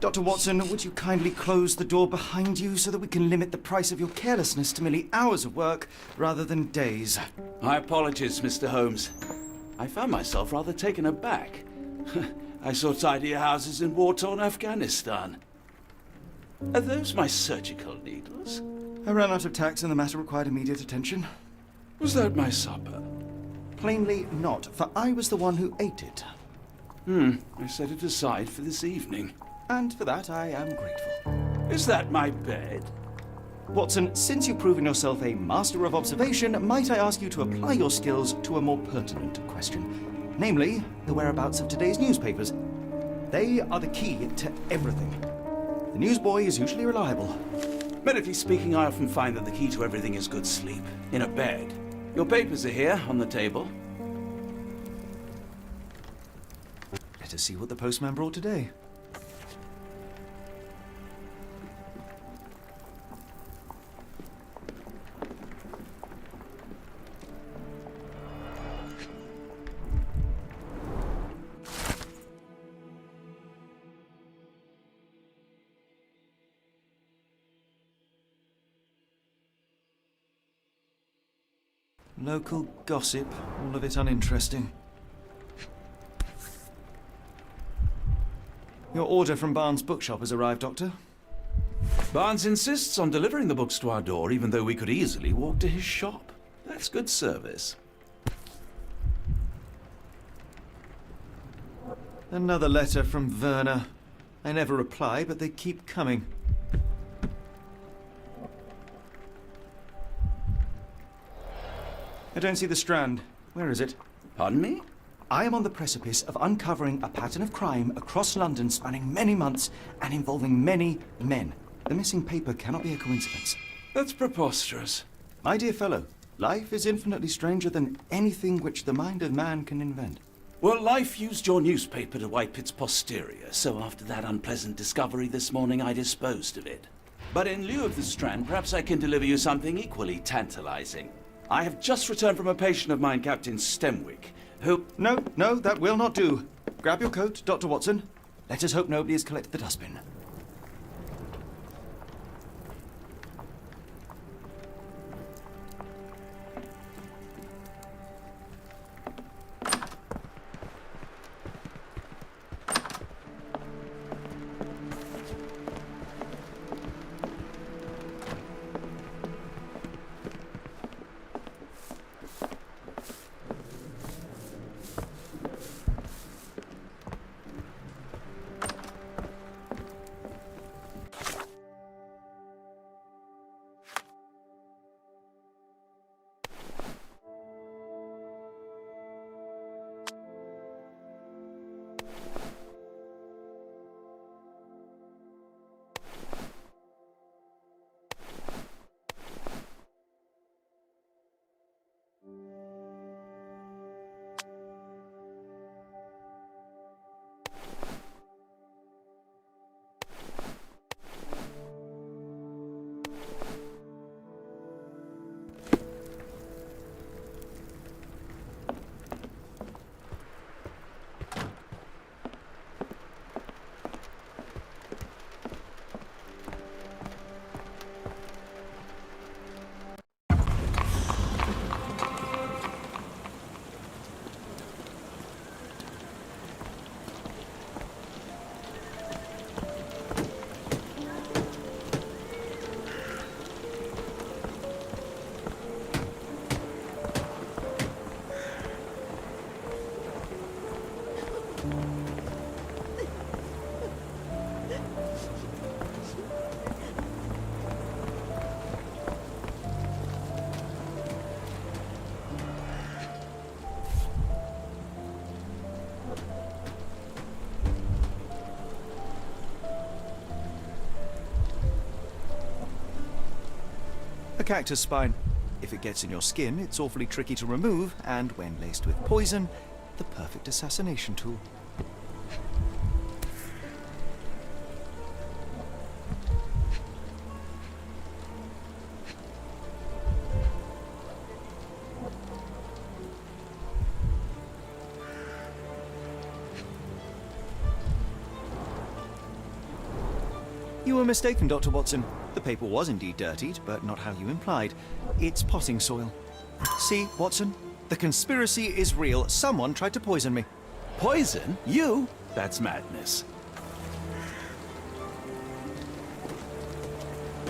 Dr. Watson, would you kindly close the door behind you so that we can limit the price of your carelessness to merely hours of work rather than days? My apologies, Mr. Holmes. I found myself rather taken aback. I saw tidier houses in war-torn Afghanistan. Are those my surgical needles? I ran out of tacks and the matter required immediate attention. Was that my supper? Plainly not, for I was the one who ate it. I set it aside for this evening. And for that I am grateful. Is that my bed? Watson, since you've proven yourself a master of observation, might I ask you to apply your skills to a more pertinent question? Namely, the whereabouts of today's newspapers. They are the key to everything. The newsboy is usually reliable. Medically speaking, I often find that the key to everything is good sleep. In a bed. Your papers are here, on the table. Let us see what the postman brought today. Local gossip, all of it uninteresting. Your order from Barnes' bookshop has arrived, Doctor. Barnes insists on delivering the books to our door, even though we could easily walk to his shop. That's good service. Another letter from Werner. I never reply, but they keep coming. I don't see the Strand. Where is it? Pardon me? I am on the precipice of uncovering a pattern of crime across London spanning many months and involving many men. The missing paper cannot be a coincidence. That's preposterous. My dear fellow, life is infinitely stranger than anything which the mind of man can invent. Well, life used your newspaper to wipe its posterior, so after that unpleasant discovery this morning, I disposed of it. But in lieu of the Strand, perhaps I can deliver you something equally tantalizing. I have just returned from a patient of mine, Captain Stemwick, who... No, that will not do. Grab your coat, Dr. Watson. Let us hope nobody has collected the dustbin. A cactus spine. If it gets in your skin, it's awfully tricky to remove, and when laced with poison, the perfect assassination tool. You were mistaken, Dr. Watson. The paper was indeed dirtied, but not how you implied. It's potting soil. See, Watson? The conspiracy is real. Someone tried to poison me. Poison? You? That's madness.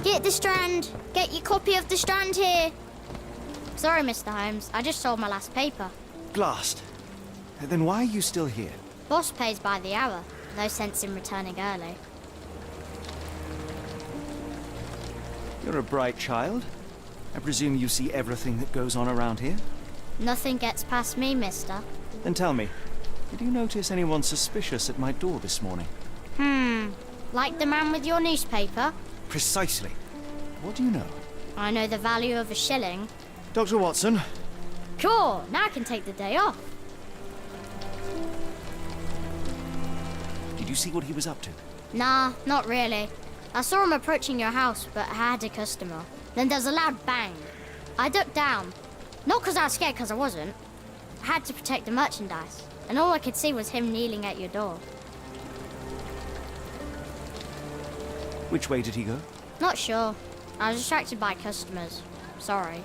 Get the Strand! Get your copy of the Strand here! Sorry, Mr. Holmes. I just sold my last paper. Blast. Then why are you still here? Boss pays by the hour. No sense in returning early. You're a bright child. I presume you see everything that goes on around here? Nothing gets past me, mister. Then tell me, did you notice anyone suspicious at my door this morning? Like the man with your newspaper? Precisely. What do you know? I know the value of a shilling. Dr. Watson. Cool, now I can take the day off. Did you see what he was up to? Nah, not really. I saw him approaching your house, but I had a customer. Then there's a loud bang. I ducked down. Not because I was scared, because I wasn't. I had to protect the merchandise, and all I could see was him kneeling at your door. Which way did he go? Not sure. I was distracted by customers. Sorry.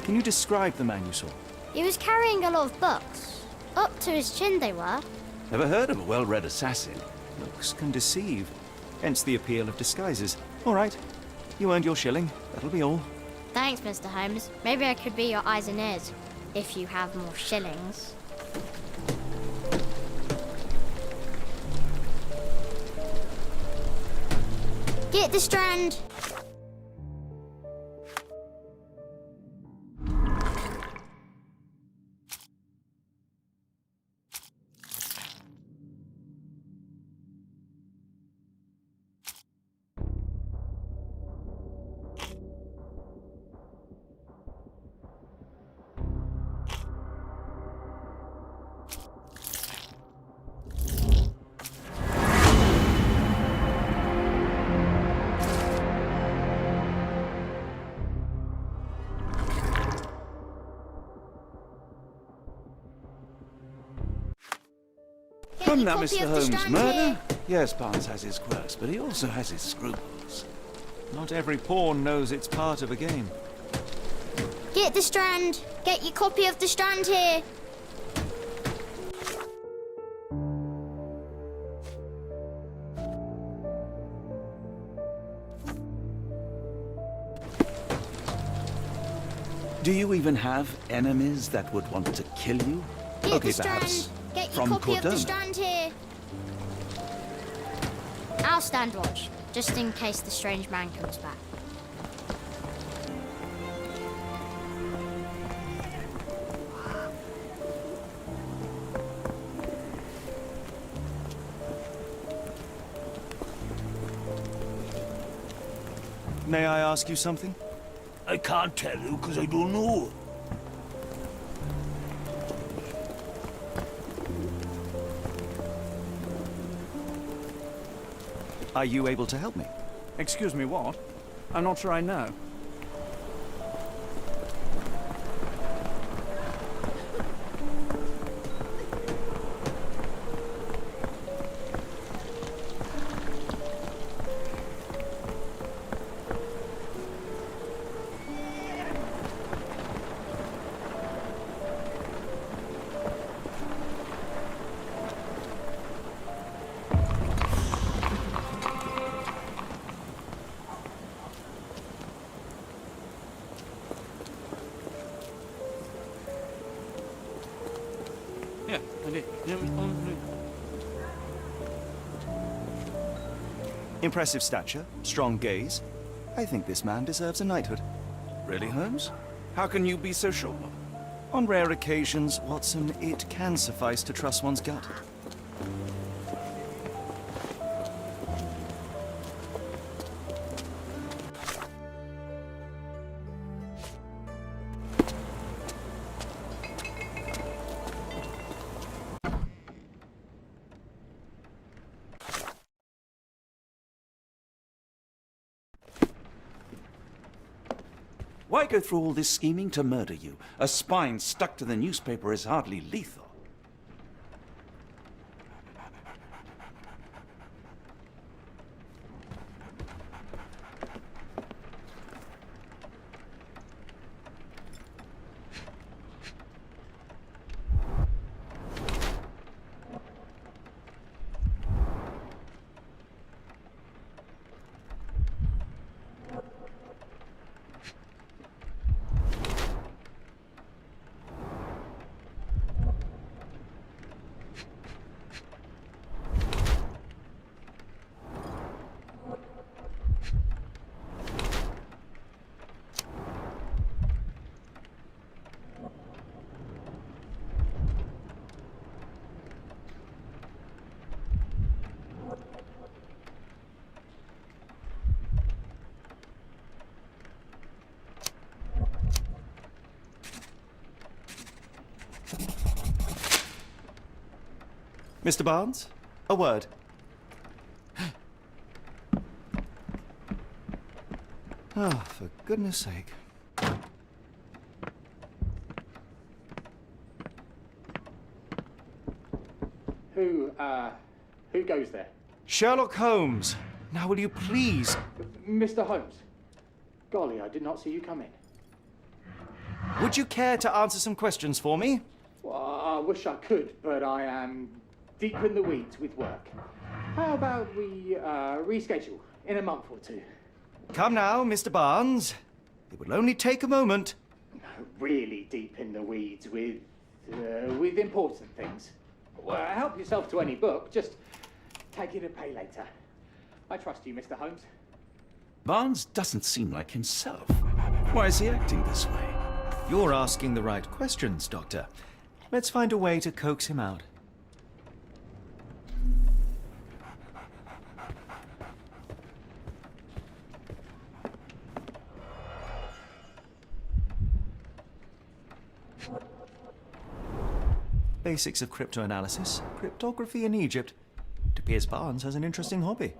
Can you describe the man you saw? He was carrying a lot of books. Up to his chin they were. Never heard of a well-read assassin. Looks can deceive. Hence the appeal of disguises. All right. You earned your shilling. That'll be all. Thanks, Mr. Holmes. Maybe I could be your eyes and ears, if you have more shillings. Get the Strand! Come now, Copy Mr. of the Holmes. Strand Murder? here. Yes, Barnes has his quirks, but he also has his scruples. Not every pawn knows it's part of a game. Get the Strand! Get your copy of the Strand here! Do you even have enemies that would want to kill you? Get Okay, the Strand! perhaps Get your from copy of the Cordona. Strand here! I'll stand watch, just in case the strange man comes back. May I ask you something? I can't tell you because I don't know. Are you able to help me? Excuse me, what? I'm not sure I know. Yeah, I did. Impressive stature, strong gaze. I think this man deserves a knighthood. Really, Holmes? How can you be so sure? On rare occasions, Watson, it can suffice to trust one's gut. Why go through all this scheming to murder you? A spine stuck to the newspaper is hardly lethal. Mr. Barnes, a word. Oh, for goodness sake. Who goes there? Sherlock Holmes. Now will you please... Mr. Holmes. Golly, I did not see you come in. Would you care to answer some questions for me? Well, I wish I could, but I am deep in the weeds with work. How about we reschedule in a month or two? Come now, Mr. Barnes. It will only take a moment. Really deep in the weeds with important things. Well, help yourself to any book. Just take it and pay later. I trust you, Mr. Holmes. Barnes doesn't seem like himself. Why is he acting this way? You're asking the right questions, Doctor. Let's find a way to coax him out. Basics of cryptoanalysis, cryptography in Egypt. It appears Barnes has an interesting hobby.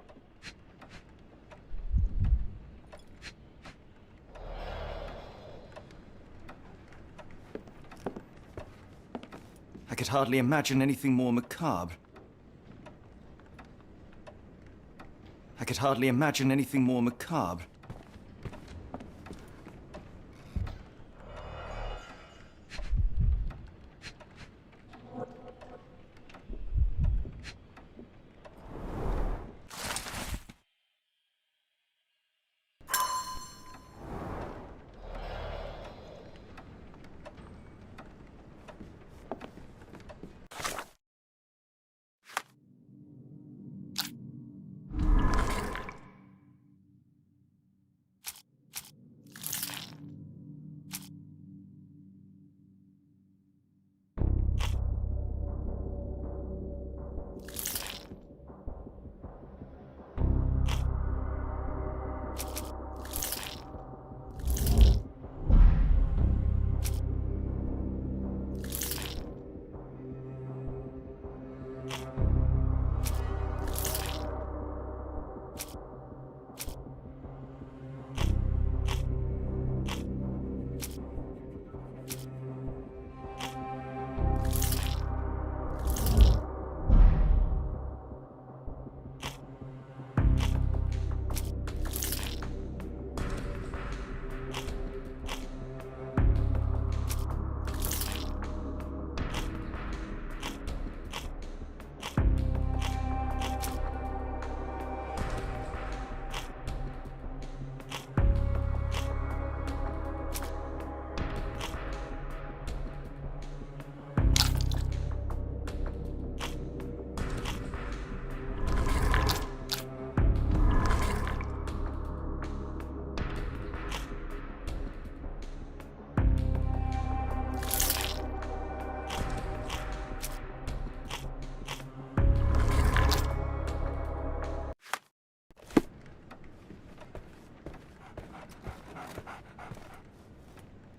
I could hardly imagine anything more macabre. I could hardly imagine anything more macabre.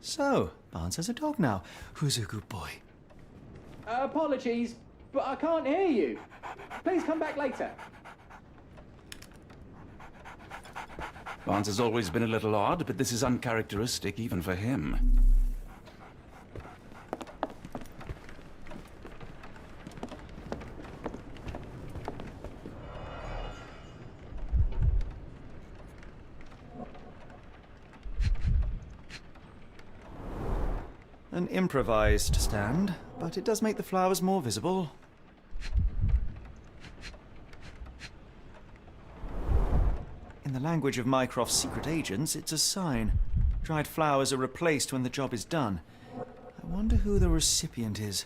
So, Barnes has a dog now. Who's a good boy? Apologies, but I can't hear you. Please come back later. Barnes has always been a little odd, but this is uncharacteristic even for him. An improvised stand, but it does make the flowers more visible. In the language of Mycroft's secret agents, it's a sign. Dried flowers are replaced when the job is done. I wonder who the recipient is.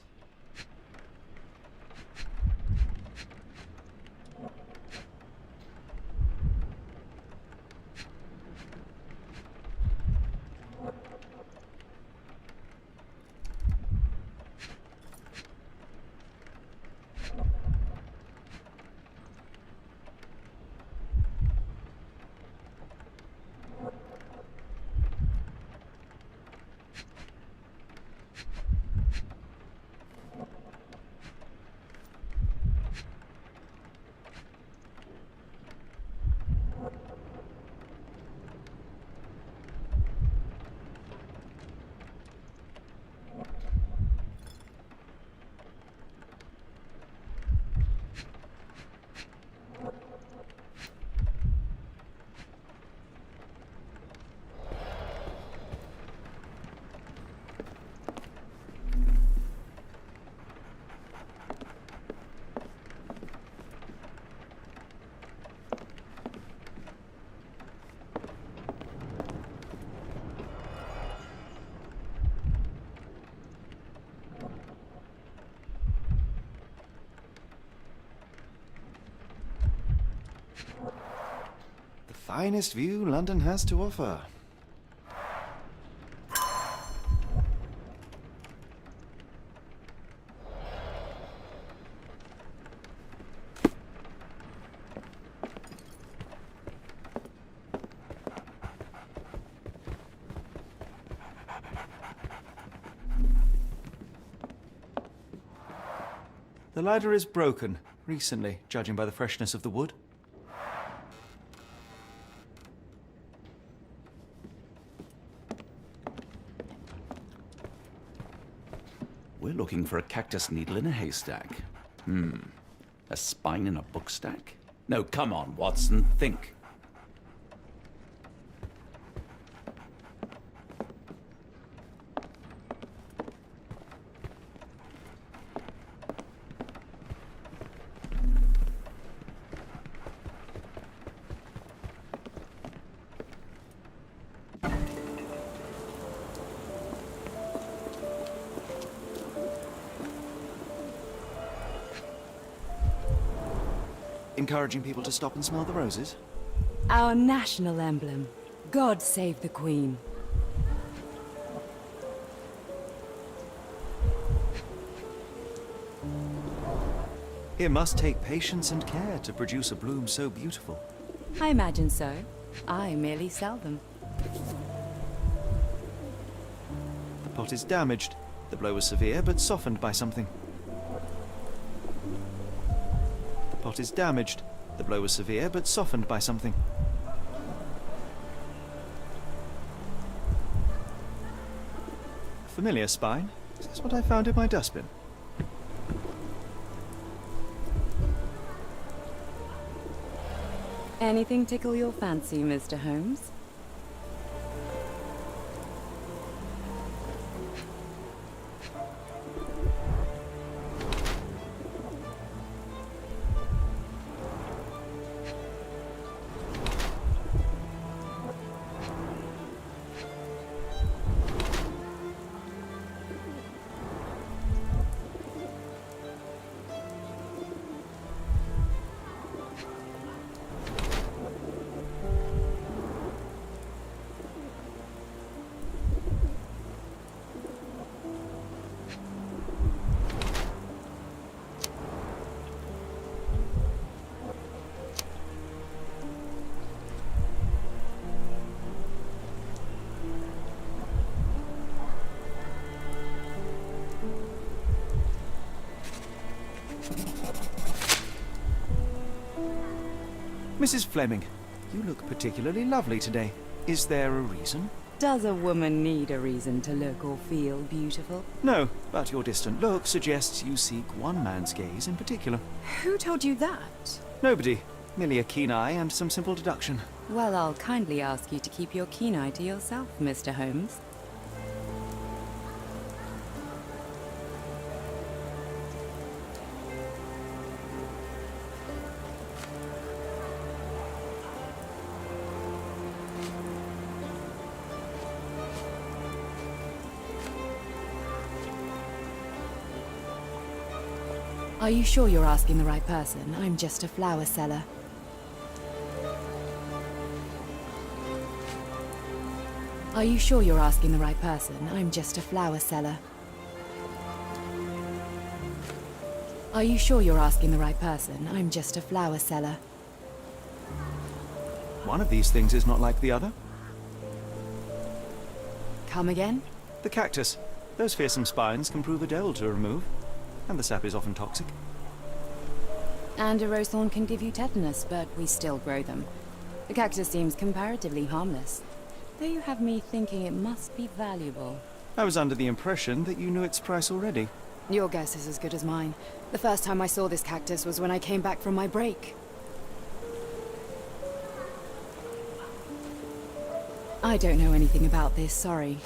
finest view London has to offer. The ladder is broken, recently, judging by the freshness of the wood. We're looking for a cactus needle in a haystack. A spine in a book stack? No, come on, Watson, think. Encouraging people to stop and smell the roses? Our national emblem. God save the Queen. It must take patience and care to produce a bloom so beautiful. I imagine so. I merely sell them. The pot is damaged. The blow was severe, but softened by something. The pot is damaged. The blow was severe, but softened by something. Familiar spine. Is this what I found in my dustbin? Anything tickle your fancy, Mr. Holmes? Mrs. Fleming, you look particularly lovely today. Is there a reason? Does a woman need a reason to look or feel beautiful? No, but your distant look suggests you seek one man's gaze in particular. Who told you that? Nobody. Merely a keen eye and some simple deduction. Well, I'll kindly ask you to keep your keen eye to yourself, Mr. Holmes. Are you sure you're asking the right person? I'm just a flower seller. Are you sure you're asking the right person? I'm just a flower seller. Are you sure you're asking the right person? I'm just a flower seller. One of these things is not like the other. Come again? The cactus. Those fearsome spines can prove a devil to remove. And the sap is often toxic. And a rose thorn can give you tetanus, but we still grow them. The cactus seems comparatively harmless. Though you have me thinking it must be valuable. I was under the impression that you knew its price already. Your guess is as good as mine. The first time I saw this cactus was when I came back from my break. I don't know anything about this, sorry.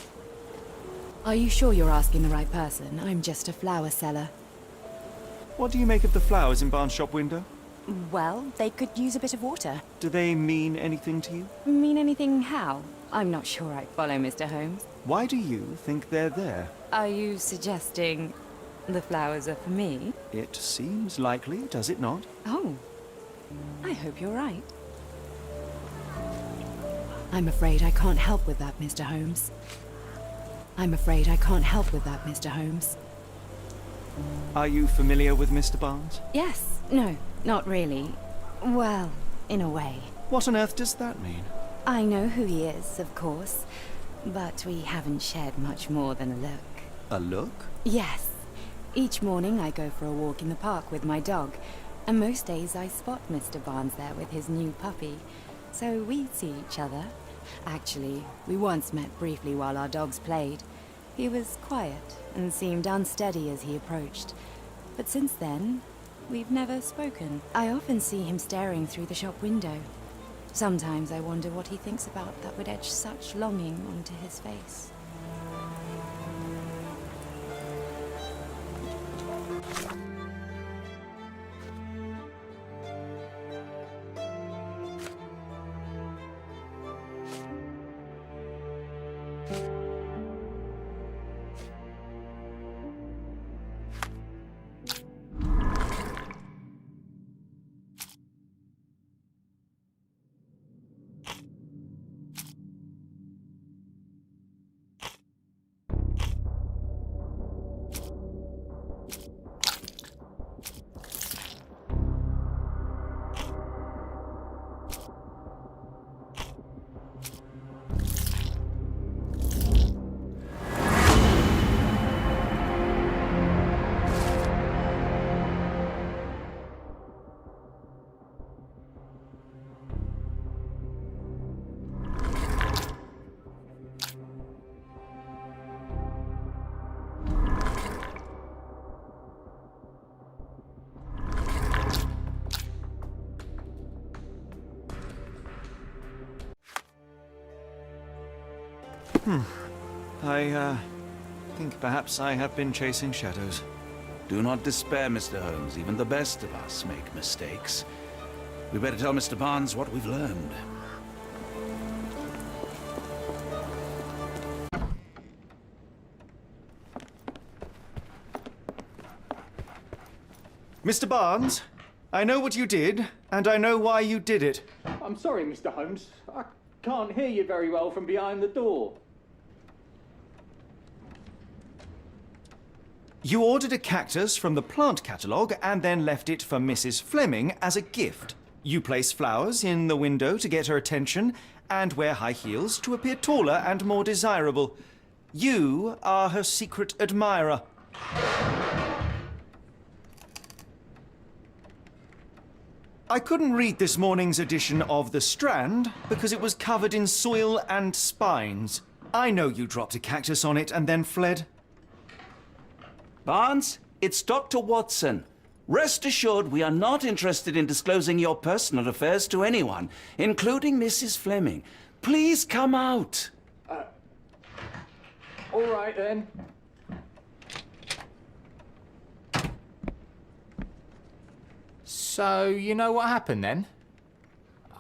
Are you sure you're asking the right person? I'm just a flower seller. What do you make of the flowers in Barnes' shop window? Well, they could use a bit of water. Do they mean anything to you? Mean anything how? I'm not sure I follow, Mr. Holmes. Why do you think they're there? Are you suggesting the flowers are for me? It seems likely, does it not? Oh, I hope you're right. I'm afraid I can't help with that, Mr. Holmes. I'm afraid I can't help with that, Mr. Holmes. Are you familiar with Mr. Barnes? Yes. No, not really. Well, in a way. What on earth does that mean? I know who he is, of course, but we haven't shared much more than a look. A look? Yes. Each morning I go for a walk in the park with my dog, and most days I spot Mr. Barnes there with his new puppy. So we see each other. Actually, we once met briefly while our dogs played. He was quiet and seemed unsteady as he approached. But since then, we've never spoken. I often see him staring through the shop window. Sometimes I wonder what he thinks about that would etch such longing onto his face. I think perhaps I have been chasing shadows. Do not despair, Mr. Holmes. Even the best of us make mistakes. We better tell Mr. Barnes what we've learned. Mr. Barnes, I know what you did, and I know why you did it. I'm sorry, Mr. Holmes. I can't hear you very well from behind the door. You ordered a cactus from the plant catalogue and then left it for Mrs. Fleming as a gift. You place flowers in the window to get her attention and wear high heels to appear taller and more desirable. You are her secret admirer. I couldn't read this morning's edition of The Strand because it was covered in soil and spines. I know you dropped a cactus on it and then fled. Barnes, it's Dr. Watson. Rest assured we are not interested in disclosing your personal affairs to anyone, including Mrs. Fleming. Please come out. All right, then. So, you know what happened then?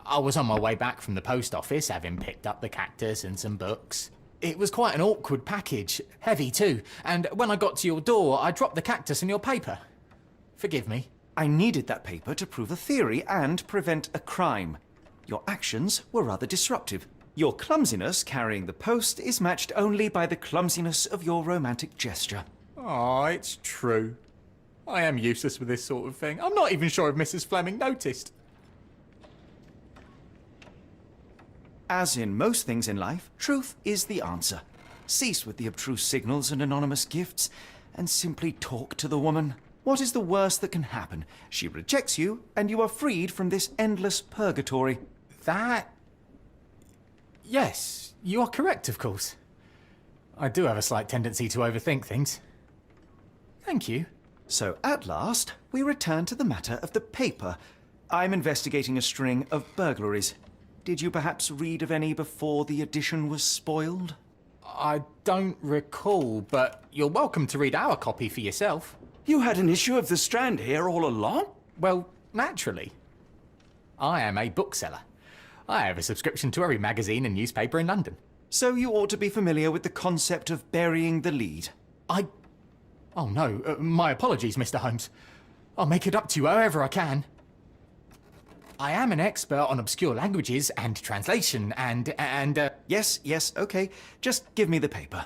I was on my way back from the post office, having picked up the cactus and some books. It was quite an awkward package, heavy too, and when I got to your door, I dropped the cactus and your paper. Forgive me. I needed that paper to prove a theory and prevent a crime. Your actions were rather disruptive. Your clumsiness carrying the post is matched only by the clumsiness of your romantic gesture. Oh, it's true. I am useless with this sort of thing. I'm not even sure if Mrs. Fleming noticed. As in most things in life, truth is the answer. Cease with the abstruse signals and anonymous gifts, and simply talk to the woman. What is the worst that can happen? She rejects you, and you are freed from this endless purgatory. That... Yes, you are correct, of course. I do have a slight tendency to overthink things. Thank you. So, at last, we return to the matter of the paper. I'm investigating a string of burglaries. Did you perhaps read of any before the edition was spoiled? I don't recall, but you're welcome to read our copy for yourself. You had an issue of The Strand here all along? Well, naturally. I am a bookseller. I have a subscription to every magazine and newspaper in London. So you ought to be familiar with the concept of burying the lead. Oh no, my apologies, Mr. Holmes. I'll make it up to you however I can. I am an expert on obscure languages and translation and. Yes, okay. Just give me the paper.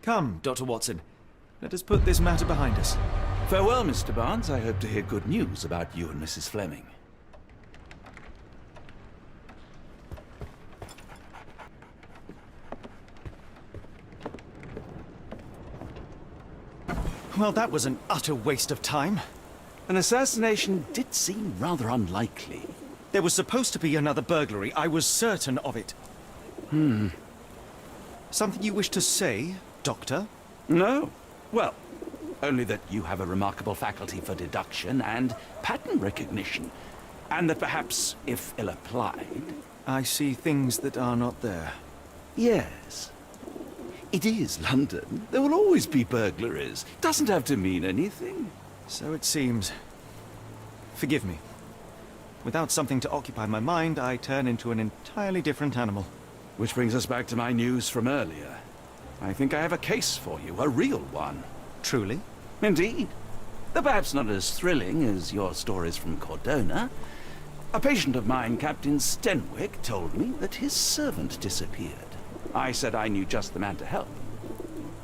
Come, Dr. Watson. Let us put this matter behind us. Farewell, Mr. Barnes. I hope to hear good news about you and Mrs. Fleming. Well, that was an utter waste of time. An assassination did seem rather unlikely. There was supposed to be another burglary. I was certain of it. Something you wish to say, Doctor? No. Well, only that you have a remarkable faculty for deduction and pattern recognition. And that perhaps, if ill applied... I see things that are not there. Yes. It is London. There will always be burglaries. Doesn't have to mean anything. So it seems. Forgive me. Without something to occupy my mind, I turn into an entirely different animal. Which brings us back to my news from earlier. I think I have a case for you, a real one. Truly? Indeed. Though perhaps not as thrilling as your stories from Cordona. A patient of mine, Captain Stenwick, told me that his servant disappeared. I said I knew just the man to help.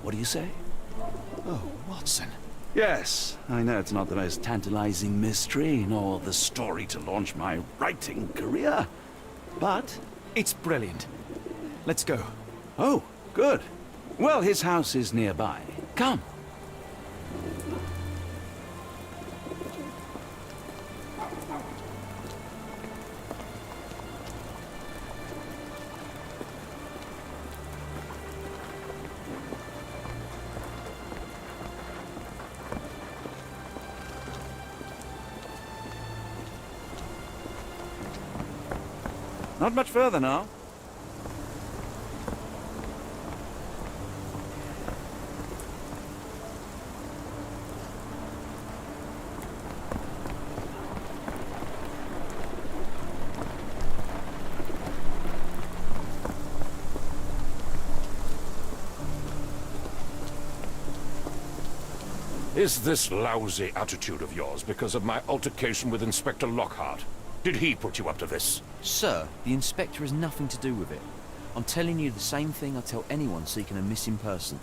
What do you say? Oh, Watson. Yes, I know it's not the most tantalizing mystery, nor the story to launch my writing career. But... it's brilliant. Let's go. Oh, good. Well, his house is nearby. Come. Not much further now. Is this lousy attitude of yours because of my altercation with Inspector Lockhart? Did he put you up to this? Sir, the Inspector has nothing to do with it. I'm telling you the same thing I tell anyone seeking a missing person.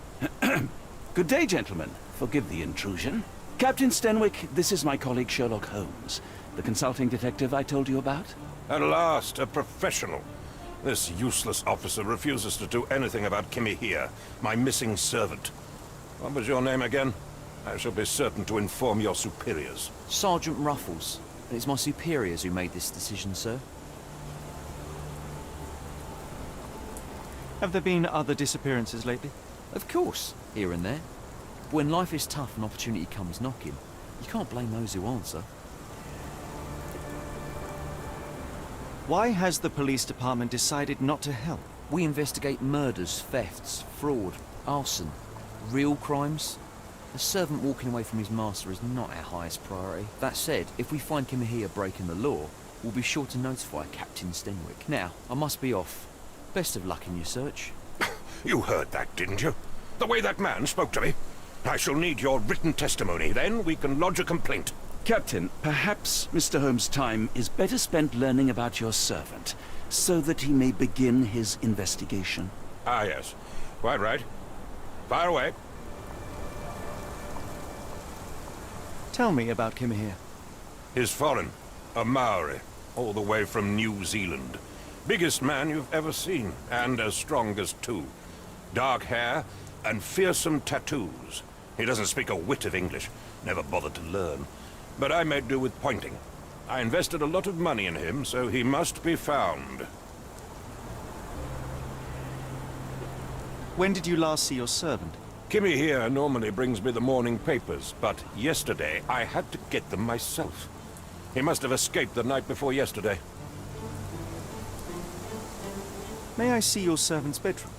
Good day, gentlemen. Forgive the intrusion. Captain Stenwick, this is my colleague Sherlock Holmes, the consulting detective I told you about. At last, a professional. This useless officer refuses to do anything about Kimmy here, my missing servant. What was your name again? I shall be certain to inform your superiors. Sergeant Ruffles. And it's my superiors who made this decision, sir. Have there been other disappearances lately? Of course, here and there. But when life is tough and opportunity comes knocking, you can't blame those who answer. Why has the police department decided not to help? We investigate murders, thefts, fraud, arson, real crimes. A servant walking away from his master is not our highest priority. That said, if we find Kimahia breaking the law, we'll be sure to notify Captain Stenwick. Now, I must be off. Best of luck in your search. You heard that, didn't you? The way that man spoke to me. I shall need your written testimony, then we can lodge a complaint. Captain, perhaps Mr. Holmes' time is better spent learning about your servant, so that he may begin his investigation. Ah, yes. Quite right. Fire away. Tell me about Kimahia. He's foreign. A Maori. All the way from New Zealand. Biggest man you've ever seen, and as strong as two. Dark hair and fearsome tattoos. He doesn't speak a whit of English. Never bothered to learn. But I made do with pointing. I invested a lot of money in him, so he must be found. When did you last see your servant? Kimmy here normally brings me the morning papers, but yesterday I had to get them myself. He must have escaped the night before yesterday. May I see your servant's bedroom?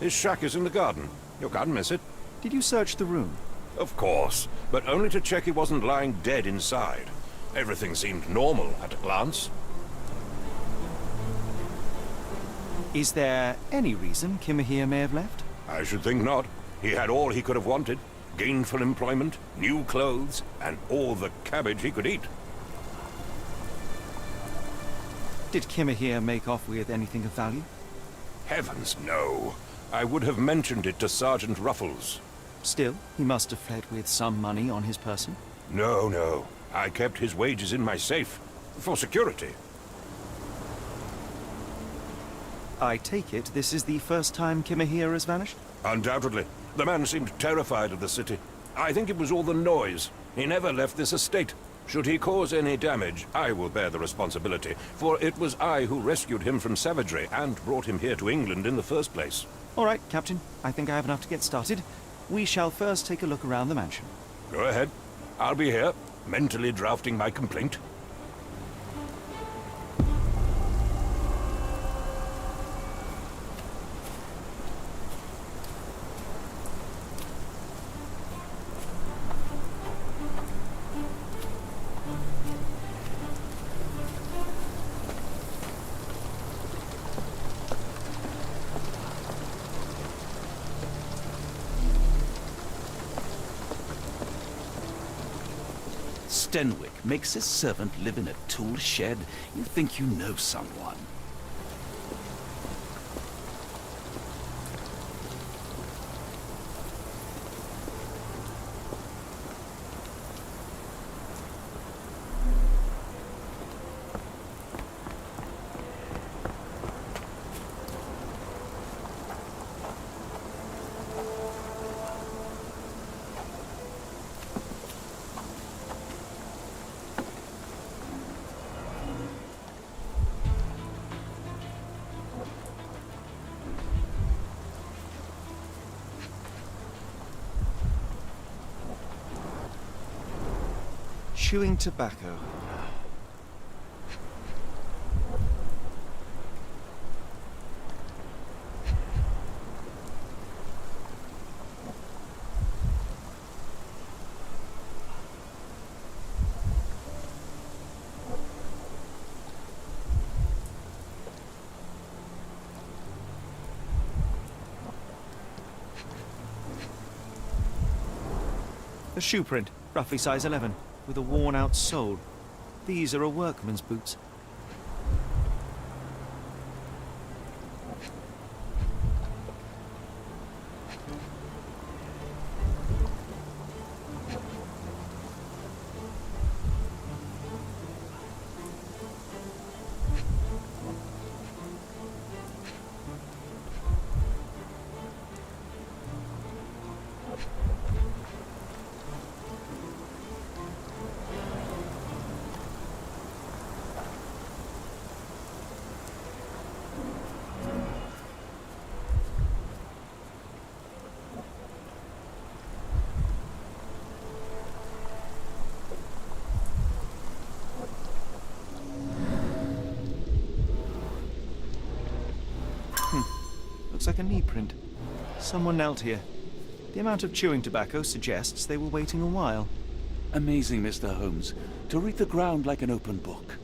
His shack is in the garden. You can't miss it. Did you search the room? Of course, but only to check he wasn't lying dead inside. Everything seemed normal at a glance. Is there any reason Kimahia may have left? I should think not. He had all he could have wanted. Gainful employment, new clothes, and all the cabbage he could eat. Did Kimmer here make off with anything of value? Heavens, no. I would have mentioned it to Sergeant Ruffles. Still, he must have fled with some money on his person. No, no. I kept his wages in my safe. For security. I take it this is the first time Kimmer here has vanished? Undoubtedly. The man seemed terrified of the city. I think it was all the noise. He never left this estate. Should he cause any damage, I will bear the responsibility, for it was I who rescued him from savagery and brought him here to England in the first place. All right, Captain. I think I have enough to get started. We shall first take a look around the mansion. Go ahead. I'll be here, mentally drafting my complaint. Stenwick makes his servant live in a tool shed. You think you know someone. Chewing tobacco. A shoe print, roughly size 11. With a worn-out sole. These are a workman's boots. Looks like a knee print. Someone knelt here. The amount of chewing tobacco suggests they were waiting a while. Amazing, Mr. Holmes. To read the ground like an open book.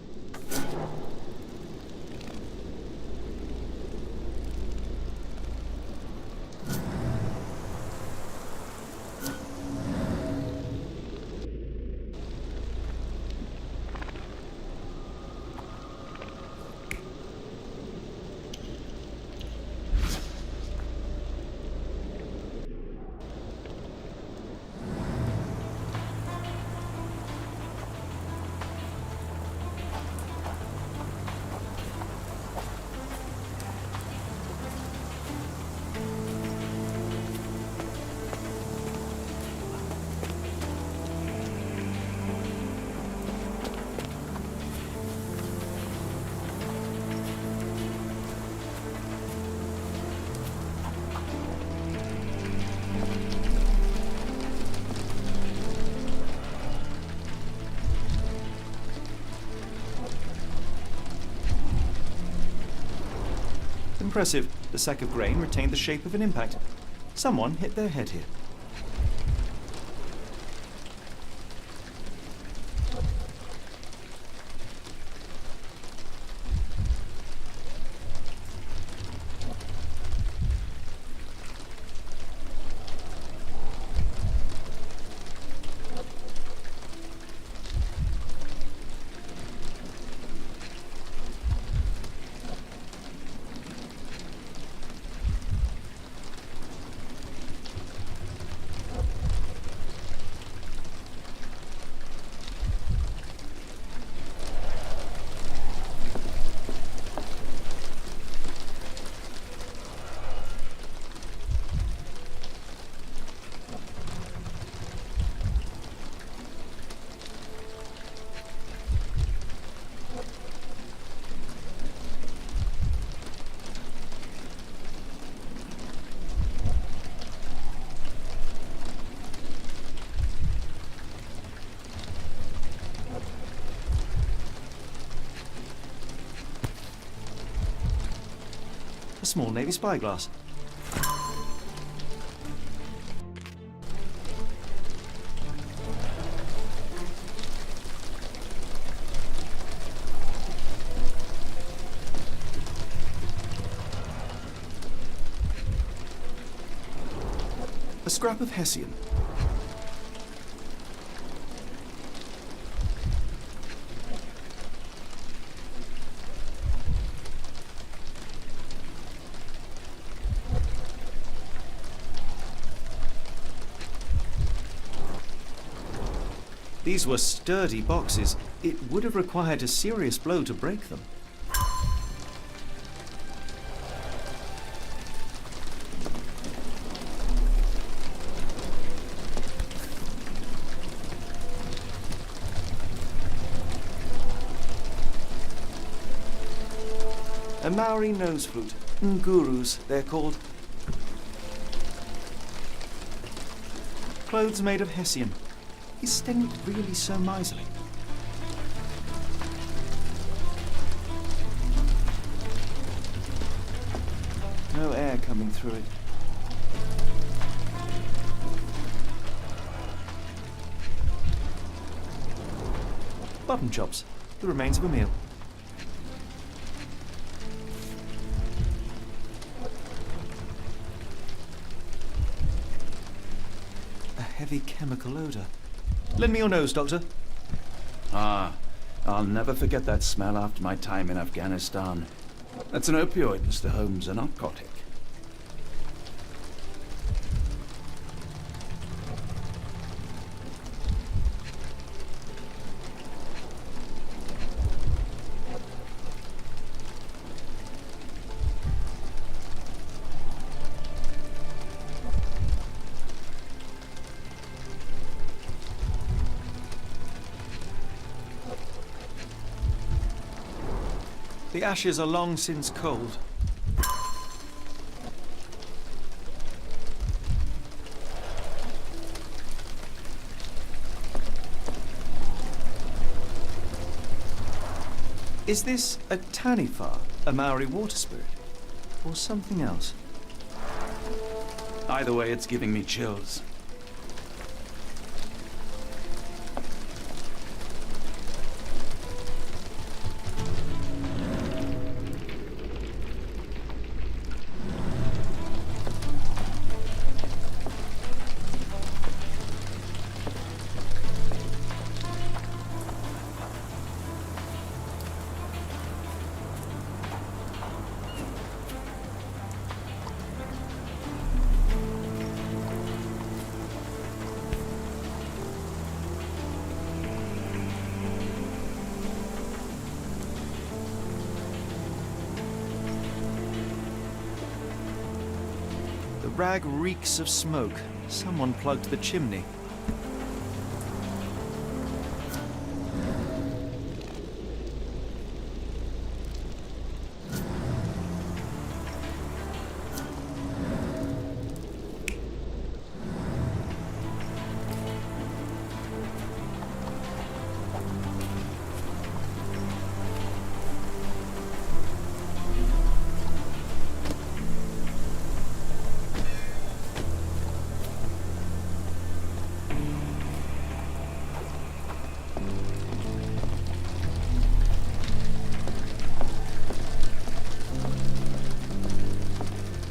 Impressive. The sack of grain retained the shape of an impact. Someone hit their head here. small navy spyglass. A scrap of Hessian. These were sturdy boxes. It would have required a serious blow to break them. A Maori nose flute. Ngurus, they're called. Clothes made of Hessian. Is Sten really so miserly? No air coming through it. Button chops. The remains of a meal. A heavy chemical odor. Lend me your nose, Doctor. Ah, I'll never forget that smell after my time in Afghanistan. That's an opioid, Mr. Holmes, a narcotic. The ashes are long since cold. Is this a taniwha, a Maori water spirit, or something else? Either way, it's giving me chills. The rag reeks of smoke. Someone plugged the chimney.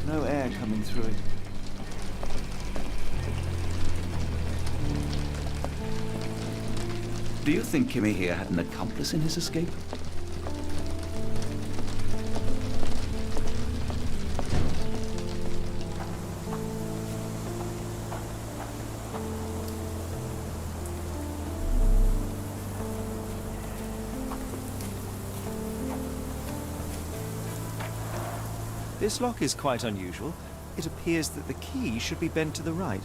No air coming through it. Do you think Kimmy here had an accomplice in his escape? This lock is quite unusual. It appears that the key should be bent to the right.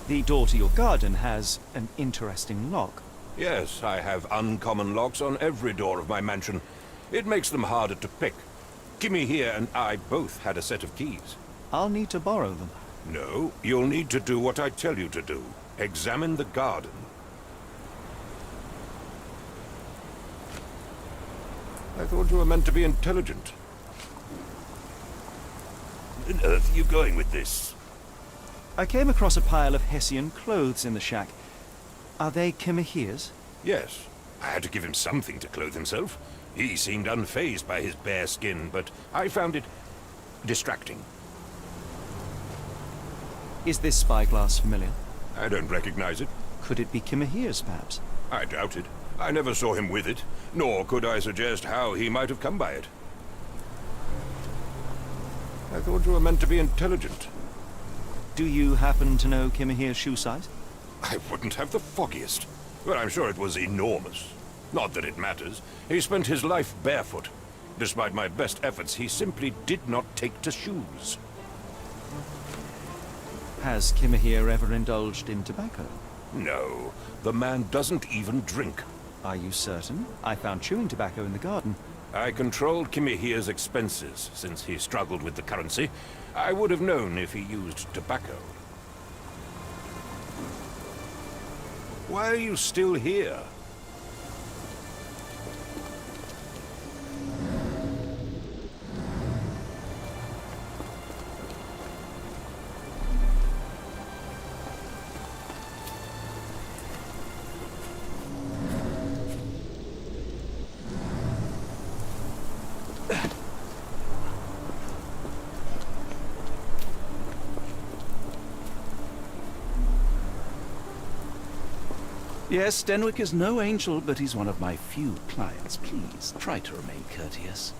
The door to your garden has an interesting lock. Yes, I have uncommon locks on every door of my mansion. It makes them harder to pick. Kimmy here and I both had a set of keys. I'll need to borrow them. No, you'll need to do what I tell you to do. Examine the garden. I thought you were meant to be intelligent. Where on earth are you going with this? I came across a pile of Hessian clothes in the shack. Are they Kimahir's? Yes. I had to give him something to clothe himself. He seemed unfazed by his bare skin, but I found it distracting. Is this spyglass familiar? I don't recognize it. Could it be Kimahir's, perhaps? I doubt it. I never saw him with it, nor could I suggest how he might have come by it. I thought you were meant to be intelligent. Do you happen to know Kimahir's shoe size? I wouldn't have the foggiest. But I'm sure it was enormous. Not that it matters. He spent his life barefoot. Despite my best efforts, he simply did not take to shoes. Has Kimahir ever indulged in tobacco? No, the man doesn't even drink. Are you certain? I found chewing tobacco in the garden. I controlled Kimahir's expenses since he struggled with the currency. I would have known if he used tobacco. Why are you still here? Yes, Denwick is no angel, but he's one of my few clients. Please, try to remain courteous.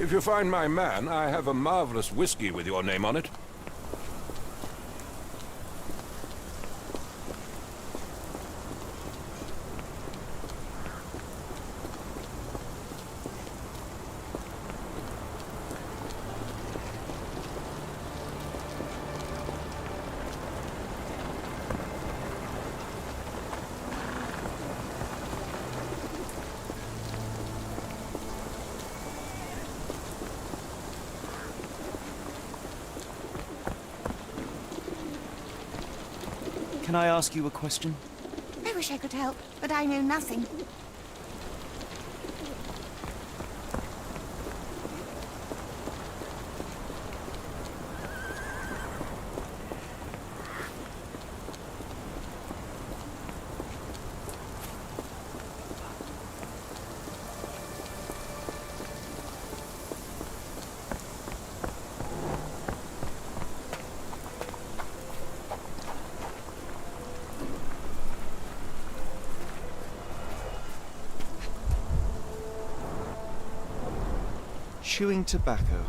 If you find my man, I have a marvelous whiskey with your name on it. Can I ask you a question? I wish I could help, but I know nothing. Chewing tobacco.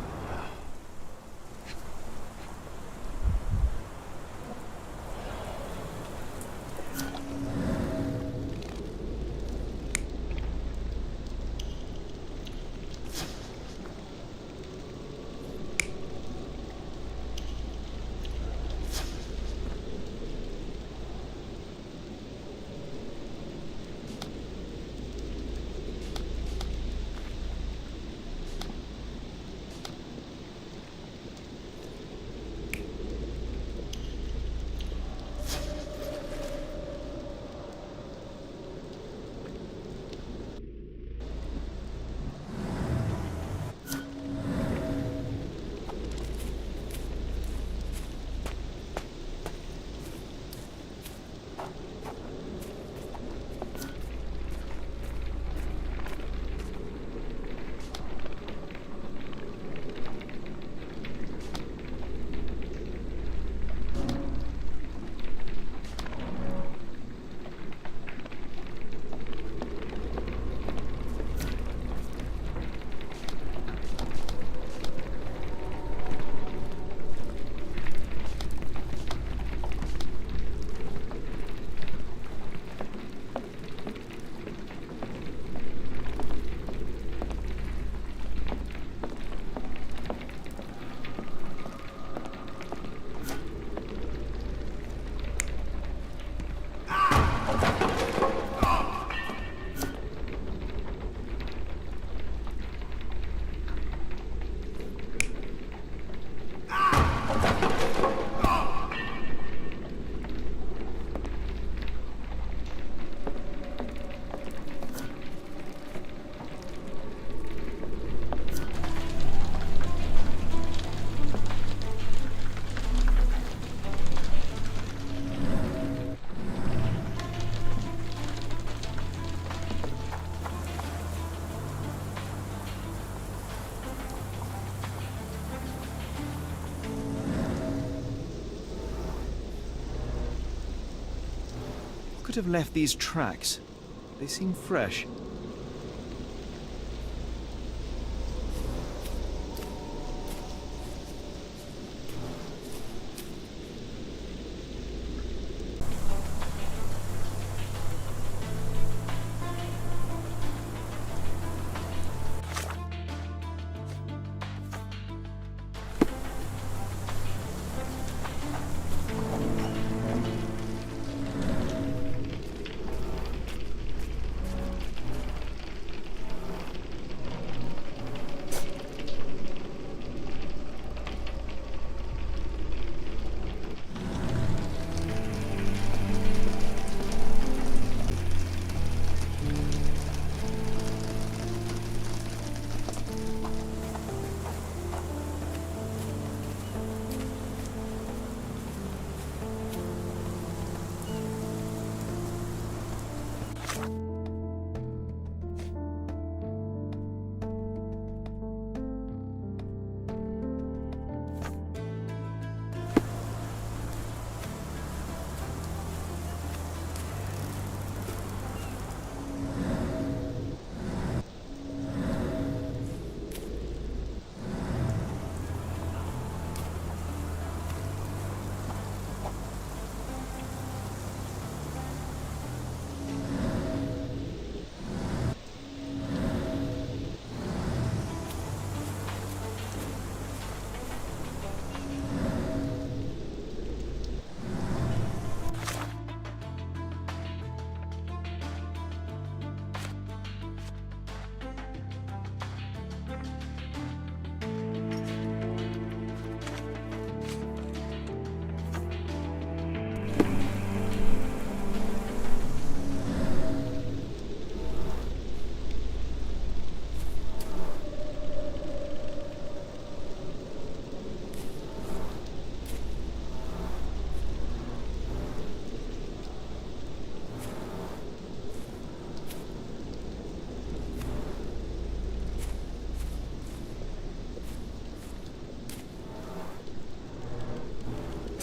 Could have left these tracks. They seem fresh.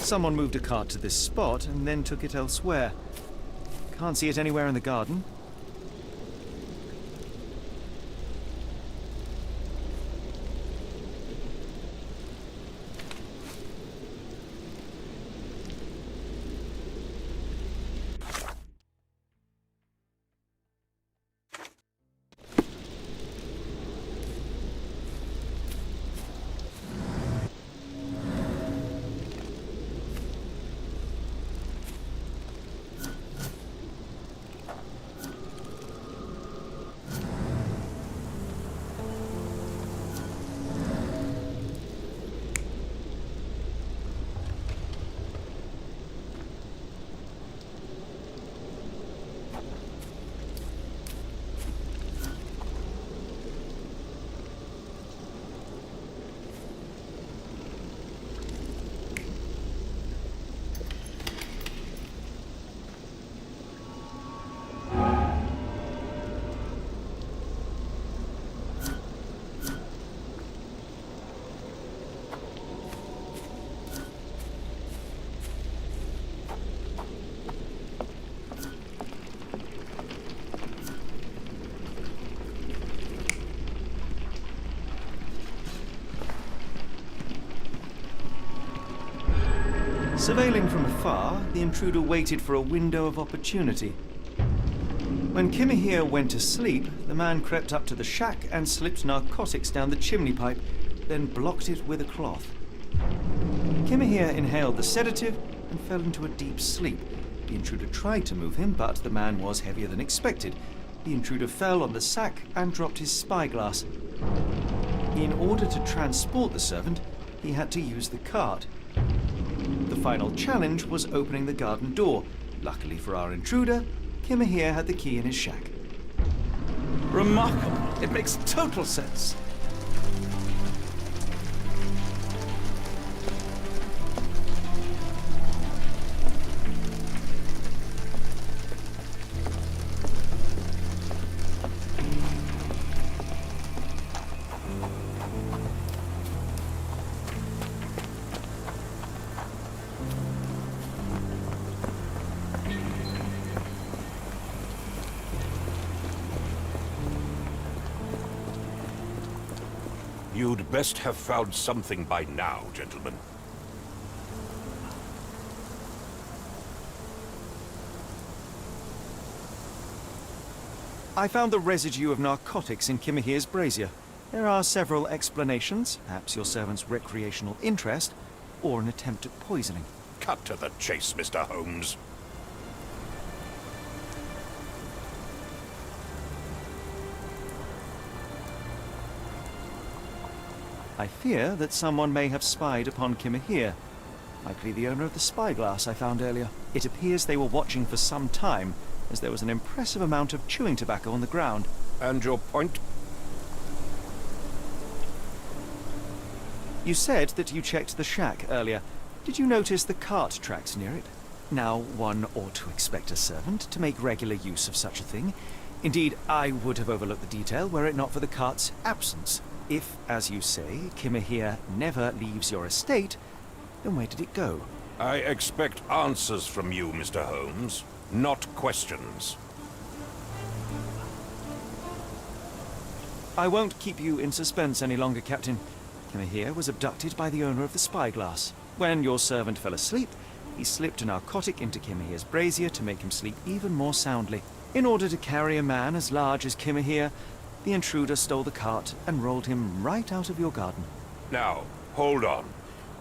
Someone moved a cart to this spot and then took it elsewhere. Can't see it anywhere in the garden. Surveilling from afar, the intruder waited for a window of opportunity. When Kimahir went to sleep, the man crept up to the shack and slipped narcotics down the chimney pipe, then blocked it with a cloth. Kimahir inhaled the sedative and fell into a deep sleep. The intruder tried to move him, but the man was heavier than expected. The intruder fell on the sack and dropped his spyglass. In order to transport the servant, he had to use the cart. The final challenge was opening the garden door. Luckily for our intruder, Kimahir had the key in his shack. Remarkable. It makes total sense. You'd best have found something by now, gentlemen. I found the residue of narcotics in Kimahir's brazier. There are several explanations, perhaps your servant's recreational interest, or an attempt at poisoning. Cut to the chase, Mr. Holmes. I fear that someone may have spied upon Kimahir. Likely the owner of the spyglass I found earlier. It appears they were watching for some time, as there was an impressive amount of chewing tobacco on the ground. And your point? You said that you checked the shack earlier. Did you notice the cart tracks near it? Now, one ought to expect a servant to make regular use of such a thing. Indeed, I would have overlooked the detail were it not for the cart's absence. If, as you say, Kimahir never leaves your estate, then where did it go? I expect answers from you, Mr. Holmes, not questions. I won't keep you in suspense any longer, Captain. Kimahir was abducted by the owner of the spyglass. When your servant fell asleep, he slipped a narcotic into Kimahir's brazier to make him sleep even more soundly. In order to carry a man as large as Kimahir, the intruder stole the cart and rolled him right out of your garden. Now, hold on.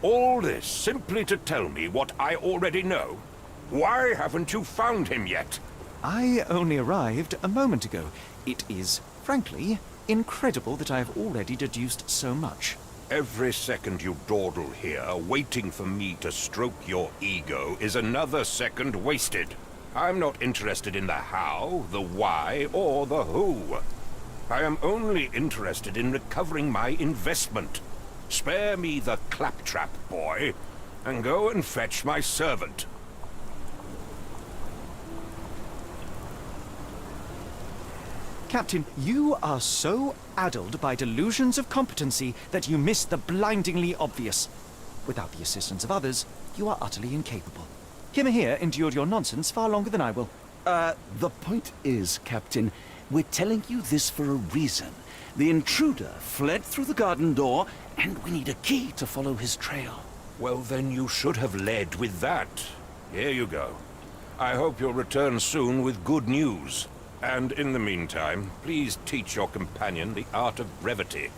All this simply to tell me what I already know? Why haven't you found him yet? I only arrived a moment ago. It is, frankly, incredible that I have already deduced so much. Every second you dawdle here, waiting for me to stroke your ego, is another second wasted. I'm not interested in the how, the why, or the who. I am only interested in recovering my investment. Spare me the claptrap, boy, and go and fetch my servant. Captain, you are so addled by delusions of competency that you miss the blindingly obvious. Without the assistance of others, You are utterly incapable. Kimmer here endured your nonsense far longer than I will. The point is, Captain, we're telling you this for a reason. The intruder fled through the garden door, and we need a key to follow his trail. Well, then you should have led with that. Here you go. I hope you'll return soon with good news. And in the meantime, please teach your companion the art of brevity.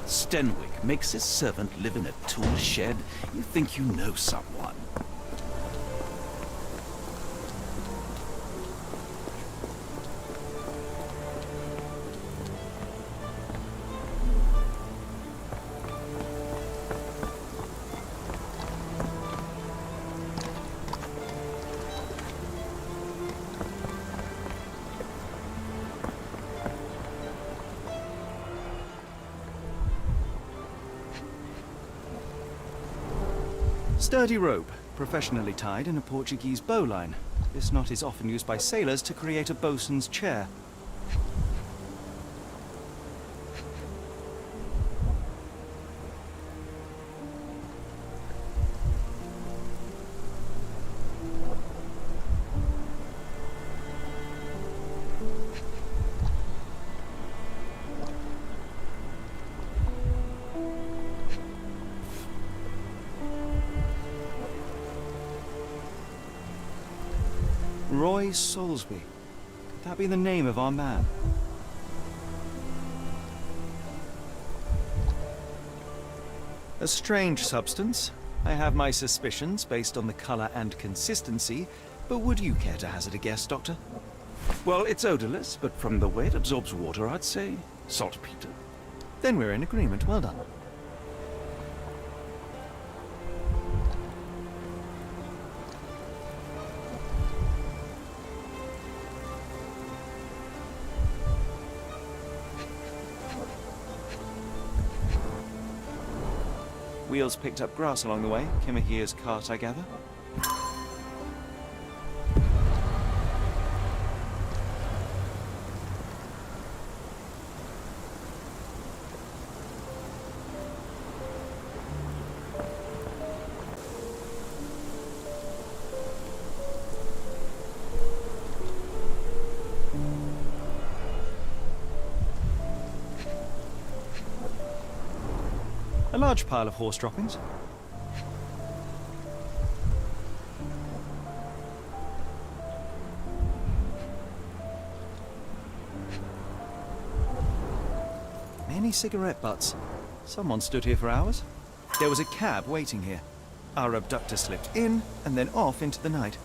Stenwick makes his servant live in a tool shed. You think you know someone. Sturdy rope, professionally tied in a Portuguese bowline. This knot is often used by sailors to create a bosun's chair. Roy Soulsby. Could that be the name of our man? A strange substance. I have my suspicions based on the color and consistency, but would you care to hazard a guess, Doctor? Well, it's odorless, but from the way it absorbs water, I'd say saltpeter. Then we're in agreement. Well done. Wheels picked up grass along the way. Kimmer here's cart, I gather. A large pile of horse droppings. Many cigarette butts. Someone stood here for hours. There was a cab waiting here. Our abductor slipped in and then off into the night.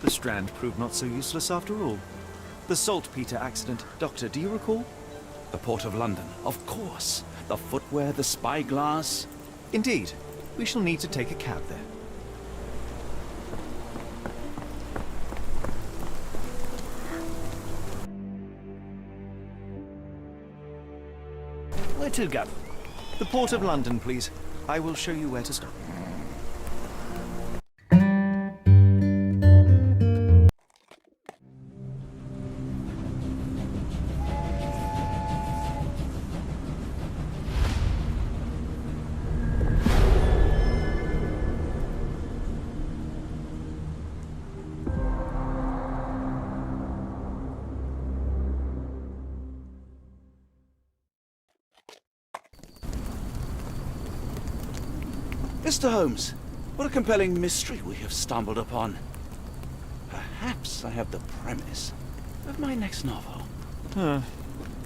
The Strand proved not so useless after all. The saltpeter accident. Doctor, do you recall? The Port of London, of course. The footwear, the spyglass. Indeed. We shall need to take a cab there. Where to go? The Port of London, please. I will show you where to stop. Mr. Holmes, what a compelling mystery we have stumbled upon. Perhaps I have the premise of my next novel.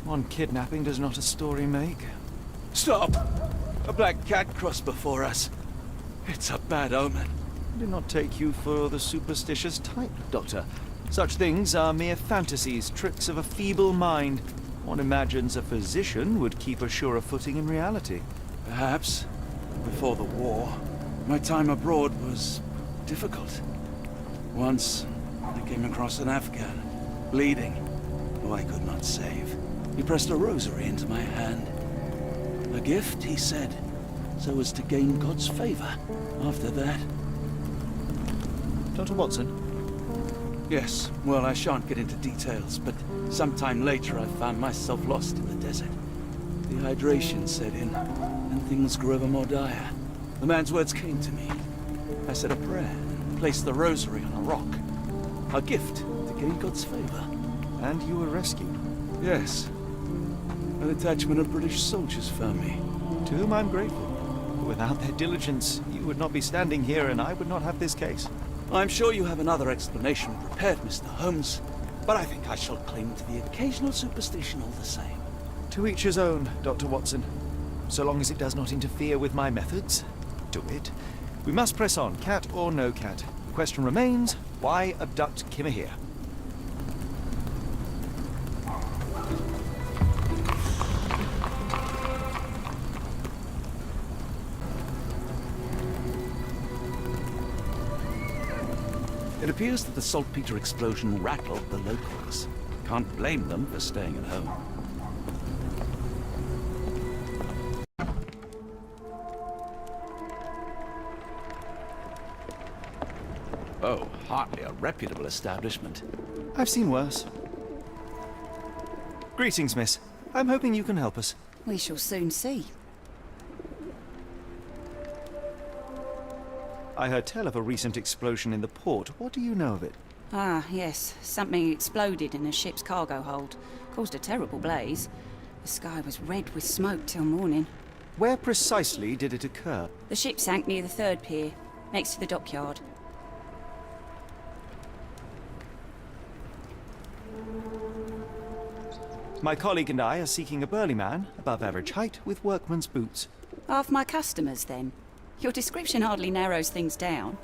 One kidnapping does not a story make. Stop! A black cat crossed before us. It's a bad omen. I do not take you for the superstitious type, Doctor. Such things are mere fantasies, tricks of a feeble mind. One imagines a physician would keep a surer footing in reality. Perhaps. Before the war, my time abroad was difficult. Once, I came across an Afghan, bleeding, who I could not save. He pressed a rosary into my hand. A gift, he said, so as to gain God's favor. After that... Dr. Watson? Yes, well, I shan't get into details, but sometime later I found myself lost in the desert. Dehydration set in, and things grew ever more dire. The man's words came to me. I said a prayer and placed the rosary on a rock. A gift to gain God's favor. And you were rescued? Yes. An detachment of British soldiers found me. To whom I'm grateful. Without their diligence, you would not be standing here and I would not have this case. I'm sure you have another explanation prepared, Mr. Holmes, but I think I shall cling to the occasional superstition all the same. To each his own, Dr. Watson. So long as it does not interfere with my methods, do it. We must press on, cat or no cat. The question remains, why abduct Kimmer here? It appears that the saltpeter explosion rattled the locals. Can't blame them for staying at home. Oh, hardly a reputable establishment. I've seen worse. Greetings, miss. I'm hoping you can help us. We shall soon see. I heard tell of a recent explosion in the port. What do you know of it? Ah, yes. Something exploded in a ship's cargo hold. Caused a terrible blaze. The sky was red with smoke till morning. Where precisely did it occur? The ship sank near the third pier, next to the dockyard. My colleague and I are seeking a burly man, above average height, with workman's boots. Half my customers, then. Your description hardly narrows things down.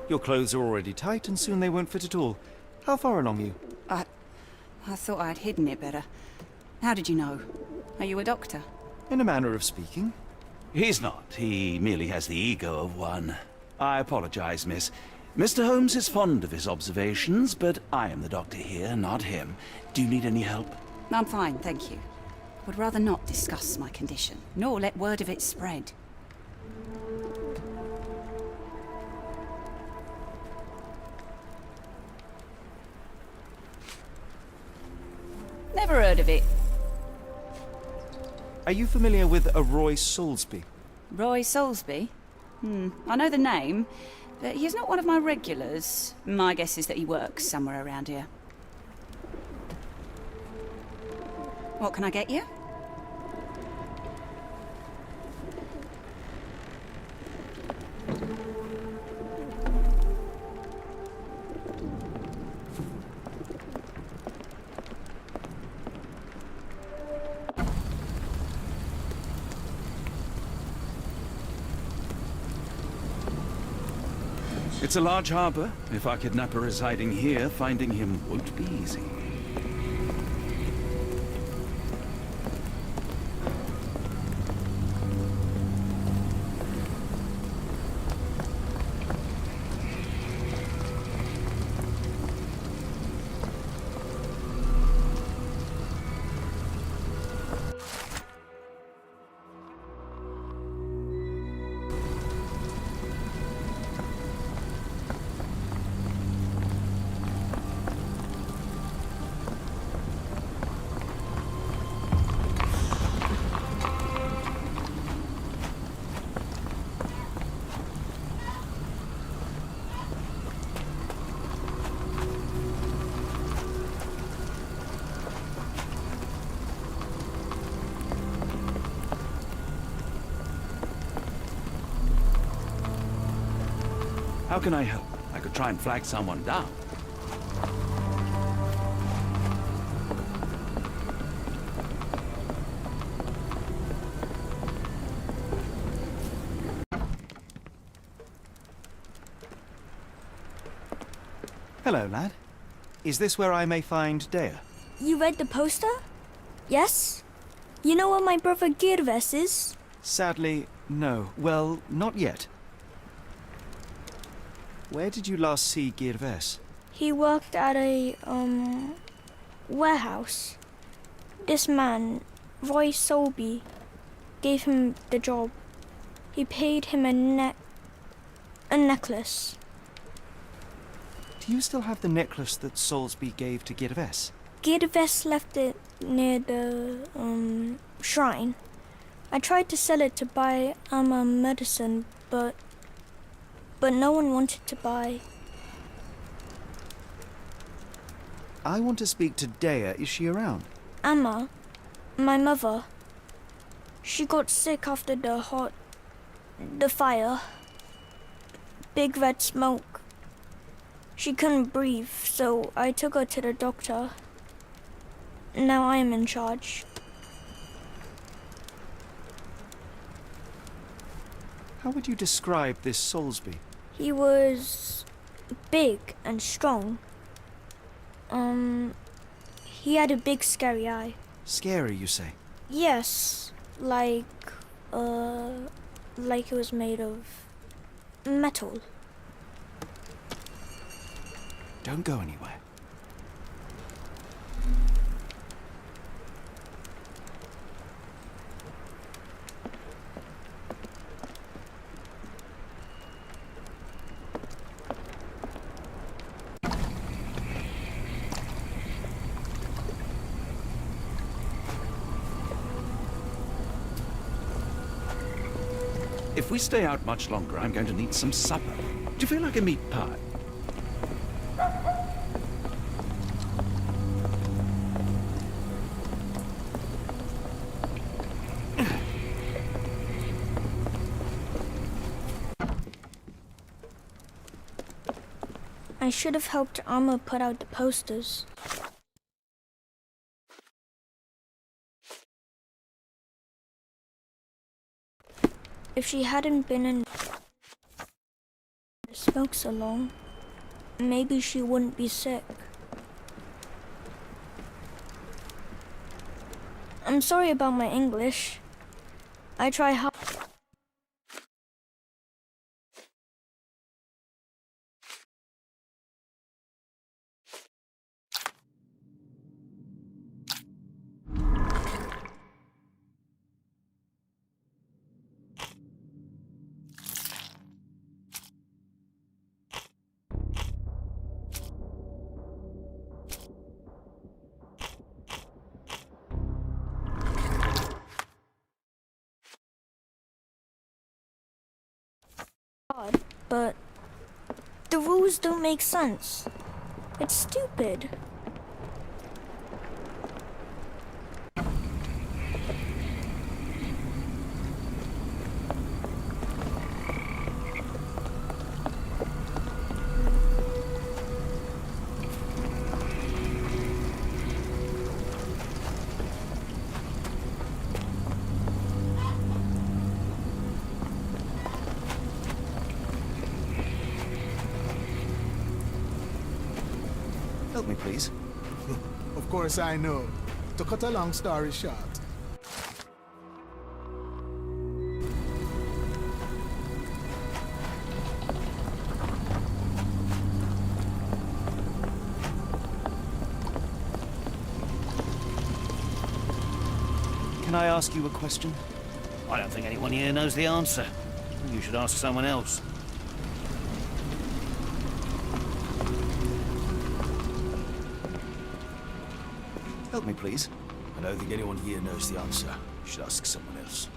Your clothes are already tight and soon they won't fit at all. How far along are you? I thought I'd hidden it better. How did you know? Are you a doctor? In a manner of speaking. He's not. He merely has the ego of one. I apologize, miss. Mr. Holmes is fond of his observations, but I am the doctor here, not him. Do you need any help? I'm fine, thank you. Would rather not discuss my condition, nor let word of it spread. Never heard of it. Are you familiar with a Roy Soulsby? Roy Soulsby? I know the name, but he's not one of my regulars. My guess is that he works somewhere around here. What can I get you? It's a large harbour. If our kidnapper is hiding here, finding him won't be easy. How can I help? I could try and flag someone down. Hello, lad. Is this where I may find Dea? You read the poster? Yes? You know where my brother Girves is? Sadly, no. Well, not yet. Where did you last see Girves? He worked at a, warehouse. This man, Roy Soulsby, gave him the job. He paid him a necklace. Do you still have the necklace that Soulsby gave to Girves? Girves left it near the, shrine. I tried to sell it to buy Amma medicine, but no one wanted to buy. I want to speak to Dea. Is she around? Amma, my mother, she got sick after the fire. Big red smoke. She couldn't breathe, so I took her to the doctor. Now I am in charge. How would you describe this Soulsby? He was big and strong. He had a big scary eye. Scary, you say? Yes, like it was made of metal. Don't go anywhere. If we stay out much longer, I'm going to need some supper. Do you feel like a meat pie? I should have helped Amma put out the posters. If she hadn't been in the smoke so long, maybe she wouldn't be sick. I'm sorry about my English. I try hard. hard, but the rules don't make sense. It's stupid. Help me, please. Of course I know. To cut a long story short. Can I ask you a question? I don't think anyone here knows the answer. You should ask someone else. Help me, please. I don't think anyone here knows the answer. You should ask someone else.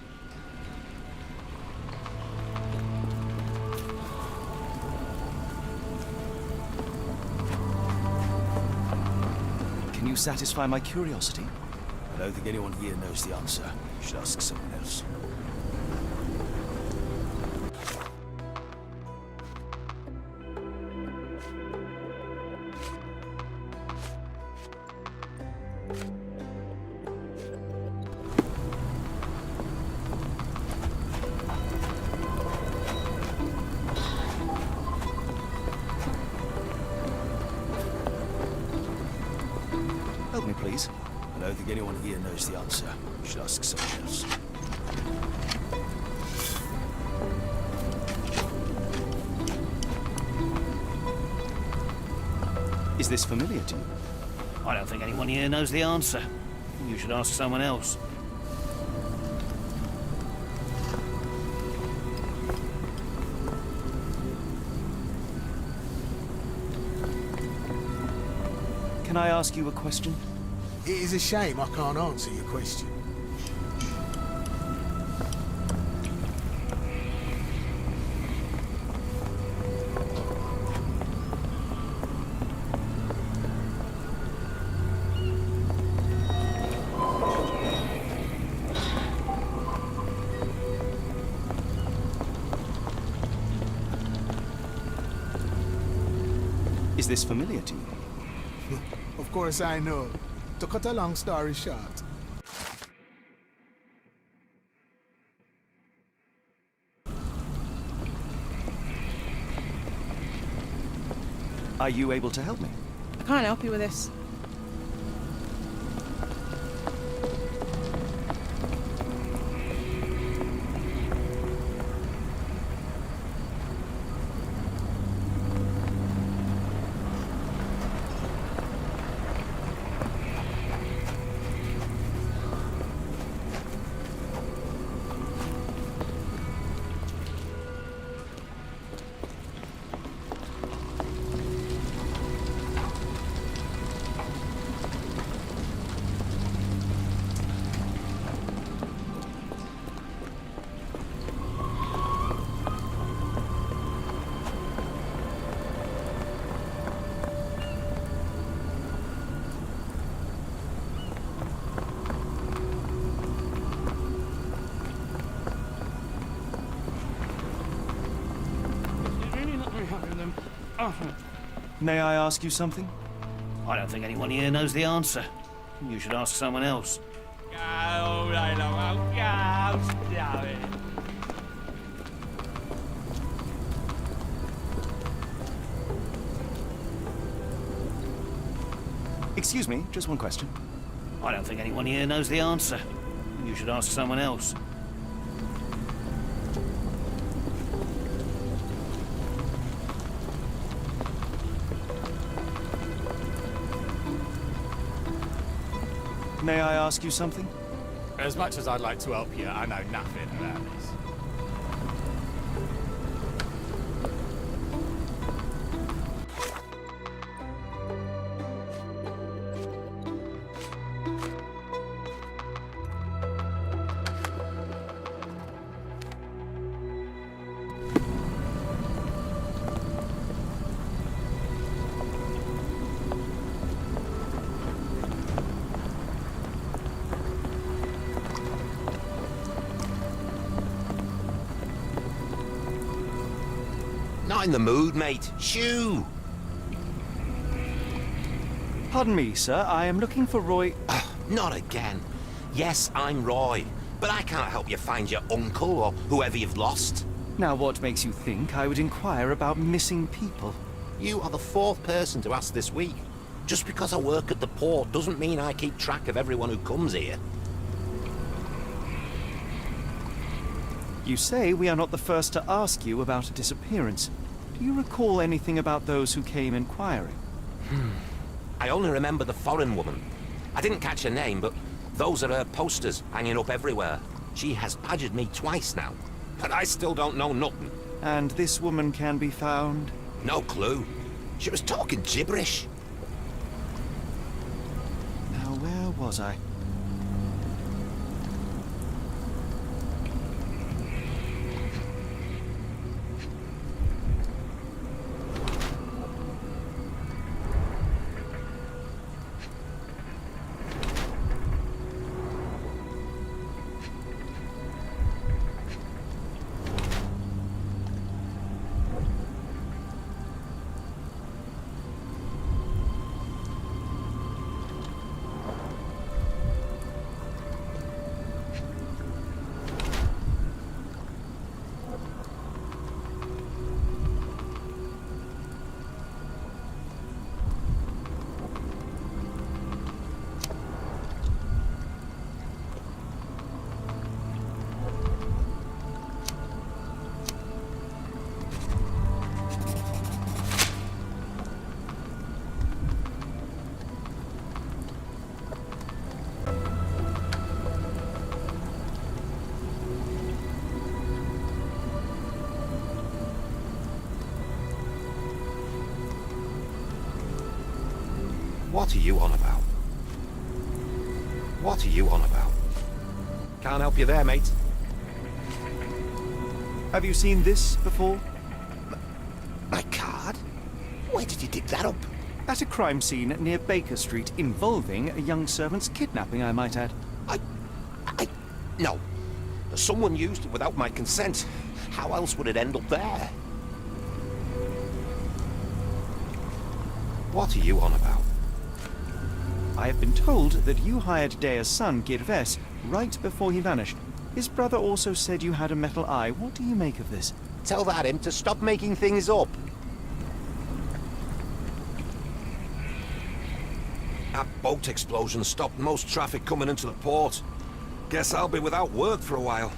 Can you satisfy my curiosity? I don't think anyone here knows the answer. You should ask someone else. Help me, please. I don't think anyone here knows the answer. You should ask someone else. Is this familiar to you? I don't think anyone here knows the answer. You should ask someone else. Can I ask you a question? It is a shame I can't answer your question. Is this familiar to you? Of course I know. To cut a long story short. Are you able to help me? I can't help you with this. May I ask you something? I don't think anyone here knows the answer. You should ask someone else. Excuse me, just one question. I don't think anyone here knows the answer. You should ask someone else. May I ask you something? As much as I'd like to help you, I know nothing about this. not in the mood, mate. Shoo! Pardon me, sir. I am looking for Roy... Not again. Yes, I'm Roy, but I can't help you find your uncle or whoever you've lost. Now, what makes you think I would inquire about missing people? You are the 4th person to ask this week. Just because I work at the port doesn't mean I keep track of everyone who comes here. You say we are not the first to ask you about a disappearance. Do you recall anything about those who came inquiring? I only remember the foreign woman. I didn't catch her name, but those are her posters hanging up everywhere. She has badgered me twice now, but I still don't know nothing. And this woman can be found? No clue. She was talking gibberish. Now, where was I? What are you on about? What are you on about? Can't help you there, mate. Have you seen this before? My card? Where did you dig that up? At a crime scene near Baker Street involving a young servant's kidnapping, I might add. No. Someone used it without my consent. How else would it end up there? What are you on about? I have been told that you hired Dea's son, Girves, right before he vanished. His brother also said you had a metal eye. What do you make of this? Tell that him to stop making things up. That boat explosion stopped most traffic coming into the port. Guess I'll be without work for a while.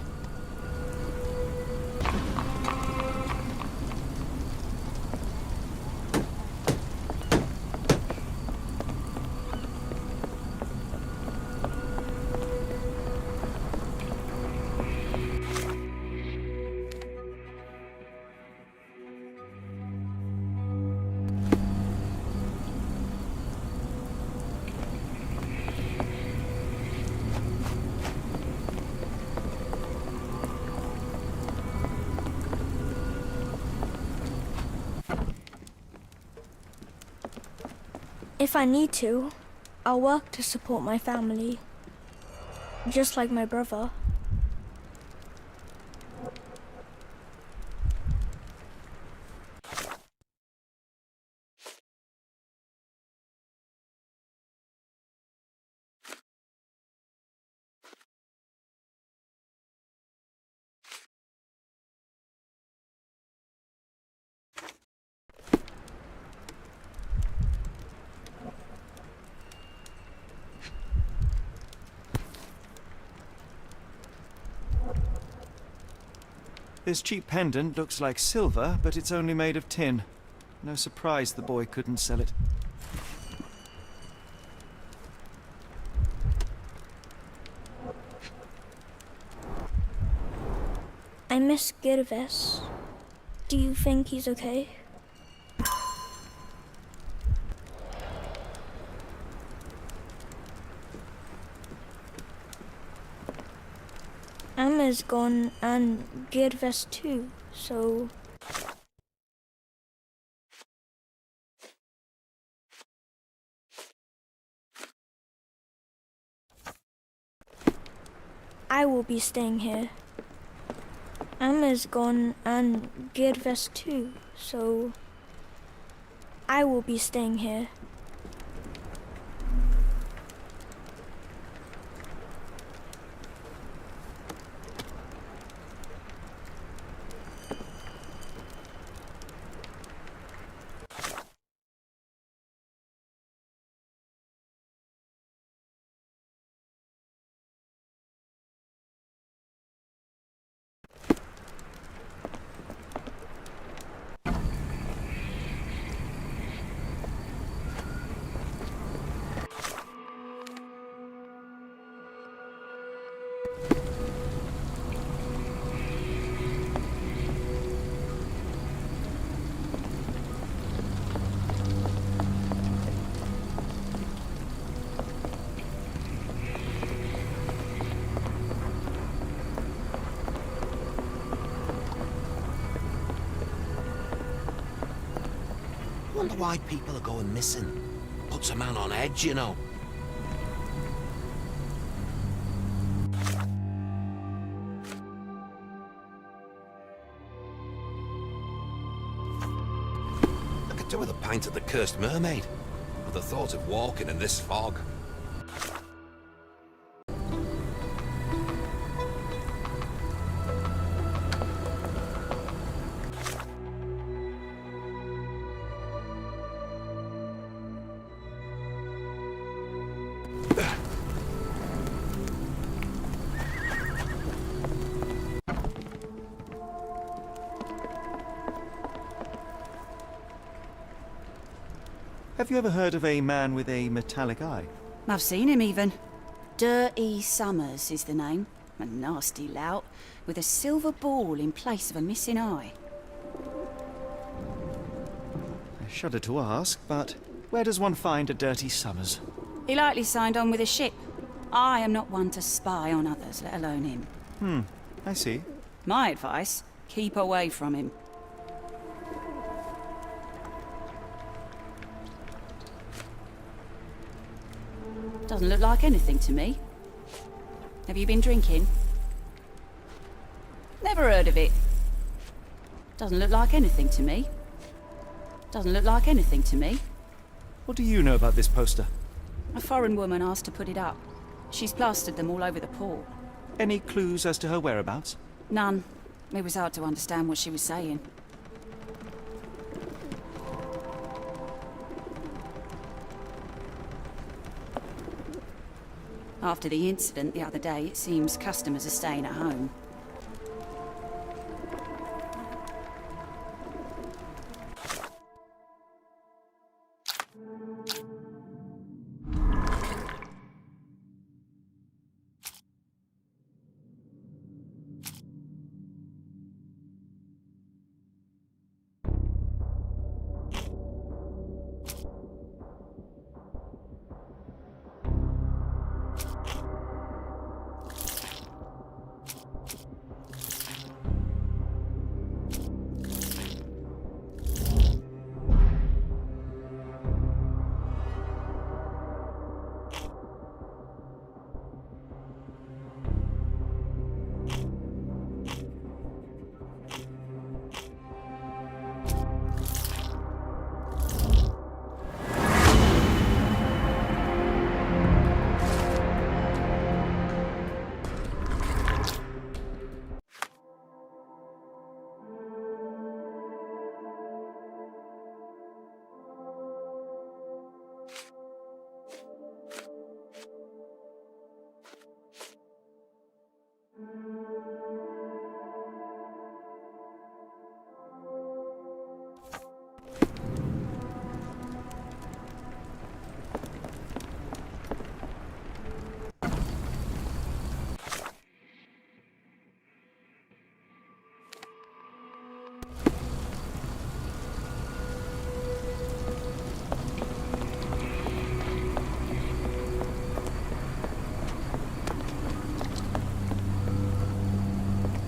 If I need to, I'll work to support my family. Just like my brother. This cheap pendant looks like silver, but it's only made of tin. No surprise the boy couldn't sell it. I miss Girves. Do you think he's okay? Emma's gone and Girves too, so... I will be staying here. Emma's gone and Girves too, so I will be staying here. Wonder why people are going missing. Puts a man on edge, you know. I could do with a pint of the cursed mermaid. With the thought of walking in this fog. Have you ever heard of a man with a metallic eye? I've seen him even. Dirty Summers is the name. A nasty lout, with a silver ball in place of a missing eye. I shudder to ask, but where does one find a Dirty Summers? He likely signed on with a ship. I am not one to spy on others, let alone him. I see. My advice, keep away from him. Doesn't look like anything to me. Have you been drinking? Never heard of it. Doesn't look like anything to me. Doesn't look like anything to me. What do you know about this poster? A foreign woman asked to put it up. She's plastered them all over the port. Any clues as to her whereabouts? None. It was hard to understand what she was saying. After the incident the other day, it seems customers are staying at home.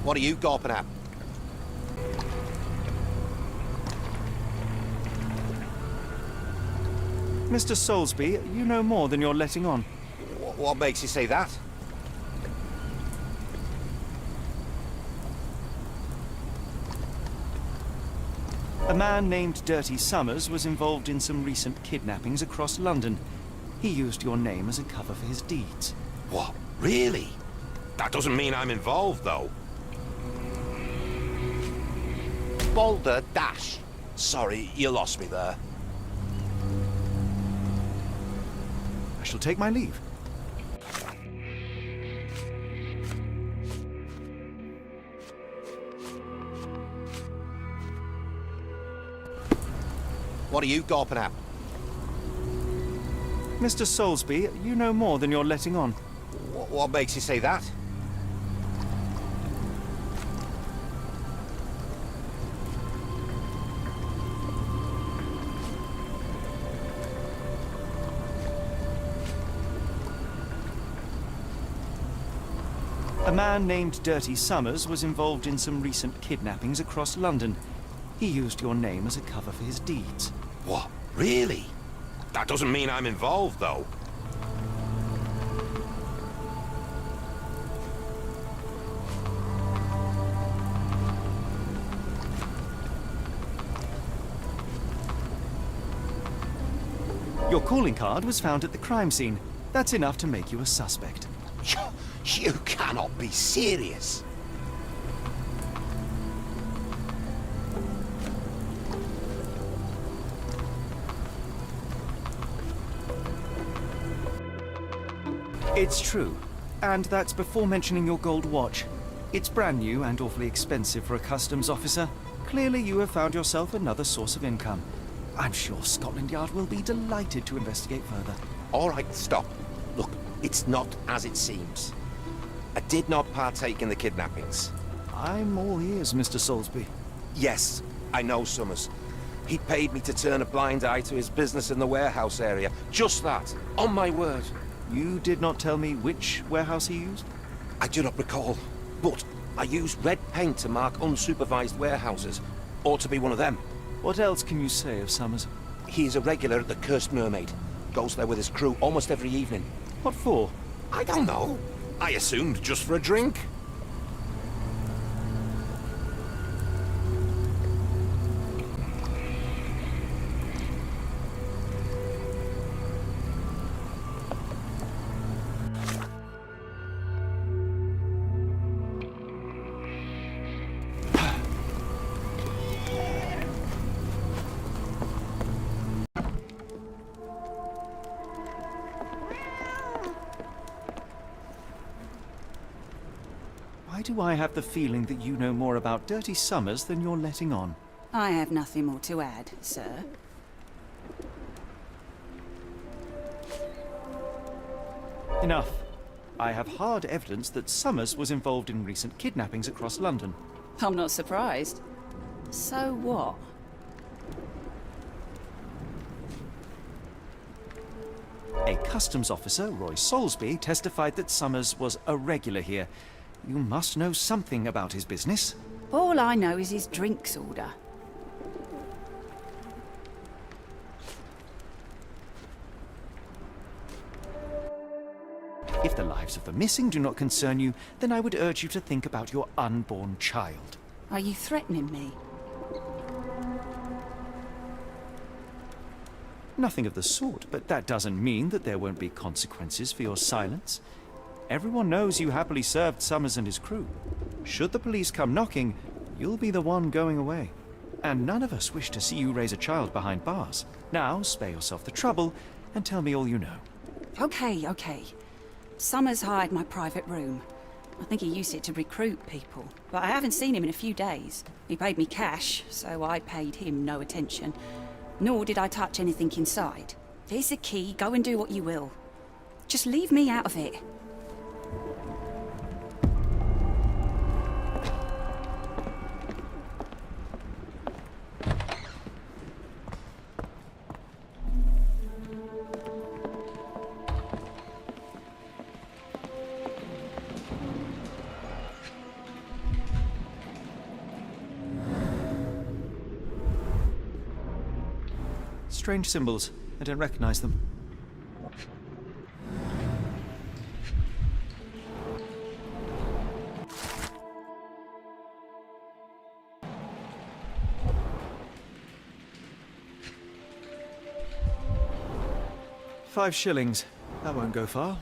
What are you gawping at? Mr. Soulsby, you know more than you're letting on. What makes you say that? A man named Dirty Summers was involved in some recent kidnappings across London. He used your name as a cover for his deeds. What? Really? That doesn't mean I'm involved, though. Boulder Dash. Sorry, you lost me there. I shall take my leave. What are you gawping at? Mr. Soulsby, you know more than you're letting on. What makes you say that? A man named Dirty Summers was involved in some recent kidnappings across London. He used your name as a cover for his deeds. What? Really? That doesn't mean I'm involved, though. Your calling card was found at the crime scene. That's enough to make you a suspect. You cannot be serious. It's true. And that's before mentioning your gold watch. It's brand new and awfully expensive for a customs officer. Clearly you have found yourself another source of income. I'm sure Scotland Yard will be delighted to investigate further. All right, stop. Look, it's not as it seems. I did not partake in the kidnappings. I'm all ears, Mr. Soulsby. Yes, I know Summers. He paid me to turn a blind eye to his business in the warehouse area. Just that, on my word. You did not tell me which warehouse he used? I do not recall, but I used red paint to mark unsupervised warehouses. Ought to be one of them. What else can you say of Summers? He is a regular at the Cursed Mermaid. Goes there with his crew almost every evening. What for? I don't know. I assumed just for a drink. Why do I have the feeling that you know more about Dirty Summers than you're letting on? I have nothing more to add, sir. Enough. I have hard evidence that Summers was involved in recent kidnappings across London. I'm not surprised. So what? A customs officer, Roy Soulsby, testified that Summers was a regular here. You must know something about his business. All I know is his drinks order. If the lives of the missing do not concern you, then I would urge you to think about your unborn child. Are you threatening me? Nothing of the sort, but that doesn't mean that there won't be consequences for your silence. Everyone knows you happily served Summers and his crew. Should the police come knocking, you'll be the one going away. And none of us wish to see you raise a child behind bars. Now, spare yourself the trouble and tell me all you know. Okay. Summers hired my private room. I think he used it to recruit people, but I haven't seen him in a few days. He paid me cash, so I paid him no attention. Nor did I touch anything inside. Here's the key, go and do what you will. Just leave me out of it. Strange symbols. I don't recognize them. 5 shillings. That won't go far.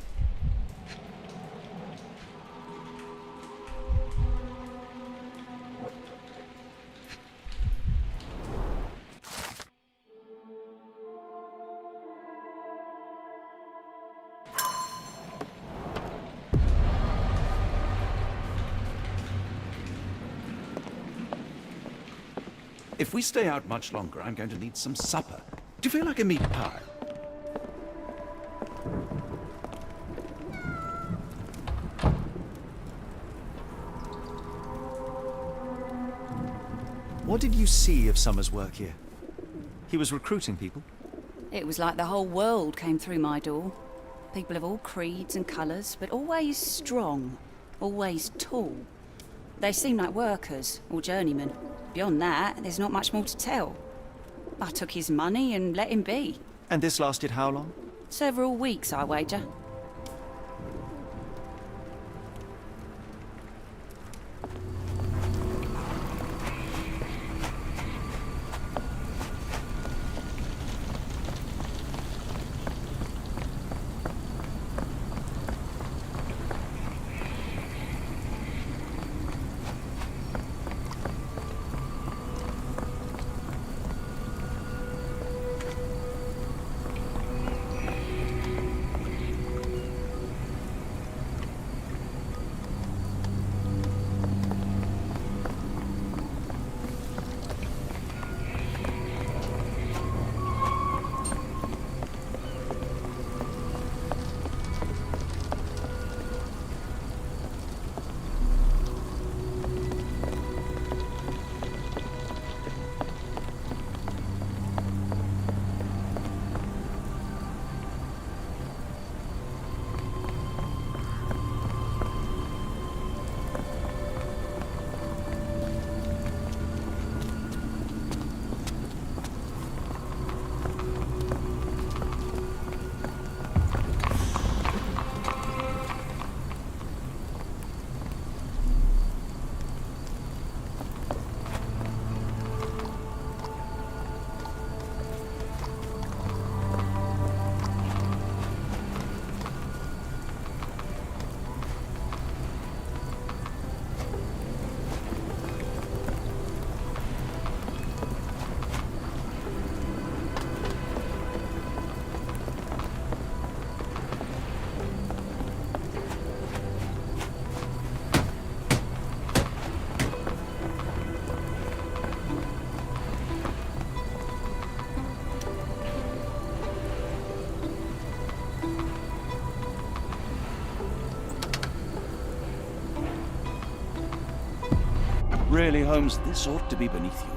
If we stay out much longer, I'm going to need some supper. Do you feel like a meat pie? What did you see of Summer's work here? He was recruiting people? It was like the whole world came through my door. People of all creeds and colours, but always strong, always tall. They seemed like workers or journeymen. Beyond that, there's not much more to tell. I took his money and let him be. And this lasted how long? Several weeks, I wager. Really, Holmes, this ought to be beneath you.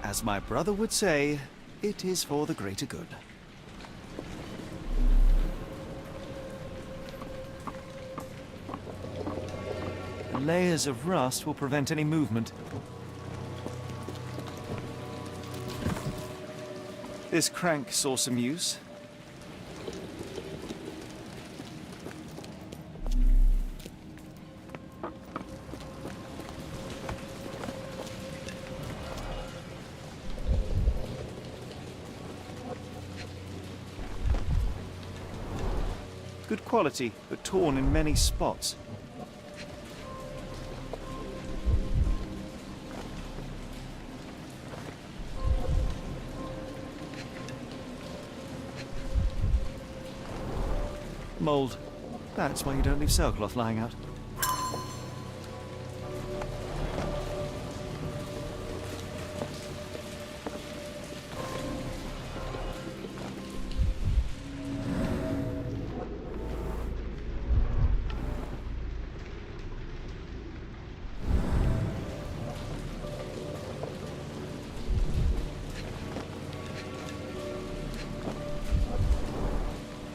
As my brother would say, it is for the greater good. The layers of rust will prevent any movement. This crank saw some use. Good quality, but torn in many spots. Mold. That's why you don't leave sailcloth lying out.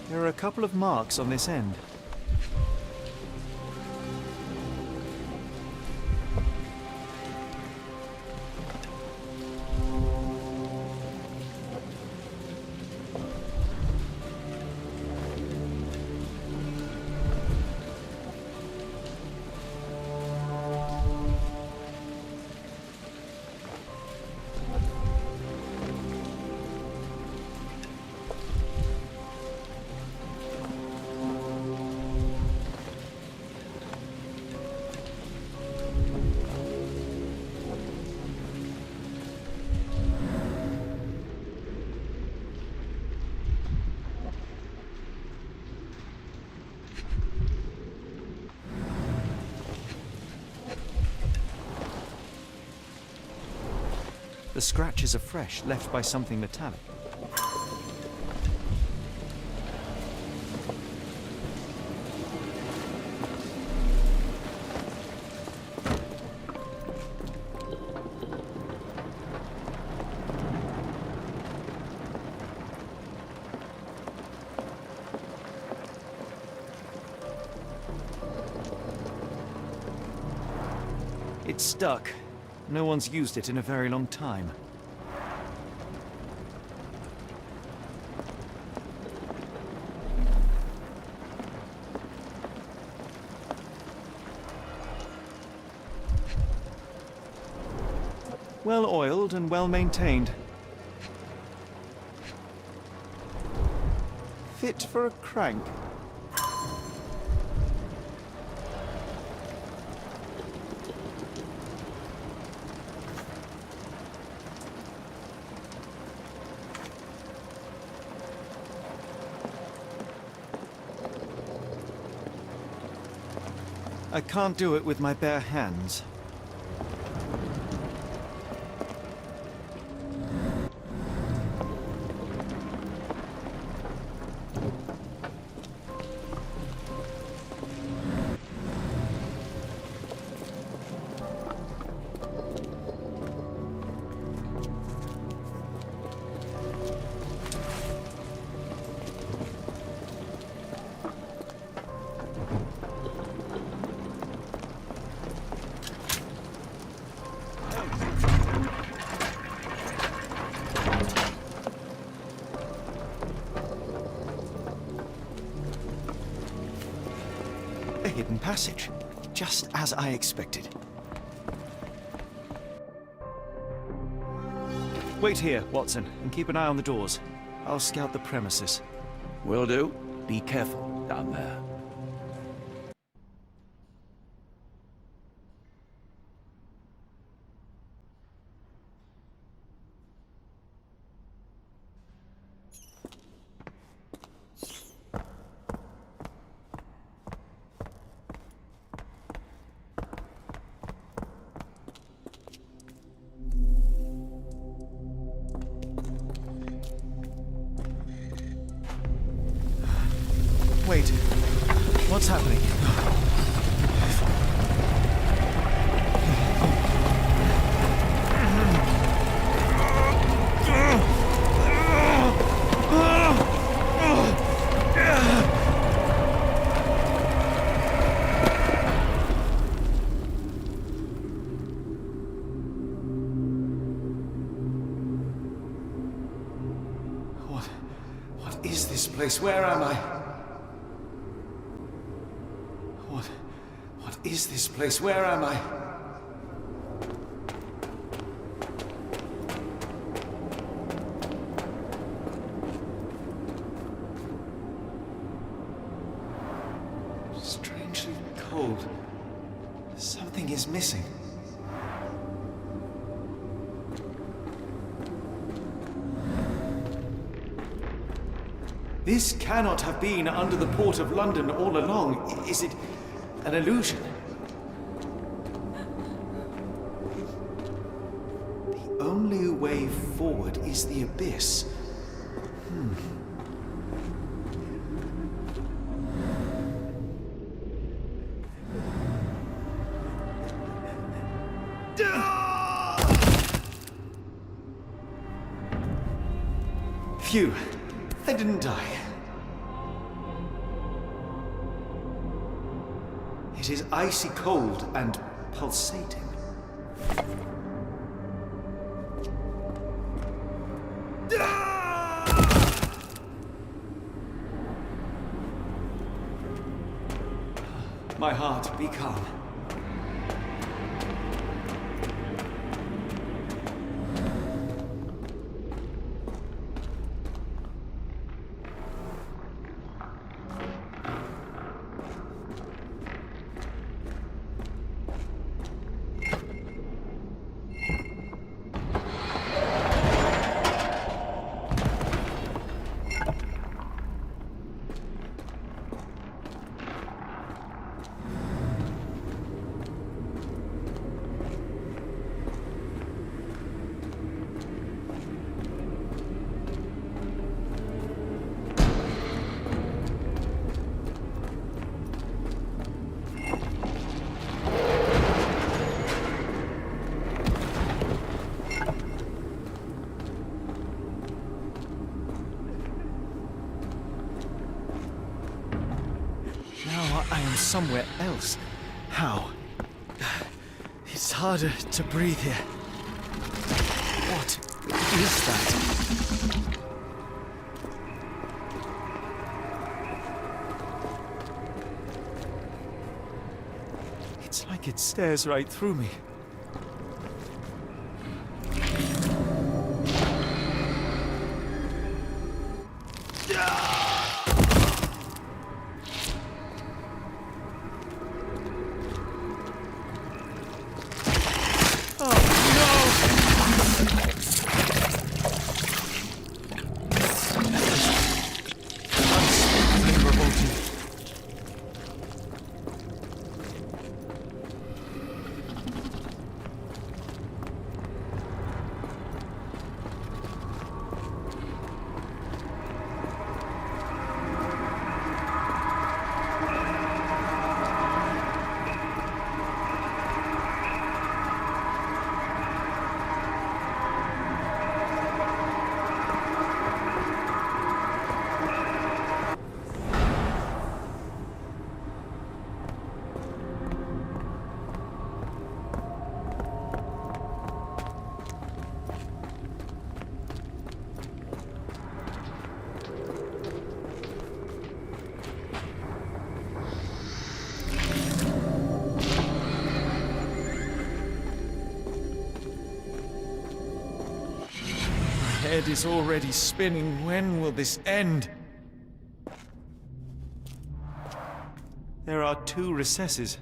There are a couple of marks on this end. The scratches are fresh, left by something metallic. It's stuck. No one's used it in a very long time. Well oiled and well maintained. Fit for a crank. I can't do it with my bare hands. A hidden passage, just as I expected. Wait here, Watson, and keep an eye on the doors. I'll scout the premises. Will do. Be careful down there. Wait, what's happening? What is this place? Where am I? What is this place? Where am I? Strangely cold. Something is missing. This cannot have been under the port of London all along. Is it an illusion? The only way forward is the abyss. Phew, I didn't die. It is icy cold and pulsating. My heart, be calm. somewhere else. How? It's harder to breathe here. What is that? It's like it stares right through me. My head is already spinning. When will this end? There are 2 recesses.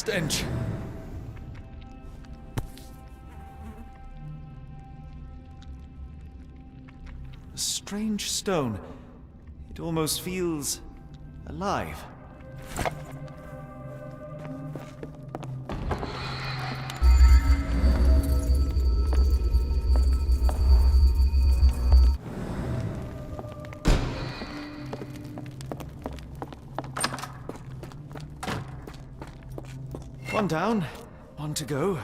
stench. A strange stone. It almost feels alive. One down, one to go.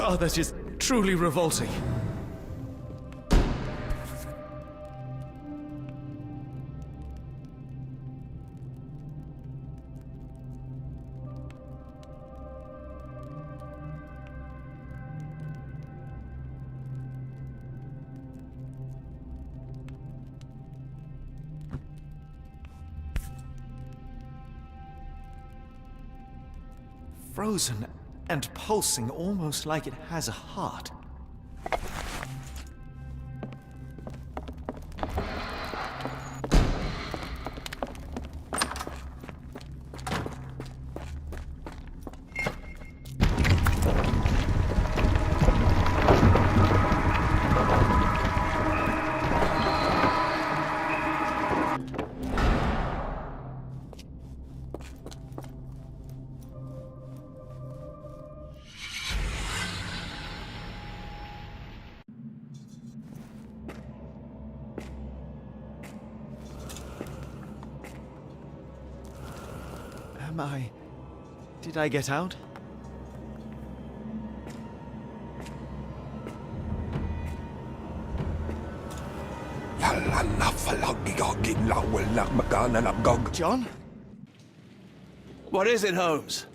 Oh, that is truly revolting. Frozen and pulsing, almost like it has a heart. Did I get out? John? What is it, Holmes?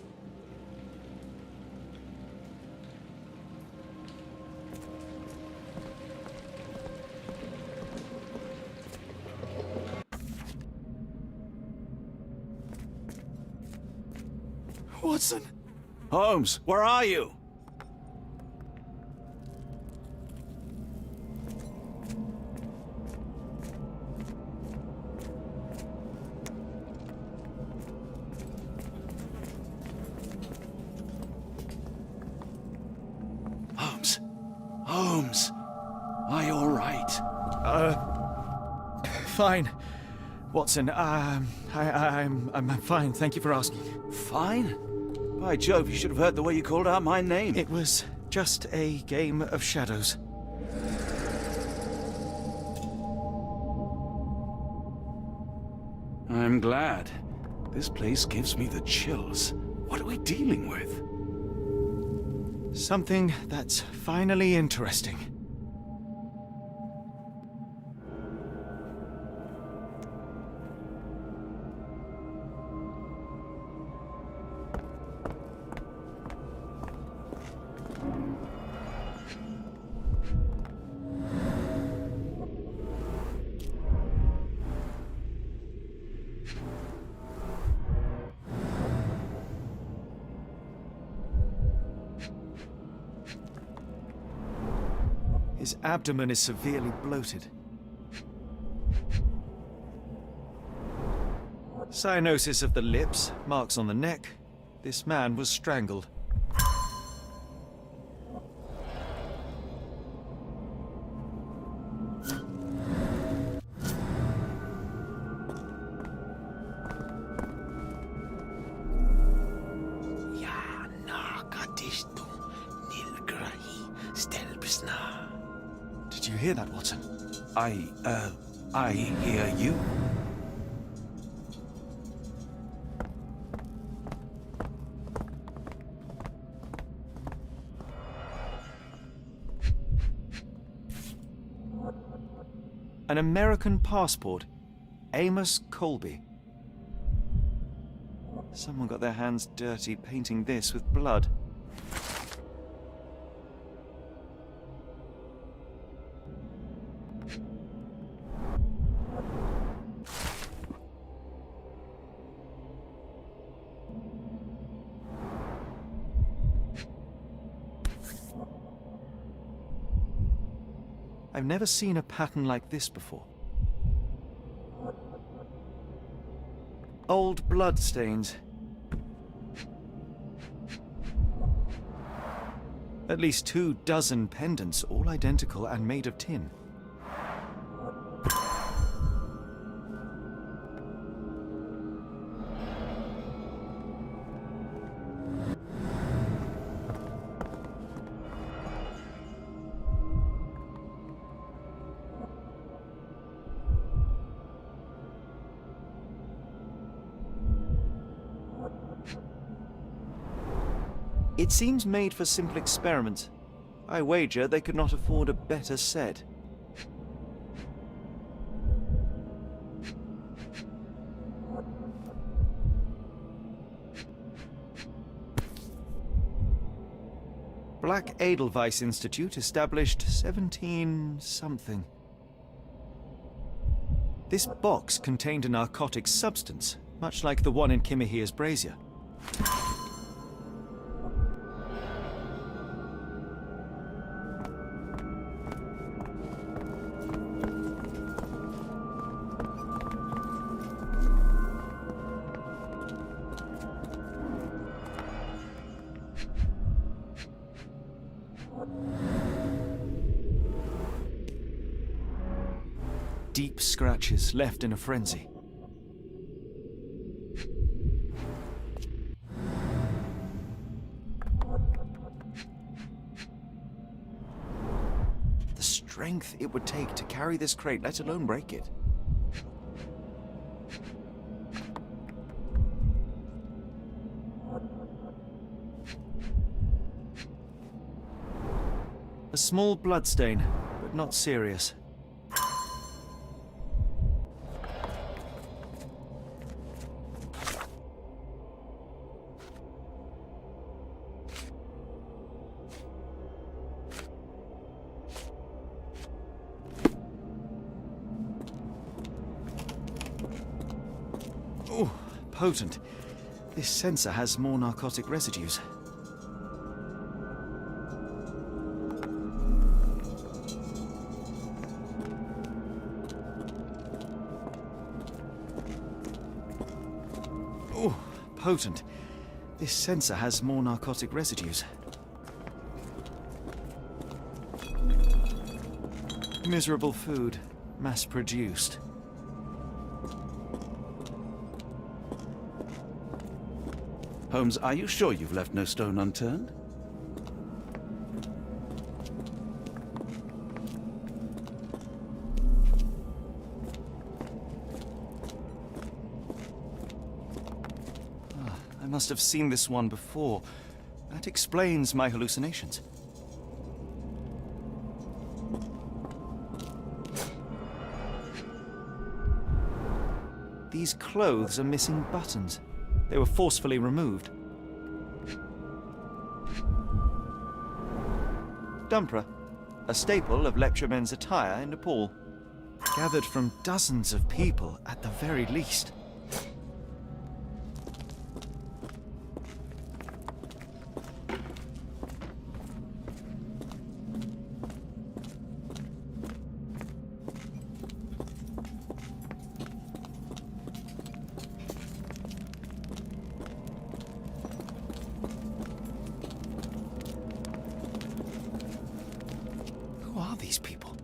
Watson! Holmes, where are you? Holmes? Holmes? Are you all right? Fine. Watson, I'm fine, thank you for asking. Fine? By Jove, you should have heard the way you called out my name. It was just a game of shadows. I'm glad. This place gives me the chills. What are we dealing with? Something that's finally interesting. His abdomen is severely bloated. Cyanosis of the lips, marks on the neck. This man was strangled. Did you hear that, Watson? I hear you. An American passport. Amos Colby. Someone got their hands dirty painting this with blood. I've never seen a pattern like this before. Old blood stains. At least 24 pendants, all identical and made of tin. It seems made for simple experiments, I wager they could not afford a better set. Black Edelweiss Institute, established 17-something. This box contained a narcotic substance, much like the one in Kimihira's brazier. Deep scratches left in a frenzy. The strength it would take to carry this crate, let alone break it. A small bloodstain, but not serious. Oh, potent. This sensor has more narcotic residues. Oh, potent. This sensor has more narcotic residues. Miserable food, mass-produced. Holmes, are you sure you've left no stone unturned? I must have seen this one before. That explains my hallucinations. These clothes are missing buttons. They were forcefully removed. Dumpra, a staple of lecturemen's attire in Nepal. Gathered from dozens of people at the very least. Who are these people?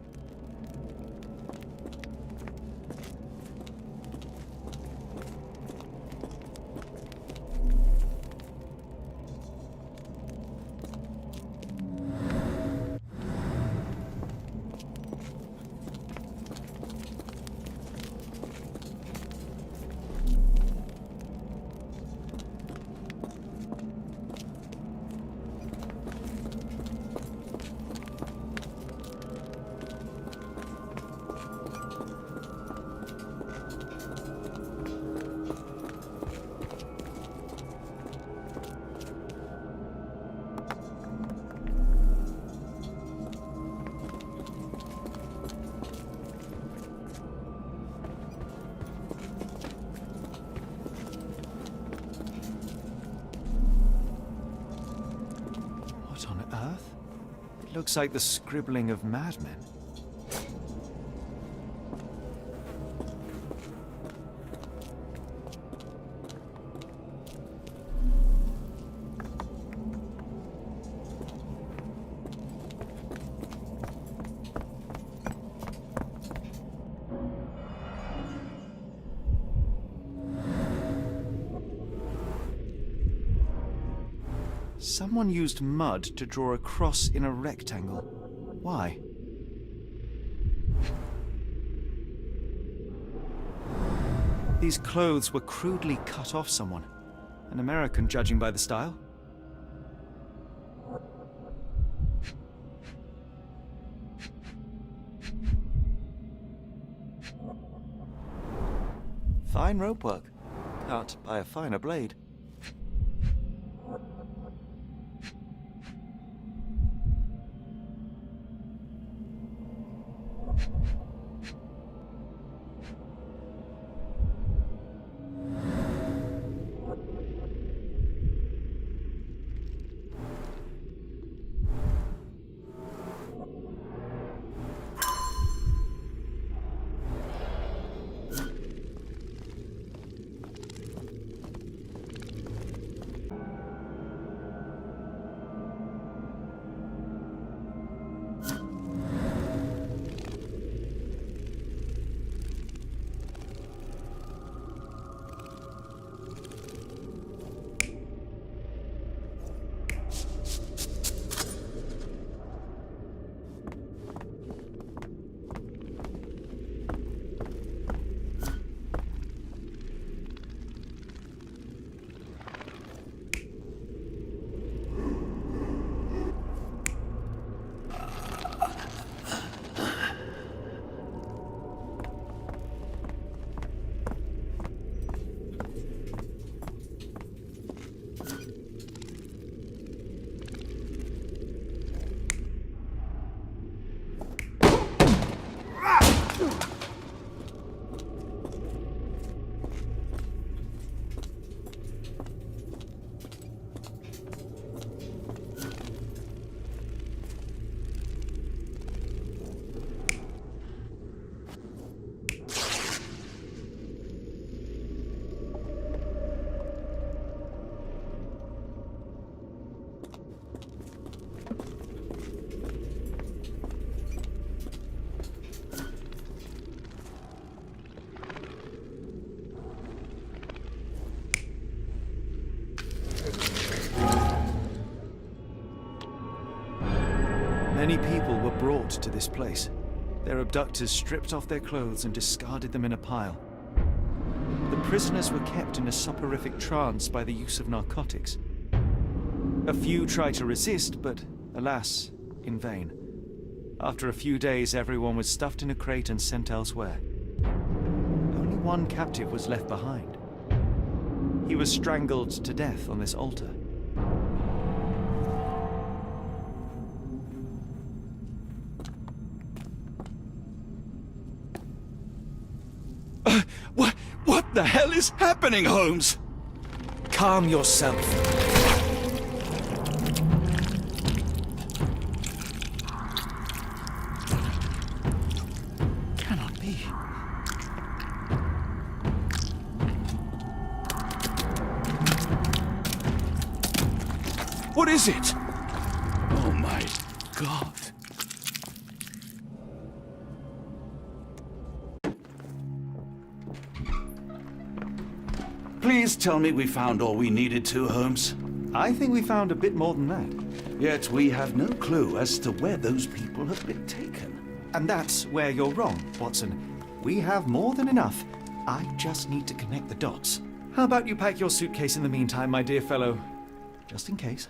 What on earth? It looks like the scribbling of madmen. Someone used mud to draw a cross in a rectangle. Why? These clothes were crudely cut off someone. An American, judging by the style. Fine rope work, cut by a finer blade. Many people were brought to this place. Their abductors stripped off their clothes and discarded them in a pile. The prisoners were kept in a soporific trance by the use of narcotics. A few tried to resist, but alas, in vain. After a few days, everyone was stuffed in a crate and sent elsewhere. Only one captive was left behind. He was strangled to death on this altar. What the hell is happening, Holmes? Calm yourself. Cannot be. What is it? Oh my God. Please tell me we found all we needed to, Holmes. I think we found a bit more than that. Yet we have no clue as to where those people have been taken. And that's where you're wrong, Watson. We have more than enough. I just need to connect the dots. How about you pack your suitcase in the meantime, my dear fellow? Just in case.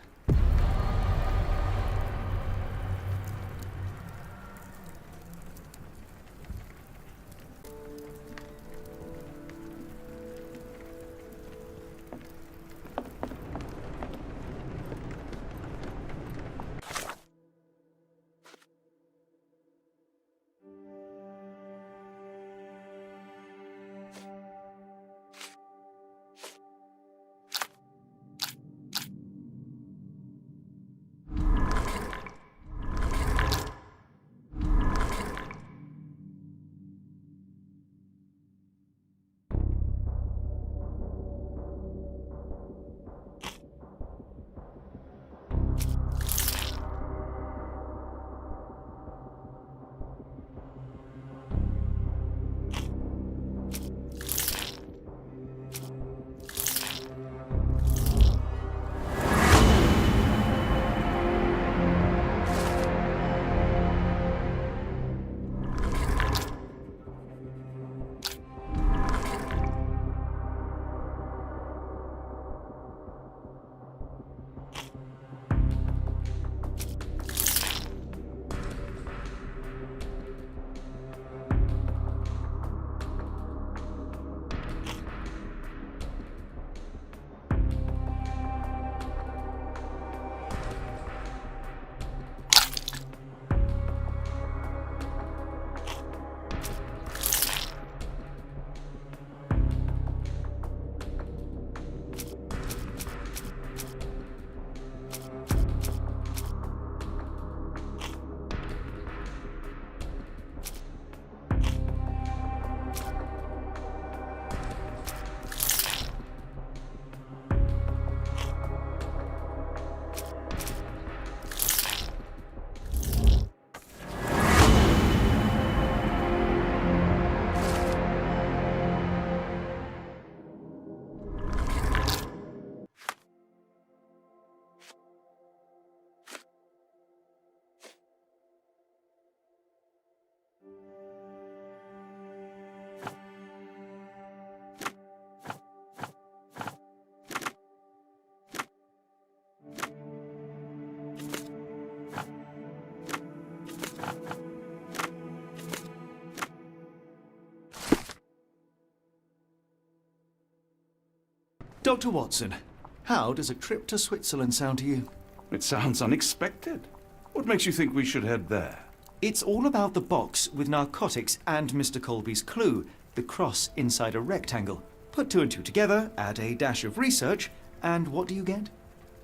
Dr. Watson, how does a trip to Switzerland sound to you? It sounds unexpected. What makes you think we should head there? It's all about the box with narcotics and Mr. Colby's clue, the cross inside a rectangle. Put two and two together, add a dash of research, and what do you get?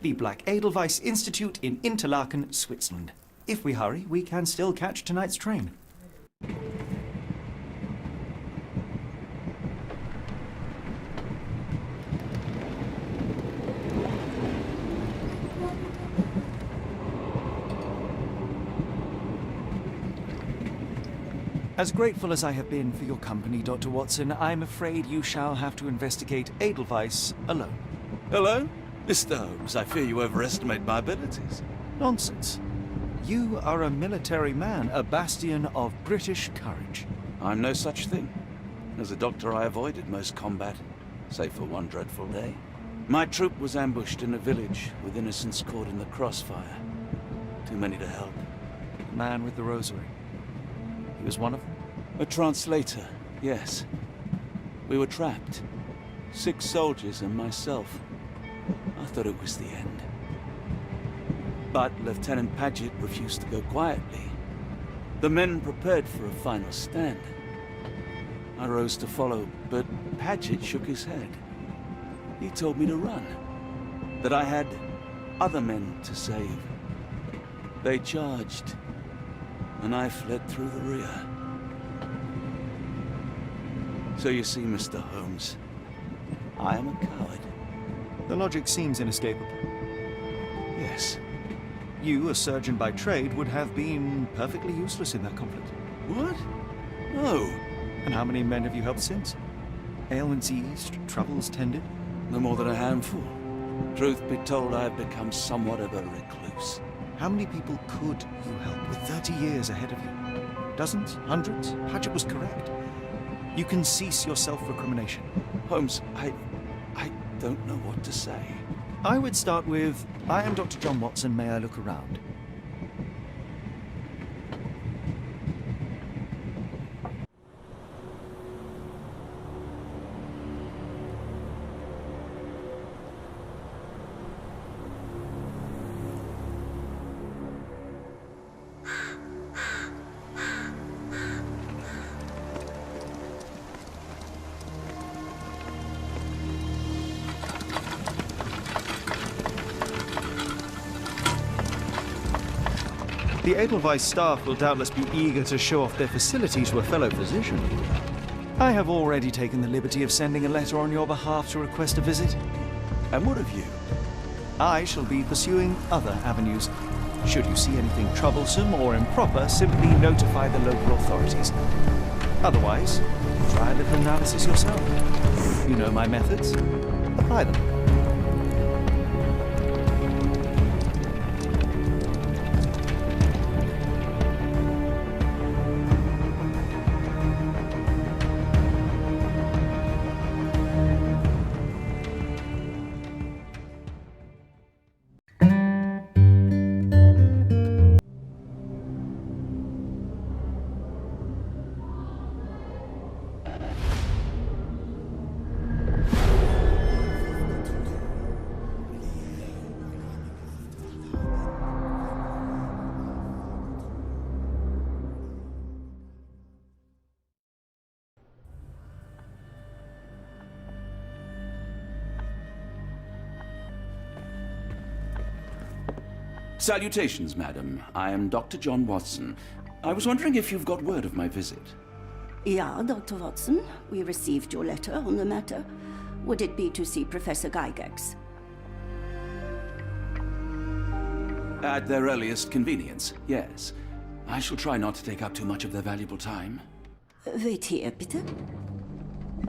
The Black Edelweiss Institute in Interlaken, Switzerland. If we hurry, we can still catch tonight's train. As grateful as I have been for your company, Dr. Watson, I'm afraid you shall have to investigate Edelweiss alone. Hello? Mr. Holmes, I fear you overestimate my abilities. Nonsense. You are a military man, a bastion of British courage. I'm no such thing. As a doctor, I avoided most combat, save for one dreadful day. My troop was ambushed in a village with innocents caught in the crossfire. Too many to help. The man with the rosary. He was one of them? A translator, yes. We were trapped. 6 soldiers and myself. I thought it was the end. But Lieutenant Paget refused to go quietly. The men prepared for a final stand. I rose to follow, but Paget shook his head. He told me to run. That I had other men to save. They charged, and I fled through the rear. So you see, Mr. Holmes, I am a coward. The logic seems inescapable. Yes. You, a surgeon by trade, would have been perfectly useless in that conflict. What? No. And how many men have you helped since? Ailments eased, troubles tended? No more than a handful. Truth be told, I have become somewhat of a recluse. How many people could you help with 30 years ahead of you? Dozens? Hundreds? Paget was correct. You can cease your self-recrimination. Holmes, I don't know what to say. I would start with, I am Dr. John Watson, may I look around? The Edelweiss staff will doubtless be eager to show off their facility to a fellow physician. I have already taken the liberty of sending a letter on your behalf to request a visit. And what of you? I shall be pursuing other avenues. Should you see anything troublesome or improper, simply notify the local authorities. Otherwise, try a little analysis yourself. You know my methods. Apply them. Salutations, madam. I am Dr. John Watson. I was wondering if you've got word of my visit. Yeah, Dr. Watson. We received your letter on the matter. Would it be to see Professor Gygax? At their earliest convenience, yes. I shall try not to take up too much of their valuable time. Wait here, bitte.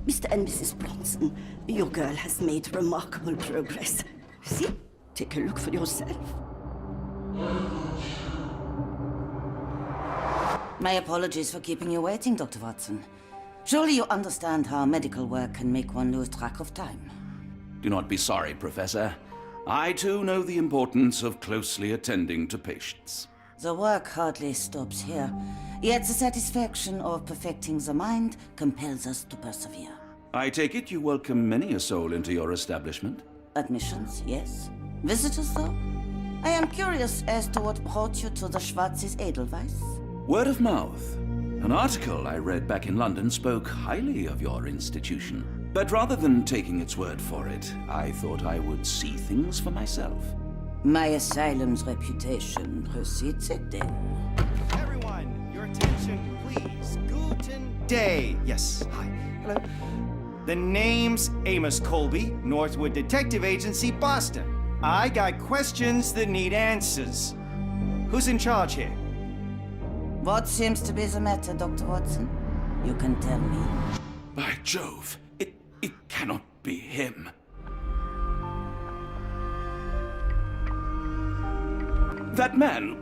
Mr. and Mrs. Bronson, your girl has made remarkable progress. See? Take a look for yourself. My apologies for keeping you waiting, Dr. Watson. Surely you understand how medical work can make one lose track of time. Do not be sorry, Professor. I too know the importance of closely attending to patients. The work hardly stops here, yet the satisfaction of perfecting the mind compels us to persevere. I take it you welcome many a soul into your establishment? Admissions, yes. Visitors, though? I am curious as to what brought you to the Schwarzes Edelweiss. Word of mouth. An article I read back in London spoke highly of your institution. But rather than taking its word for it, I thought I would see things for myself. My asylum's reputation precedes it, then. Everyone, your attention, please. Guten Day. Yes, hi. Hello. The name's Amos Colby, Northwood Detective Agency, Boston. I got questions that need answers. Who's in charge here? What seems to be the matter, Dr. Watson? You can tell me. By Jove, it cannot be him. That man,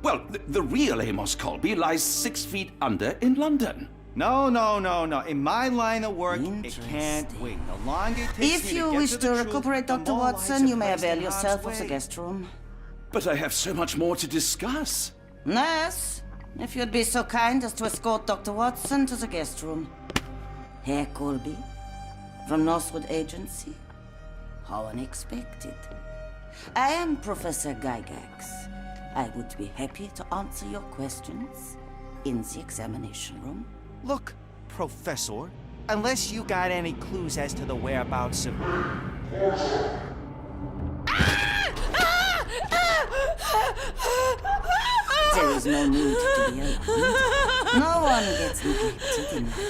well, the real Amos Colby lies 6 feet under in London. No. In my line of work, it can't wait. The longer it takes If me you to wish get to the truth, recuperate, the Dr. more Watson, lives you are may placed avail in yourself harm's of the way. guest room. But I have so much more to discuss. Nurse, if you'd be so kind as to escort Dr. Watson to the guest room. Herr Colby, from Northwood Agency. How unexpected. I am Professor Gygax. I would be happy to answer your questions in the examination room. Look, Professor, unless you got any clues as to the whereabouts of... There is no need to be alarmed. No one gets neglected in that.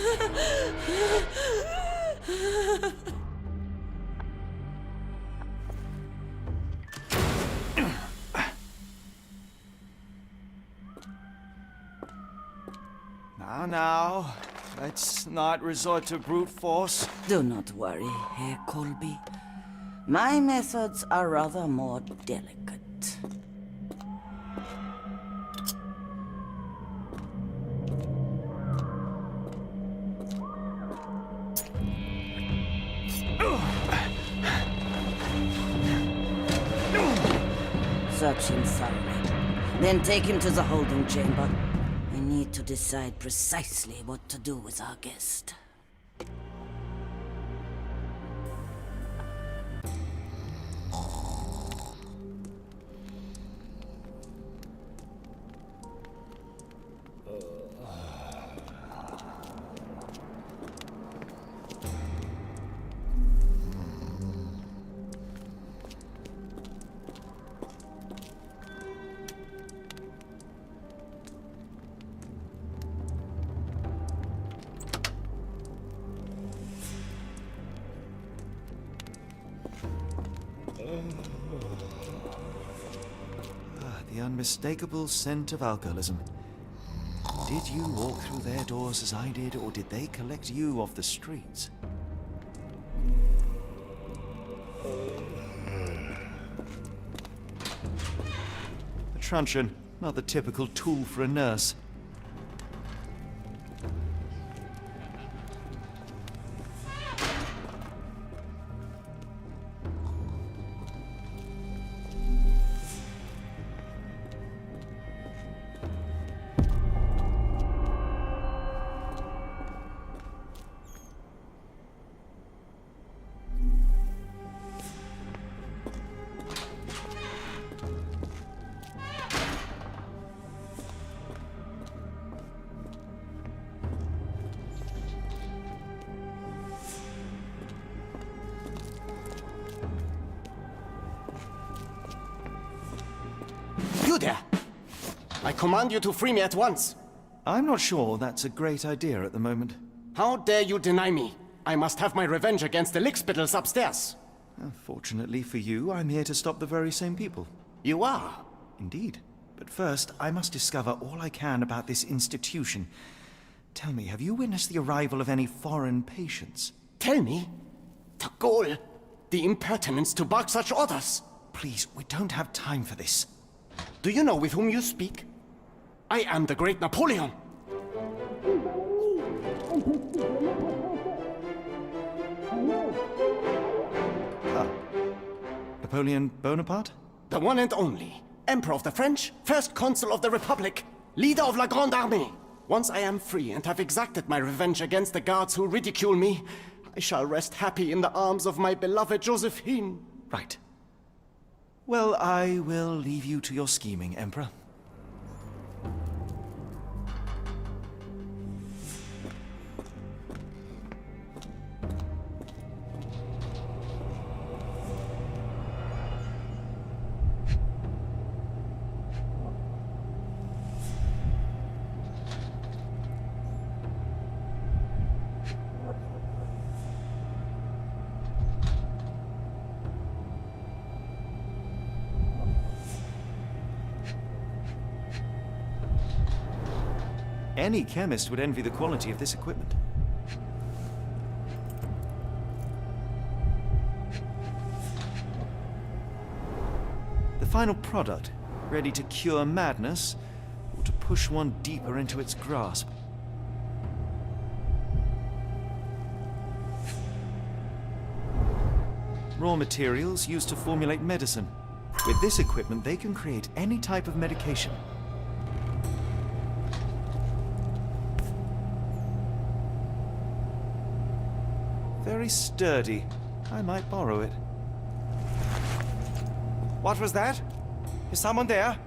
Now, let's not resort to brute force. Do not worry, Herr Colby. My methods are rather more delicate. Search him thoroughly. Then take him to the holding chamber. I need to decide precisely what to do with our guest. The unmistakable scent of alcoholism. Did you walk through their doors as I did, or did they collect you off the streets? A truncheon, not the typical tool for a nurse. You there! I command you to free me at once! I'm not sure that's a great idea at the moment. How dare you deny me? I must have my revenge against the lickspittles upstairs! Fortunately for you, I'm here to stop the very same people. You are? Indeed. But first, I must discover all I can about this institution. Tell me, have you witnessed the arrival of any foreign patients? Tell me? The gall! The impertinence to bark such orders! Please, we don't have time for this. Do you know with whom you speak? I am the great Napoleon! Napoleon Bonaparte? The one and only. Emperor of the French, First Consul of the Republic, leader of La Grande Armée. Once I am free and have exacted my revenge against the guards who ridicule me, I shall rest happy in the arms of my beloved Josephine. Right. Well, I will leave you to your scheming, Emperor. Any chemist would envy the quality of this equipment. The final product, ready to cure madness, or to push one deeper into its grasp. Raw materials used to formulate medicine. With this equipment, they can create any type of medication. Very sturdy. I might borrow it. What was that? Is someone there?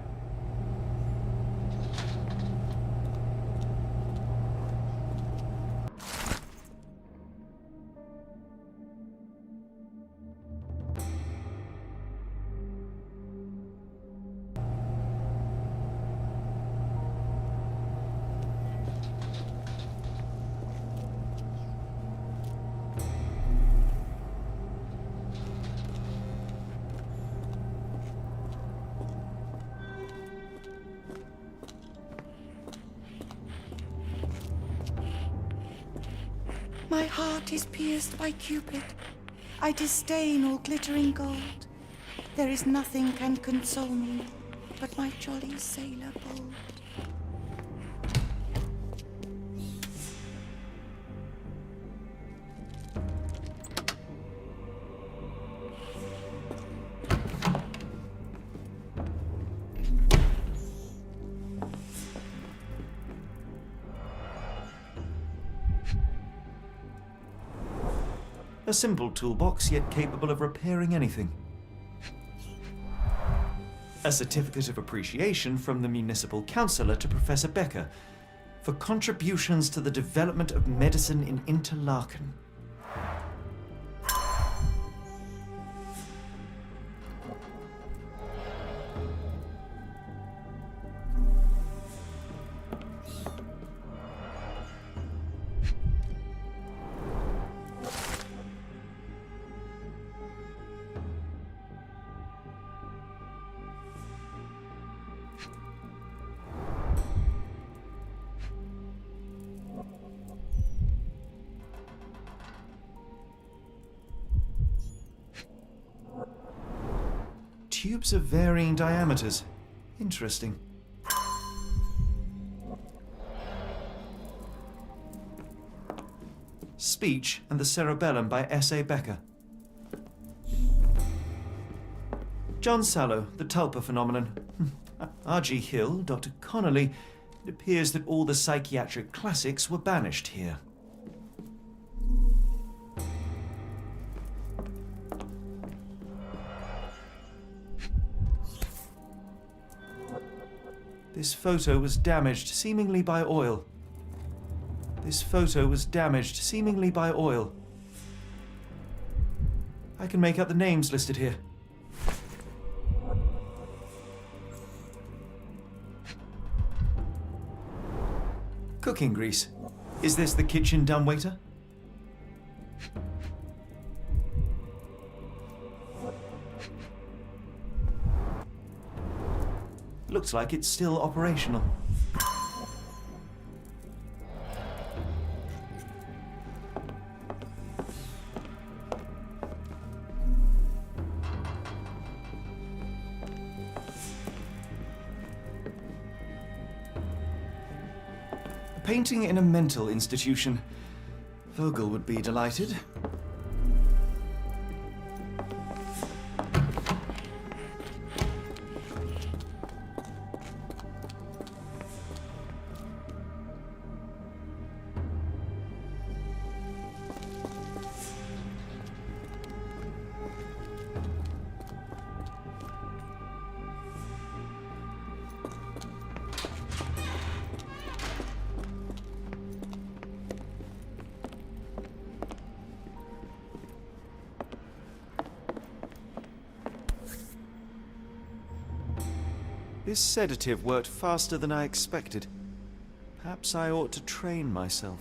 My heart is pierced by Cupid. I disdain all glittering gold. There is nothing can console me but my jolly sailor bold. A simple toolbox, yet capable of repairing anything. A certificate of appreciation from the municipal councillor to Professor Becker for contributions to the development of medicine in Interlaken. Tubes of varying diameters. Interesting. Speech and the Cerebellum by S.A. Becker. John Sallow, The Tulpa Phenomenon. R.G. Hill, Dr. Connolly. It appears that all the psychiatric classics were banished here. This photo was damaged, seemingly by oil. This photo was damaged, seemingly by oil. I can make out the names listed here. Cooking grease. Is this the kitchen dumbwaiter? Looks like it's still operational. A painting in a mental institution. Vogel would be delighted. This sedative worked faster than I expected. Perhaps I ought to train myself.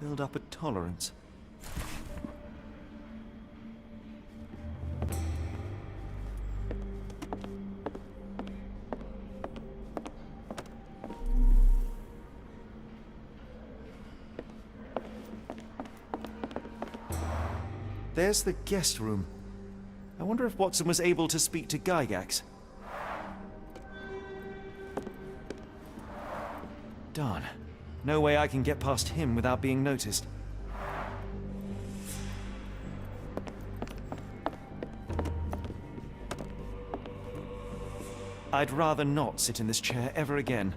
Build up a tolerance. There's the guest room. I wonder if Watson was able to speak to Gygax. Darn. No way I can get past him without being noticed. I'd rather not sit in this chair ever again.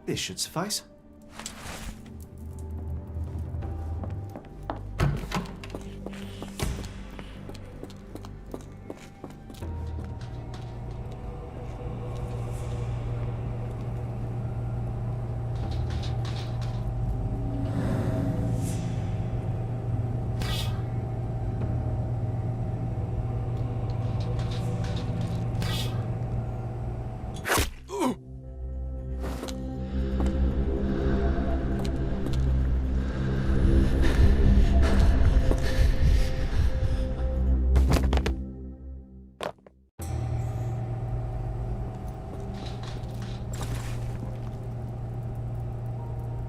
This should suffice.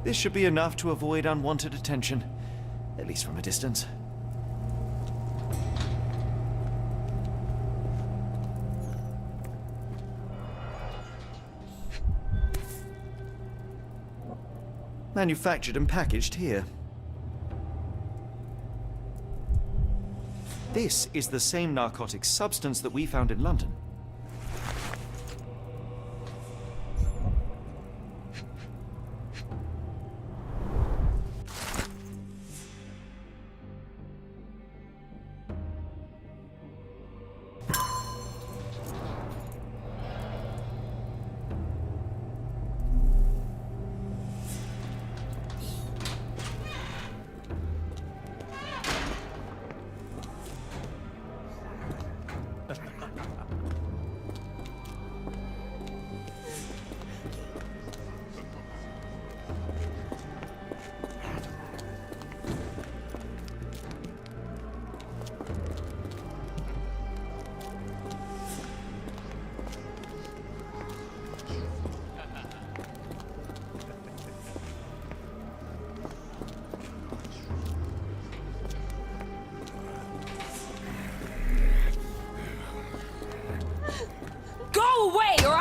This should be enough to avoid unwanted attention, at least from a distance. Manufactured and packaged here. This is the same narcotic substance that we found in London.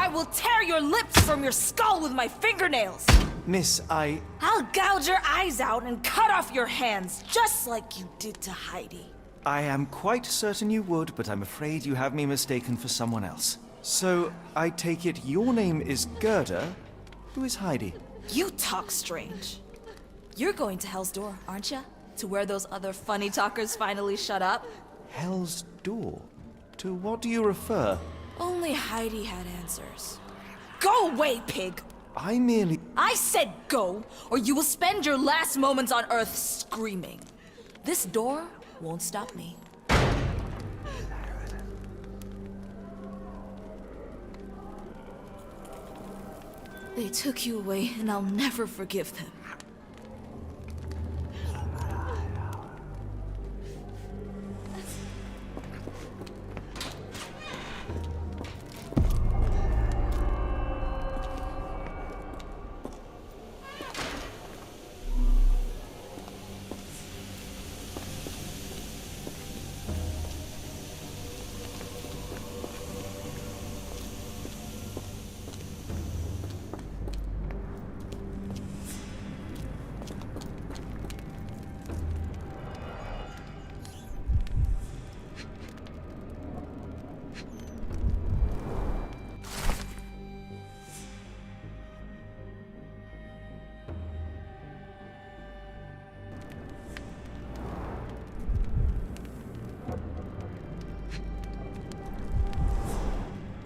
I will tear your lips from your skull with my fingernails! Miss, I'll gouge your eyes out and cut off your hands, just like you did to Heidi. I am quite certain you would, but I'm afraid you have me mistaken for someone else. So, I take it your name is Gerda? Who is Heidi? You talk strange. You're going to Hell's Door, aren't you? To where those other funny talkers finally shut up? Hell's Door? To what do you refer? Only Heidi had answers. Go away, pig! I merely... I said go, or you will spend your last moments on Earth screaming. This door won't stop me. They took you away, and I'll never forgive them.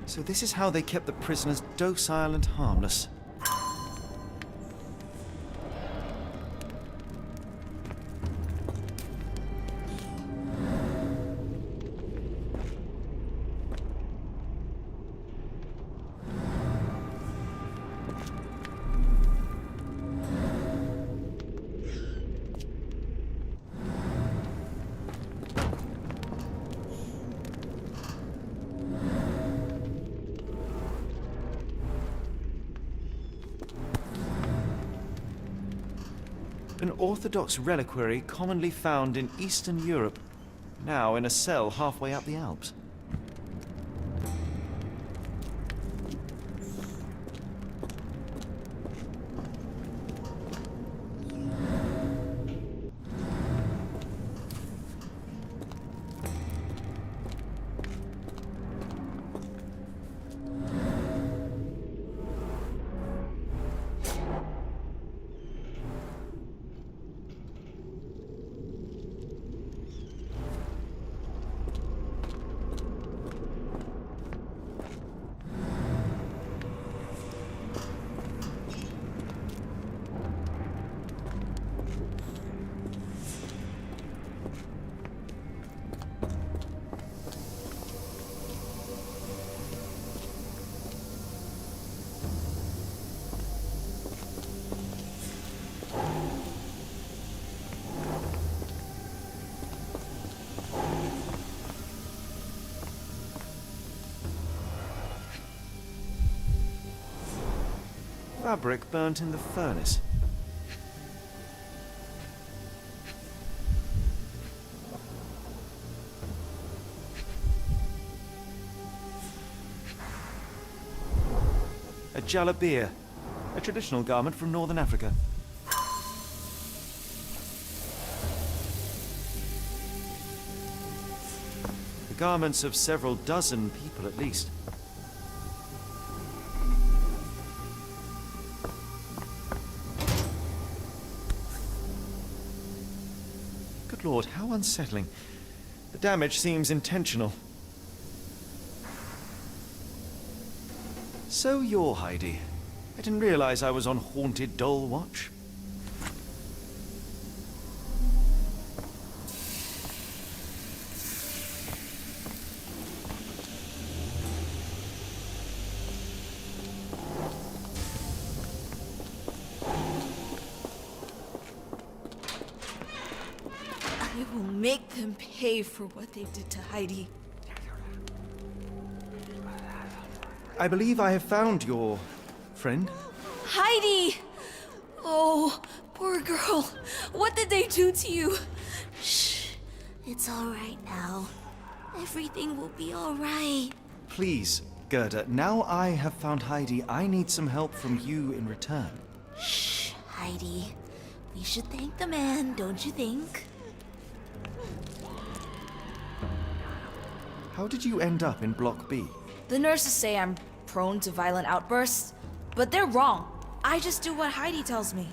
So this is how they kept the prisoners docile and harmless. An Orthodox reliquary commonly found in Eastern Europe, now in a cell halfway up the Alps. Fabric burnt in the furnace. A jalabia, a traditional garment from northern Africa. The garments of several dozen people at least. Good Lord, how unsettling. The damage seems intentional. So you're Heidi. I didn't realize I was on haunted doll watch. I will make them pay for what they did to Heidi. I believe I have found your friend. Heidi! Oh, poor girl. What did they do to you? Shh. It's all right now. Everything will be all right. Please, Gerda, now I have found Heidi, I need some help from you in return. Shh, Heidi. We should thank the man, don't you think? How did you end up in Block B? The nurses say I'm prone to violent outbursts, but they're wrong. I just do what Heidi tells me.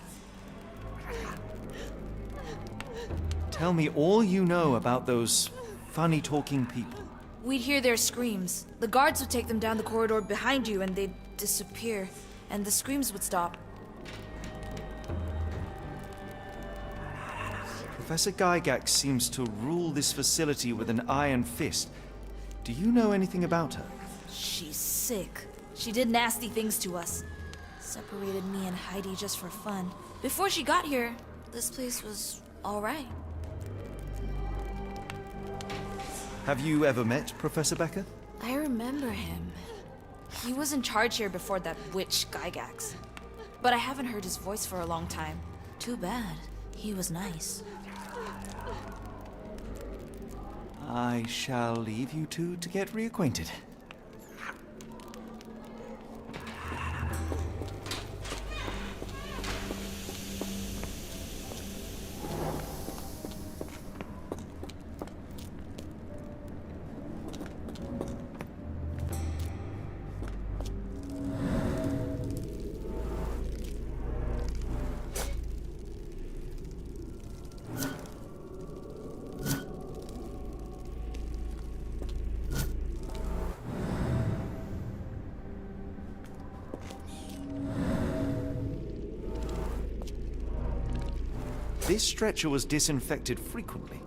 Tell me all you know about those funny-talking people. we'd hear their screams. The guards would take them down the corridor behind you and they'd disappear, and the screams would stop. Professor Gygax seems to rule this facility with an iron fist. Do you know anything about her? She's sick. She did nasty things to us. Separated me and Heidi just for fun. Before she got here, this place was all right. Have you ever met Professor Becker? I remember him. He was in charge here before that witch Gygax. But I haven't heard his voice for a long time. Too bad. He was nice. I shall leave you two to get reacquainted. This stretcher was disinfected frequently.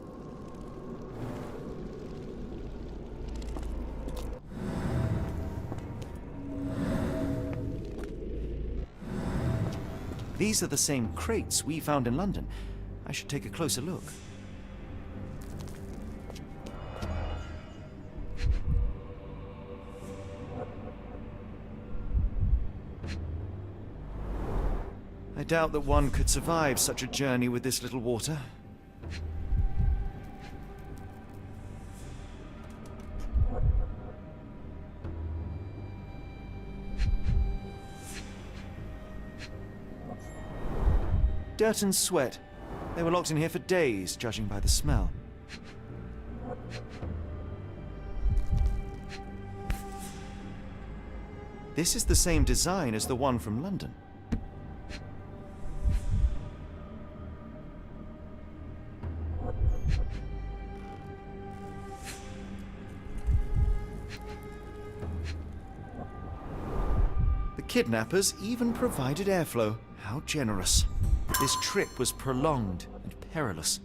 These are the same crates we found in London. I should take a closer look. I doubt that one could survive such a journey with this little water. Dirt and sweat. They were locked in here for days, judging by the smell. This is the same design as the one from London. The kidnappers even provided airflow. How generous. This trip was prolonged and perilous.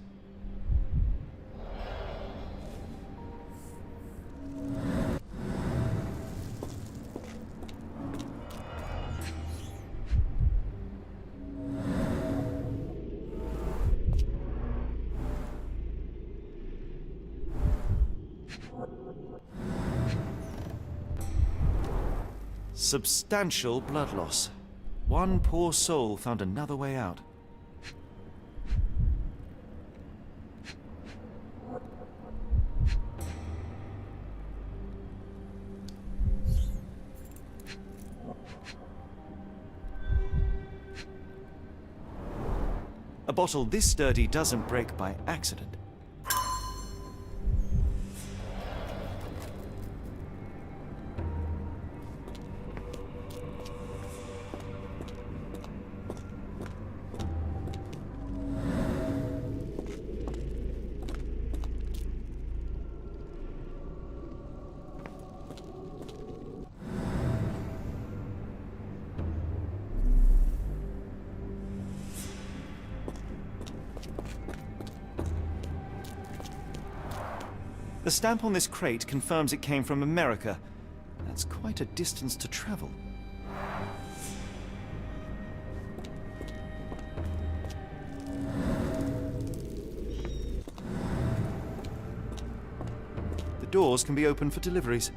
Substantial blood loss. One poor soul found another way out. A bottle this sturdy doesn't break by accident. The stamp on this crate confirms it came from America. That's quite a distance to travel. The doors can be opened for deliveries.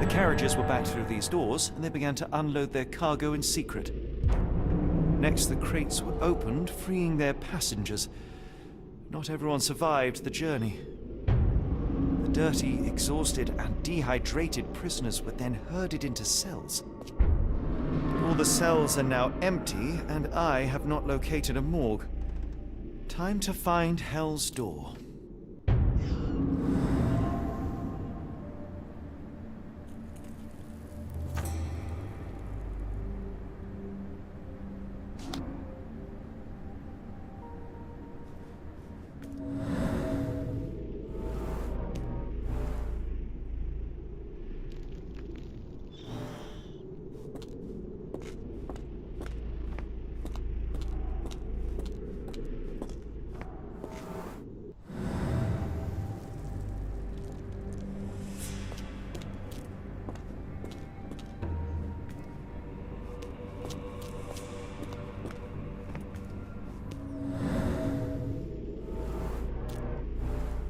Carriages were backed through these doors, and they began to unload their cargo in secret. Next, the crates were opened, freeing their passengers. Not everyone survived the journey. The dirty, exhausted, and dehydrated prisoners were then herded into cells. But all the cells are now empty, and I have not located a morgue. Time to find Hell's Door.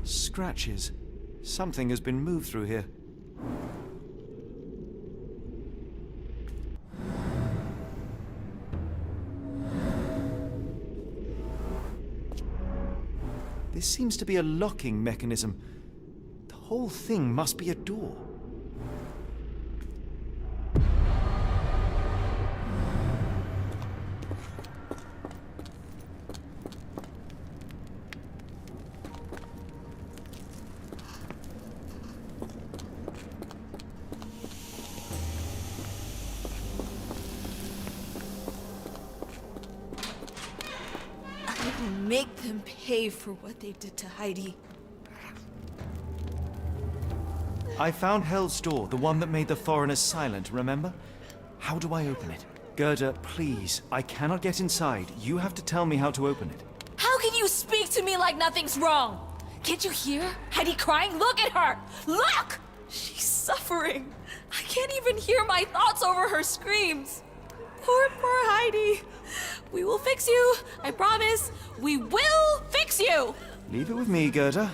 Scratches. Something has been moved through here. This seems to be a locking mechanism. The whole thing must be a door. Make them pay for what they did to Heidi. I found Hell's Door, the one that made the foreigners silent, remember? How do I open it? Gerda, please, I cannot get inside. You have to tell me how to open it. How can you speak to me like nothing's wrong? Can't you hear Heidi crying? Look at her! Look! She's suffering. I can't even hear my thoughts over her screams. Poor Heidi. We will fix you. I promise. We will fix you. Leave it with me, Gerda.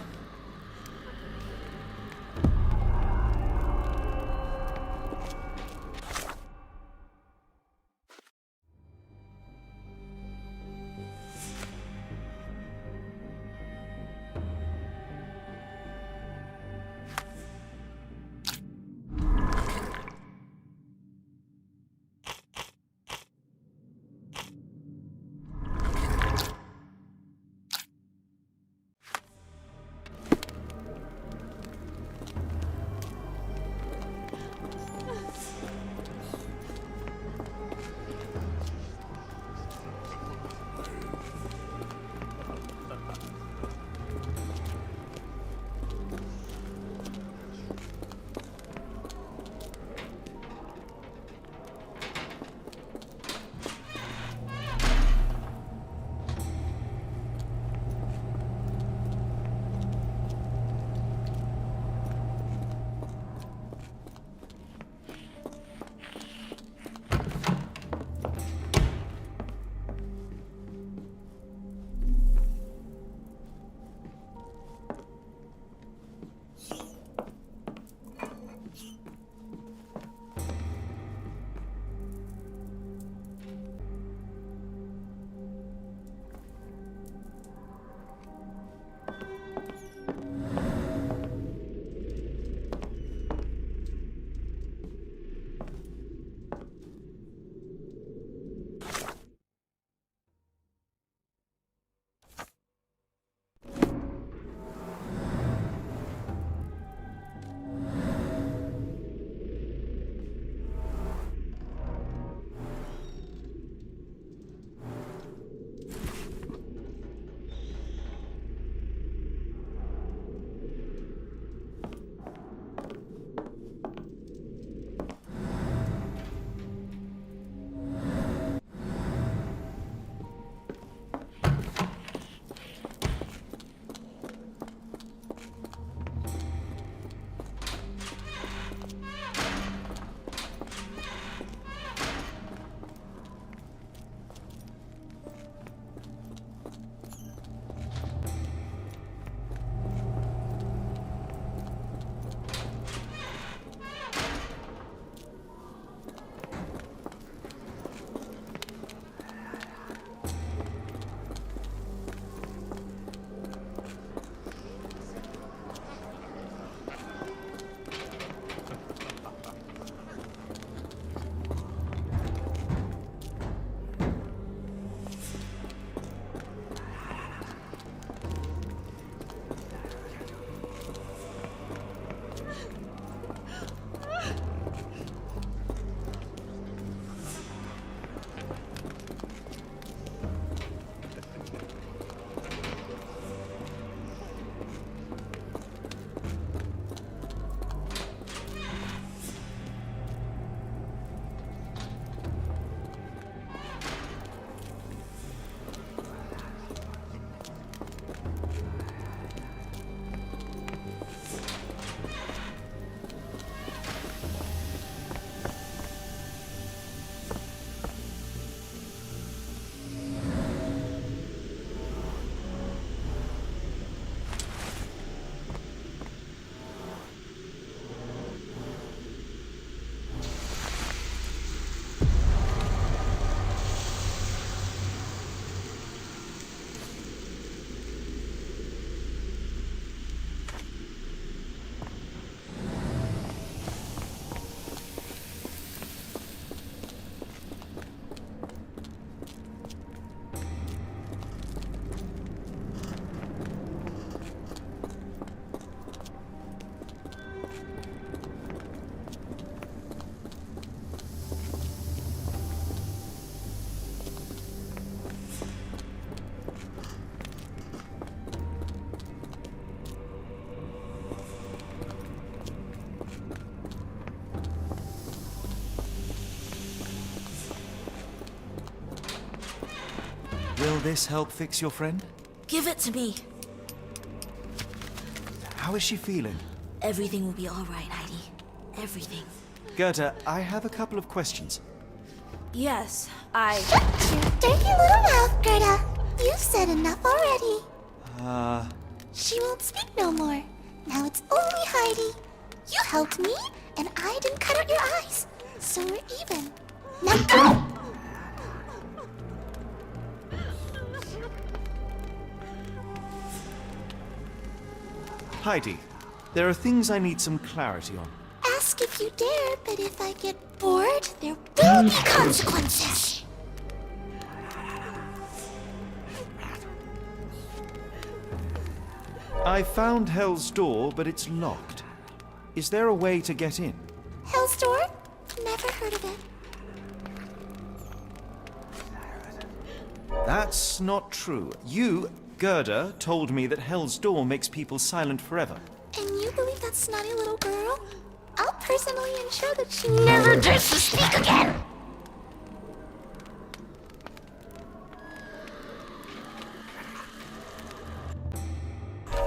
Will this help fix your friend? Give it to me. How is she feeling? Everything will be all right, Heidi. Everything. Gerda, I have a couple of questions. Yes, Shut your dirty little mouth, Gerda. You've said enough already. She won't speak no more. Now it's only Heidi. You helped me, and I didn't cut out your eyes. So we're even. Now go! Heidi, there are things I need some clarity on. Ask if you dare, but if I get bored, there will be consequences. I found Hell's Door, but it's locked. Is there a way to get in? Hell's Door? Never heard of it. That's not true. You, Gerda, told me that Hell's Door makes people silent forever. And you believe that snotty little girl? I'll personally ensure that she never dares to speak again!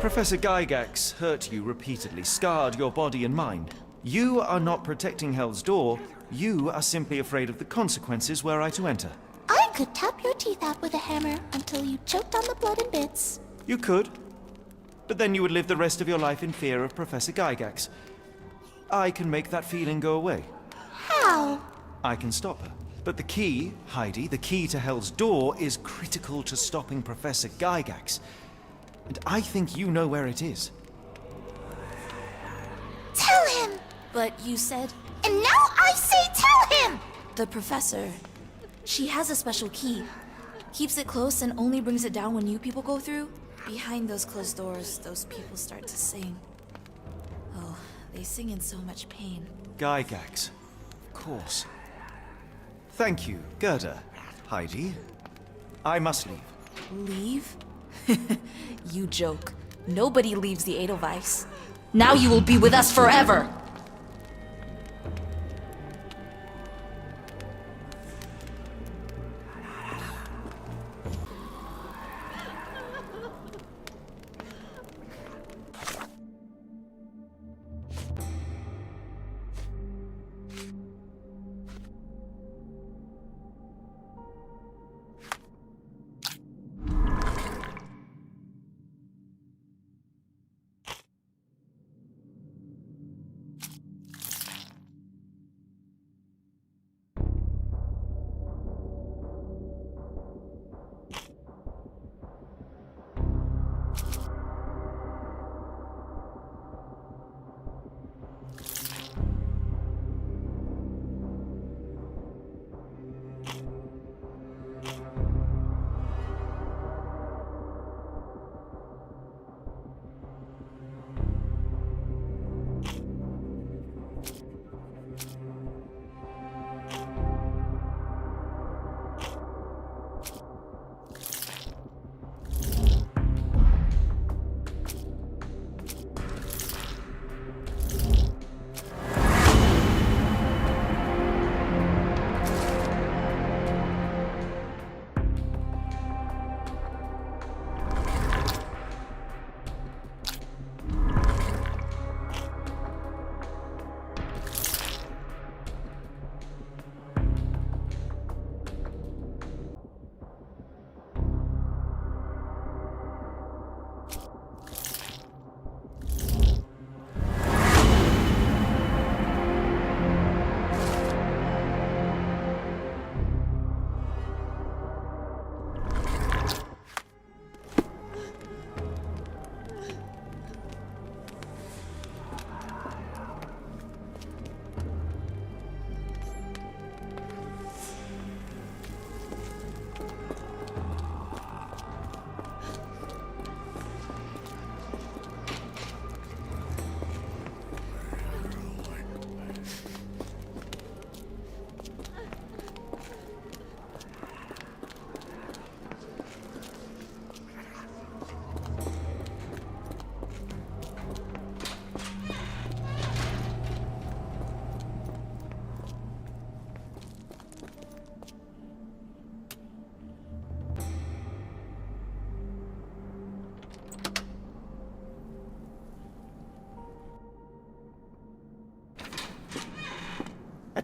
Professor Gygax hurt you repeatedly, scarred your body and mind. You are not protecting Hell's Door. You are simply afraid of the consequences were I to enter. I could tap your teeth out with a hammer until you choked on the blood and bits. You could. But then you would live the rest of your life in fear of Professor Gygax. I can make that feeling go away. How? I can stop her. But the key, Heidi, the key to Hell's Door is critical to stopping Professor Gygax. And I think you know where it is. Tell him! But you said... And now I say tell him! The professor... She has a special key. Keeps it close and only brings it down when you people go through. Behind those closed doors, those people start to sing. Oh, they sing in so much pain. Gygax. Of course. Thank you, Gerda. Heidi. I must leave. Leave? You joke. Nobody leaves the Edelweiss. Now you will be with us forever!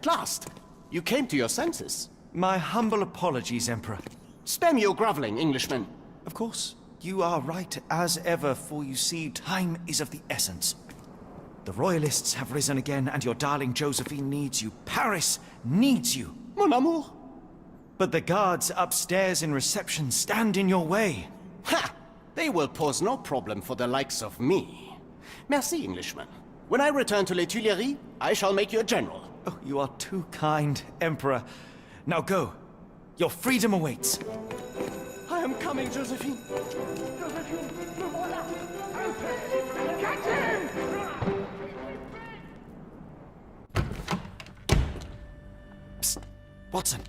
At last! You came to your senses. My humble apologies, Emperor. Spare me your groveling, Englishman. Of course, you are right as ever, for you see, time is of the essence. The Royalists have risen again, and your darling Josephine needs you. Paris needs you. Mon amour. But the guards upstairs in reception stand in your way. Ha! They will pose no problem for the likes of me. Merci, Englishman. When I return to Les Tuileries, I shall make you a general. Oh, you are too kind, Emperor. Now go. Your freedom awaits. I am coming, Josephine. Josephine, me voilà. Catch him! Psst. Watson.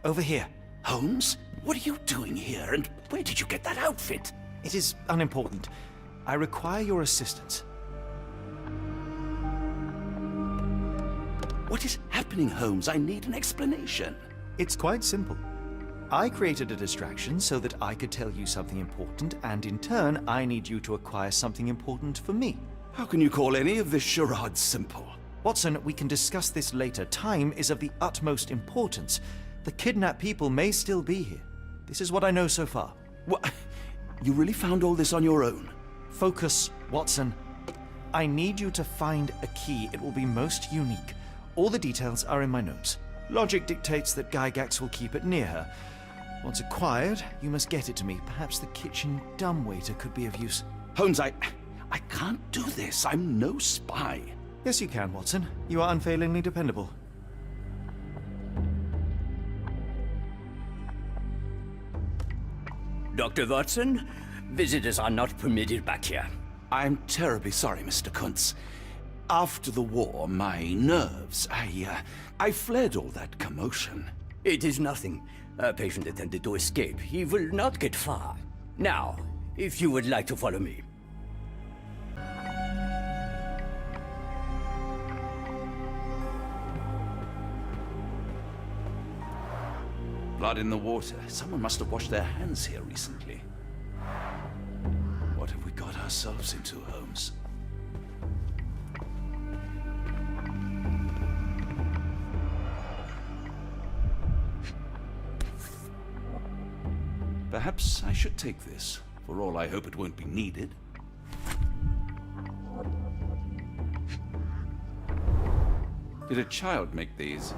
Over here. Holmes? What are you doing here, and where did you get that outfit? It is unimportant. I require your assistance. What is happening, Holmes? I need an explanation. It's quite simple. I created a distraction so that I could tell you something important, and in turn, I need you to acquire something important for me. How can you call any of this charade simple? Watson, we can discuss this later. Time is of the utmost importance. The kidnapped people may still be here. This is what I know so far. What? You really found all this on your own? Focus, Watson. I need you to find a key. It will be most unique. All the details are in my notes. Logic dictates that Gygax will keep it near her. Once acquired, you must get it to me. Perhaps the kitchen dumbwaiter could be of use. Holmes, I can't do this. I'm no spy. Yes, you can, Watson. You are unfailingly dependable. Dr. Watson, visitors are not permitted back here. I'm terribly sorry, Mr. Kuntz. After the war, my nerves, I fled all that commotion. It is nothing. A patient attempted to escape. He will not get far. Now, if you would like to follow me. Blood in the water. Someone must have washed their hands here recently. What have we got ourselves into, Holmes? Perhaps I should take this. For all I hope it won't be needed. Did a child make these?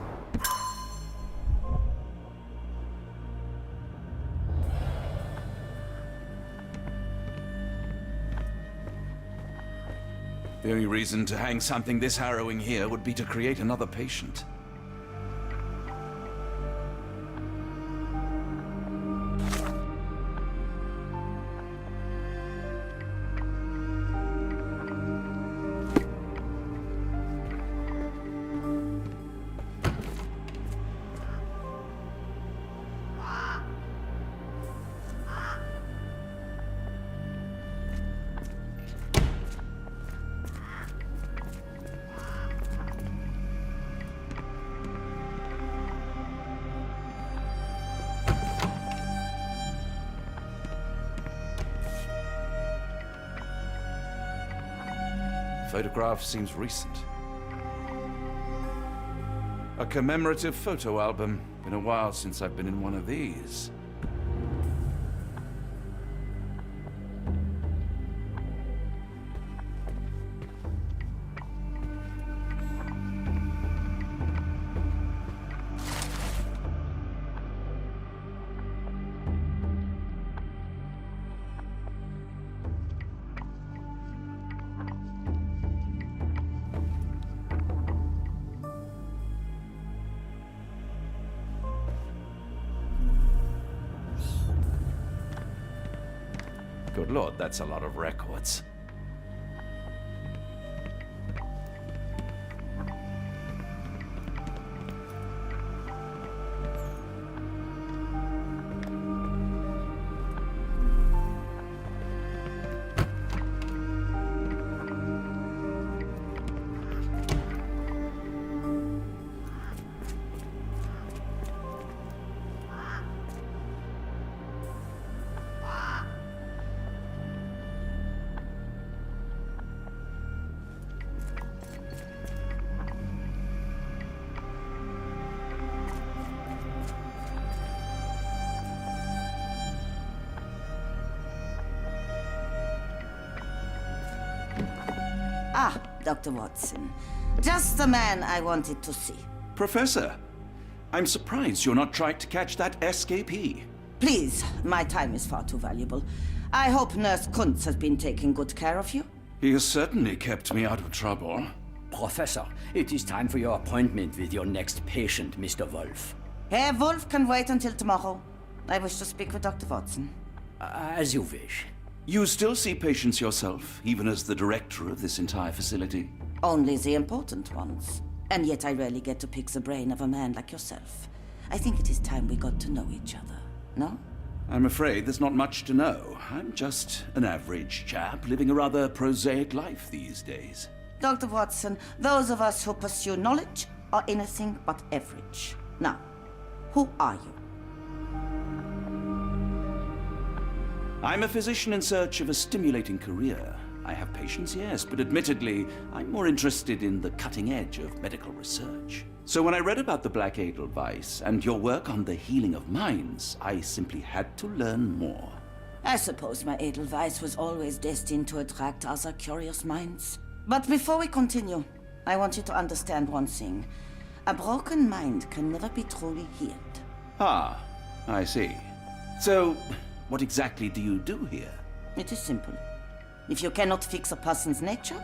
The only reason to hang something this harrowing here would be to create another patient. Photograph seems recent. A commemorative photo album. Been a while since I've been in one of these. Good Lord, that's a lot of records. Dr. Watson. Just the man I wanted to see. Professor, I'm surprised you're not trying to catch that escapee. Please, my time is far too valuable. I hope Nurse Kuntz has been taking good care of you. He has certainly kept me out of trouble. Professor, it is time for your appointment with your next patient, Mr. Wolf. Herr Wolf can wait until tomorrow. I wish to speak with Dr. Watson. As you wish. You still see patients yourself, even as the director of this entire facility? Only the important ones. And yet I rarely get to pick the brain of a man like yourself. I think it is time we got to know each other, no? I'm afraid there's not much to know. I'm just an average chap living a rather prosaic life these days. Dr. Watson, those of us who pursue knowledge are anything but average. Now, who are you? I'm a physician in search of a stimulating career. I have patients, yes, but admittedly, I'm more interested in the cutting edge of medical research. So when I read about the Black Edelweiss and your work on the healing of minds, I simply had to learn more. I suppose my Edelweiss was always destined to attract other curious minds. But before we continue, I want you to understand one thing. A broken mind can never be truly healed. Ah, I see. So, what exactly do you do here? It is simple. If you cannot fix a person's nature,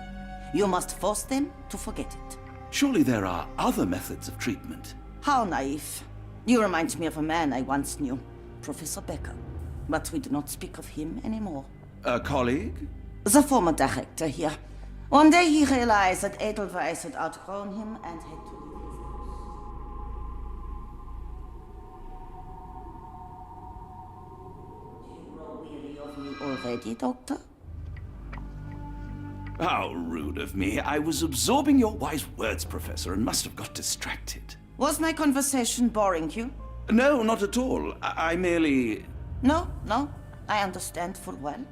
you must force them to forget it. Surely there are other methods of treatment. How naive. You remind me of a man I once knew, Professor Becker. But we do not speak of him anymore. A colleague? The former director here. One day he realized that Edelweiss had outgrown him and had to leave his house. Do you grow weary of me already, Doctor? How rude of me. I was absorbing your wise words, Professor, and must have got distracted. Was my conversation boring you? No, not at all. I merely... No, I understand full well.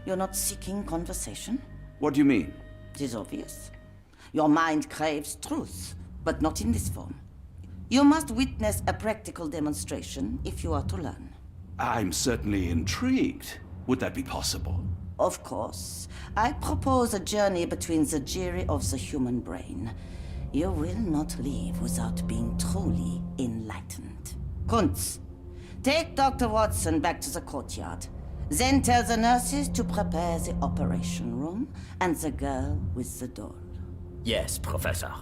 You're not seeking conversation. What do you mean? It is obvious. Your mind craves truth, but not in this form. You must witness a practical demonstration if you are to learn. I'm certainly intrigued. Would that be possible? Of course. I propose a journey between the jury of the human brain. You will not leave without being truly enlightened. Kuntz, take Dr. Watson back to the courtyard. Then tell the nurses to prepare the operation room and the girl with the doll. Yes, Professor.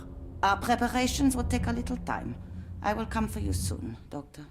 Our preparations will take a little time. I will come for you soon, Doctor.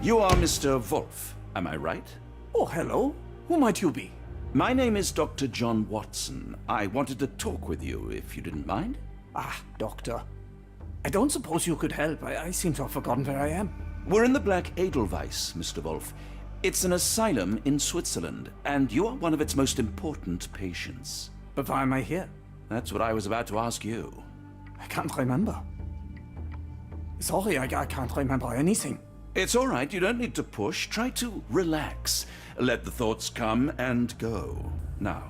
You are Mr. Wolf, am I right? Oh, hello. Who might you be? My name is Dr. John Watson. I wanted to talk with you, if you didn't mind. Ah, Doctor. I don't suppose you could help. I seem to have forgotten where I am. We're in the Black Edelweiss, Mr. Wolf. It's an asylum in Switzerland, and you are one of its most important patients. But why am I here? That's what I was about to ask you. I can't remember. Sorry, I can't remember anything. It's all right, you don't need to push. Try to relax. Let the thoughts come and go. Now,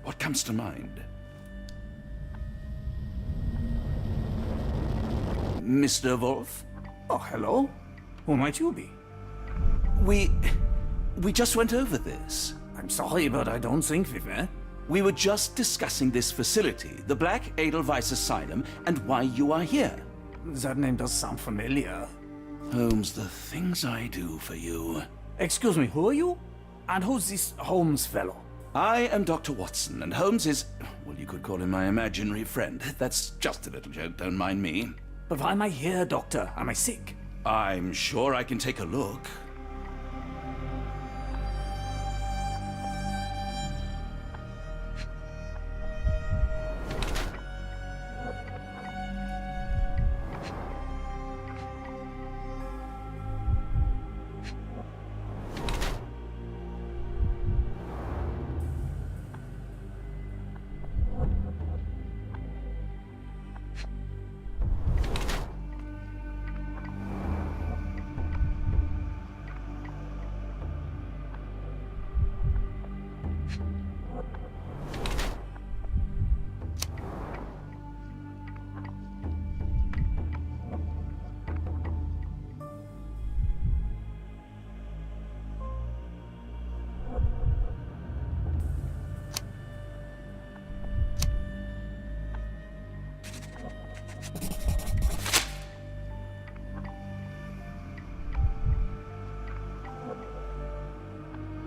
what comes to mind? Mr. Wolf? Oh, hello. Who might you be? We just went over this. I'm sorry, but I don't think we've met. We were just discussing this facility, the Black Edelweiss Asylum, and why you are here. That name does sound familiar. Holmes, the things I do for you. Excuse me, who are you? And who's this Holmes fellow? I am Dr. Watson, and Holmes is, well, you could call him my imaginary friend. That's just a little joke, don't mind me. But why am I here, Doctor? Am I sick? I'm sure I can take a look.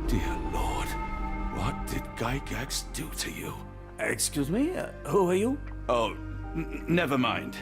Dear Lord, what did Gygax do to you? Excuse me? Who are you? Oh, never mind.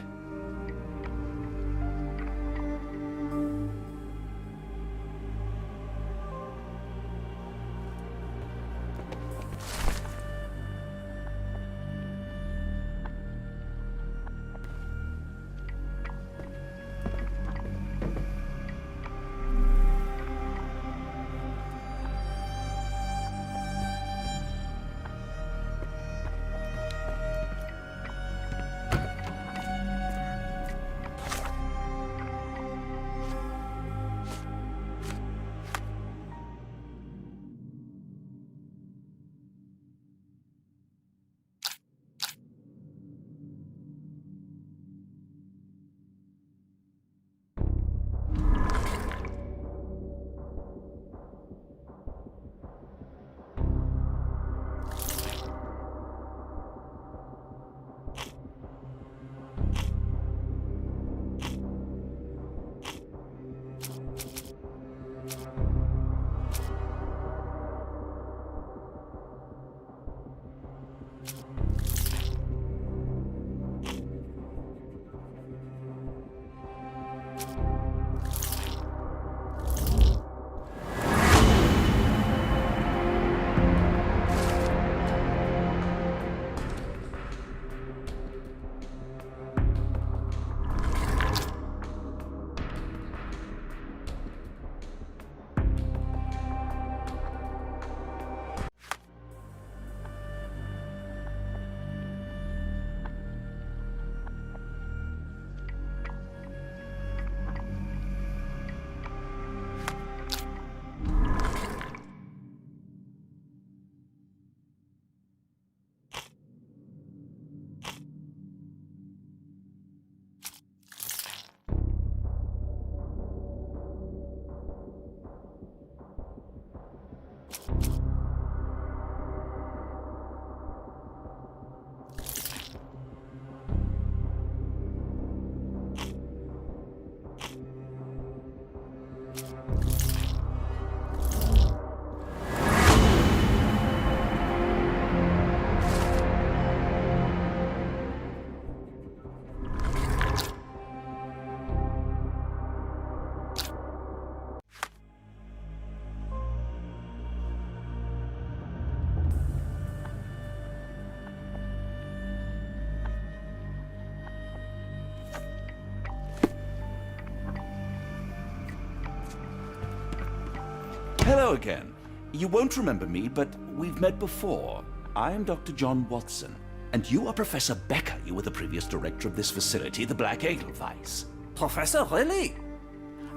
Hello again. You won't remember me, but we've met before. I am Dr. John Watson, and you are Professor Becker. You were the previous director of this facility, the Black Edelweiss. Professor, really?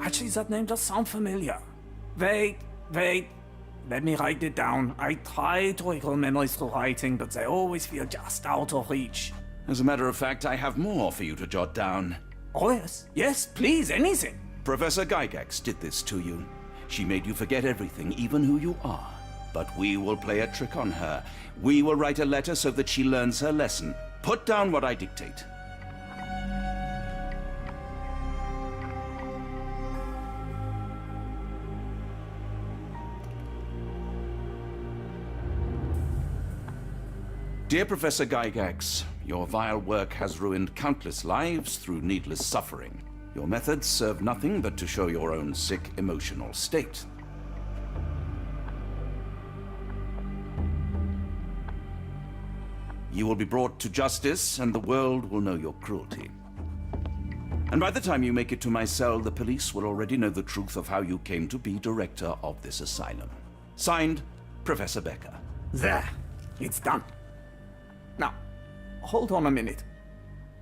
Actually, that name does sound familiar. Wait. Let me write it down. I try to recall memories through writing, but they always feel just out of reach. As a matter of fact, I have more for you to jot down. Oh, yes. Yes, please, anything. Professor Gygax did this to you. She made you forget everything, even who you are. But we will play a trick on her. We will write a letter so that she learns her lesson. Put down what I dictate. Dear Professor Gygax, your vile work has ruined countless lives through needless suffering. Your methods serve nothing but to show your own sick emotional state. You will be brought to justice, and the world will know your cruelty. And by the time you make it to my cell, the police will already know the truth of how you came to be director of this asylum. Signed, Professor Becker. There. It's done. Now, hold on a minute.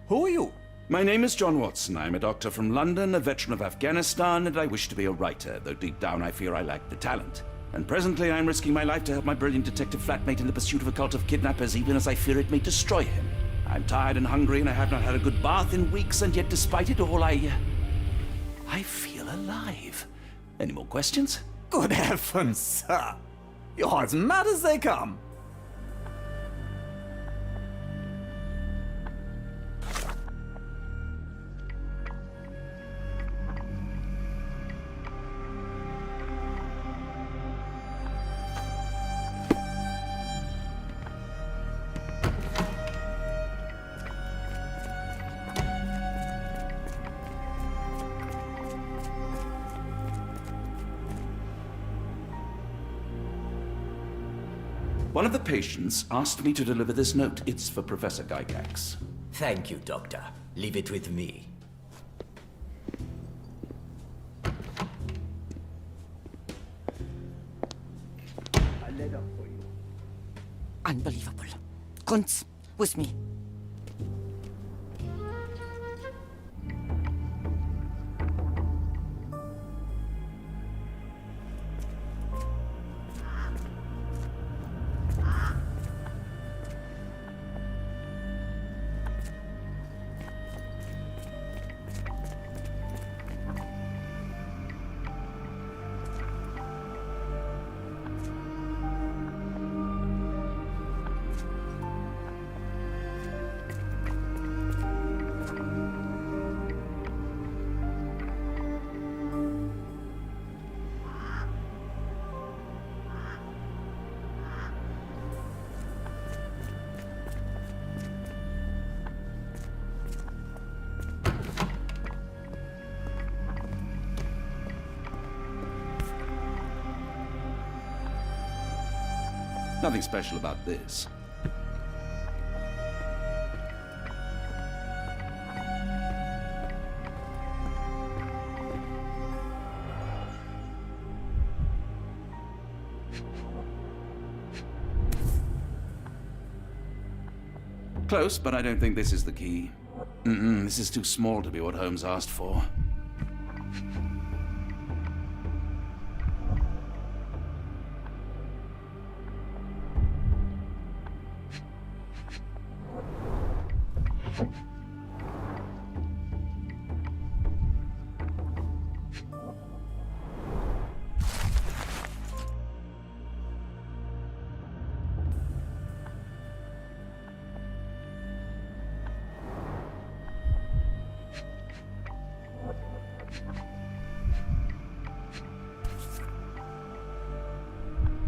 Who are you? My name is John Watson. I'm a doctor from London, a veteran of Afghanistan, and I wish to be a writer, though deep down I fear I lack the talent. And presently I'm risking my life to help my brilliant detective flatmate in the pursuit of a cult of kidnappers, even as I fear it may destroy him. I'm tired and hungry, and I have not had a good bath in weeks, and yet despite it all, I feel alive. Any more questions? Good heavens, sir. You're as mad as they come. One of the patients asked me to deliver this note. It's for Professor Gygax. Thank you, Doctor. Leave it with me. A letter for you. Unbelievable. Kunz, with me. Nothing special about this. Close, but I don't think this is the key. This is too small to be what Holmes asked for.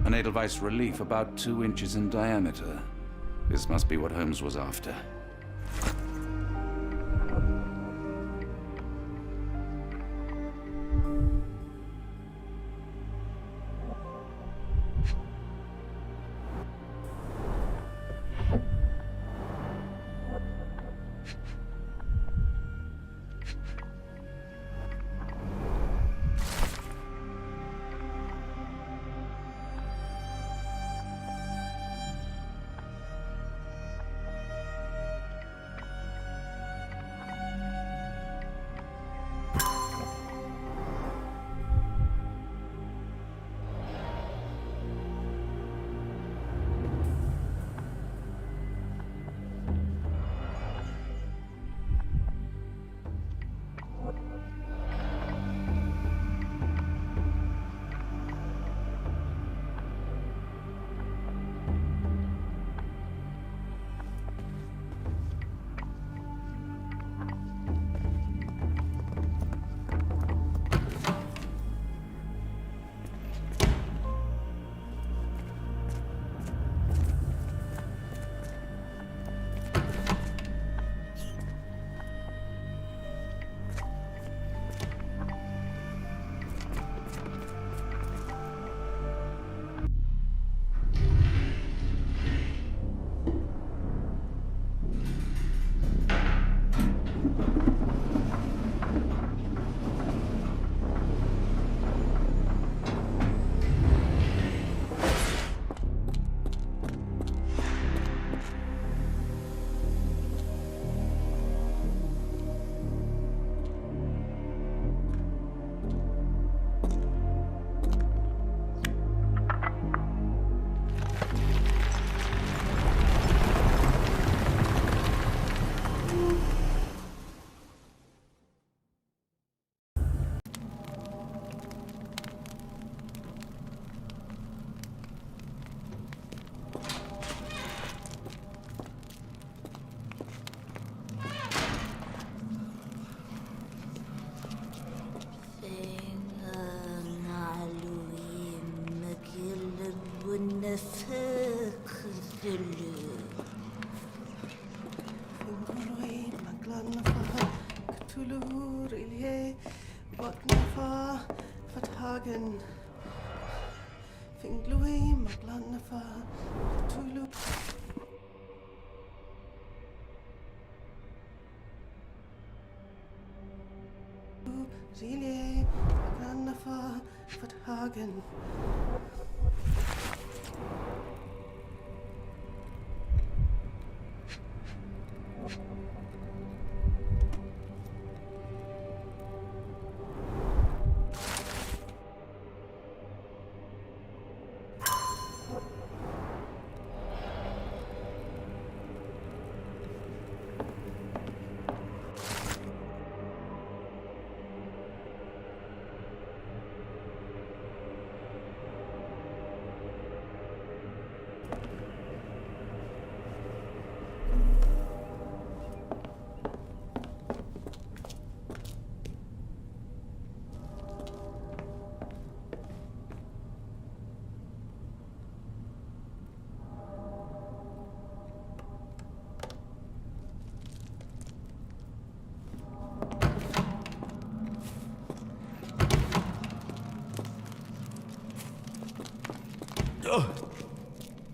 An Edelweiss relief about 2 inches in diameter. This must be what Holmes was after.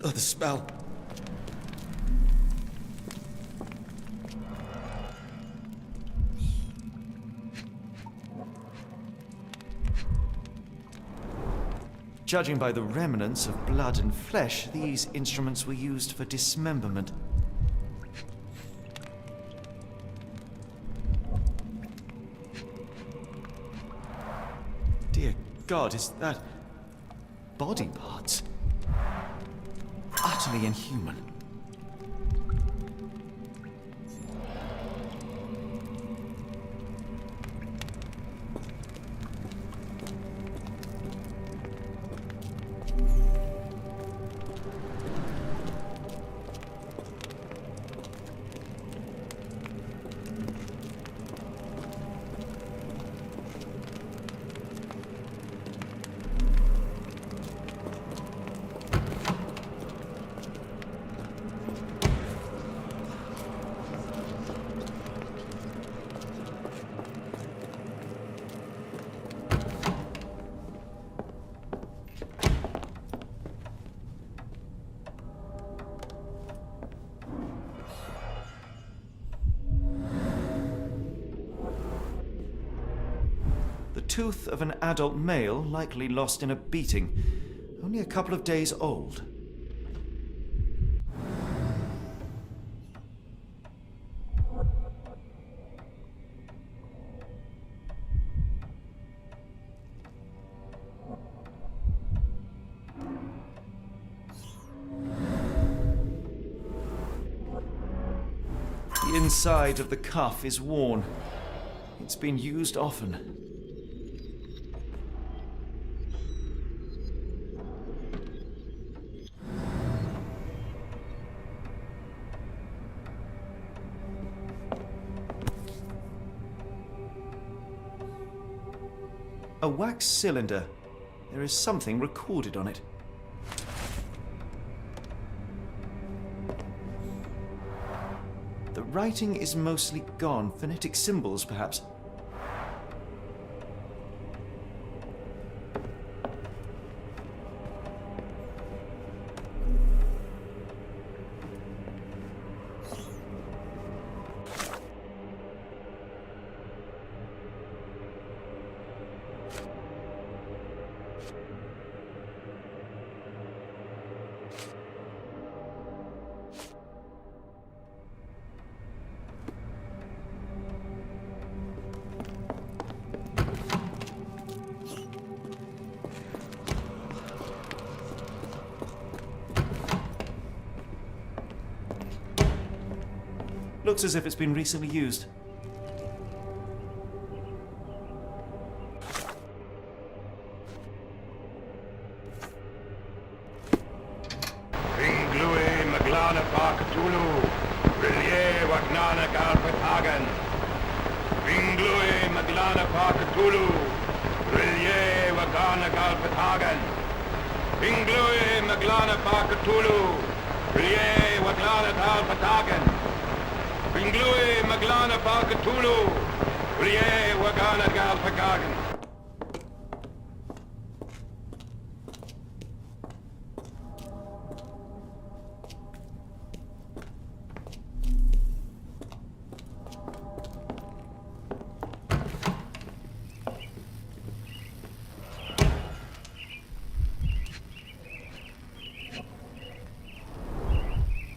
Oh, the smell. Judging by the remnants of blood and flesh, these instruments were used for dismemberment. Dear God, is that body parts? Utterly inhuman. Tooth of an adult male, likely lost in a beating, only a couple of days old. The inside of the cuff is worn. It's been used often. A wax cylinder. There is something recorded on it. The writing is mostly gone. Phonetic symbols, perhaps. Looks as if it's been recently used. Inglui Maglana Pakatulu, Rie Anglui Maglana Barkatulu. Rie Wagana Gal Pagagan.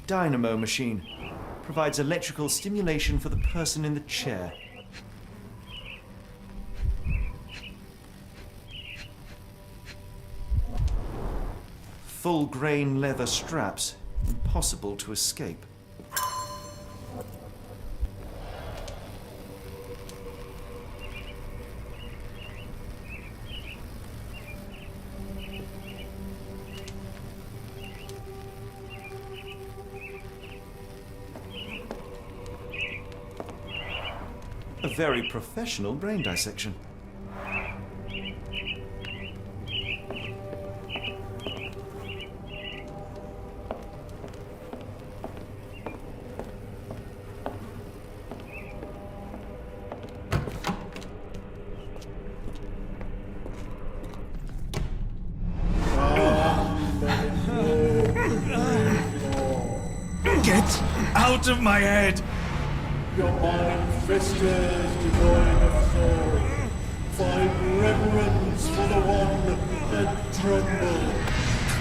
Dynamo machine. Provides electrical stimulation for the person in the chair. Full grain leather straps. Impossible to escape. A very professional brain dissection. Get out of my head! Your mind festers devoid of soul. Find reverence for the one that trembled.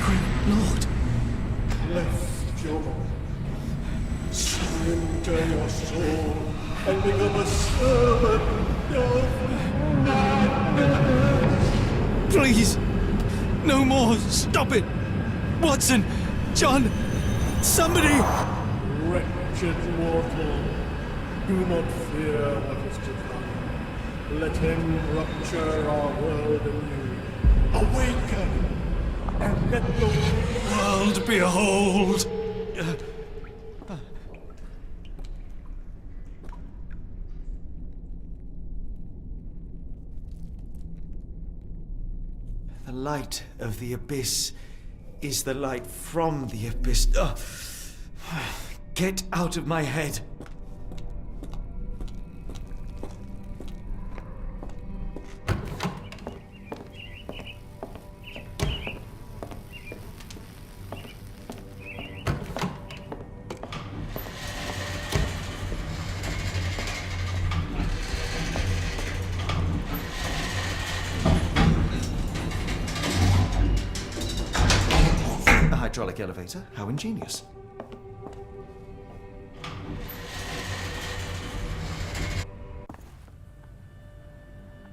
Great Lord! Left your body. Surrender your soul and become a servant of madness. Please! No more! Stop it! Watson! John! Somebody! Wretched mortal, do not fear what is to come. Let him rupture our world anew. Awaken! And let the World behold! The light of the abyss is the light from the abyss. Get out of my head. A hydraulic elevator? How ingenious.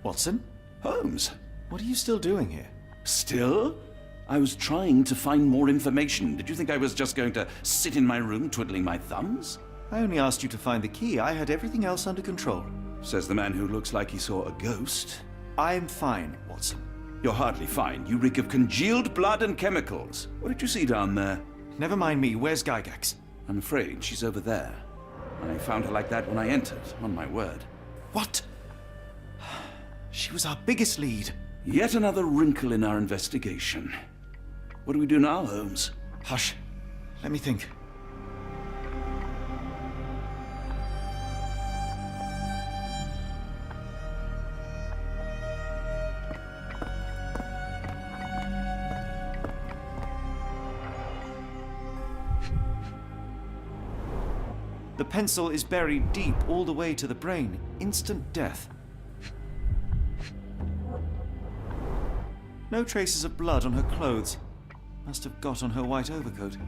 Watson? Holmes? What are you still doing here? Still? I was trying to find more information. Did you think I was just going to sit in my room twiddling my thumbs? I only asked you to find the key. I had everything else under control. Says the man who looks like he saw a ghost. I'm fine, Watson. You're hardly fine. You reek of congealed blood and chemicals. What did you see down there? Never mind me. Where's Gygax? I'm afraid she's over there. I found her like that when I entered, on my word. What? She was our biggest lead. Yet another wrinkle in our investigation. What do we do now, Holmes? Hush. Let me think. The pencil is buried deep all the way to the brain. Instant death. No traces of blood on her clothes. Must have got on her white overcoat.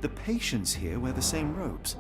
The patients here wear the same robes.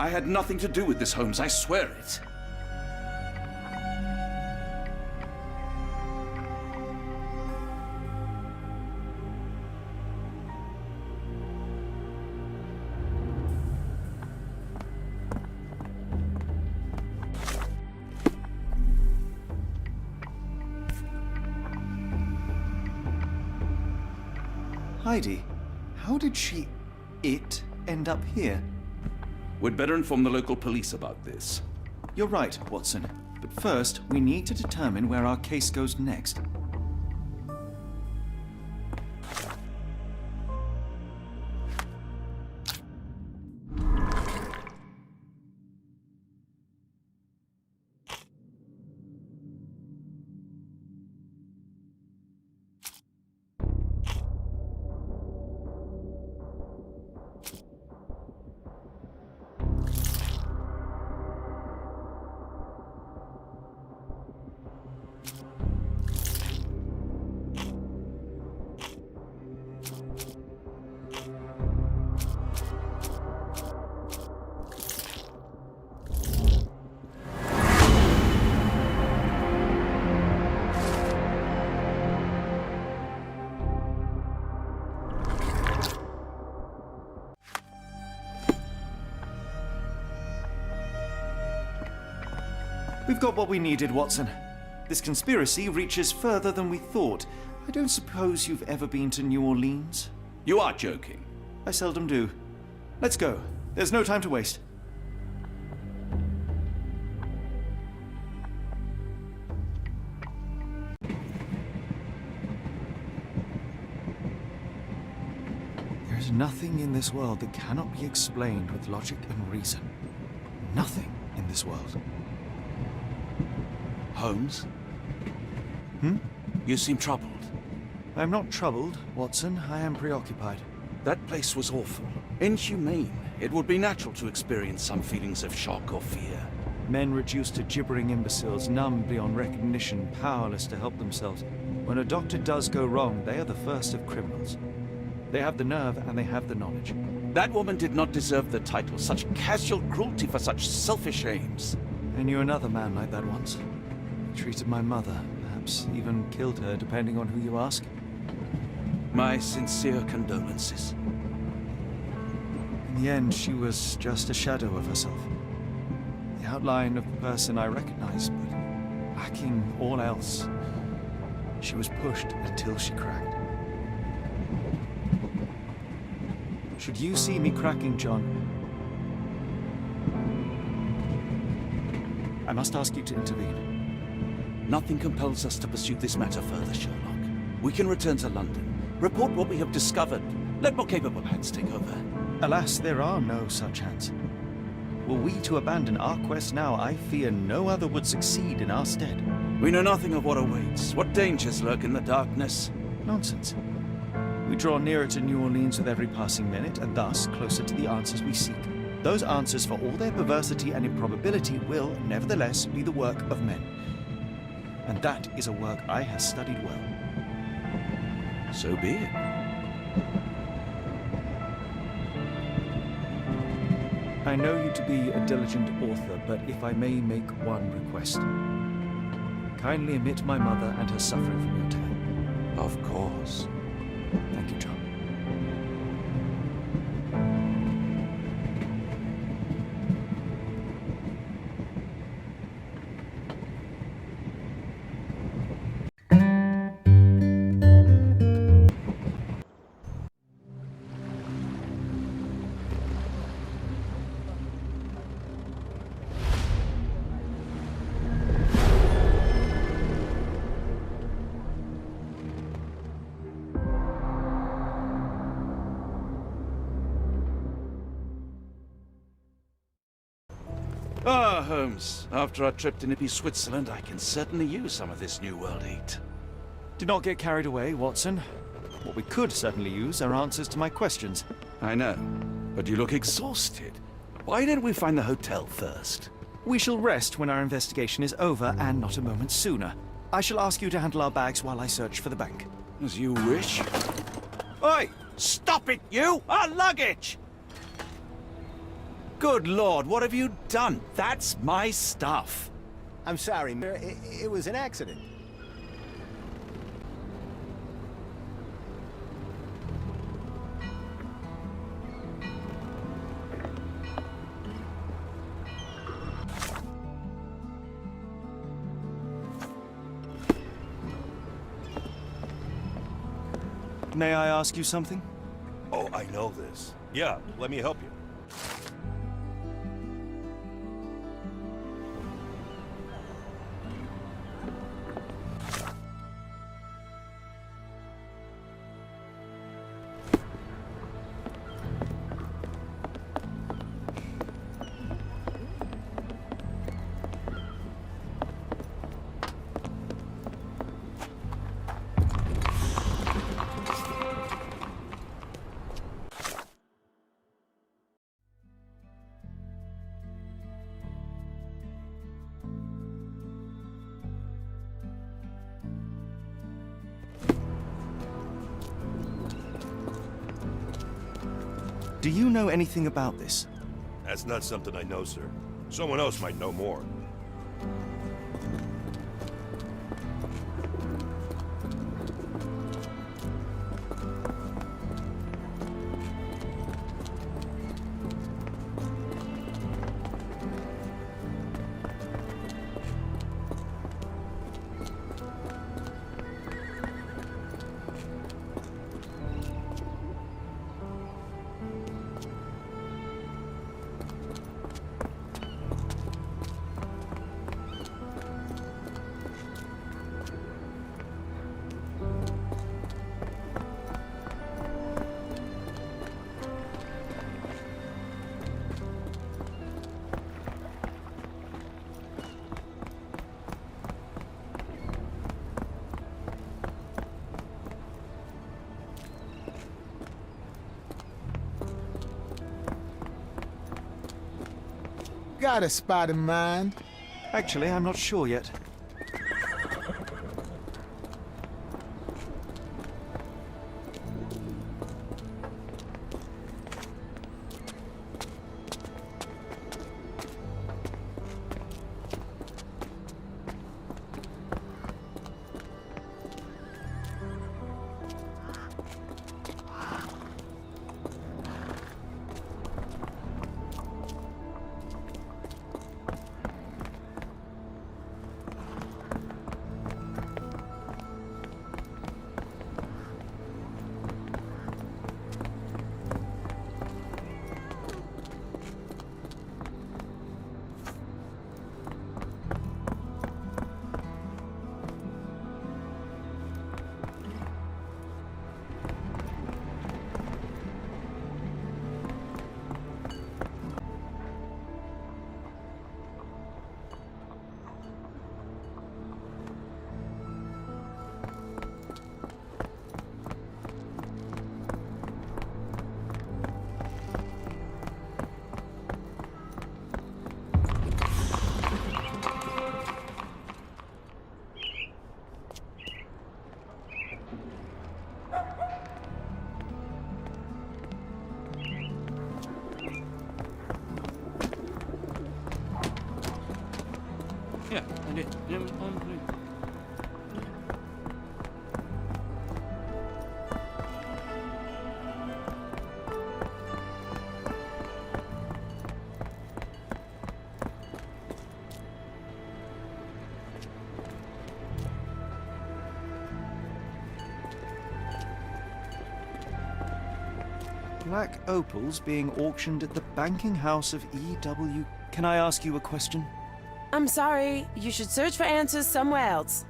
I had nothing to do with this, Holmes, I swear it. Heidi, how did it end up here? We'd better inform the local police about this. You're right, Watson. But first, we need to determine where our case goes next. We've got what we needed, Watson. This conspiracy reaches further than we thought. I don't suppose you've ever been to New Orleans? You are joking. I seldom do. Let's go. There's no time to waste. There's nothing in this world that cannot be explained with logic and reason. Nothing in this world. Holmes? Hmm? You seem troubled. I'm not troubled, Watson. I am preoccupied. That place was awful. Inhumane. It would be natural to experience some feelings of shock or fear. Men reduced to gibbering imbeciles, numb beyond recognition, powerless to help themselves. When a doctor does go wrong, they are the first of criminals. They have the nerve and they have the knowledge. That woman did not deserve the title. Such casual cruelty for such selfish aims. I knew another man like that once. He treated my mother, perhaps even killed her, depending on who you ask. My sincere condolences. In the end, she was just a shadow of herself. The outline of the person I recognized, but lacking all else. She was pushed until she cracked. Should you see me cracking, John, I must ask you to intervene. Nothing compels us to pursue this matter further, Sherlock. We can return to London, report what we have discovered. Let more capable hands take over. Alas, there are no such hands. Were we to abandon our quest now, I fear no other would succeed in our stead. We know nothing of what awaits, what dangers lurk in the darkness. Nonsense. We draw nearer to New Orleans with every passing minute, and thus closer to the answers we seek. Those answers, for all their perversity and improbability, will, nevertheless, be the work of men. And that is a work I have studied well. So be it. I know you to be a diligent author, but if I may make one request. Kindly omit my mother and her suffering from your tale. Of course. Thank you, John. Ah, Holmes. After our trip to nippy Switzerland, I can certainly use some of this New World heat. Do not get carried away, Watson. What we could certainly use are answers to my questions. I know, but you look exhausted. Why didn't we find the hotel first? We shall rest when our investigation is over, and not a moment sooner. I shall ask you to handle our bags while I search for the bank. As you wish. Oi! Stop it, you! Our luggage! Good Lord, what have you done? That's my stuff. I'm sorry, it was an accident. May I ask you something? Oh, I know this. Yeah, let me help you. Do you know anything about this? That's not something I know, sir. Someone else might know more. Got a spot in mind? Actually, I'm not sure yet. Yeah, I did. Black opals being auctioned at the banking house of E.W. Can I ask you a question? I'm sorry. You should search for answers somewhere else.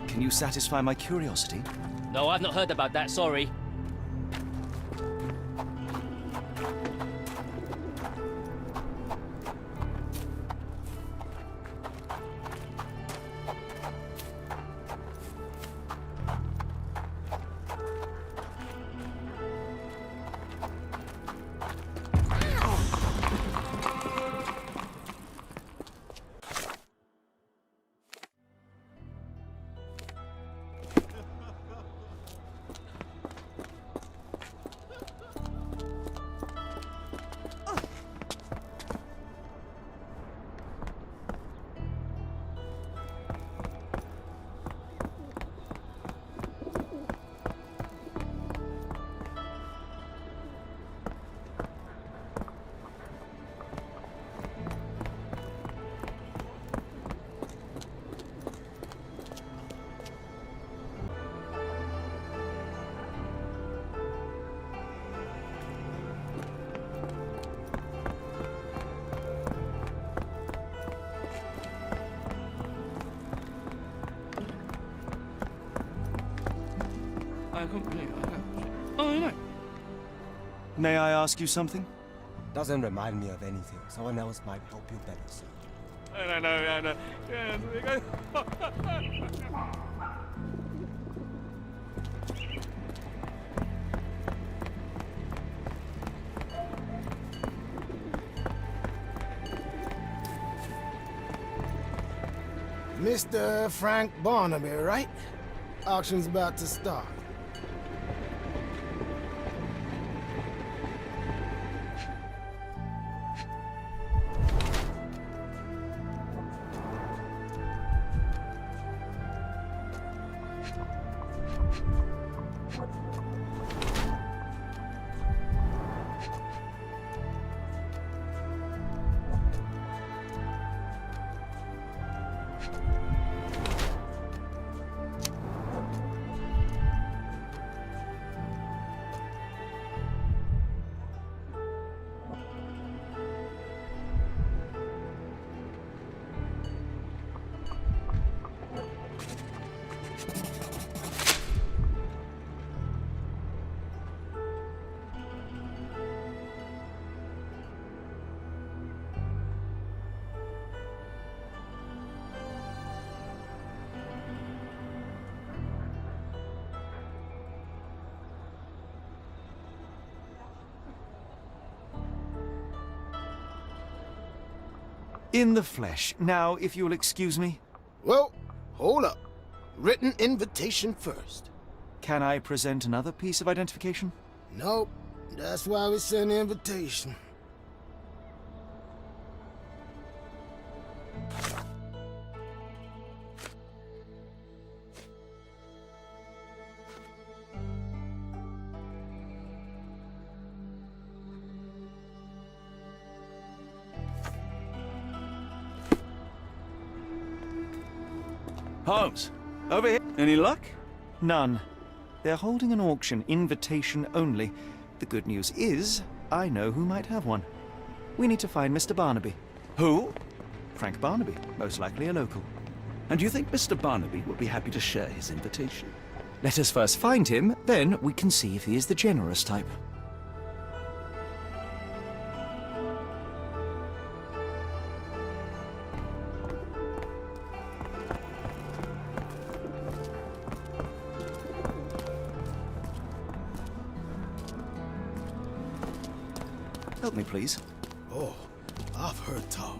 Can you satisfy my curiosity? No, I've not heard about that, sorry. Oh, I know. May I ask you something? Doesn't remind me of anything. Someone else might help you better, sir. I know. Mr. Frank Barnaby, right? Auction's about to start. In the flesh. Now, if you'll excuse me. Well, hold up. Written invitation first. Can I present another piece of identification? Nope. That's why we send the invitation. Holmes, over here. Any luck? None. They're holding an auction, invitation only. The good news is, I know who might have one. We need to find Mr. Barnaby. Who? Frank Barnaby, most likely a local. And do you think Mr. Barnaby would be happy to share his invitation? Let us first find him, then we can see if he is the generous type. Help me, please. Oh, I've heard talk.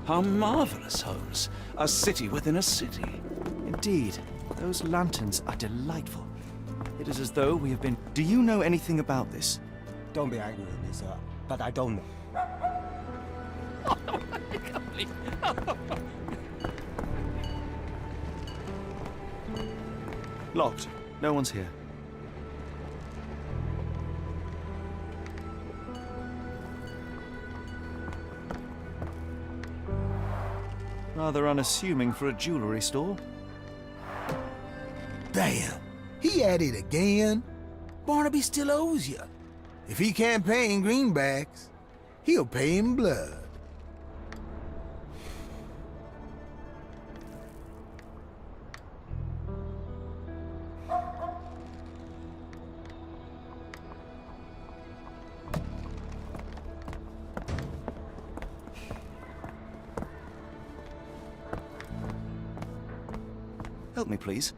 How marvelous, Holmes. A city within a city. Indeed. Those lanterns are delightful. It is as though we have been... Do you know anything about this? Don't be angry with me, sir, but I don't know. Locked. No one's here. Rather unassuming for a jewelry store. Damn, he at it again. Barnaby still owes you. If he can't pay in greenbacks, he'll pay in blood. Help me, please.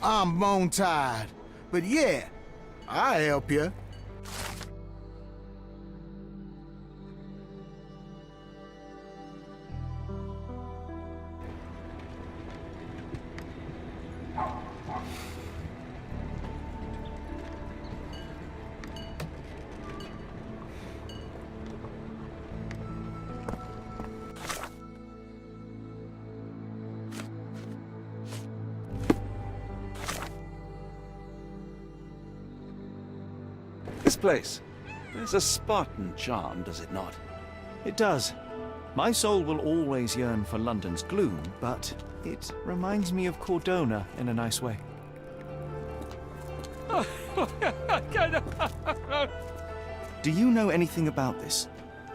I'm bone-tied, but yeah, I'll help you. place? There's a Spartan charm, does it not? It does. My soul will always yearn for London's gloom, but it reminds me of Cordona in a nice way. Do you know anything about this?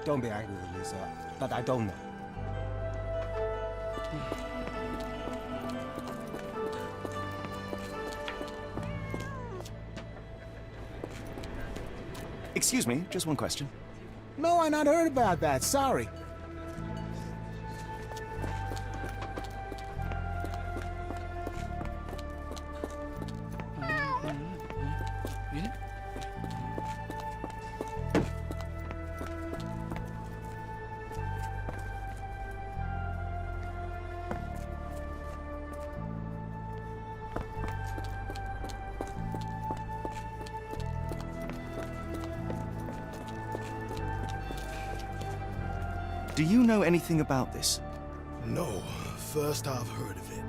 Don't be angry with me, sir, but I don't know. Excuse me, just one question. No, I not heard about that. Sorry. Do you know anything about this? No, first I've heard of it.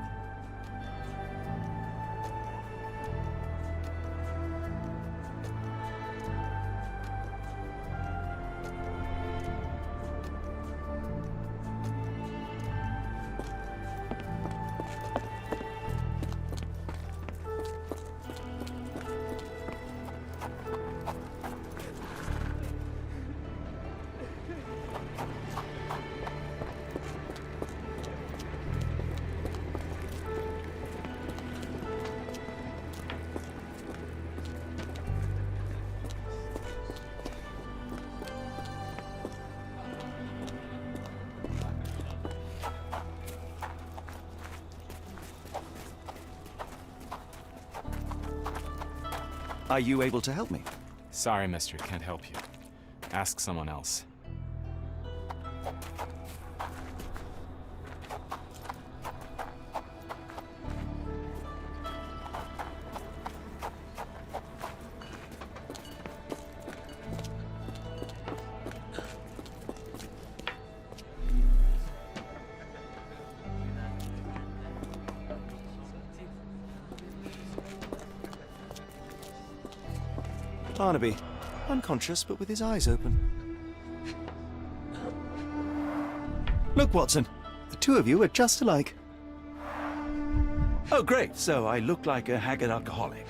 Are you able to help me? Sorry, mister, can't help you. Ask someone else. Barnaby, unconscious but with his eyes open. Look, Watson, the two of you are just alike. Oh, great. So I look like a haggard alcoholic.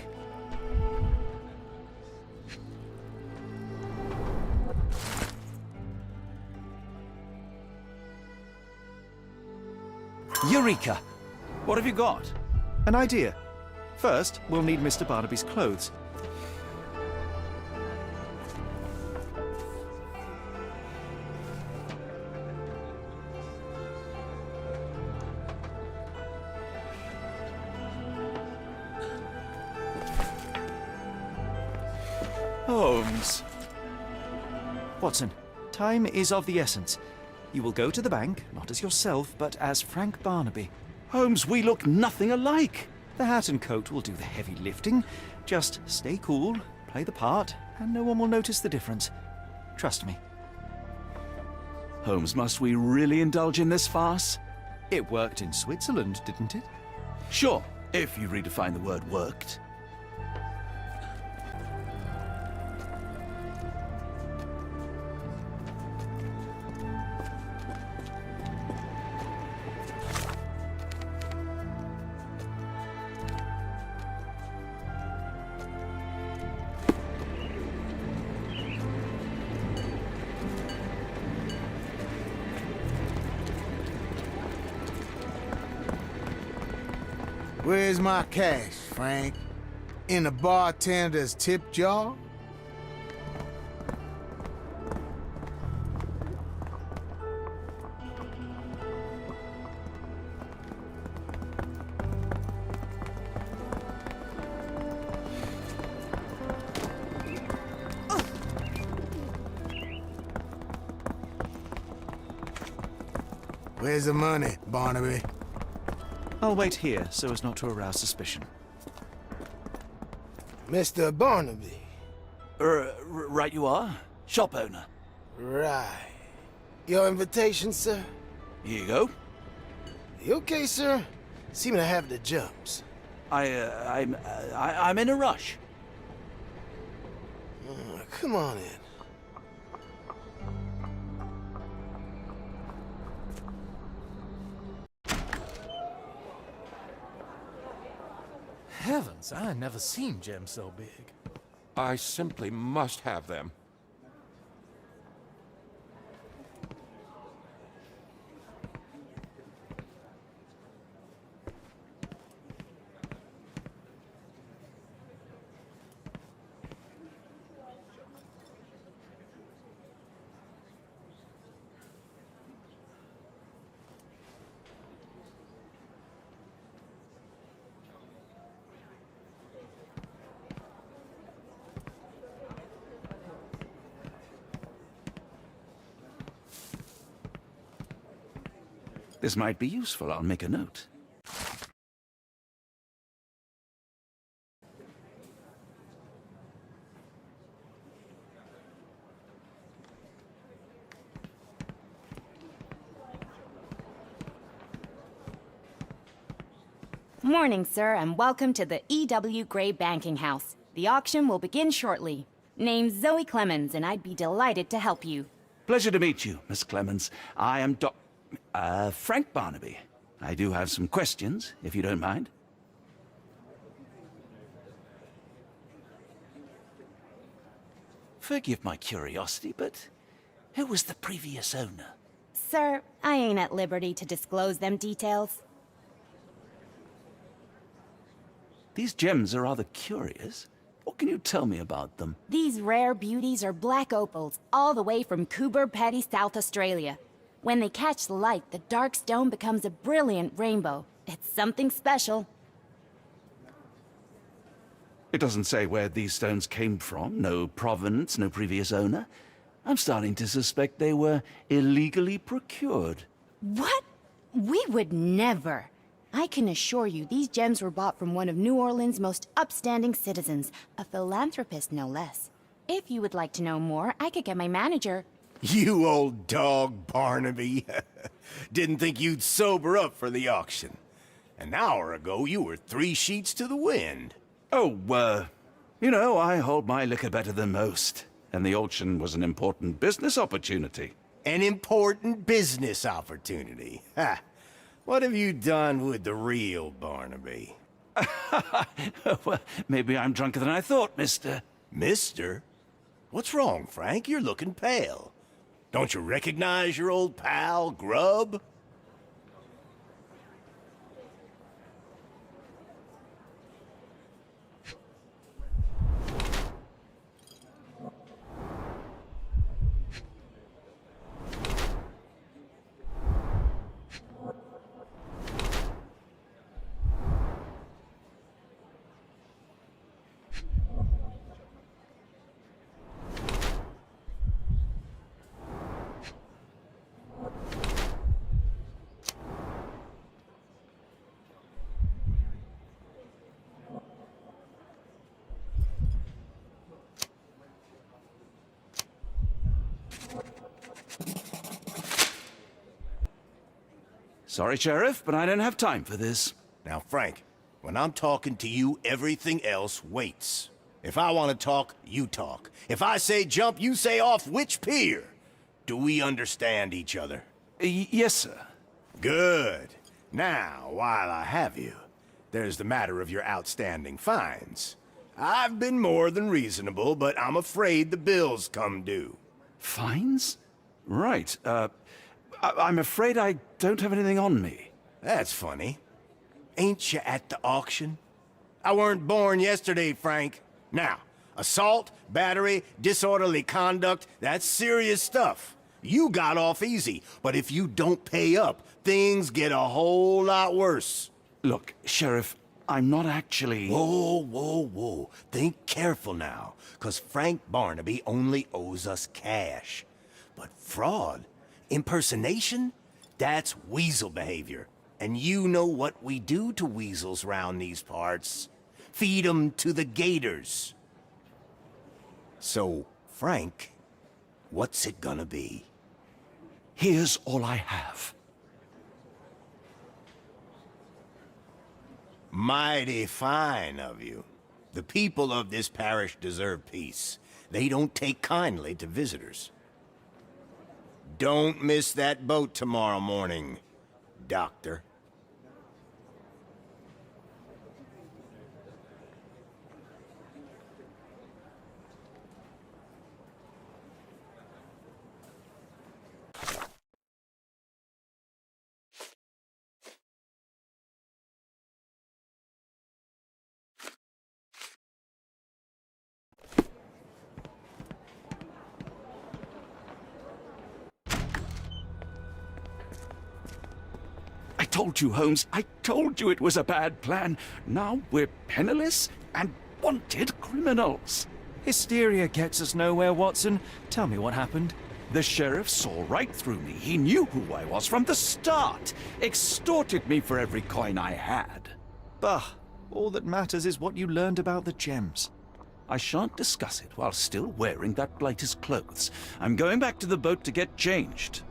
Eureka! What have you got? An idea. First, we'll need Mr. Barnaby's clothes. Holmes. Watson, time is of the essence. You will go to the bank, not as yourself, but as Frank Barnaby. Holmes, we look nothing alike. The hat and coat will do the heavy lifting. Just stay cool, play the part, and no one will notice the difference. Trust me. Holmes, must we really indulge in this farce? It worked in Switzerland, didn't it? Sure, if you redefine the word worked. Where's my cash, Frank? In the bartender's tip jar? Where's the money, Barnaby? I'll wait here so as not to arouse suspicion. Mr. Barnaby. Right you are. Shop owner. Right. Your invitation, sir? Here you go. You okay, sir? Seem to have the jumps. I'm in a rush. Come on in. Heavens, I never seen gems so big. I simply must have them. This might be useful. I'll make a note. Morning, sir, and welcome to the E.W. Gray Banking House. The auction will begin shortly. Name's Zoe Clemens, and I'd be delighted to help you. Pleasure to meet you, Miss Clemens. I am Frank Barnaby. I do have some questions, if you don't mind. Forgive my curiosity, but who was the previous owner? Sir, I ain't at liberty to disclose them details. These gems are rather curious. What can you tell me about them? These rare beauties are black opals, all the way from Coober Pedy, South Australia. When they catch the light, the dark stone becomes a brilliant rainbow. It's something special. It doesn't say where these stones came from. No provenance, no previous owner. I'm starting to suspect they were illegally procured. What? We would never. I can assure you these gems were bought from one of New Orleans' most upstanding citizens, a philanthropist no less. If you would like to know more, I could get my manager. You old dog, Barnaby. Didn't think you'd sober up for the auction. An hour ago, you were 3 sheets to the wind. Oh, you know, I hold my liquor better than most. And the auction was an important business opportunity. An important business opportunity? Ha! What have you done with the real Barnaby? Well, maybe I'm drunker than I thought, mister. Mister? What's wrong, Frank? You're looking pale. Don't you recognize your old pal, Grub? Sorry, Sheriff, but I don't have time for this. Now, Frank, when I'm talking to you, everything else waits. If I want to talk, you talk. If I say jump, you say off which pier. Do we understand each other? Yes, sir. Good. Now, while I have you, there's the matter of your outstanding fines. I've been more than reasonable, but I'm afraid the bills come due. Fines? Right, I'm afraid I don't have anything on me. That's funny. Ain't you at the auction? I weren't born yesterday, Frank. Now, assault, battery, disorderly conduct, that's serious stuff. You got off easy, but if you don't pay up, things get a whole lot worse. Look, Sheriff, I'm not actually... Whoa, whoa, whoa. Think careful now, 'cause Frank Barnaby only owes us cash. But fraud, impersonation, that's weasel behavior. And you know what we do to weasels round these parts. Feed 'em to the gators. So, Frank, what's it gonna be? Here's all I have. Mighty fine of you. The people of this parish deserve peace. They don't take kindly to visitors. Don't miss that boat tomorrow morning, Doctor. I told you, Holmes. I told you it was a bad plan. Now we're penniless and wanted criminals. Hysteria gets us nowhere, Watson. Tell me what happened. The sheriff saw right through me. He knew who I was from the start. Extorted me for every coin I had. Bah, all that matters is what you learned about the gems. I shan't discuss it while still wearing that blighter's clothes. I'm going back to the boat to get changed.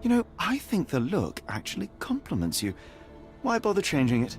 You know, I think the look actually compliments you. Why bother changing it?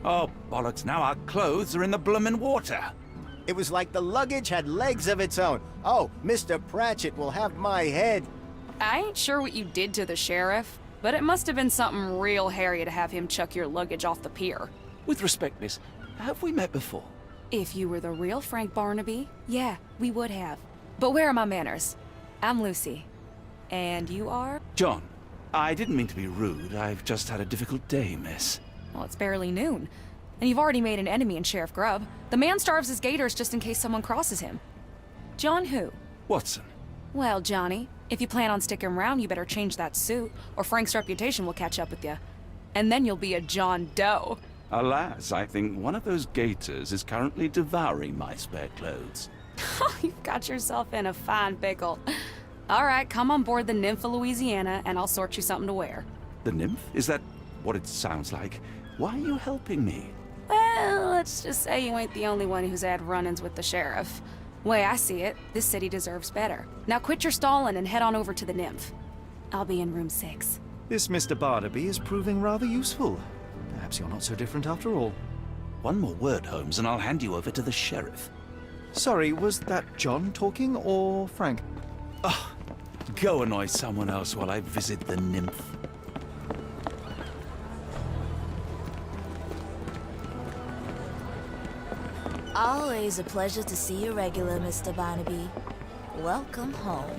Oh, bollocks, now our clothes are in the bloomin' water. It was like the luggage had legs of its own. Oh, Mr. Pratchett will have my head. I ain't sure what you did to the sheriff, but it must have been something real hairy to have him chuck your luggage off the pier. With respect, miss, have we met before? If you were the real Frank Barnaby, yeah, we would have. But where are my manners? I'm Lucy. And you are? John, I didn't mean to be rude. I've just had a difficult day, miss. Well, it's barely noon. And you've already made an enemy in Sheriff Grubb. The man starves his gators just in case someone crosses him. John who? Watson. Well, Johnny, if you plan on sticking around, you better change that suit, or Frank's reputation will catch up with you. And then you'll be a John Doe. Alas, I think one of those gators is currently devouring my spare clothes. You've got yourself in a fine pickle. All right, come on board the Nymph of Louisiana, and I'll sort you something to wear. The nymph? Is that what it sounds like? Why are you helping me? Well, let's just say you ain't the only one who's had run-ins with the sheriff. Way I see it, this city deserves better. Now quit your stalling and head on over to the Nymph. I'll be in room 6. This Mr. Barnaby is proving rather useful. Perhaps you're not so different after all. One more word, Holmes, and I'll hand you over to the sheriff. Sorry, was that John talking or Frank? Oh, go annoy someone else while I visit the Nymph. Always a pleasure to see you regular, Mr. Barnaby. Welcome home.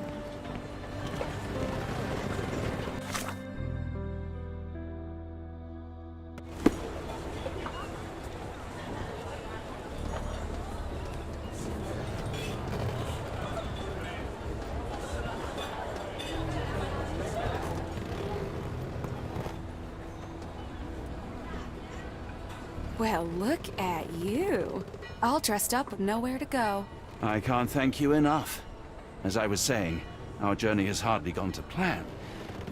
Well, look at you. All dressed up with nowhere to go. I can't thank you enough. As I was saying, our journey has hardly gone to plan.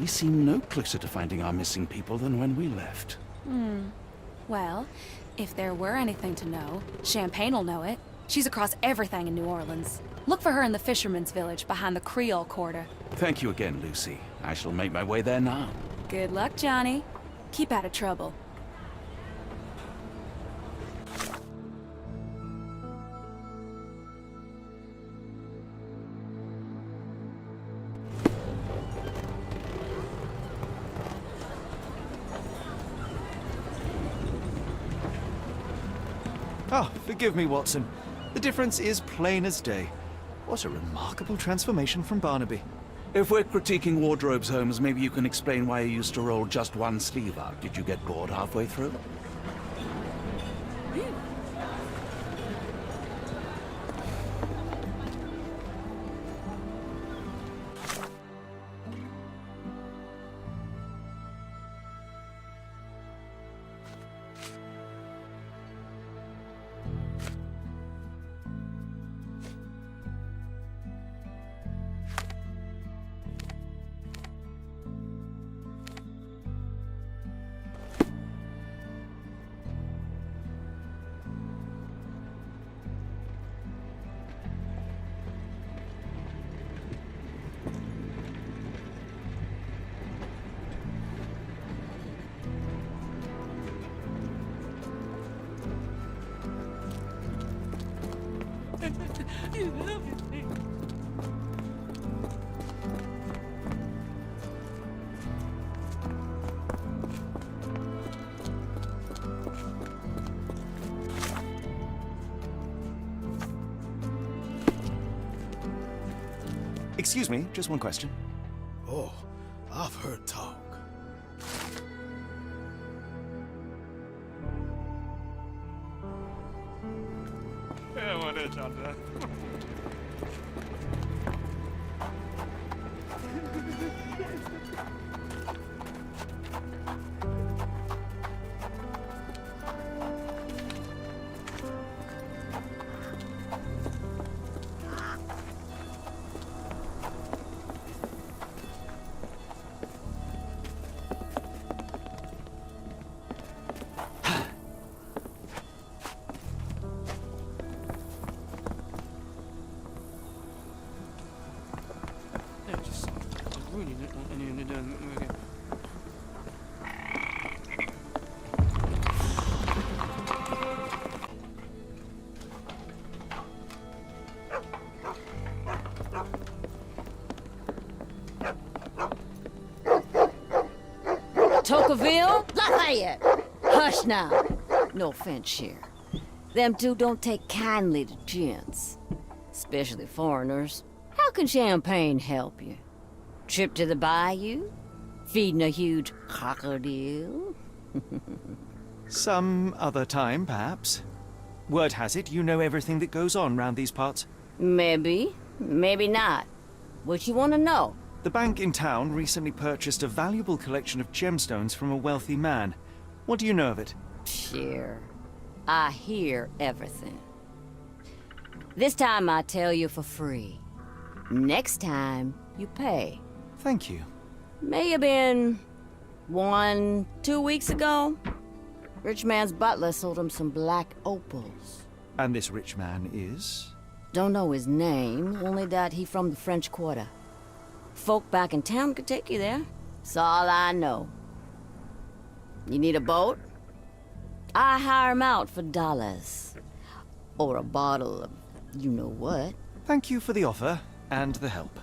We seem no closer to finding our missing people than when we left. Well, if there were anything to know, Champagne'll know it. She's across everything in New Orleans. Look for her in the fisherman's village behind the Creole Quarter. Thank you again, Lucy. I shall make my way there now. Good luck, Johnny. Keep out of trouble. Ah, forgive me, Watson. The difference is plain as day. What a remarkable transformation from Barnaby. If we're critiquing wardrobes, Holmes, maybe you can explain why you used to roll just one sleeve up. Did you get bored halfway through? Excuse me, just one question. Oh, I've heard talk. Tocqueville? Lafayette! Hush now. No offense here. Them two don't take kindly to gents. Especially foreigners. How can champagne help you? Trip to the bayou? Feeding a huge crocodile? Some other time, perhaps. Word has it you know everything that goes on round these parts. Maybe. Maybe not. What you want to know? The bank in town recently purchased a valuable collection of gemstones from a wealthy man. What do you know of it? Sure. I hear everything. This time I tell you for free. Next time, you pay. Thank you. May have been 1-2 weeks ago. Rich man's butler sold him some black opals. And this rich man is? Don't know his name, only that he from the French Quarter. Folk back in town could take you there. That's all I know. You need a boat? I hire 'em out for dollars. Or a bottle of you-know-what. Thank you for the offer and the help.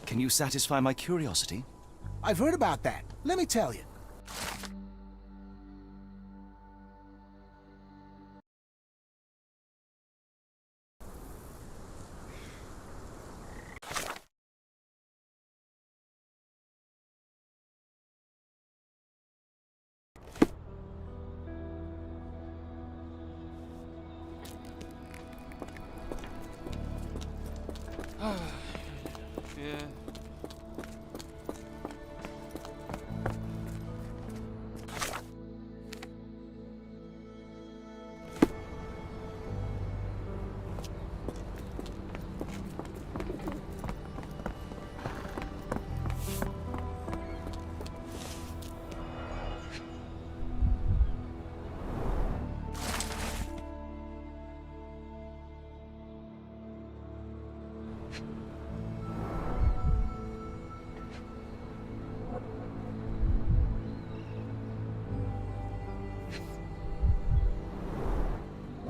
Can you satisfy my curiosity? I've heard about that. Let me tell you. Yeah.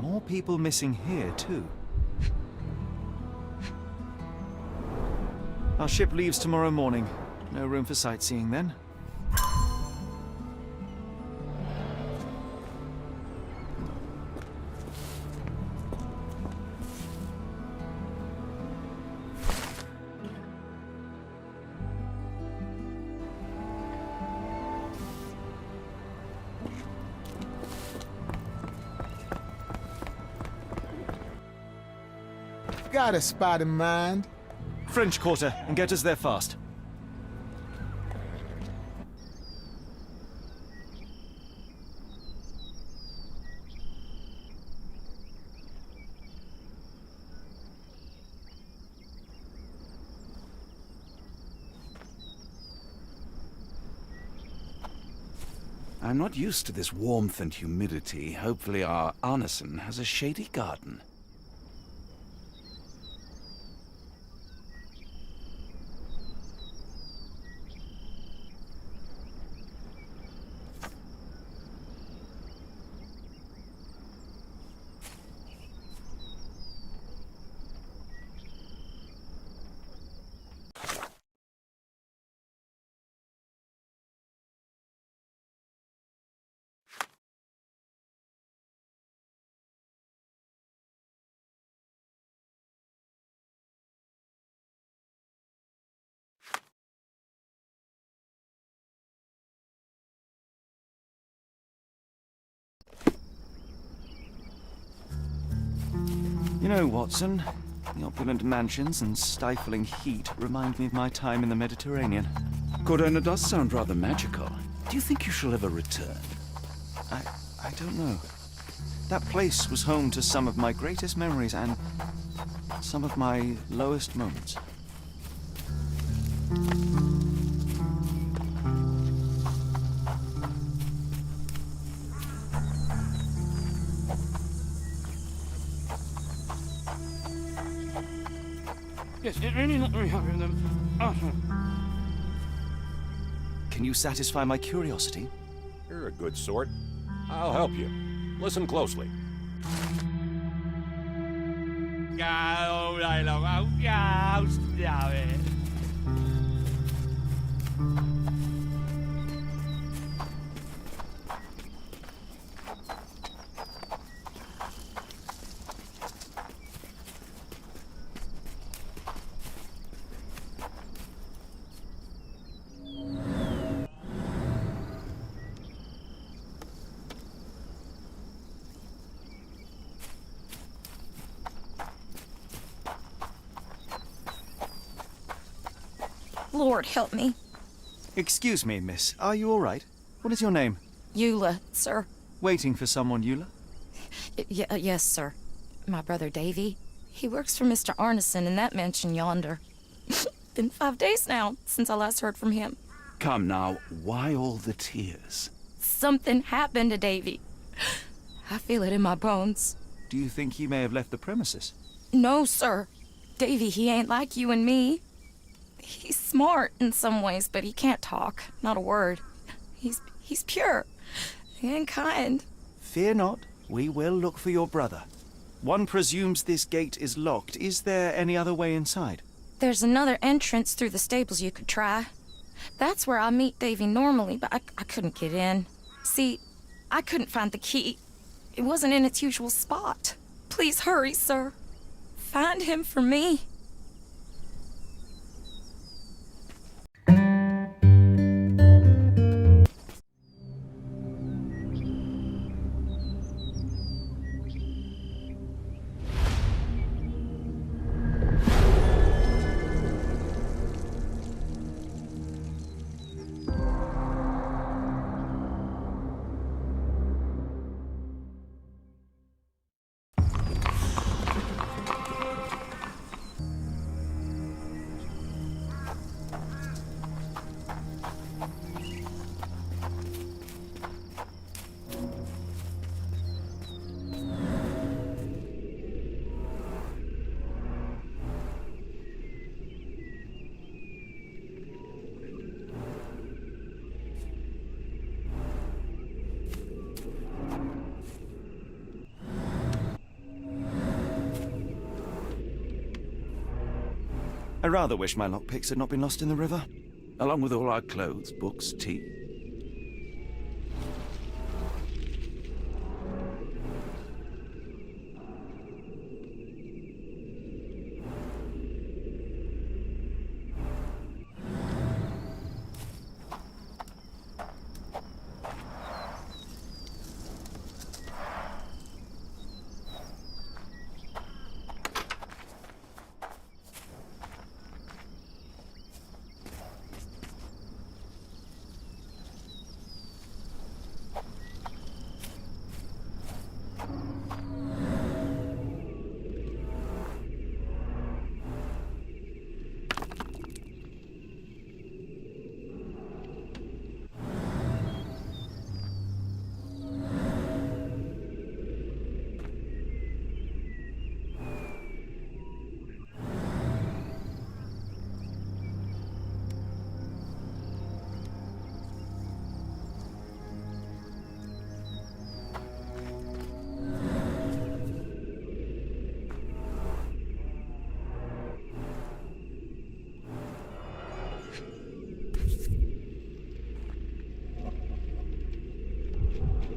More people missing here, too. Our ship leaves tomorrow morning. No room for sightseeing then. Got a spot in mind? French Quarter, and get us there fast. I'm not used to this warmth and humidity. Hopefully our Arneson has a shady garden. You know, Watson, the opulent mansions and stifling heat remind me of my time in the Mediterranean. Corona does sound rather magical. Do you think you shall ever return? I don't know. That place was home to some of my greatest memories and some of my lowest moments. Yes, it really not very happy with them. Can you satisfy my curiosity? You're a good sort. I'll help you. Listen closely. Lord, help me. Excuse me, miss. Are you all right? What is your name? Eula, sir. Waiting for someone, Eula? Yes, sir. My brother Davy. He works for Mr. Arneson in that mansion yonder. Been 5 days now since I last heard from him. Come now, why all the tears? Something happened to Davy. I feel it in my bones. Do you think he may have left the premises? No, sir. Davy, he ain't like you and me. He's smart in some ways, but he can't talk. Not a word. He's pure and kind. Fear not. We will look for your brother. One presumes this gate is locked. Is there any other way inside? There's another entrance through the stables you could try. That's where I meet Davy normally, but I couldn't get in. See, I couldn't find the key. It wasn't in its usual spot. Please hurry, sir. Find him for me. rather wish my lockpicks had not been lost in the river. Along with all our clothes, books, tea.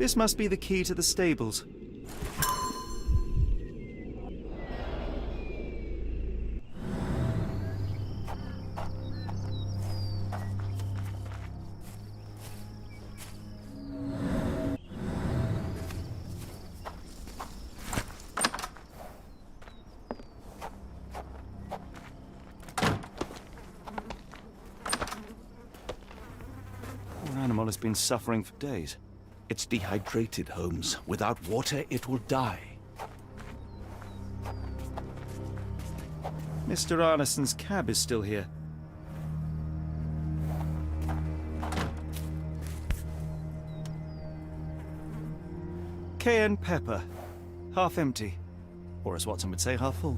This must be the key to the stables. Poor animal has been suffering for days. It's dehydrated, Holmes. Without water, it will die. Mr. Arneson's cab is still here. Cayenne pepper. Half empty. Or as Watson would say, half full.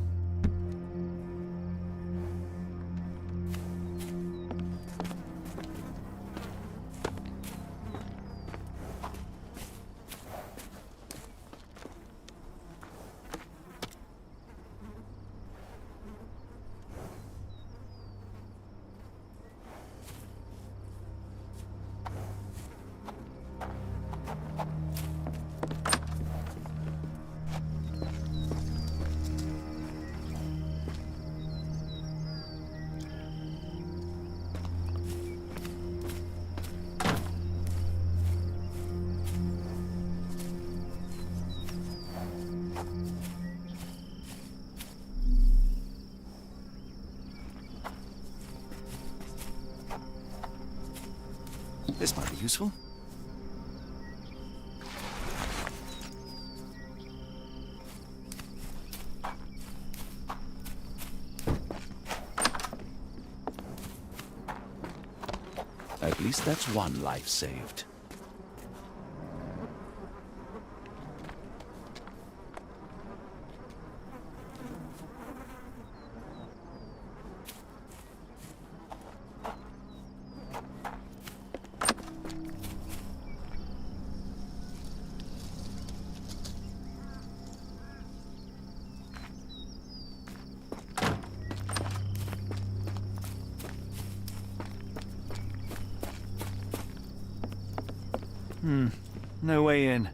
This might be useful. At least that's one life saved. No way in.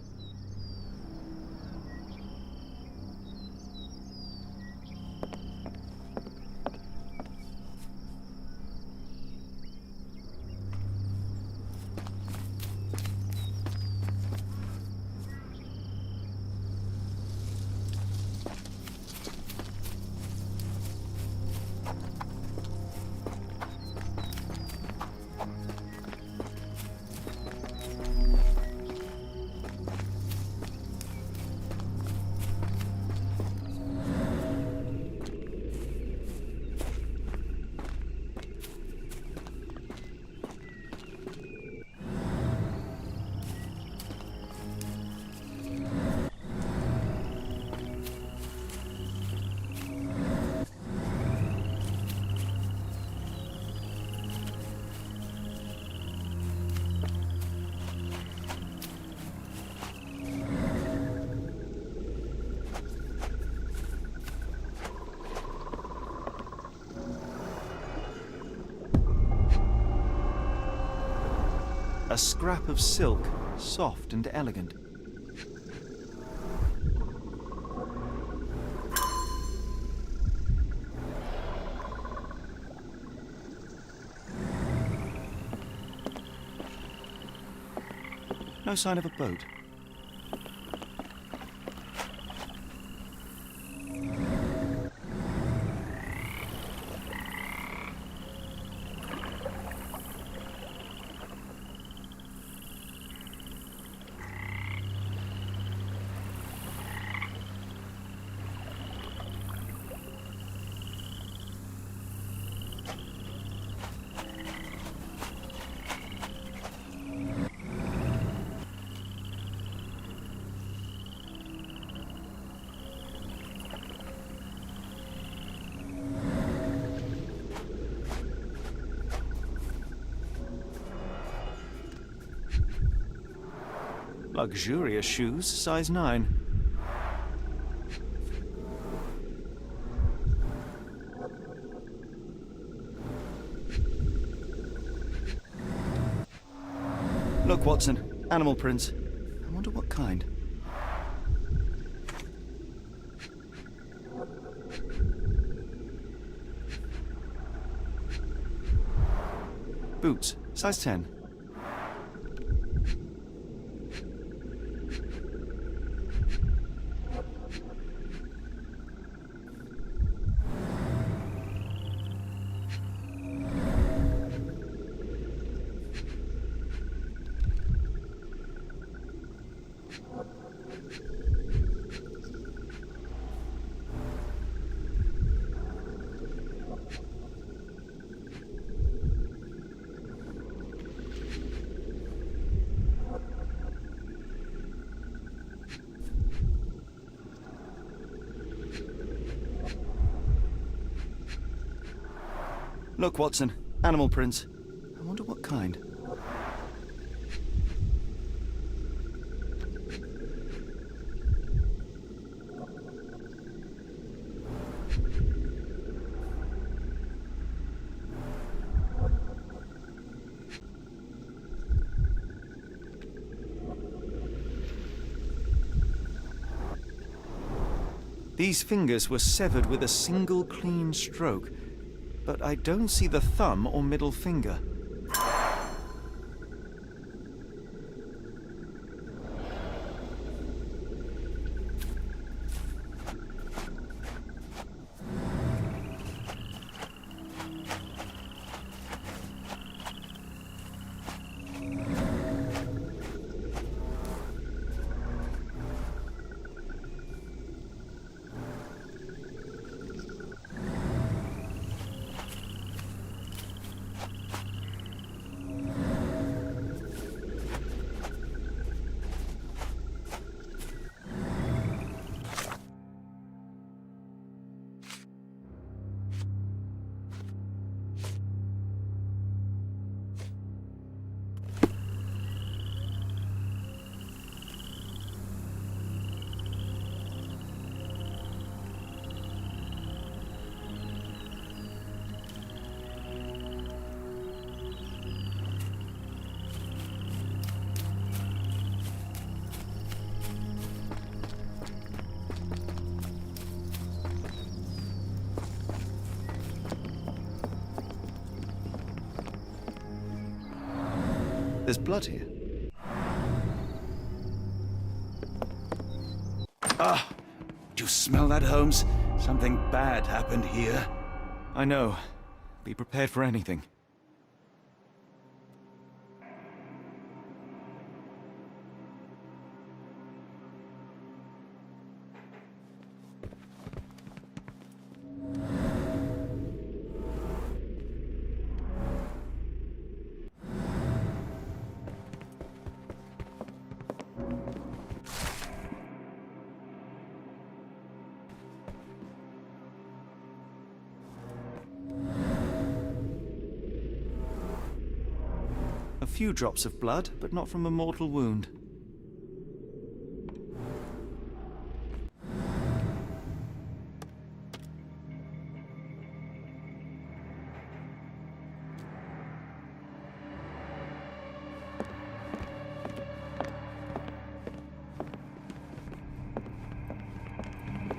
A scrap of silk, soft and elegant. No sign of a boat. Luxurious shoes, size 9. Look, Watson. Animal prints. I wonder what kind. Boots, size 10. Look, Watson. Animal prints. I wonder what kind. These fingers were severed with a single clean stroke, but I don't see the thumb or middle finger. There's blood here. Ah! Do you smell that, Holmes? Something bad happened here. I know. Be prepared for anything. A few drops of blood, but not from a mortal wound.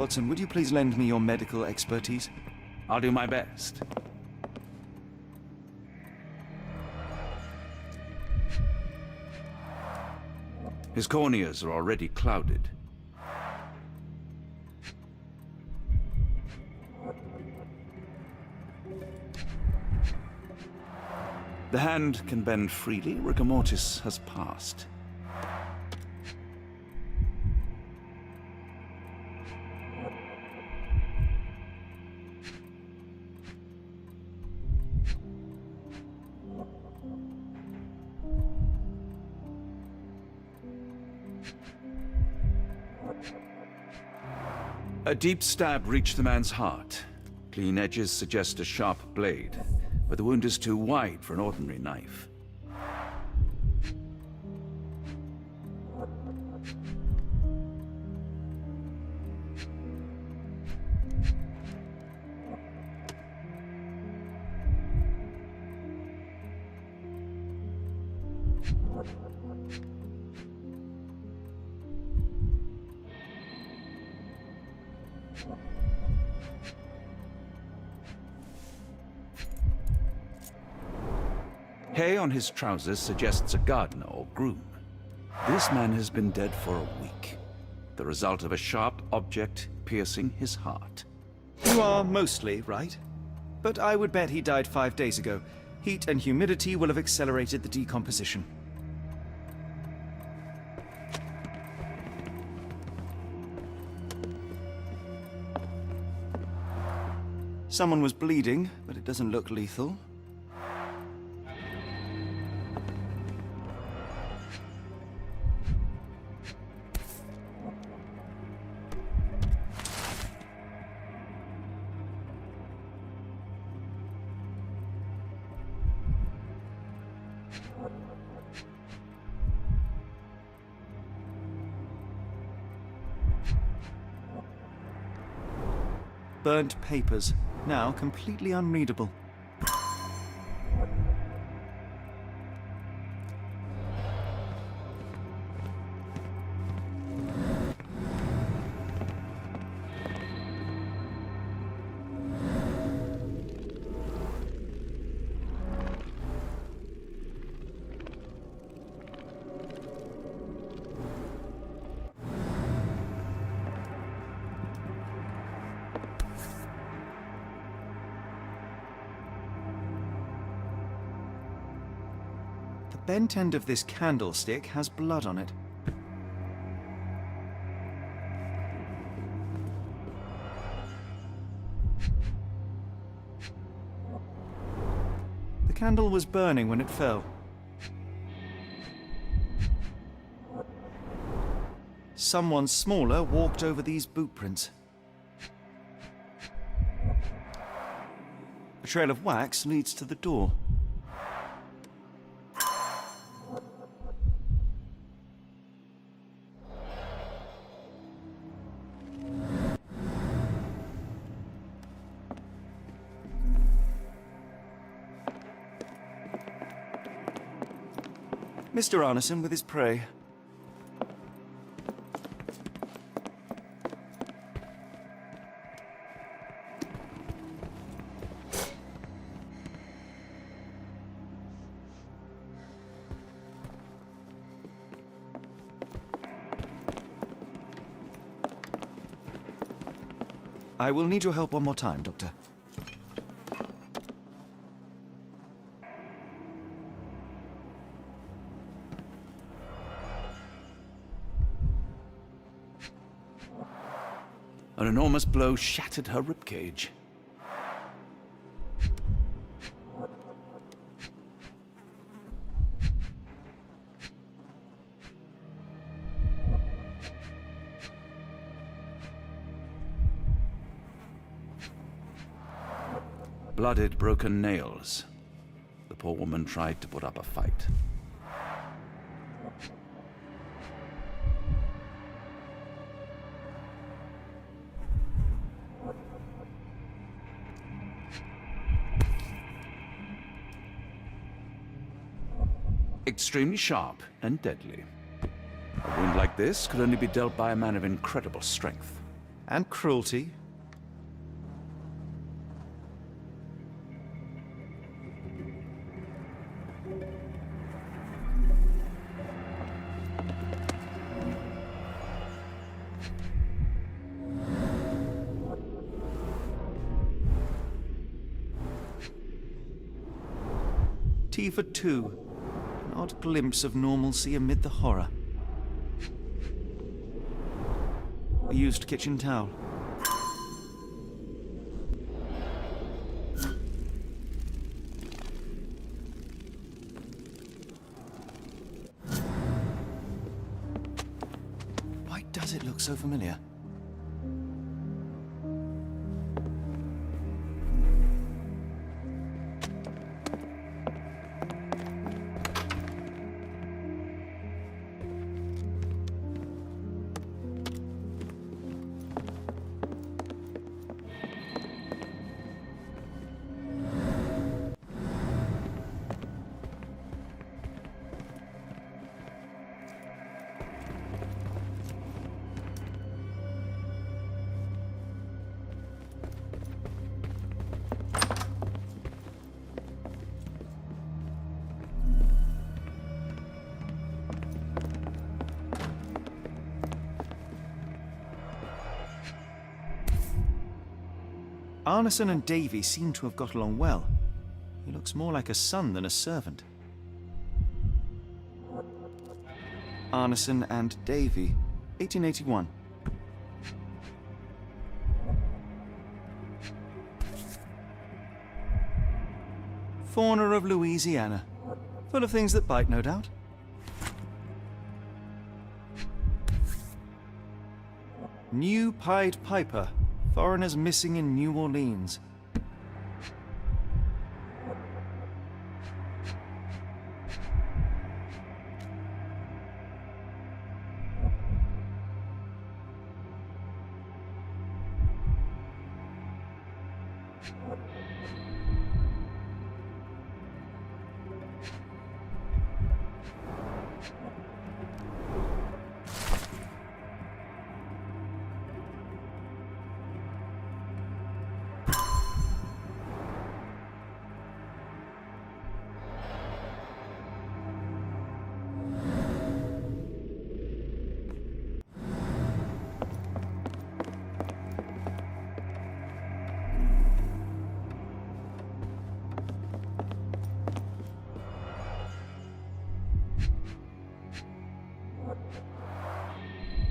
Watson, would you please lend me your medical expertise? I'll do my best. His corneas are already clouded. The hand can bend freely. Rigor mortis has passed. A deep stab reached the man's heart. Clean edges suggest a sharp blade, but the wound is too wide for an ordinary knife. Hay on his trousers suggests a gardener or groom. This man has been dead for a week, the result of a sharp object piercing his heart. You are mostly right, but I would bet he died 5 days ago. Heat and humidity will have accelerated the decomposition. Someone was bleeding, but it doesn't look lethal. Burnt papers, now completely unreadable. The bent end of this candlestick has blood on it. The candle was burning when it fell. Someone smaller walked over these boot prints. A trail of wax leads to the door. Mr. Arneson with his prey. I will need your help one more time, Doctor. An enormous blow shattered her ribcage. Blooded, broken nails. The poor woman tried to put up a fight. Extremely sharp and deadly. A wound like this could only be dealt by a man of incredible strength. And cruelty. T for 2. An odd glimpse of normalcy amid the horror. A used kitchen towel. Why does it look so familiar? Arneson and Davy seem to have got along well. He looks more like a son than a servant. Arneson and Davy, 1881. Fauna of Louisiana. Full of things that bite, no doubt. New Pied Piper. Foreigners missing in New Orleans.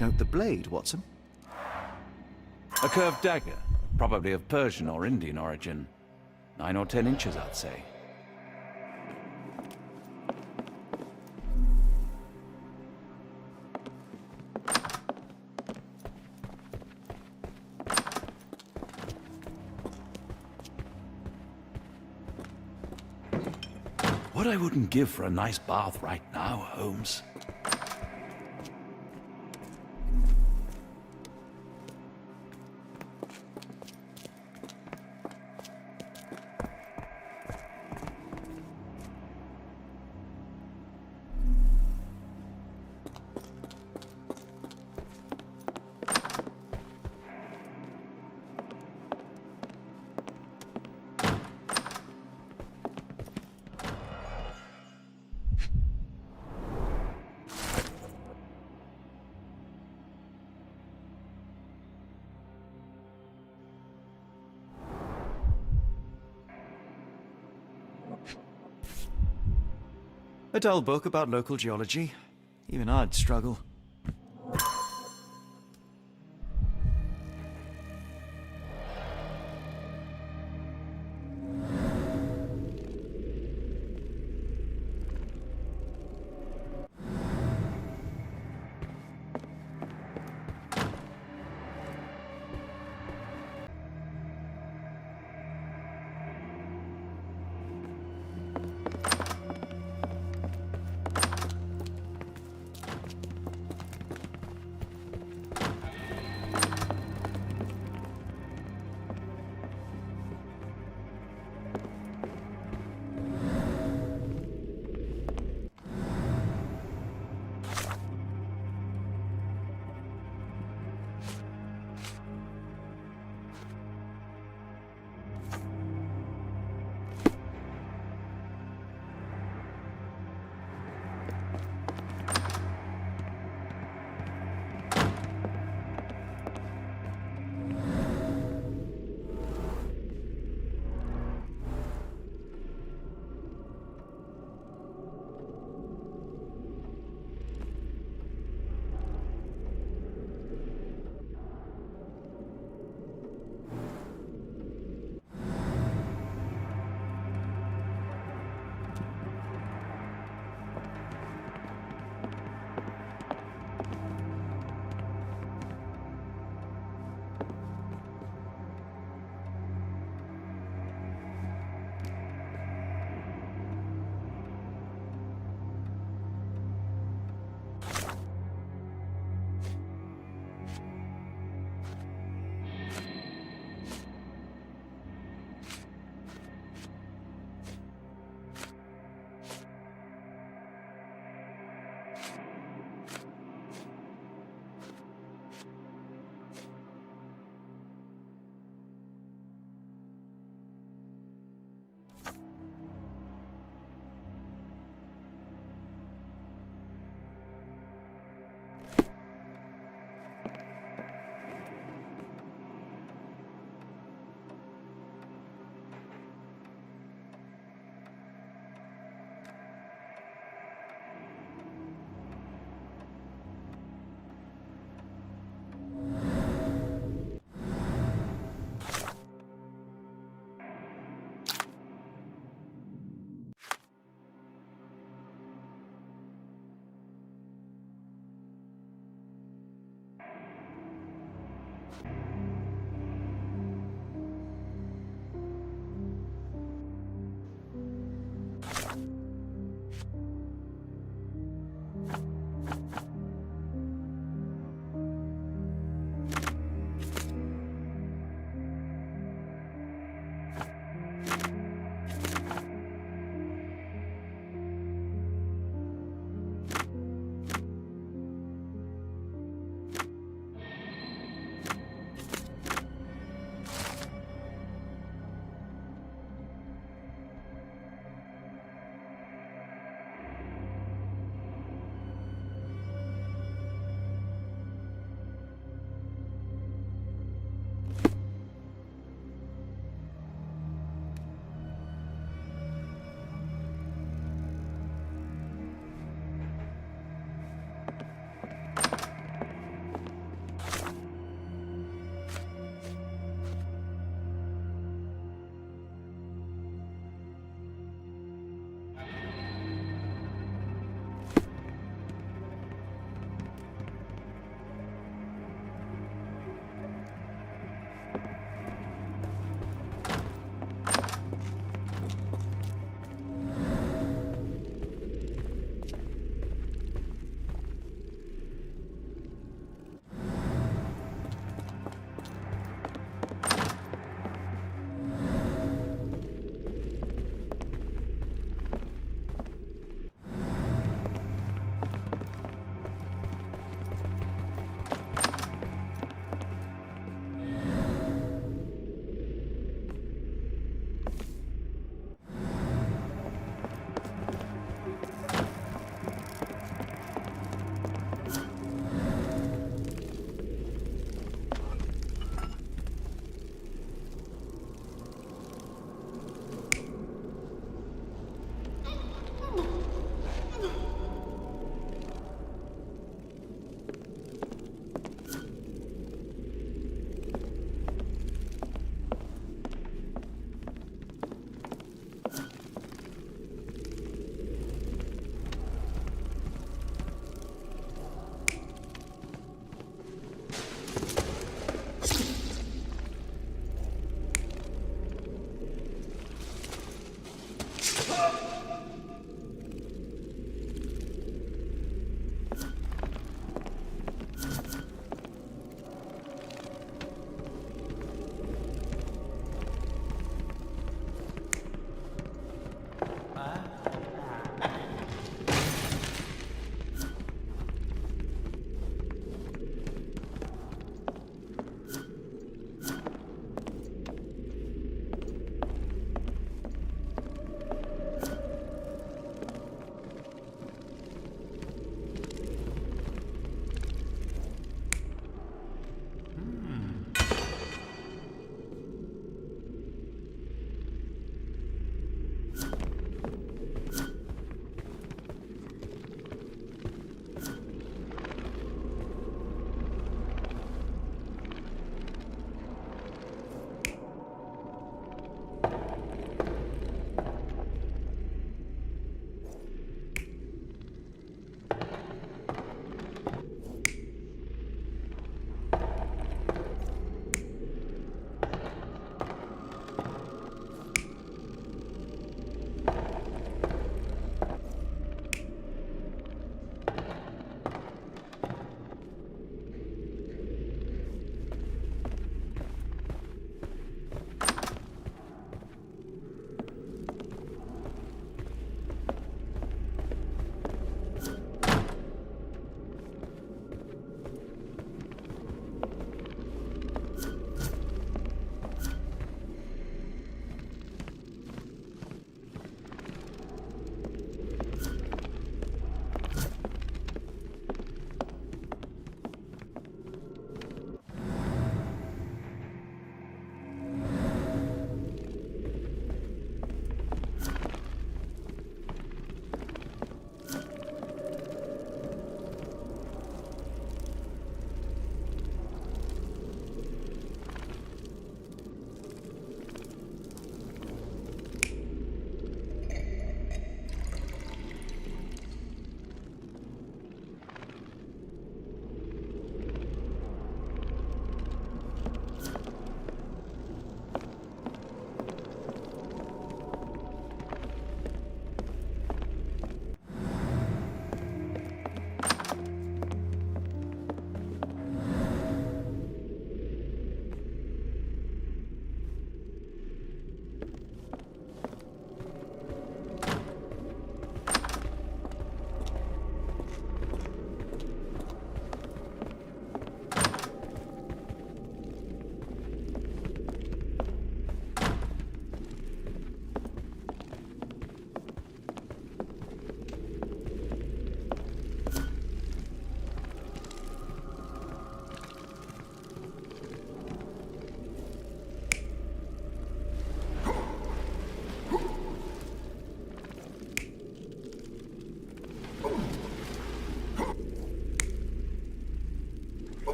Note the blade, Watson. A curved dagger, probably of Persian or Indian origin. 9 or 10 inches, I'd say. What I wouldn't give for a nice bath right now, Holmes. A dull book about local geology. Even I'd struggle.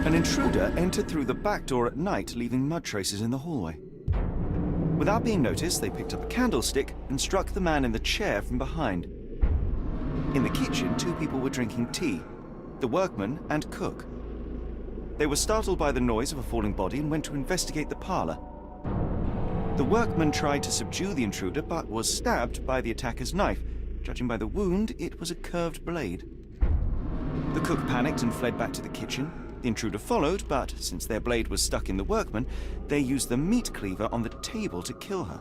An intruder entered through the back door at night, leaving mud traces in the hallway. Without being noticed, they picked up a candlestick and struck the man in the chair from behind. In the kitchen, two people were drinking tea, the workman and cook. They were startled by the noise of a falling body and went to investigate the parlor. The workman tried to subdue the intruder, but was stabbed by the attacker's knife. Judging by the wound, it was a curved blade. The cook panicked and fled back to the kitchen. The intruder followed, but since their blade was stuck in the workman, they used the meat cleaver on the table to kill her.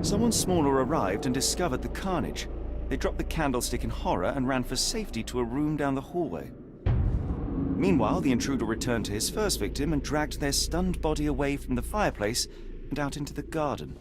Someone smaller arrived and discovered the carnage. They dropped the candlestick in horror and ran for safety to a room down the hallway. Meanwhile, the intruder returned to his first victim and dragged their stunned body away from the fireplace and out into the garden.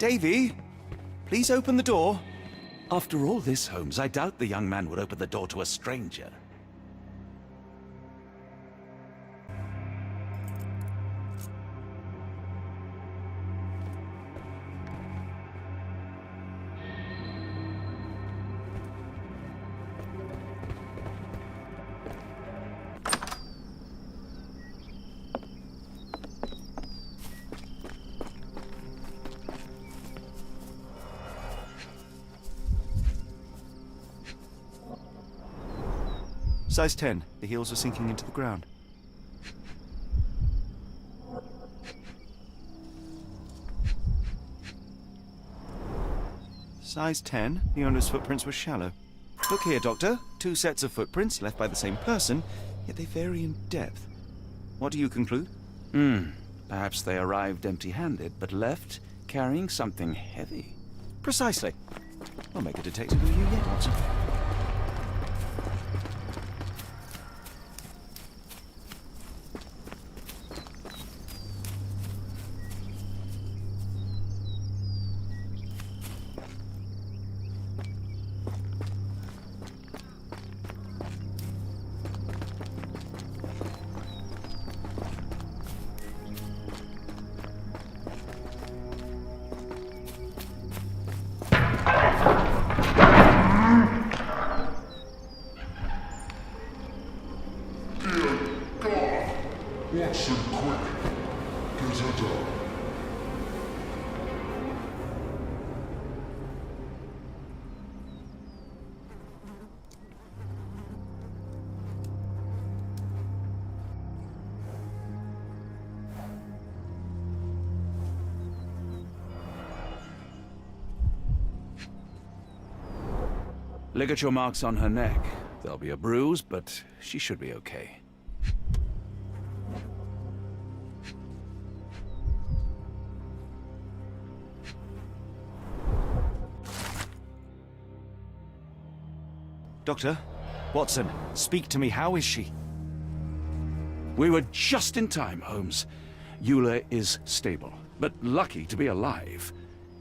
Davy, please open the door. After all this, Holmes, I doubt the young man would open the door to a stranger. Size 10. The heels are sinking into the ground. Size 10. The owner's footprints were shallow. Look here, Doctor. 2 sets of footprints left by the same person, yet they vary in depth. What do you conclude? Perhaps they arrived empty-handed, but left carrying something heavy. Precisely. I'll make a detective of you yet, Watson. Watson, quick. Get her done. Ligature marks on her neck. There'll be a bruise, but she should be okay. Doctor, Watson, speak to me. How is she? We were just in time, Holmes. Eula is stable, but lucky to be alive.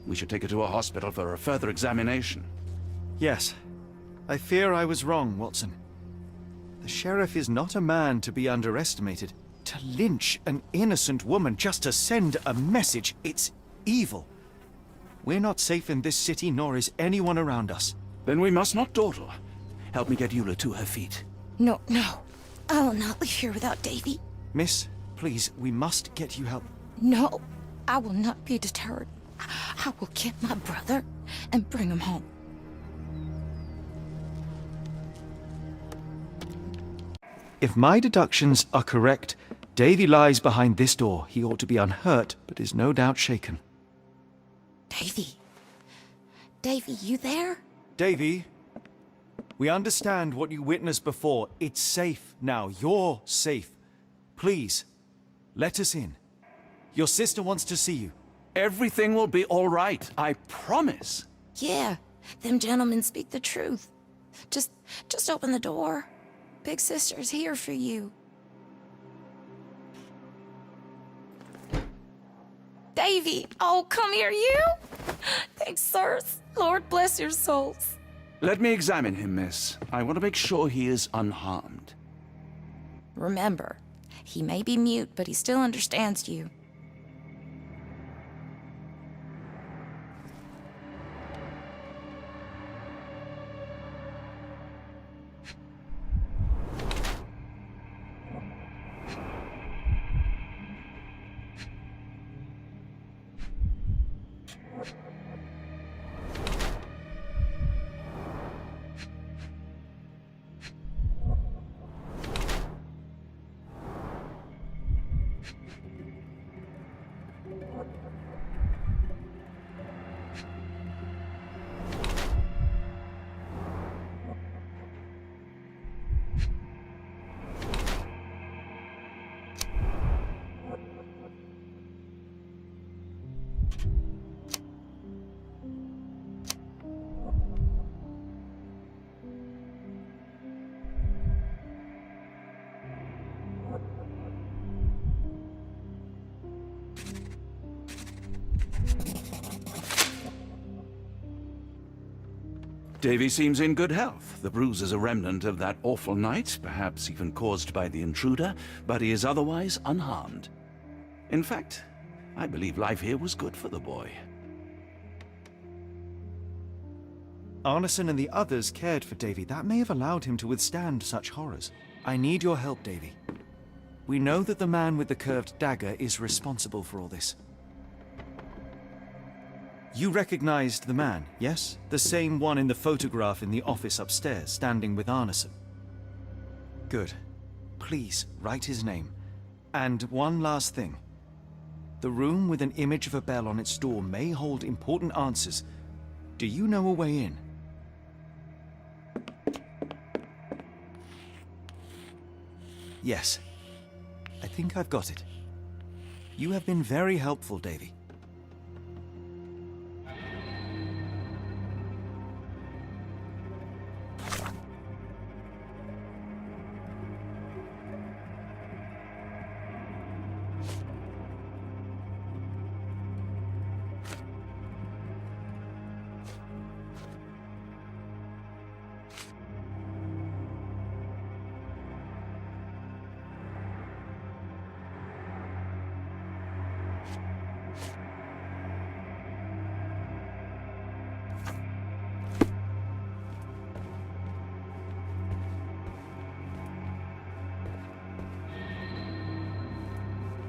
We should take her to a hospital for a further examination. Yes. I fear I was wrong, Watson. The sheriff is not a man to be underestimated. To lynch an innocent woman just to send a message, it's evil. We're not safe in this city, nor is anyone around us. Then we must not dawdle. Help me get Eula to her feet. No, no. I will not leave here without Davy. Miss, please, we must get you help. No, I will not be deterred. I will get my brother and bring him home. If my deductions are correct, Davy lies behind this door. He ought to be unhurt, but is no doubt shaken. Davy. Davy, you there? Davy, we understand what you witnessed before. It's safe now. You're safe. Please, let us in. Your sister wants to see you. Everything will be all right, I promise. Yeah, them gentlemen speak the truth. Just open the door. Big sister's here for you. Davy! Oh, come here, you! Thanks, sirs. Lord bless your souls. Let me examine him, miss. I want to make sure he is unharmed. Remember, he may be mute, but he still understands you. Davy seems in good health. The bruise is a remnant of that awful night, perhaps even caused by the intruder, but he is otherwise unharmed. In fact, I believe life here was good for the boy. Arneson and the others cared for Davy. That may have allowed him to withstand such horrors. I need your help, Davy. We know that the man with the curved dagger is responsible for all this. You recognized the man, yes? The same one in the photograph in the office upstairs, standing with Arneson. Good. Please, write his name. And one last thing. The room with an image of a bell on its door may hold important answers. Do you know a way in? Yes. I think I've got it. You have been very helpful, Davy.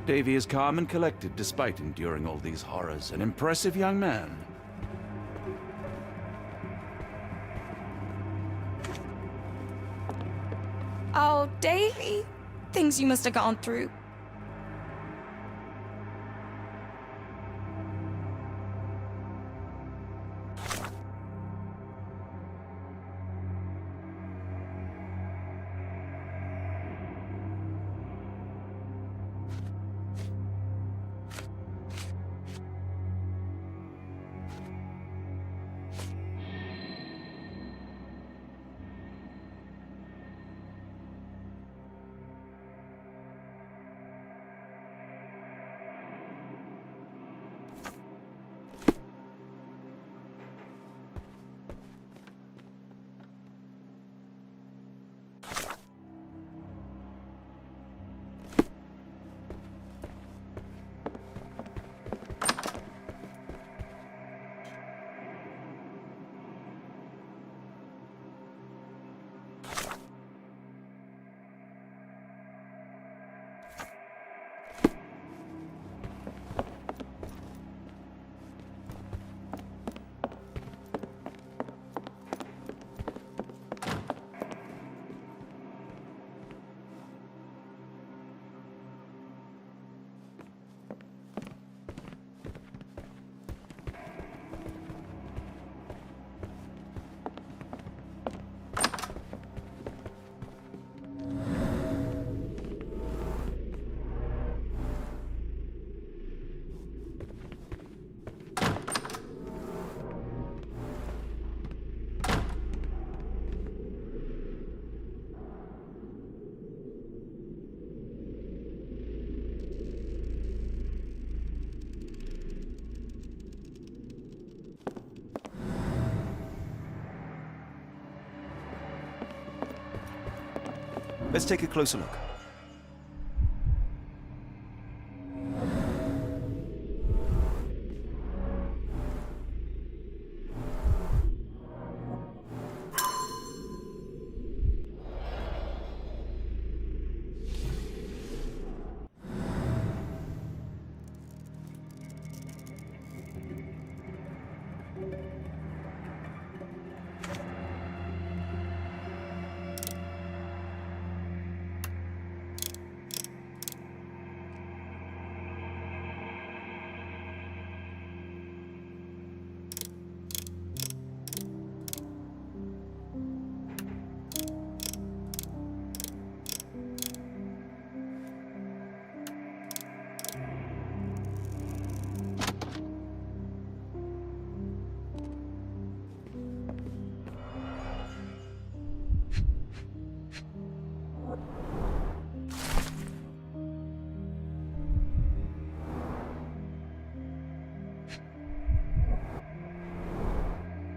Davy is calm and collected despite enduring all these horrors. An impressive young man. Oh, Davy. Things you must have gone through. Let's take a closer look.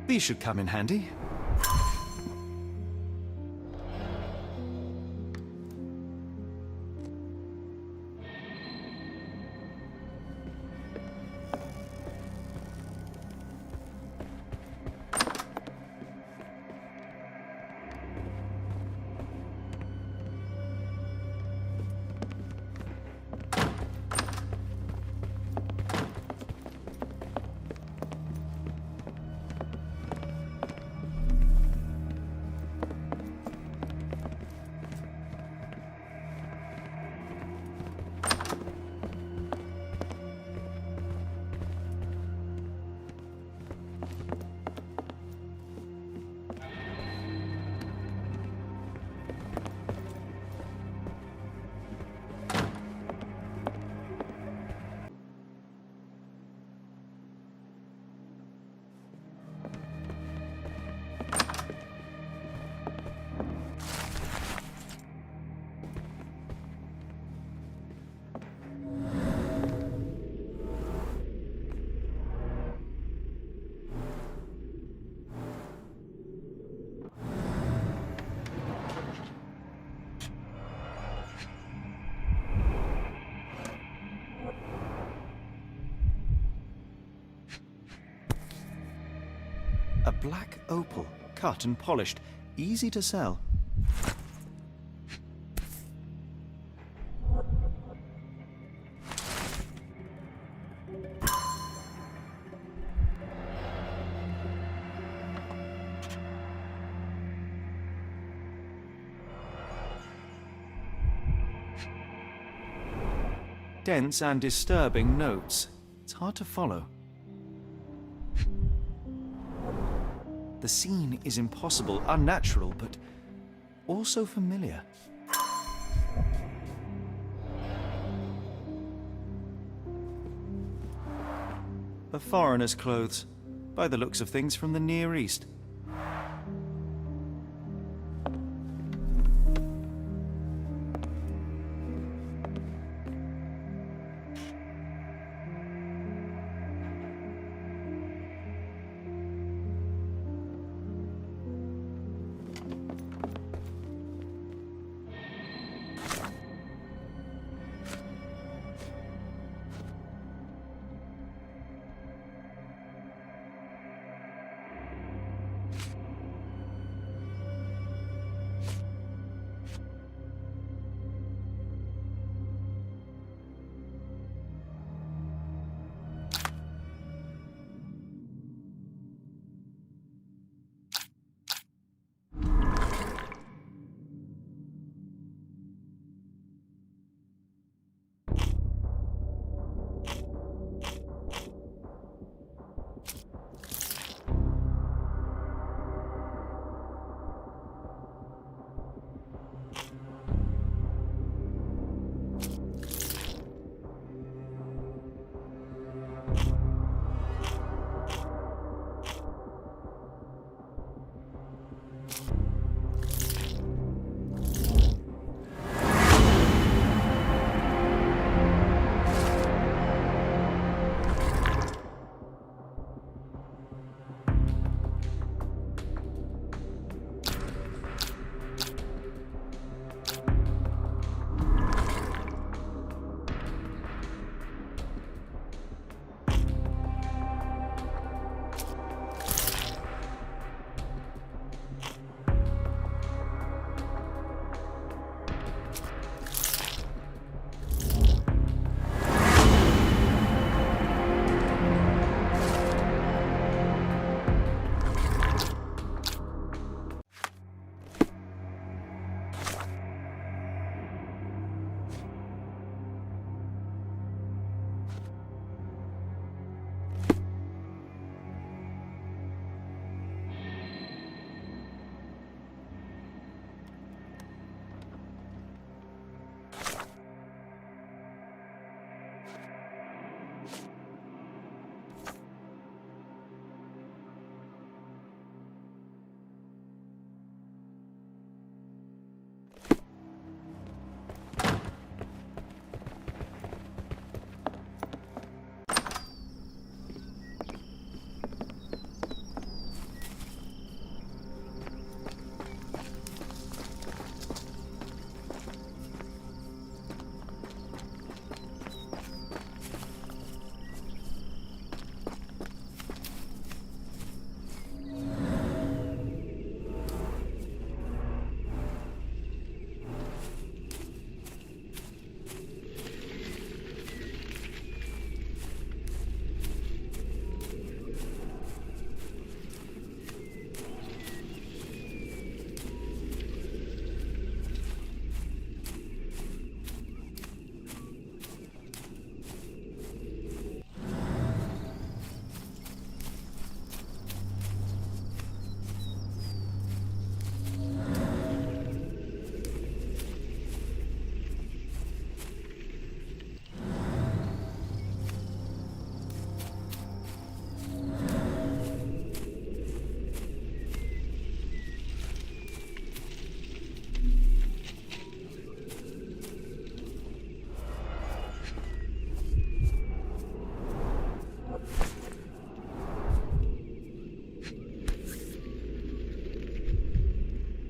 These should come in handy. A black opal, cut and polished, easy to sell. Dense and disturbing notes. It's hard to follow. The scene is impossible, unnatural, but also familiar. A foreigner's clothes, by the looks of things from the Near East.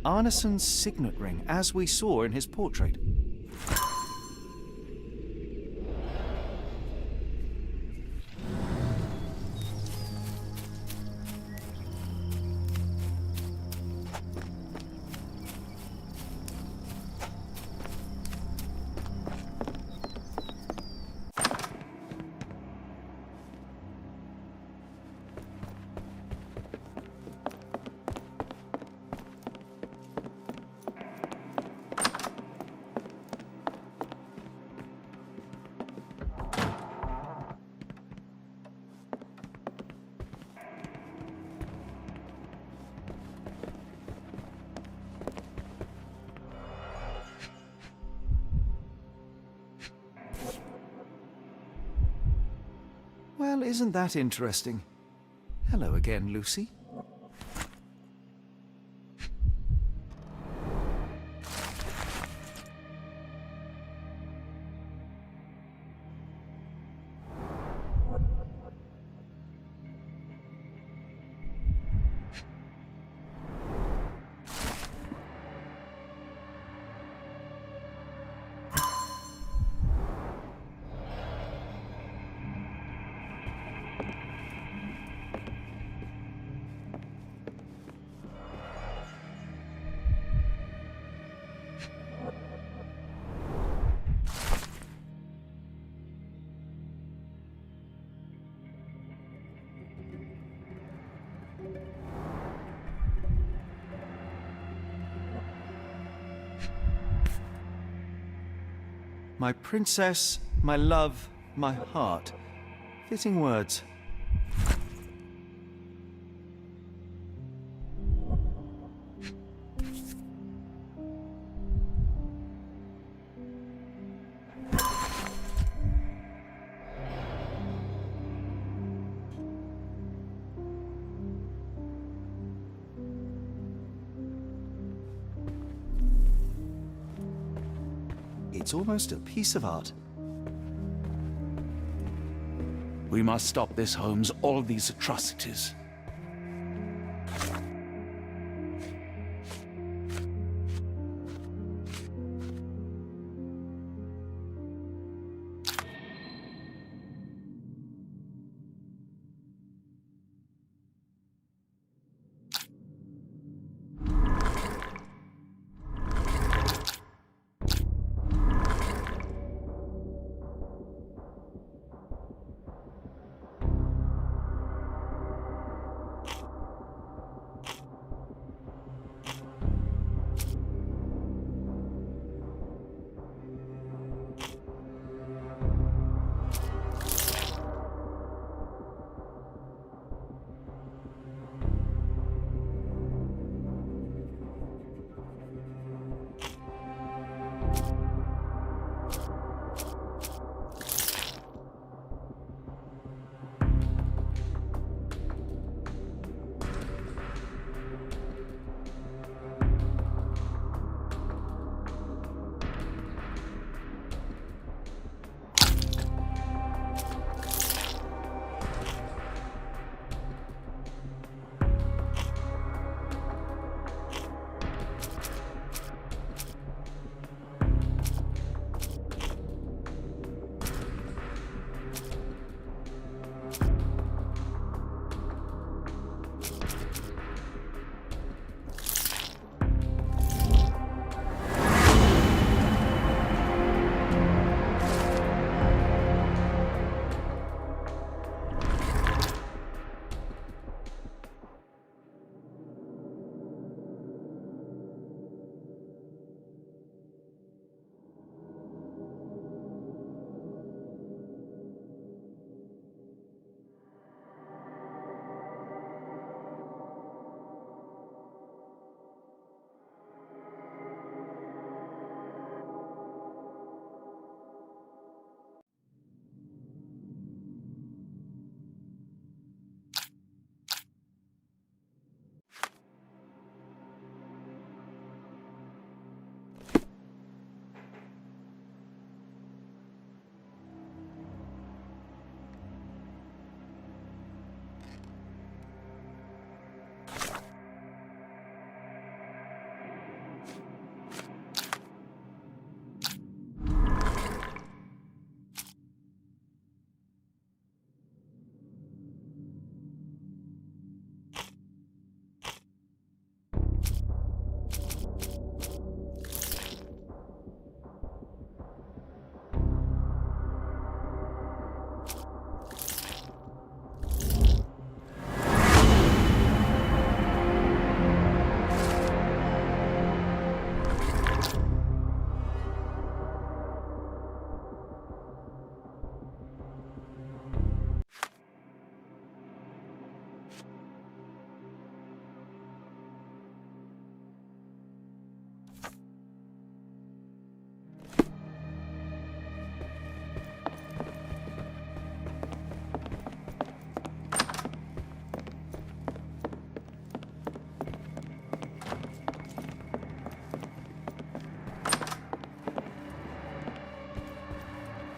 Arneson's signet ring, as we saw in his portrait. Well, isn't that interesting? Hello again, Lucy. My princess, my love, my heart. Fitting words. It's almost a piece of art. We must stop this, Holmes. All these atrocities.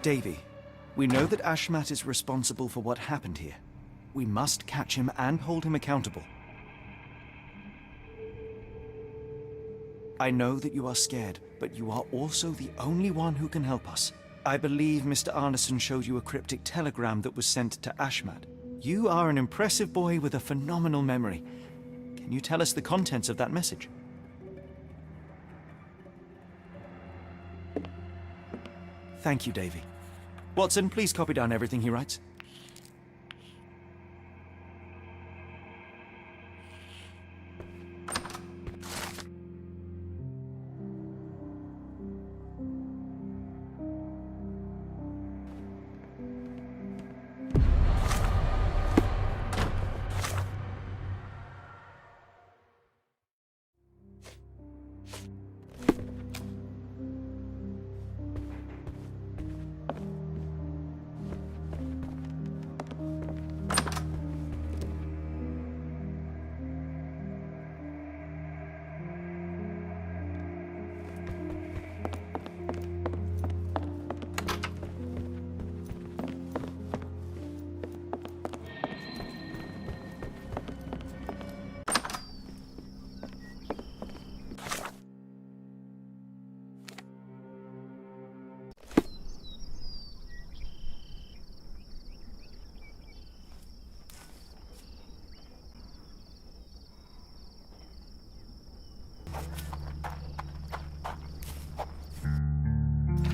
Davy, we know that Ashmat is responsible for what happened here. We must catch him and hold him accountable. I know that you are scared, but you are also the only one who can help us. I believe Mr. Arneson showed you a cryptic telegram that was sent to Ashmat. You are an impressive boy with a phenomenal memory. Can you tell us the contents of that message? Thank you, Davy. Watson, please copy down everything he writes.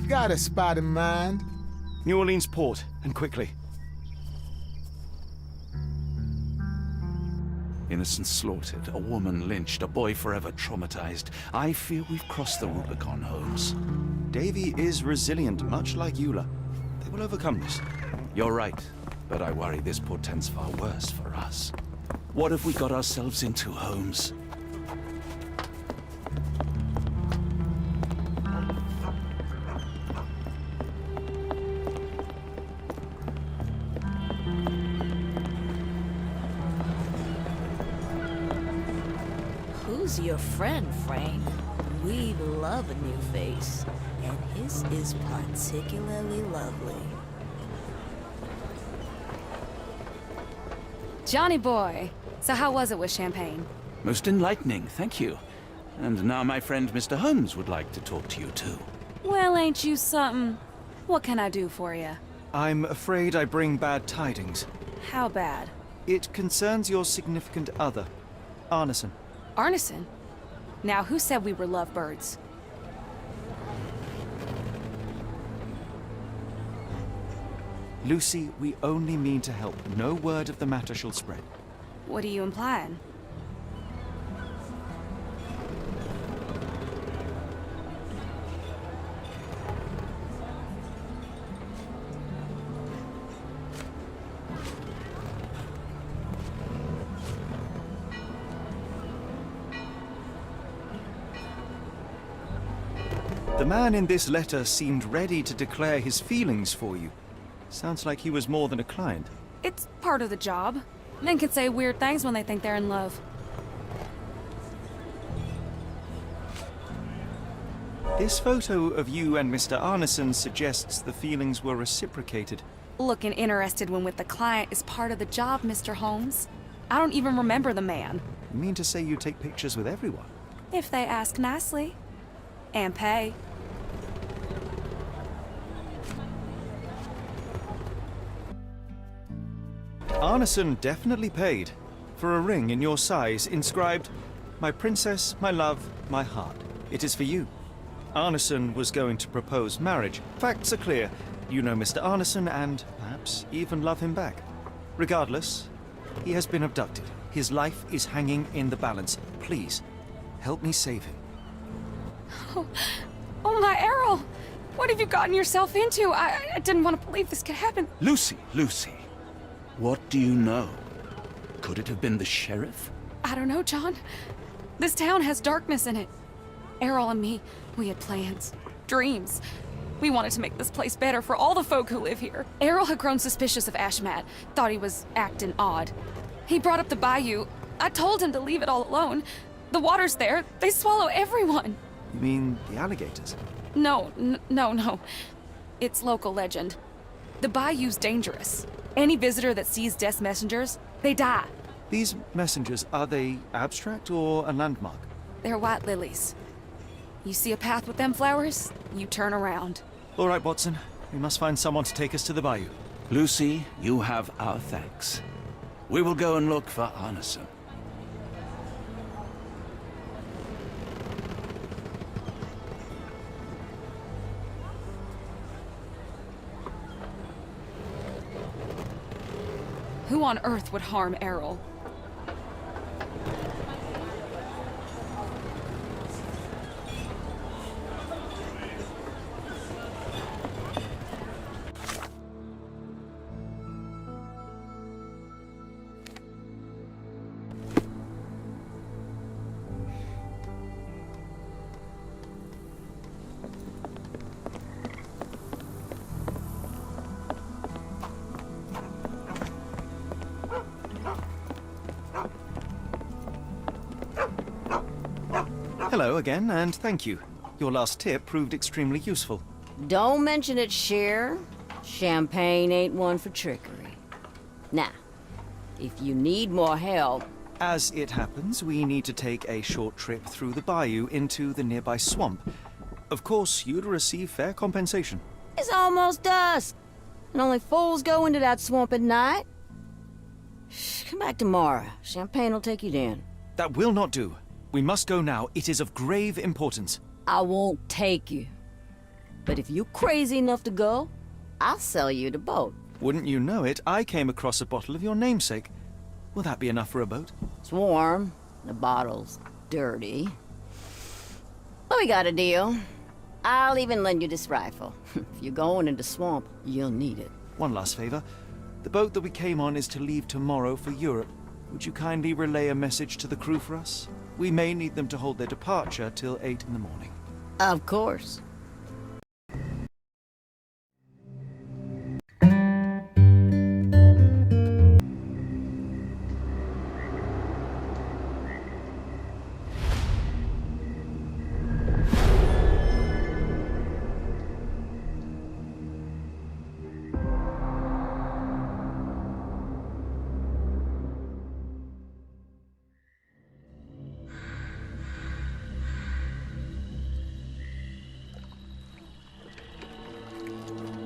Got a spot in mind? New Orleans port, and quickly. Innocents slaughtered, a woman lynched, a boy forever traumatized. I fear we've crossed the Rubicon, Holmes. Davy is resilient, much like Eula. They will overcome this. You're right, but I worry this portends far worse for us. What have we got ourselves into, Holmes? Who's your friend, Frank? We love a new face, and his is particularly lovely. Johnny boy, so how was it with Champagne? Most enlightening, thank you. And now my friend Mr. Holmes would like to talk to you too. Well, ain't you something? What can I do for you? I'm afraid I bring bad tidings. How bad? It concerns your significant other, Arneson. Arneson? Now, who said we were lovebirds? Lucy, we only mean to help. No word of the matter shall spread. What are you implying? The man in this letter seemed ready to declare his feelings for you. Sounds like he was more than a client. It's part of the job. Men can say weird things when they think they're in love. This photo of you and Mr. Arneson suggests the feelings were reciprocated. Looking interested when with the client is part of the job, Mr. Holmes. I don't even remember the man. You mean to say you take pictures with everyone? If they ask nicely. And pay. Arneson definitely paid for a ring in your size inscribed, "My princess, my love, my heart. It is for you." Arneson was going to propose marriage. Facts are clear. You know Mr. Arneson and perhaps even love him back. Regardless, he has been abducted. His life is hanging in the balance. Please, help me save him. Oh my Errol! What have you gotten yourself into? I didn't want to believe this could happen. Lucy, Lucy, what do you know? Could it have been the sheriff? I don't know, John. This town has darkness in it. Errol and me, we had plans, dreams. We wanted to make this place better for all the folk who live here. Errol had grown suspicious of Ashmat, thought he was acting odd. He brought up the bayou. I told him to leave it all alone. The water's there. They swallow everyone. You mean the alligators? No. It's local legend. The bayou's dangerous. Any visitor that sees death's messengers, they die. These messengers, are they abstract or a landmark? They're white lilies. You see a path with them flowers, you turn around. All right, Watson. We must find someone to take us to the bayou. Lucy, you have our thanks. We will go and look for Arneson. Who on earth would harm Errol? Hello again, and thank you. Your last tip proved extremely useful. Don't mention it, Cher. Champagne ain't one for trickery. Now, if you need more help... As it happens, we need to take a short trip through the bayou into the nearby swamp. Of course, you'd receive fair compensation. It's almost dusk, and only fools go into that swamp at night. Come back tomorrow. Champagne will take you down. That will not do. We must go now. It is of grave importance. I won't take you. But if you're crazy enough to go, I'll sell you the boat. Wouldn't you know it, I came across a bottle of your namesake. Will that be enough for a boat? It's warm. The bottle's dirty. But we got a deal. I'll even lend you this rifle. If you're going into swamp, you'll need it. One last favor. The boat that we came on is to leave tomorrow for Europe. Would you kindly relay a message to the crew for us? We may need them to hold their departure till 8 in the morning. Of course.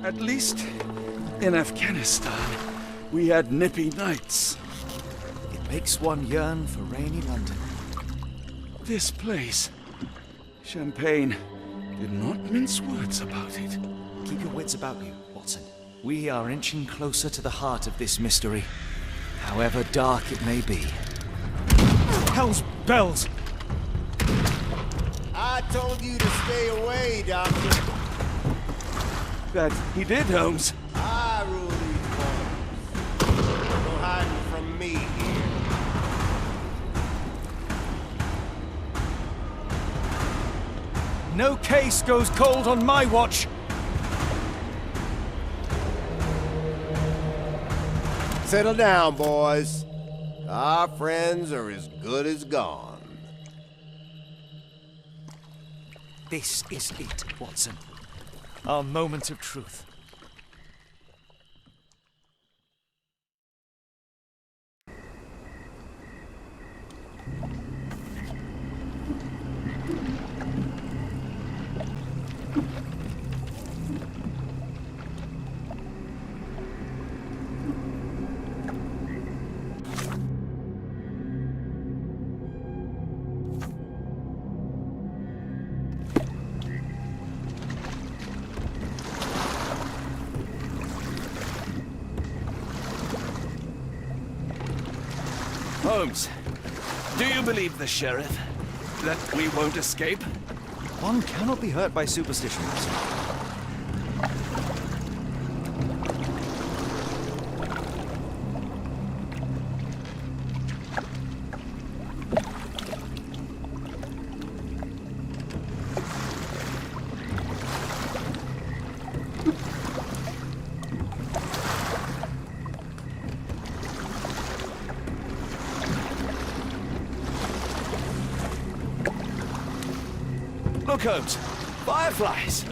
At least in Afghanistan, we had nippy nights. It makes one yearn for rainy London. This place, Champagne, did not mince words about it. Keep your wits about you, Watson. We are inching closer to the heart of this mystery, however dark it may be. Hell's bells! I told you to stay away, Doctor. That he did, Holmes. I rule these parts. No hiding from me here. No case goes cold on my watch! Settle down, boys. Our friends are as good as gone. This is it, Watson. Our moment of truth. Holmes, do you believe the sheriff? That we won't escape? One cannot be hurt by superstition, Watson. Look, Holmes. Fireflies.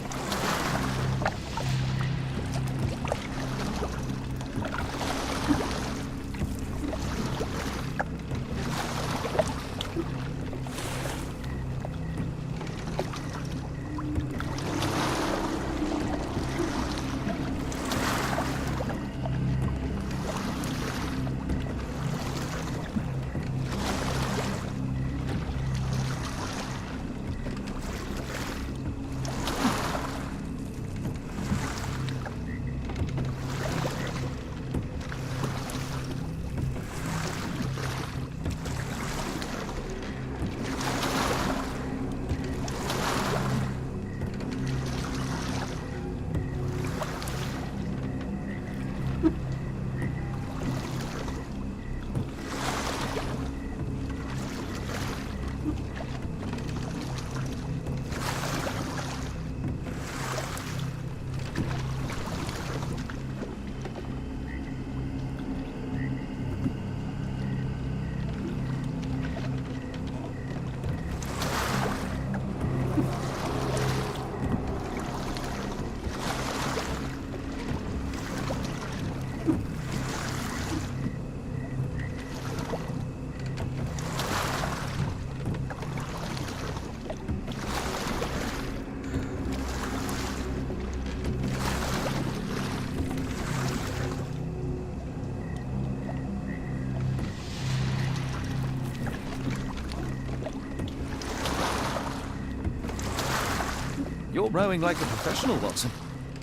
You're rowing like a professional, Watson.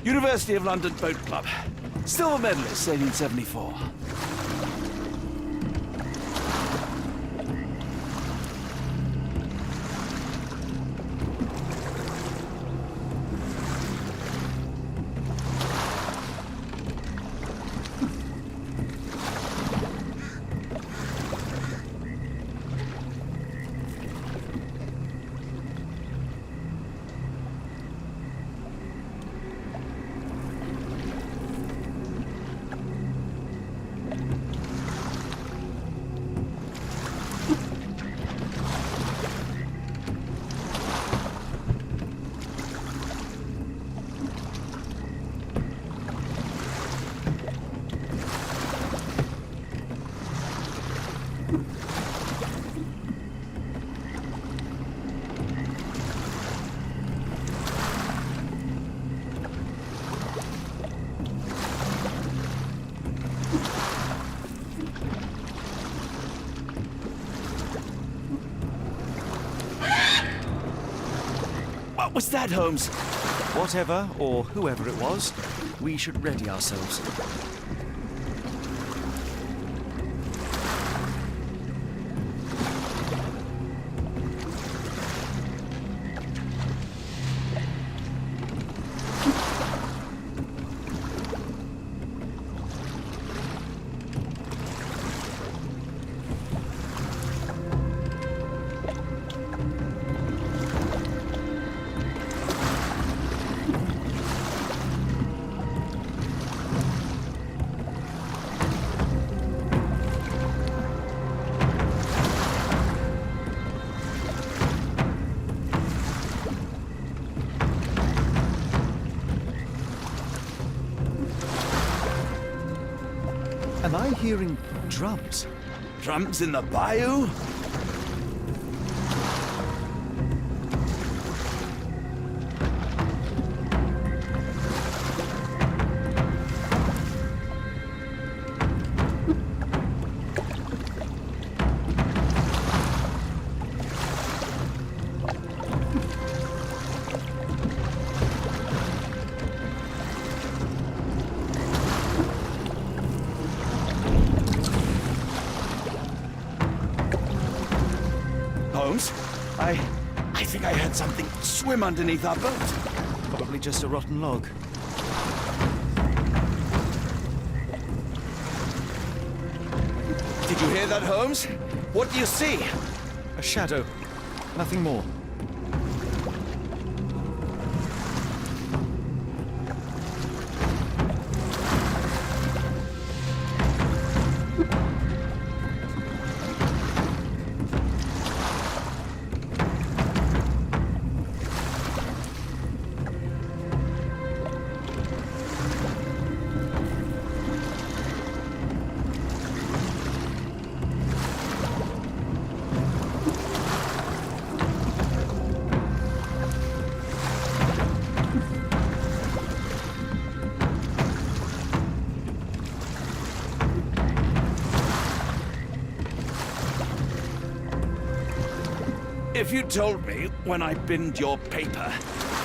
University of London Boat Club. Silver medalist, 1874. What was that, Holmes? Whatever, or whoever it was, we should ready ourselves. Am I hearing drums? Drums in the bayou? Holmes, I think I heard something swim underneath our boat. Probably just a rotten log. Did you hear that, Holmes? What do you see? A shadow. Nothing more. If you told me when I binned your paper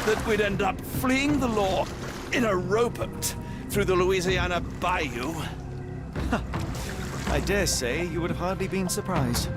that we'd end up fleeing the law in a rowboat through the Louisiana bayou... I dare say you would have hardly been surprised.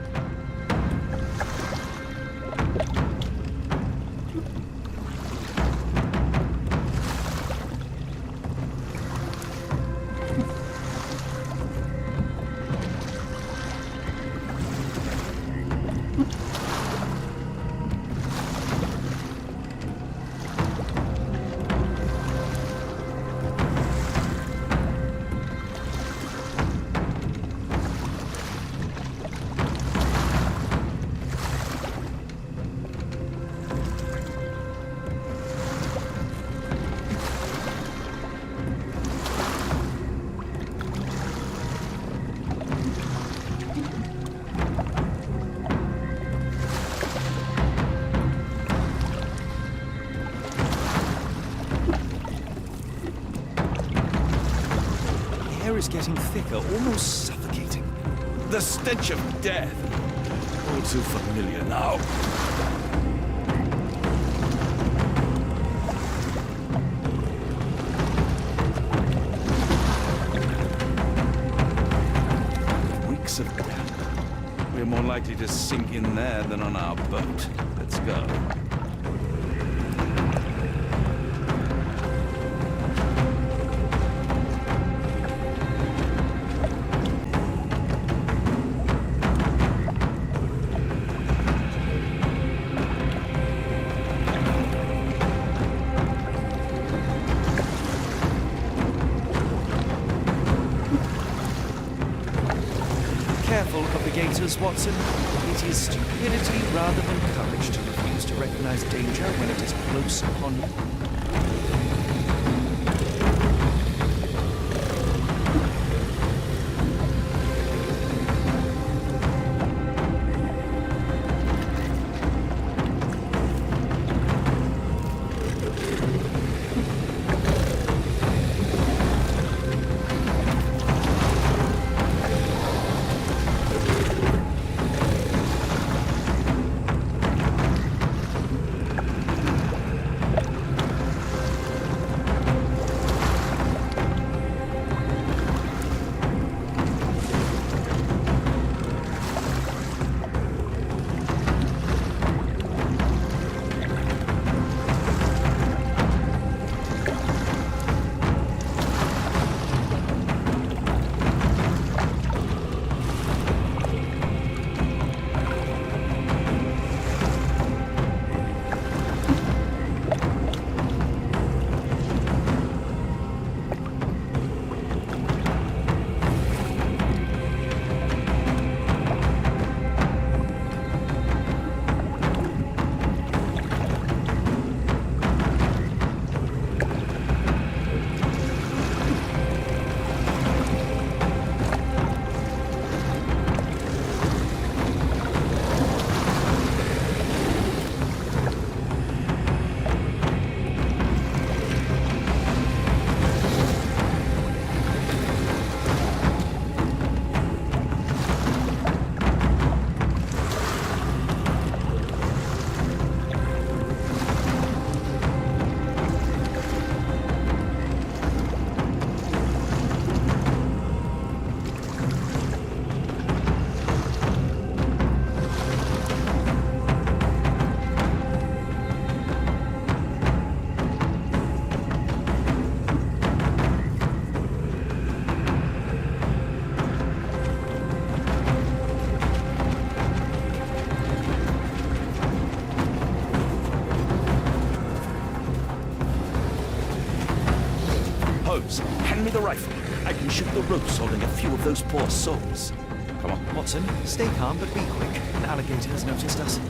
Is getting thicker, almost suffocating. The stench of death. All too familiar now. likely to sink in there than on our boat. Let's go. Careful of the gators, Watson. It is stupidity rather than courage to refuse to recognize danger when it is close upon you. Holmes, hand me the rifle. I can shoot the ropes holding a few of those poor souls. Come on, Watson. Stay calm, but be quick. An alligator has noticed us.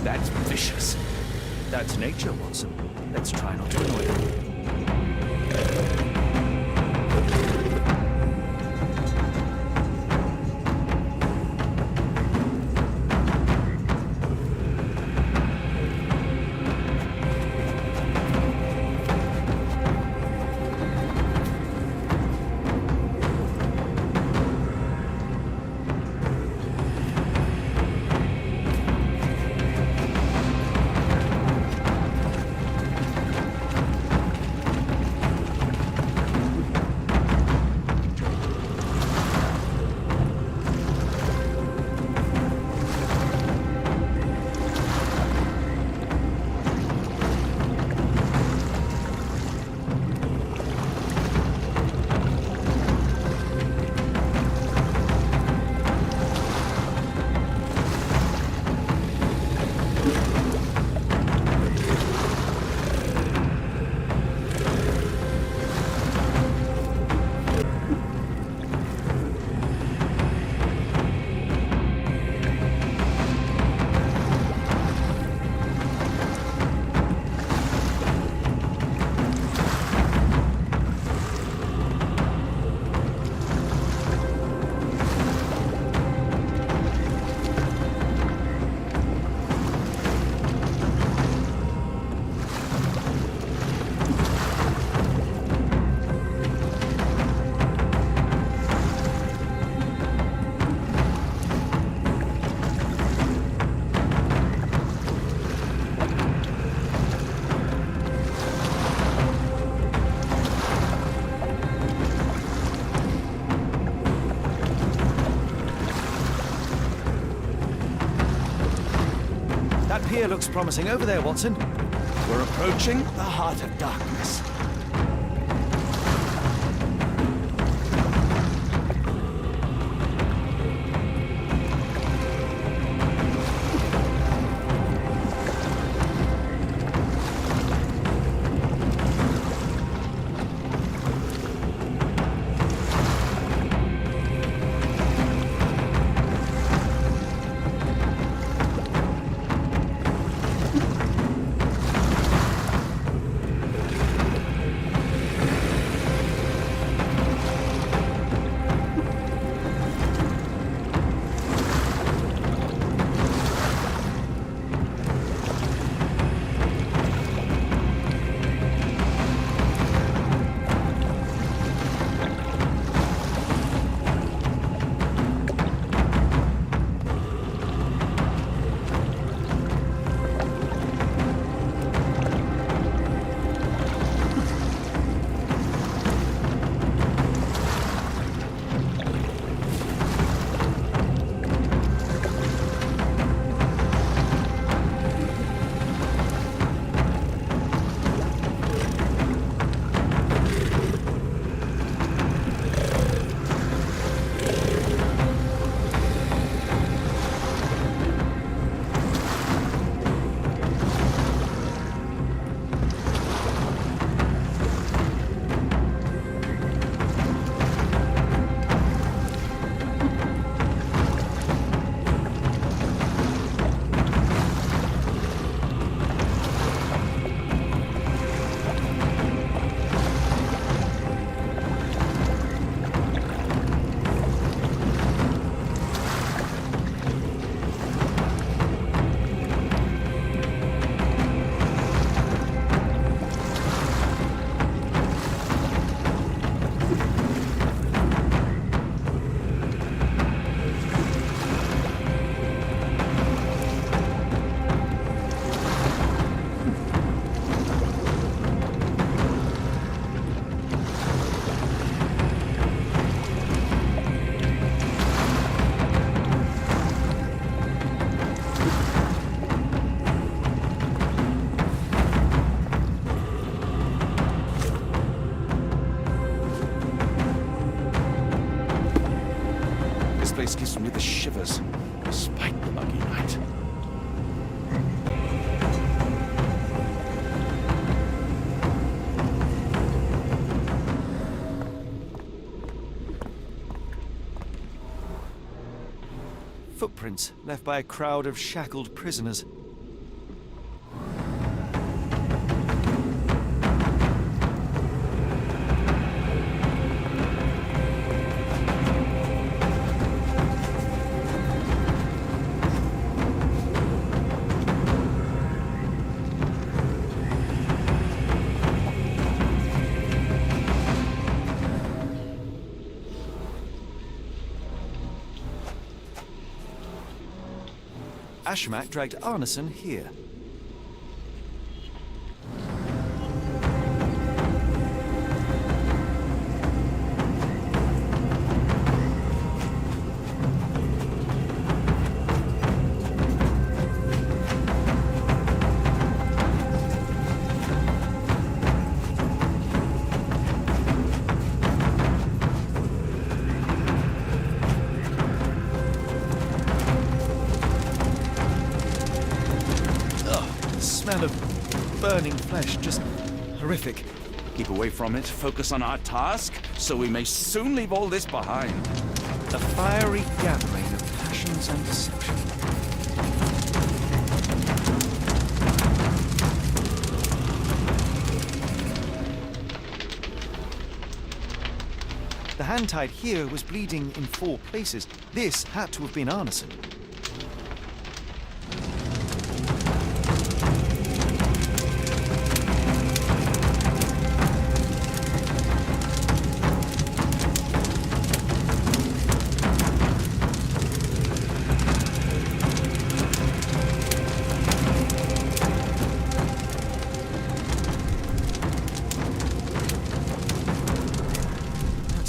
That's vicious. That's nature, Watson. Let's try not to annoy them. looks promising over there, Watson. We're approaching the heart of darkness. This gives me the shivers, despite the muggy night. Footprints left by a crowd of shackled prisoners. Ashmak dragged Arneson here. Smell of burning flesh, just horrific. Keep away from it, focus on our task, so we may soon leave all this behind. A fiery gathering of passions and deception. The hand tied here was bleeding in 4 places. This had to have been Arneson.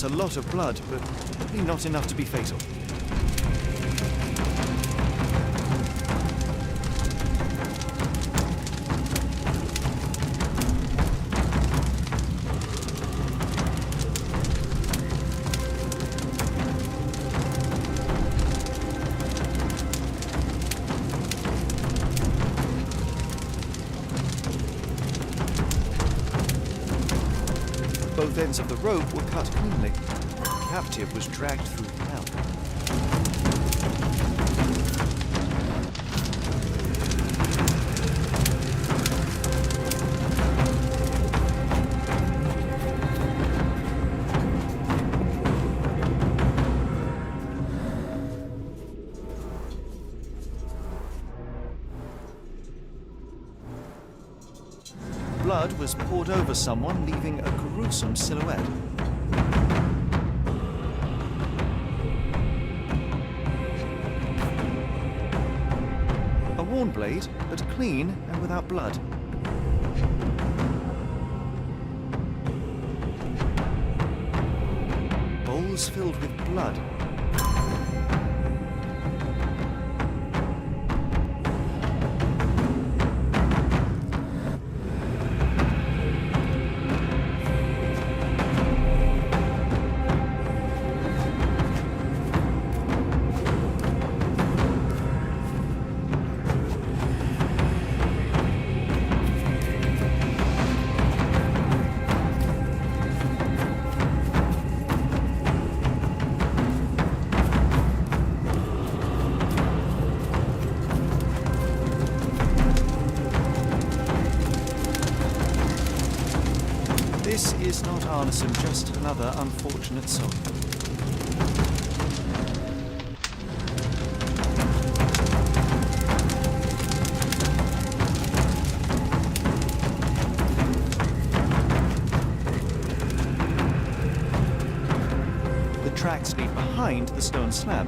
A lot of blood, but probably not enough to be fatal. Both ends of the rope were cut cleanly. The captive was dragged through hell. Blood was poured over someone, leaving a gruesome silhouette. A worn blade, but clean and without blood. Bowls filled with blood. This is not arson, just another unfortunate soul. The tracks lead behind the stone slab.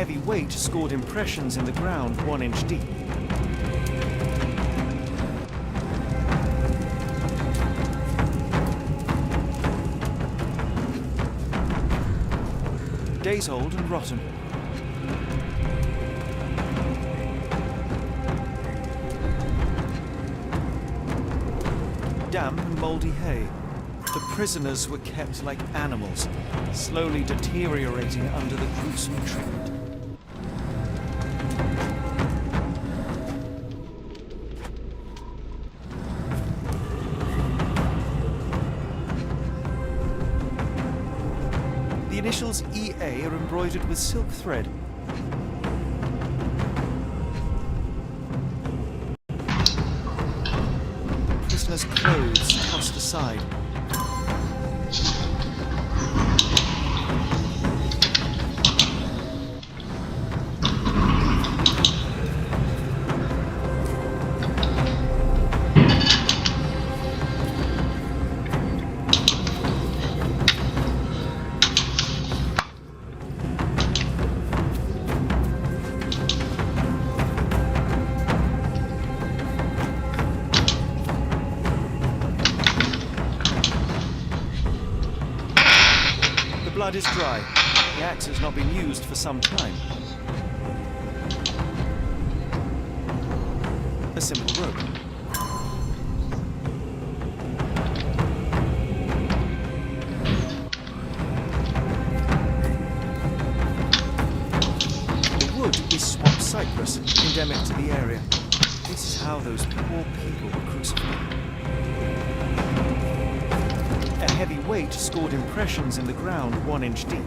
Heavy weight scored impressions in the ground 1 inch deep. Days old and rotten. Damp and mouldy hay. The prisoners were kept like animals, slowly deteriorating under the gruesome treatment. The initials EA are embroidered with silk thread. The prisoner's clothes tossed aside. Blood is dry. The axe has not been used for some time. A simple rope. The wood is swamp cypress, endemic to the area. This is how those poor people were crucified. A heavy weight scored impressions in the ground 1 inch deep.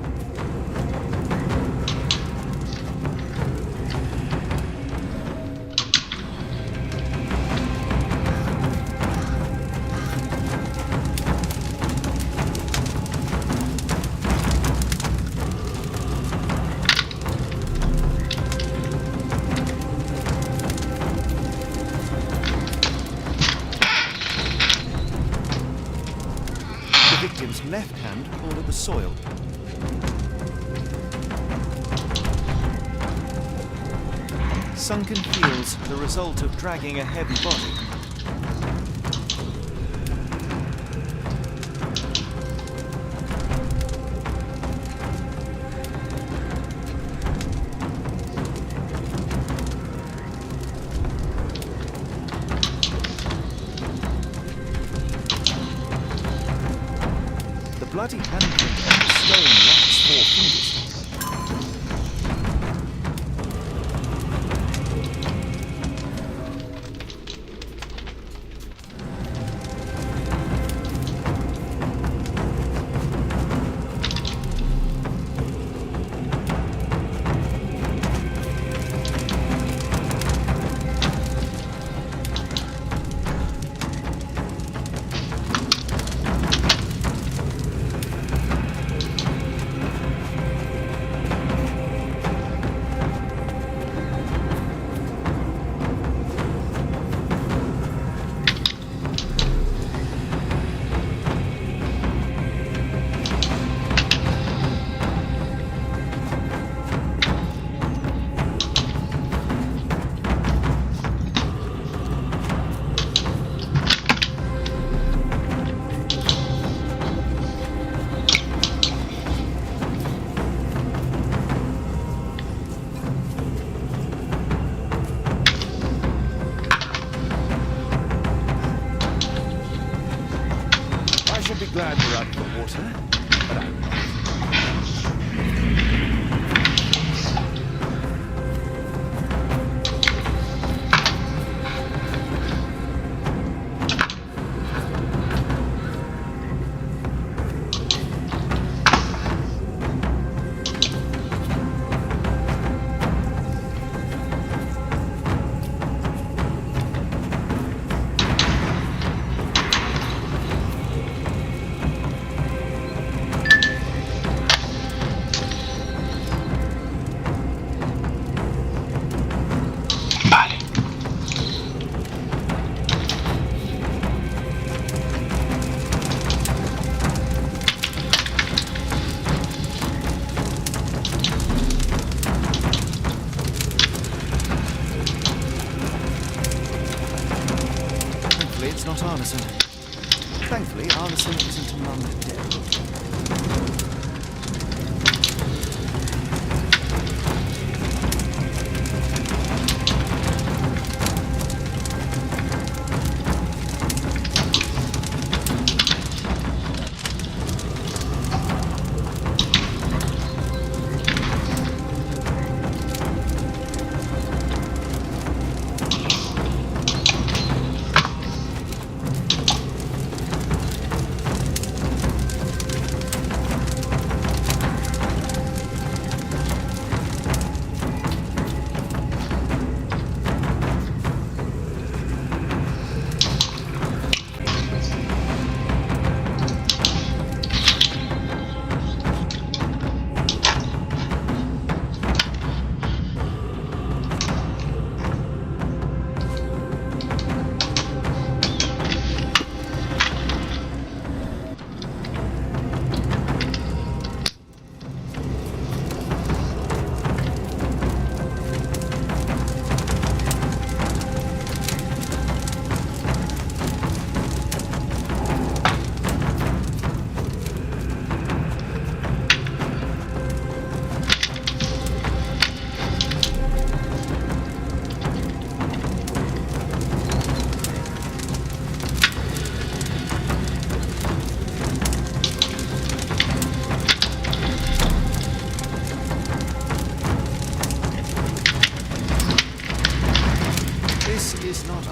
The victim's left hand pulled at the soil. Sunken heels, the result of dragging a heavy body. bloody handprint on the stone lacks 4 fingers. Glad we're out of the water, but I'm not. It's not Arneson. Thankfully, Arneson isn't among the dead.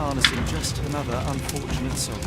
Arneson, just another unfortunate soul.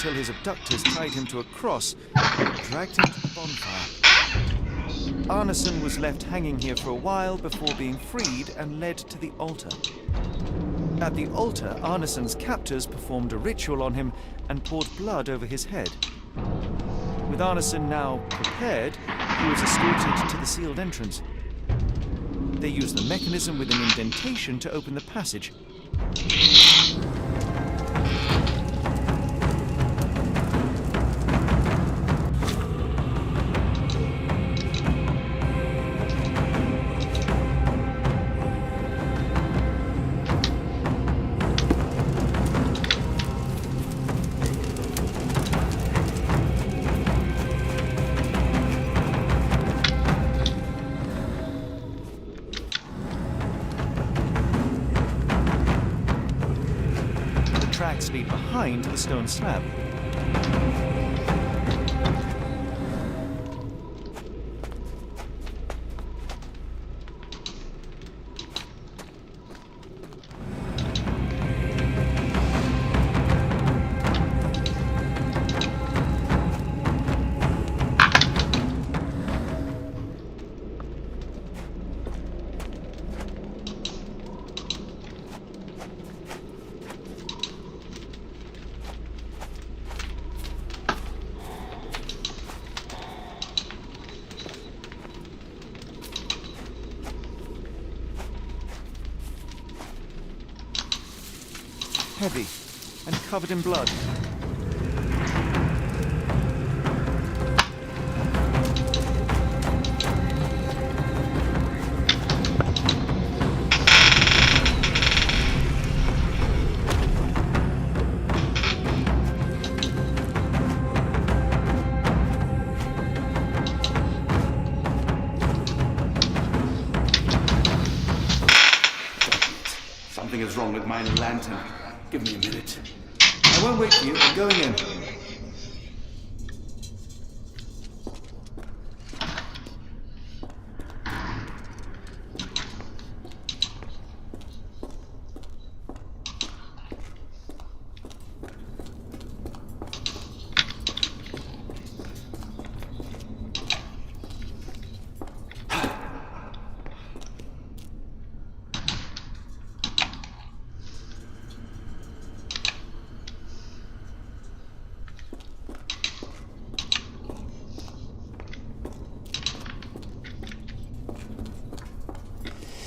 until his abductors tied him to a cross and dragged him to the bonfire. Arneson was left hanging here for a while before being freed and led to the altar. At the altar, Arneson's captors performed a ritual on him and poured blood over his head. With Arneson now prepared, he was escorted to the sealed entrance. They used the mechanism with an indentation to open the passage. Tracks lead behind the stone slab. Heavy and covered in blood. Something is wrong with my lantern. Give me a minute. I won't wait for you. I'm going in.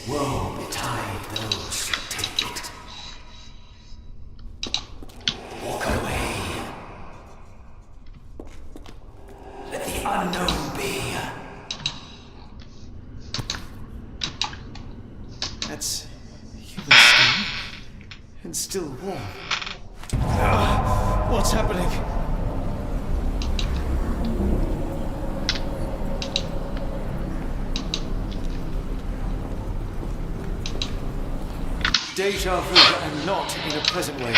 Woe betide those who take it. Walk away. Let the unknown be. That's human skin and still warm. What's happening? Deja vu, and not in a pleasant way.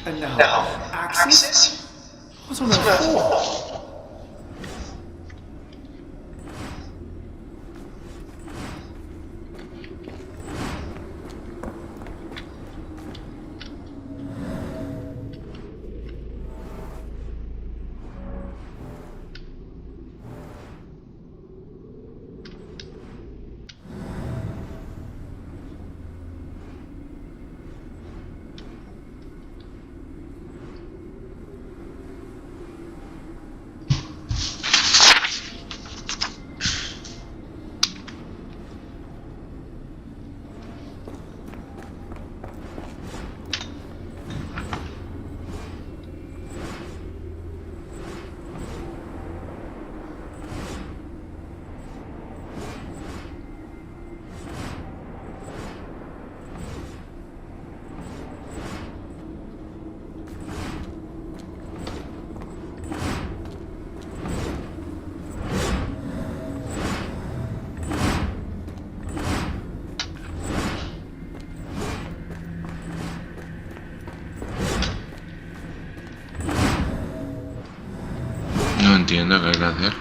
And now, axis? What on earth for? No entiendo qué hay que hacer.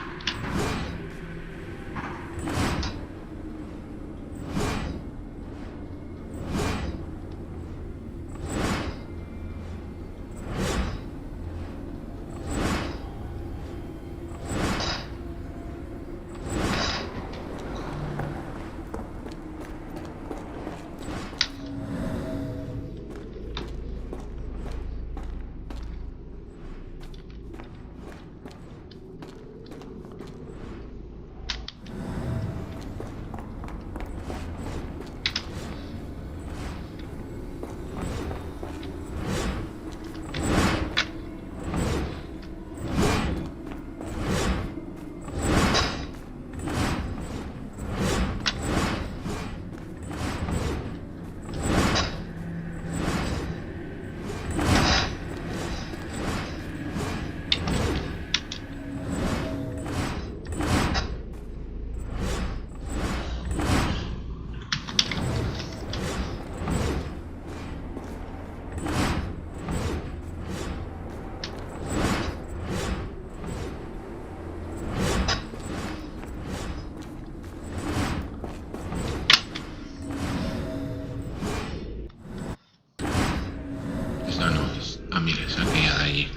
Mira, es aquella de allí.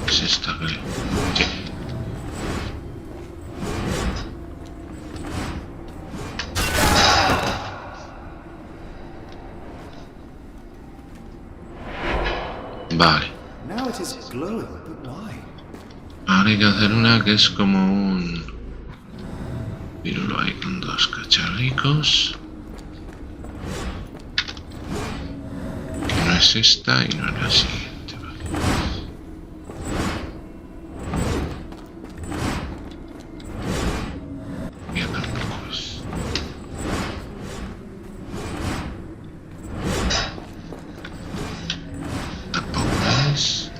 Es esta, creo. Sí. Vale. Ahora hay que hacer una que es como un pirulo ahí con dos cacharricos. Que no es esta y no es la siguiente. Vale. Ya tampoco es. Tampoco es.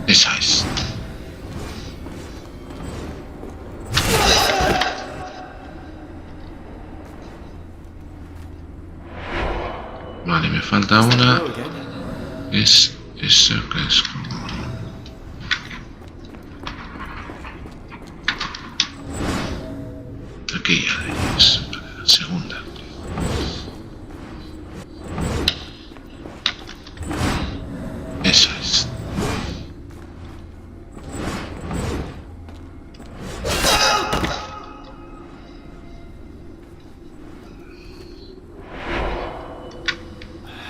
Esa es. Vale, me falta una. Es eso que es como... Aquella de ellas, la segunda. Esa es.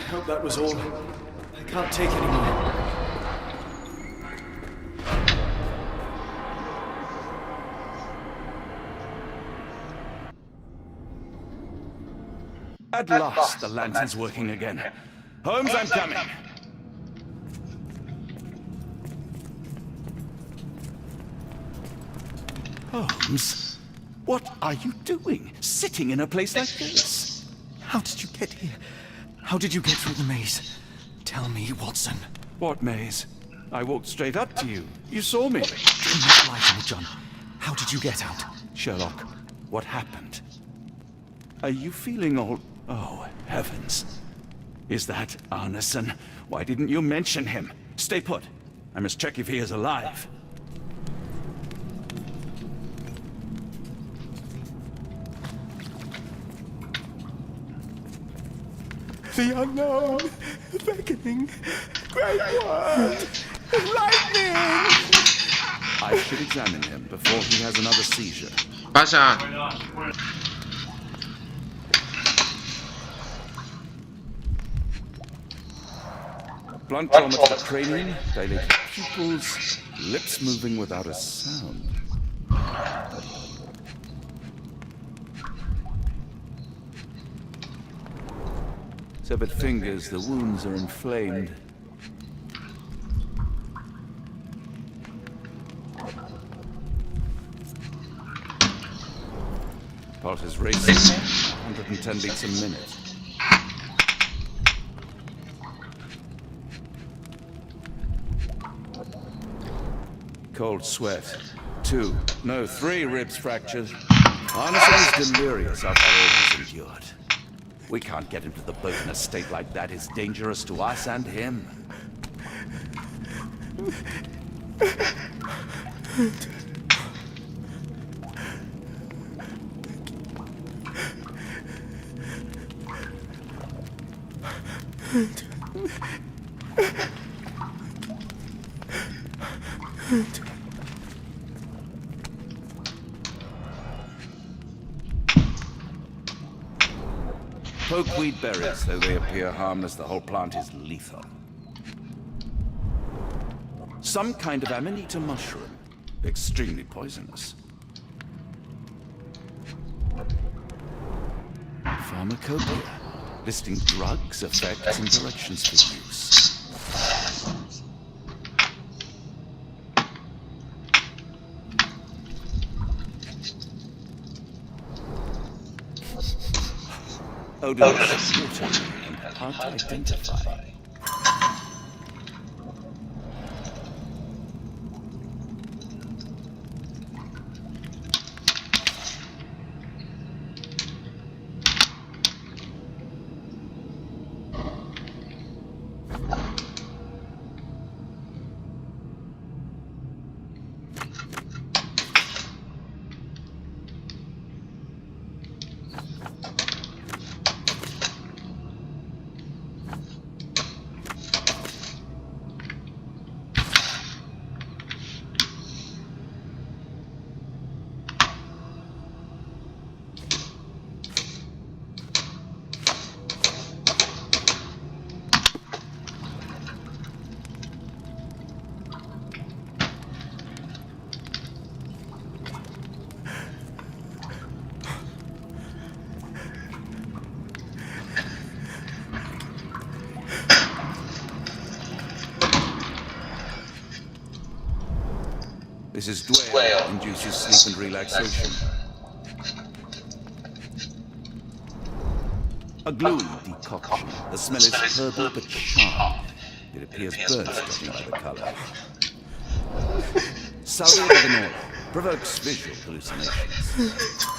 I hope that was all. I can't take any more. At last, the lantern's working again. Holmes, I'm coming. Holmes, what are you doing? Sitting in a place like this? How did you get here? How did you get through the maze? Tell me, Watson. What maze? I walked straight up to you. You saw me. Shine that light on it, John. How did you get out? Sherlock, what happened? Are you feeling all... Oh, heavens. Is that Arneson? Why didn't you mention him? Stay put. I must check if he is alive. The unknown, beckoning, great word, lightning! I should examine him before he has another seizure. Pasa. Blunt trauma to the cranium, dilated pupils, lips moving without a sound. Severed fingers, the wounds are inflamed. Pulse is racing, 110 beats a minute. Cold sweat. 2, no, 3 ribs fractured. Arneson is delirious after all he's endured. We can't get him to the boat in a state like that. It's dangerous to us and him. Pokeweed berries, though they appear harmless, the whole plant is lethal. Some kind of amanita mushroom, extremely poisonous. Pharmacopoeia, listing drugs, effects, and directions for use. Odorless, watery, and hard to identify. This is Dwayne, induces sleep and relaxation. A gluey decoction. The smell is herbal but sharp. It appears birds judging by the color. Salvia divinorum provokes visual hallucinations.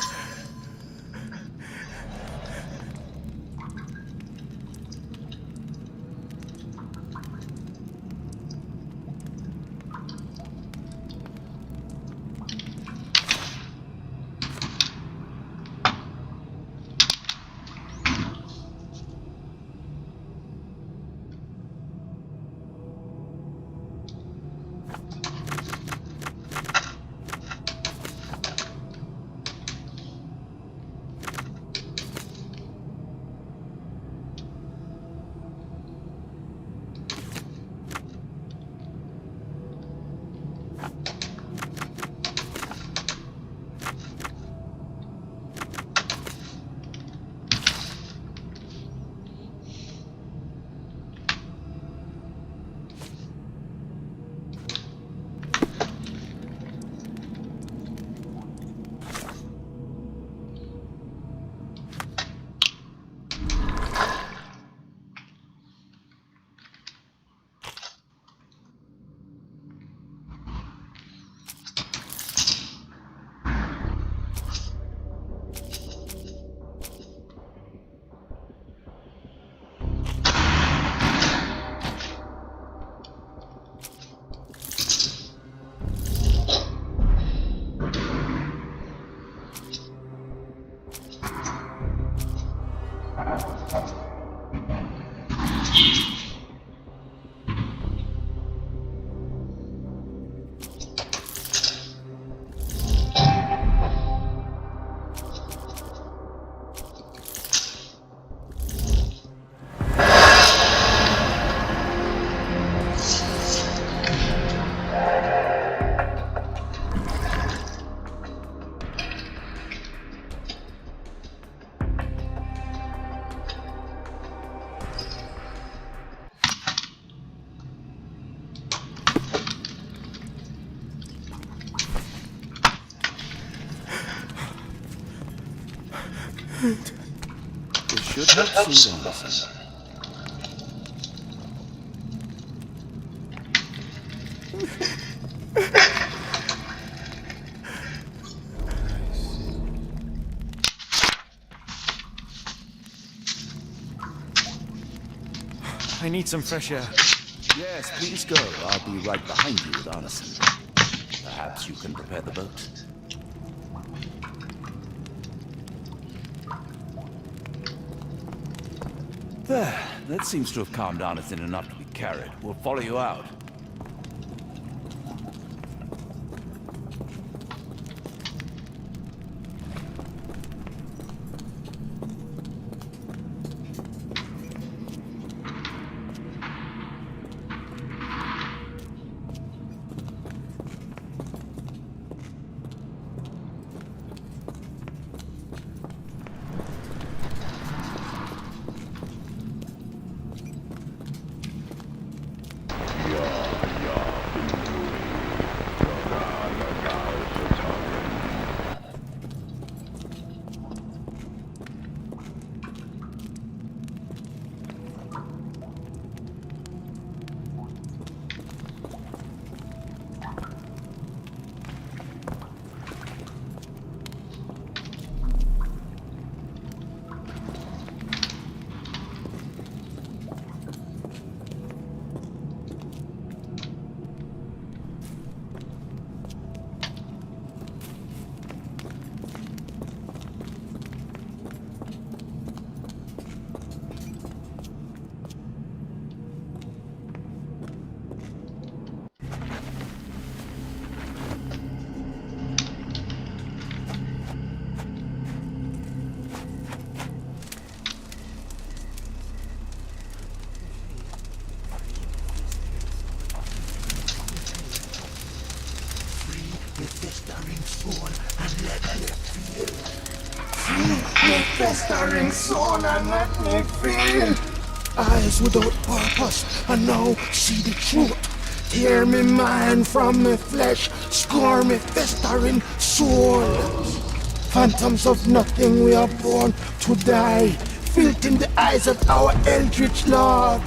should help soothe Anderson. I need some fresh air. Yes, please go. I'll be right behind you with Anderson. Perhaps you can prepare the boat. There. That seems to have calmed Anderson enough to be carried. We'll follow you out. Festering soul and let me feel. Eyes without purpose and now see the truth. Tear me mind from me flesh, score me festering soul. Phantoms of nothing, we are born to die, filled in the eyes of our eldritch Lord.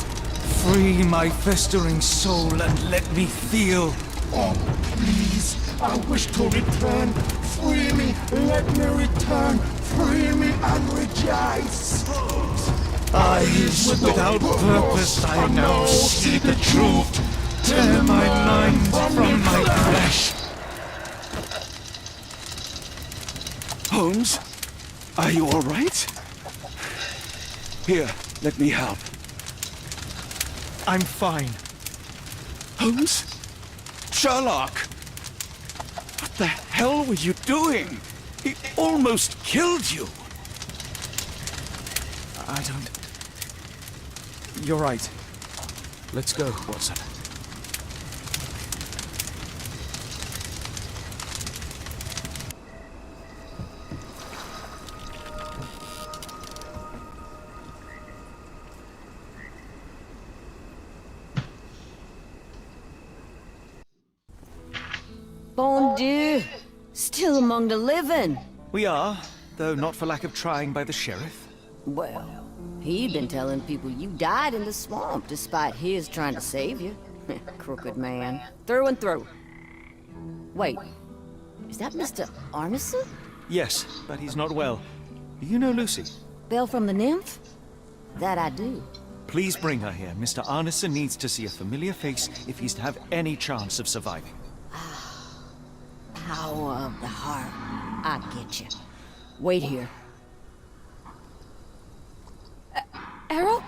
Free my festering soul and let me feel. Oh, please, I wish to return. Free me, let me return. Free me and rejoice. Eyes without purpose, I now see the truth. Tear my mind from my flesh. Holmes, are you all right? Here, let me help. I'm fine. Holmes? Sherlock! What the hell were you doing? He almost killed you. I don't... You're right. Let's go, Watson. Bon Dieu! Still among the living. We are, though not for lack of trying by the sheriff. Well, he'd been telling people you died in the swamp despite his trying to save you. Crooked man. Through and through. Wait, is that Mr. Arneson? Yes, but he's not well. Do you know Lucy? Belle from the Nymph? That I do. Please bring her here. Mr. Arneson needs to see a familiar face if he's to have any chance of surviving. Power of the heart. I get you. Wait here. Errol?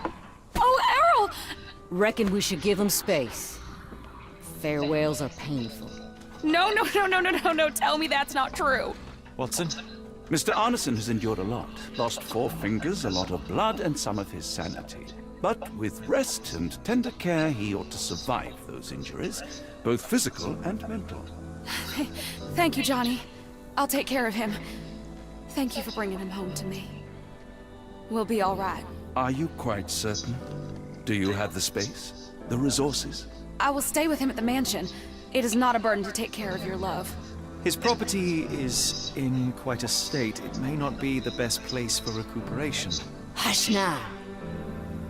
Oh, Errol! Reckon we should give him space. Farewells are painful. No, tell me that's not true. Watson? Mr. Arneson has endured a lot. Lost 4 fingers, a lot of blood, and some of his sanity. But with rest and tender care, he ought to survive those injuries, both physical and mental. Thank you, Johnny. I'll take care of him. Thank you for bringing him home to me. We'll be all right. Are you quite certain? Do you have the space? The resources? I will stay with him at the mansion. It is not a burden to take care of your love. His property is in quite a state. It may not be the best place for recuperation. Hush now.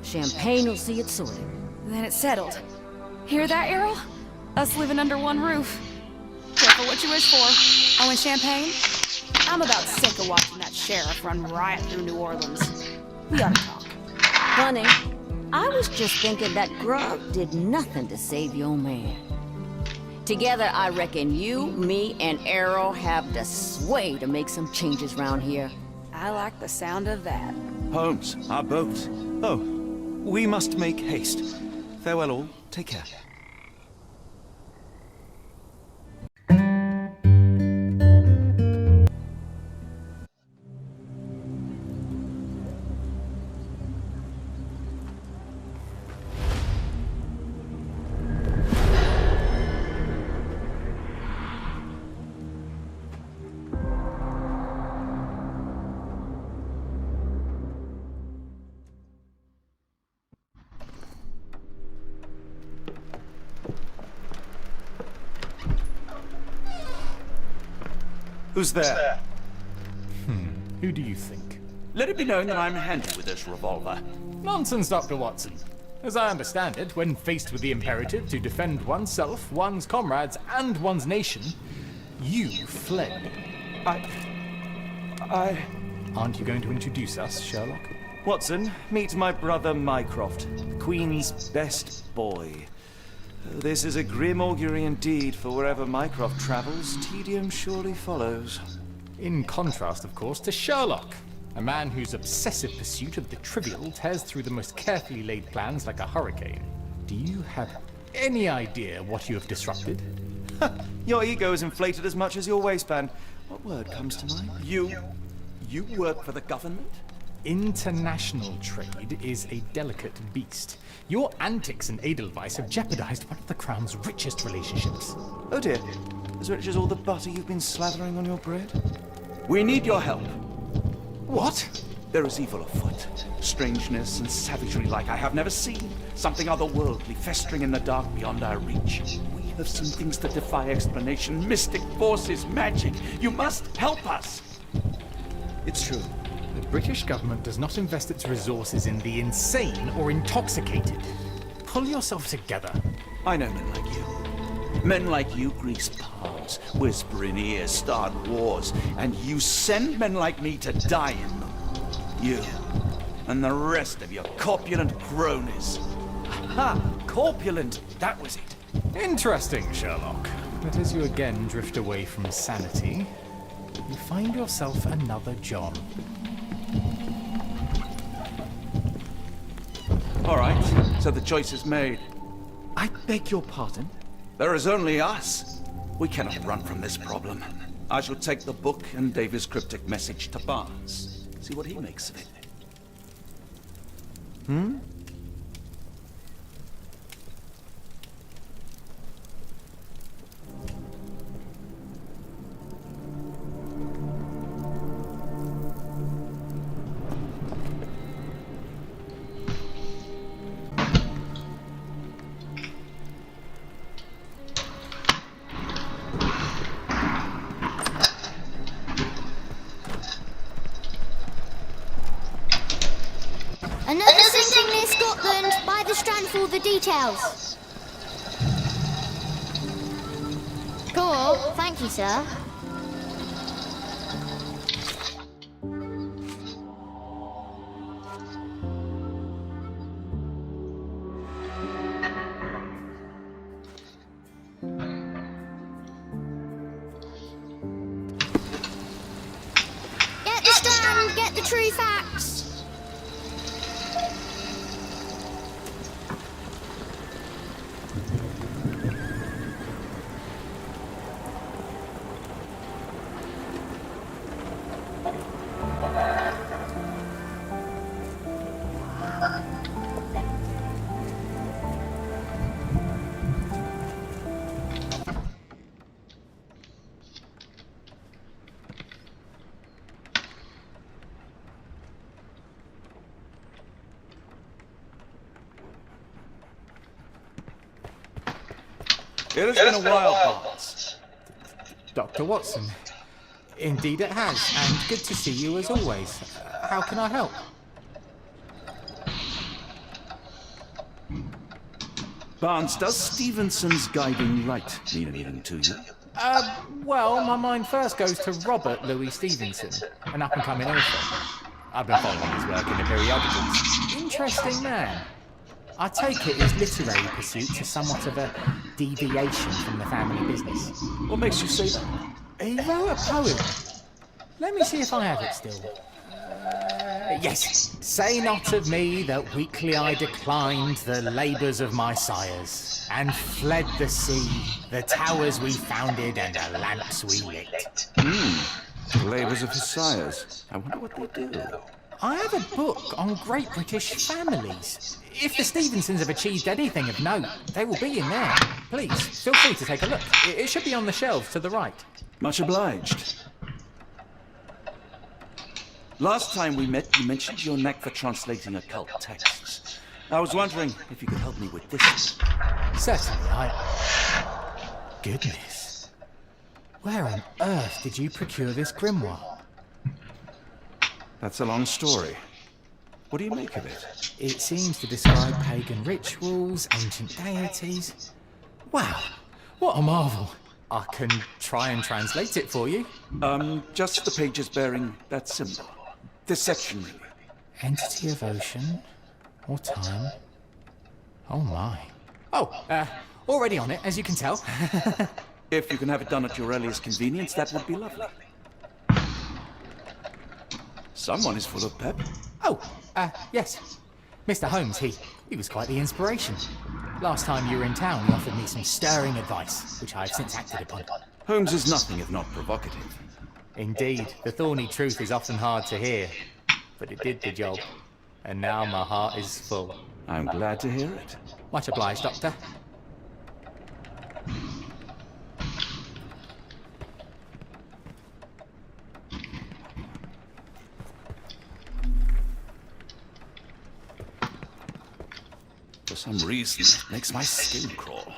Champagne will see it sorted. Then it's settled. Hear that, Errol? Us living under one roof. Careful what you wish for. Oh, and champagne? I'm about sick of watching that sheriff run riot through New Orleans. We ought to talk. Funny, I was just thinking that grub did nothing to save your man. Together, I reckon you, me, and Errol have the sway to make some changes round here. I like the sound of that. Holmes, our boat. Oh, we must make haste. Farewell all. Take care. Who's there? Who do you think? Let it be known that I'm handy with this revolver. Nonsense, Dr. Watson. As I understand it, when faced with the imperative to defend oneself, one's comrades, and one's nation, you fled. Aren't you going to introduce us, Sherlock? Watson, meet my brother Mycroft, the Queen's best boy. This is a grim augury indeed, for wherever Mycroft travels, tedium surely follows. In contrast, of course, to Sherlock, a man whose obsessive pursuit of the trivial tears through the most carefully laid plans like a hurricane. Do you have any idea what you have disrupted? Your ego is inflated as much as your waistband. What word comes to mind? You work for the government? International trade is a delicate beast. Your antics and Edelweiss have jeopardized one of the Crown's richest relationships. Oh dear. As rich as all the butter you've been slathering on your bread? We need your help. What? There is evil afoot. Strangeness and savagery like I have never seen. Something otherworldly festering in the dark beyond our reach. We have seen things that defy explanation. Mystic forces, magic. You must help us. It's true. The British government does not invest its resources in the insane or intoxicated. Pull yourself together. I know men like you. Men like you grease palms, whisper in ears, start wars, and you send men like me to die in them. You and the rest of your corpulent cronies. Ha! Corpulent! That was it. Interesting, Sherlock. But as you again drift away from sanity, you find yourself another John. All right, so the choice is made. I beg your pardon? There is only us. We cannot run from this problem. I shall take the book and David's cryptic message to Barnes. See what he makes of it. Another sinking near Scotland. By the Strand for all the details. Cool. Thank you, sir. Get the Strand. Get the true facts. It has been a while, Barnes. Dr. Watson. Indeed it has, and good to see you as always. How can I help? Barnes, does Stevenson's guiding light mean anything to you? Well, my mind first goes to Robert Louis Stevenson, an up-and-coming author. I've been following his work in the periodicals. Interesting man. I take it his literary pursuits are somewhat of a deviation from the family business. What makes you say that? He wrote a poem. Let me see if I have it still. Yes. Say not of me that weakly I declined the labours of my sires, and fled the sea, the towers we founded and the lamps we lit. The labours of his sires. I wonder what they do. I have a book on great British families. If the Stevensons have achieved anything of note, they will be in there. Please, feel free to take a look. It should be on the shelves to the right. Much obliged. Last time we met, you mentioned your knack for translating occult texts. I was wondering if you could help me with this. Certainly, Goodness. Where on earth did you procure this grimoire? That's a long story. What do you make of it? It seems to describe pagan rituals, ancient deities. Wow, what a marvel. I can try and translate it for you. Just the pages bearing that symbol. This section, really. Entity of ocean or time. Oh my. Already on it, as you can tell. If you can have it done at your earliest convenience, that would be lovely. Someone is full of pep. Yes. Mr. Holmes, he was quite the inspiration. Last time you were in town, he offered me some stirring advice, which I have since acted upon. Holmes is nothing if not provocative. Indeed, the thorny truth is often hard to hear, but it did the job, and now my heart is full. I'm glad to hear it. Much obliged, Doctor. For some reason, it makes my skin crawl.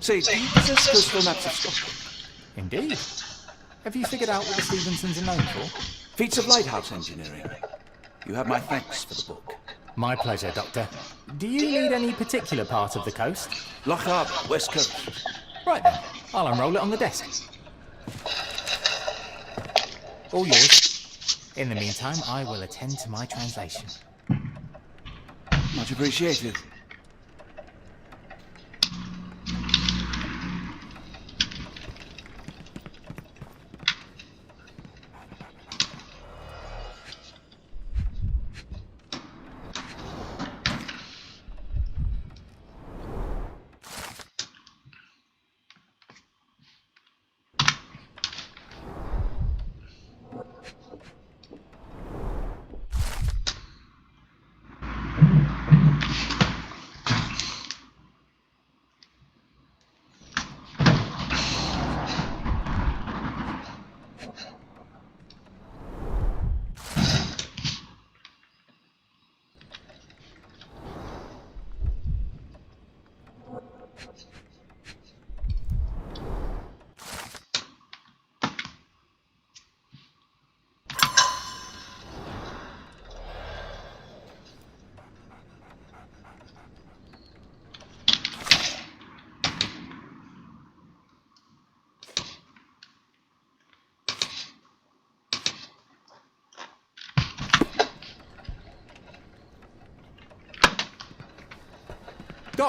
Say, do you possess coastal maps of Scotland? Indeed. Have you figured out what the Stevensons are known for? Feats of lighthouse engineering. You have my thanks for the book. My pleasure, Doctor. Do you lead any particular part of the coast? Loch Harbour, West Coast. Right then, I'll unroll it on the desk. All yours. In the meantime, I will attend to my translation. Much appreciated.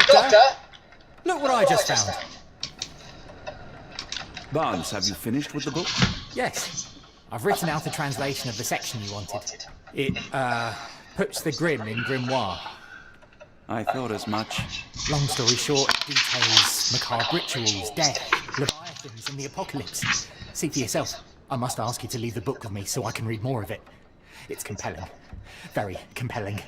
Doctor! Look what I just found. Barnes, have you finished with the book? Yes. I've written out a translation of the section you wanted. It, puts the grim in grimoire. I thought as much. Long story short, it details macabre rituals, death, leviathans, and the apocalypse. See for yourself. I must ask you to leave the book with me so I can read more of it. It's compelling. Very compelling.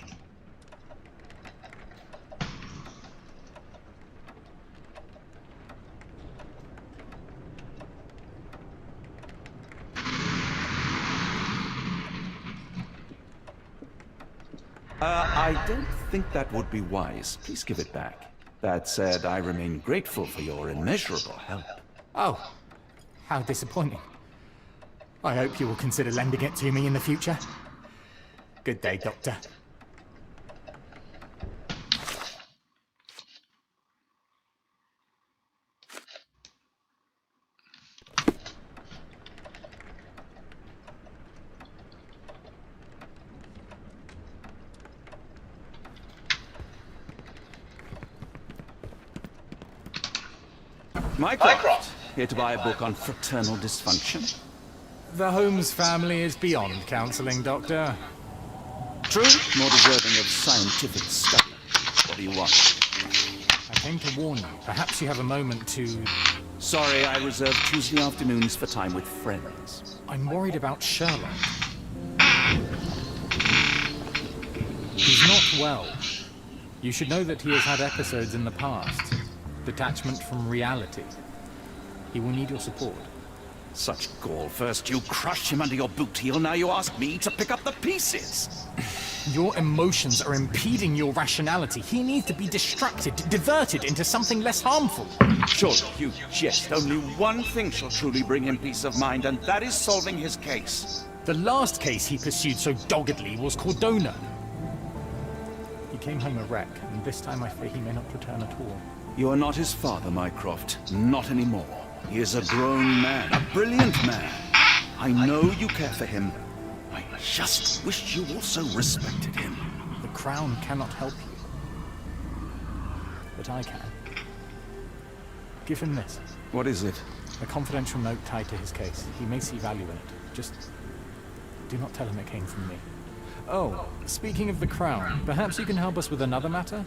I don't think that would be wise. Please give it back. That said, I remain grateful for your immeasurable help. Oh, how disappointing. I hope you will consider lending it to me in the future. Good day, Doctor. Mycroft, here to buy a book on fraternal dysfunction. The Holmes family is beyond counselling, Doctor. True, more deserving of scientific study. What do you want? I came to warn you. Perhaps you have a moment to... Sorry, I reserve Tuesday afternoons for time with friends. I'm worried about Sherlock. He's not well. You should know that he has had episodes in the past. Detachment from reality. He will need your support. Such gall. First you crushed him under your boot heel, now you ask me to pick up the pieces. Your emotions are impeding your rationality. He needs to be distracted, diverted into something less harmful. Surely you jest. Only one thing shall truly bring him peace of mind, and that is solving his case. The last case he pursued so doggedly was Cordona. He came home a wreck, and this time I fear he may not return at all. You are not his father, Mycroft. Not anymore. He is a grown man, a brilliant man. I know you care for him. I just wish you also respected him. The Crown cannot help you. But I can. Give him this. What is it? A confidential note tied to his case. He may see value in it. Just do not tell him it came from me. Oh, speaking of the Crown, perhaps you can help us with another matter?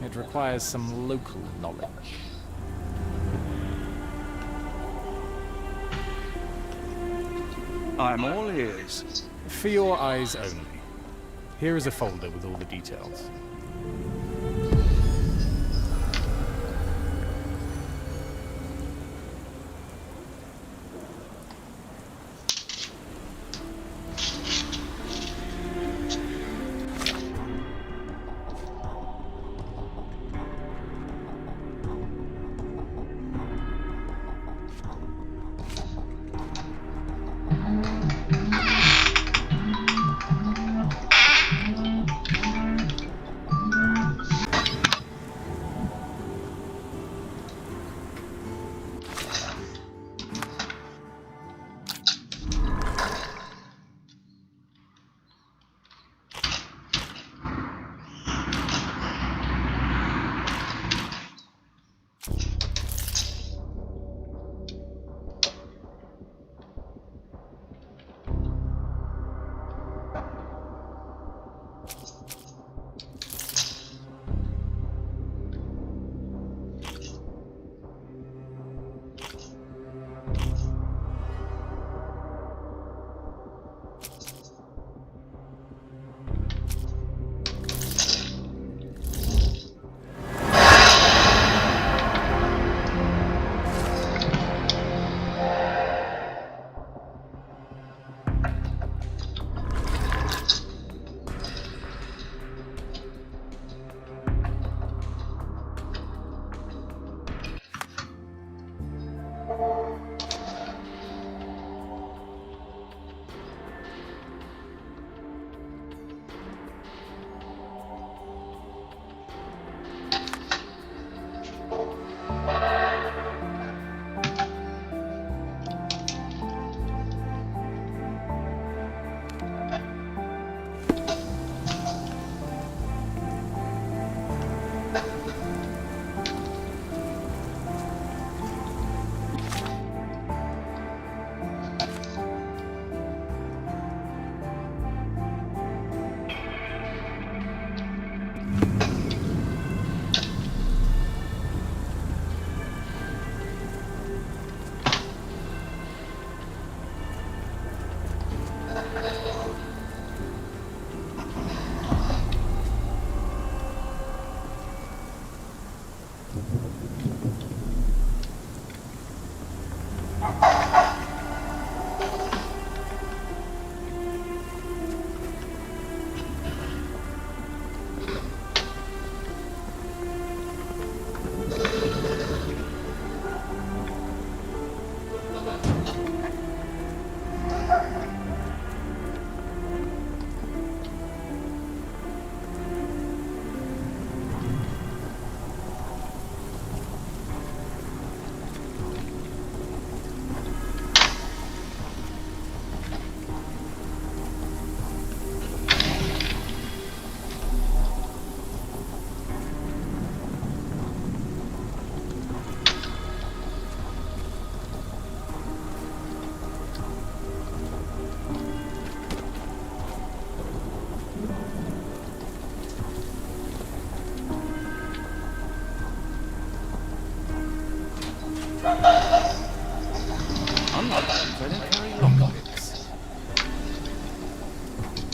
It requires some local knowledge. I'm all ears. For your eyes only. Here is a folder with all the details.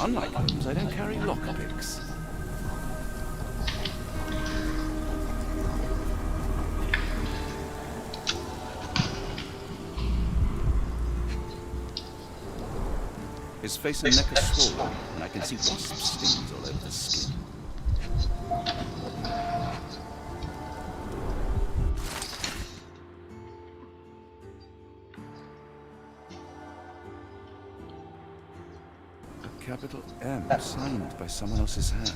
Unlike Holmes, I don't carry lockpicks. His face and neck are swollen, and I can see wasp stings all over the skin. A capital M signed by someone else's hand.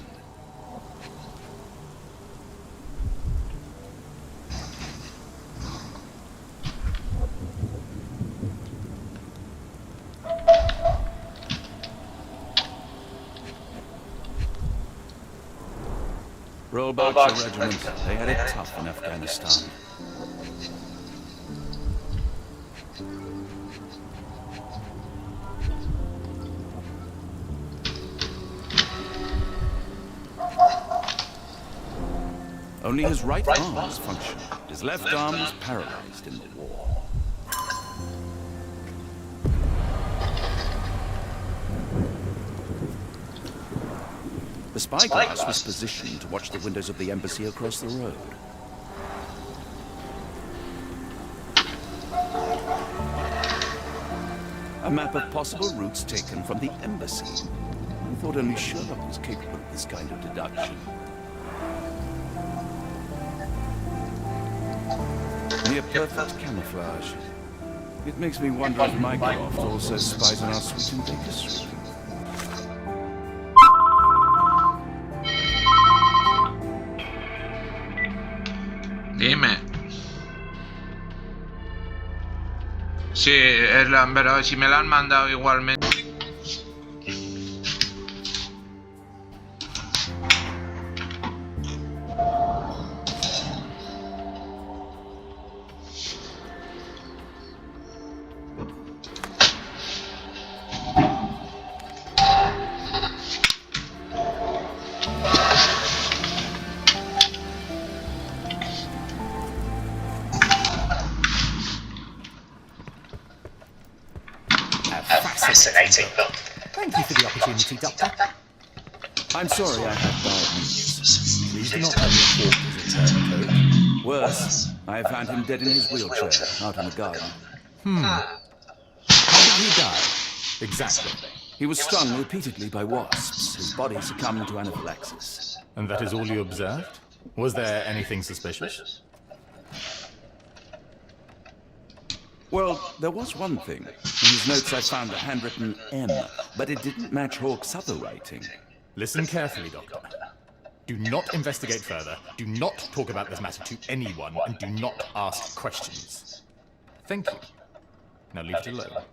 Rollbox regiment. They had it tough in Afghanistan. Only his right arm was functioning. His left arm was paralyzed in the war. The spyglass was positioned to watch the windows of the embassy across the road. A map of possible routes taken from the embassy. I thought only Sherlock was capable of this kind of deduction. Near perfect camouflage. It makes me wonder if Mycroft also spies on our sweet and Baker. Dime. Sí, pero si me la han mandado igualmente. Fascinating book. Thank you for the opportunity, Doctor. I'm sorry I had bad news. Please do not have me report as a turncoat. Worse, I have found him dead in his wheelchair, out in the garden. How did he die? Exactly. He was stung repeatedly by wasps. His body succumbed to anaphylaxis. And that is all you observed? Was there anything suspicious? Well, there was one thing. In his notes I found a handwritten M, but it didn't match Hawke's other writing. Listen carefully, Doctor. Do not investigate further, do not talk about this matter to anyone, and do not ask questions. Thank you. Now leave it alone.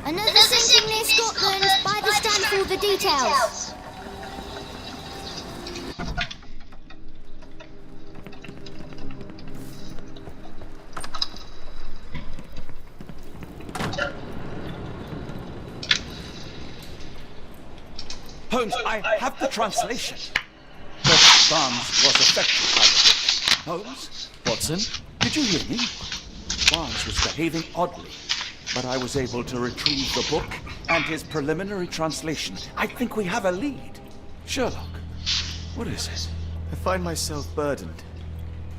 Another sinking near Scotland. By the stand for all the details. Holmes, I have the translation. But Barnes was affected by the book. Holmes? Watson? Did you hear me? Barnes was behaving oddly, but I was able to retrieve the book and his preliminary translation. I think we have a lead. Sherlock, what is it? I find myself burdened.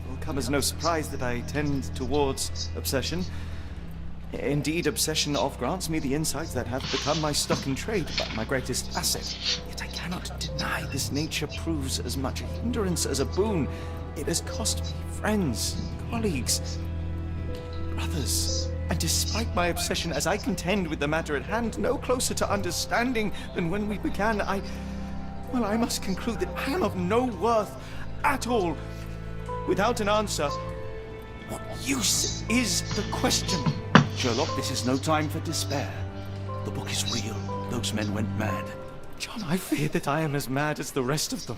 It will come as no surprise that I tend towards obsession. Indeed, obsession oft grants me the insights that have become my stock in trade, but my greatest asset. Yet I cannot deny this nature proves as much a hindrance as a boon. It has cost me friends, colleagues, brothers. And despite my obsession, as I contend with the matter at hand, no closer to understanding than when we began, I Well, I must conclude that I am of no worth at all. Without an answer, what use is the question? Sherlock, this is no time for despair. The book is real. Those men went mad. John, I fear that I am as mad as the rest of them.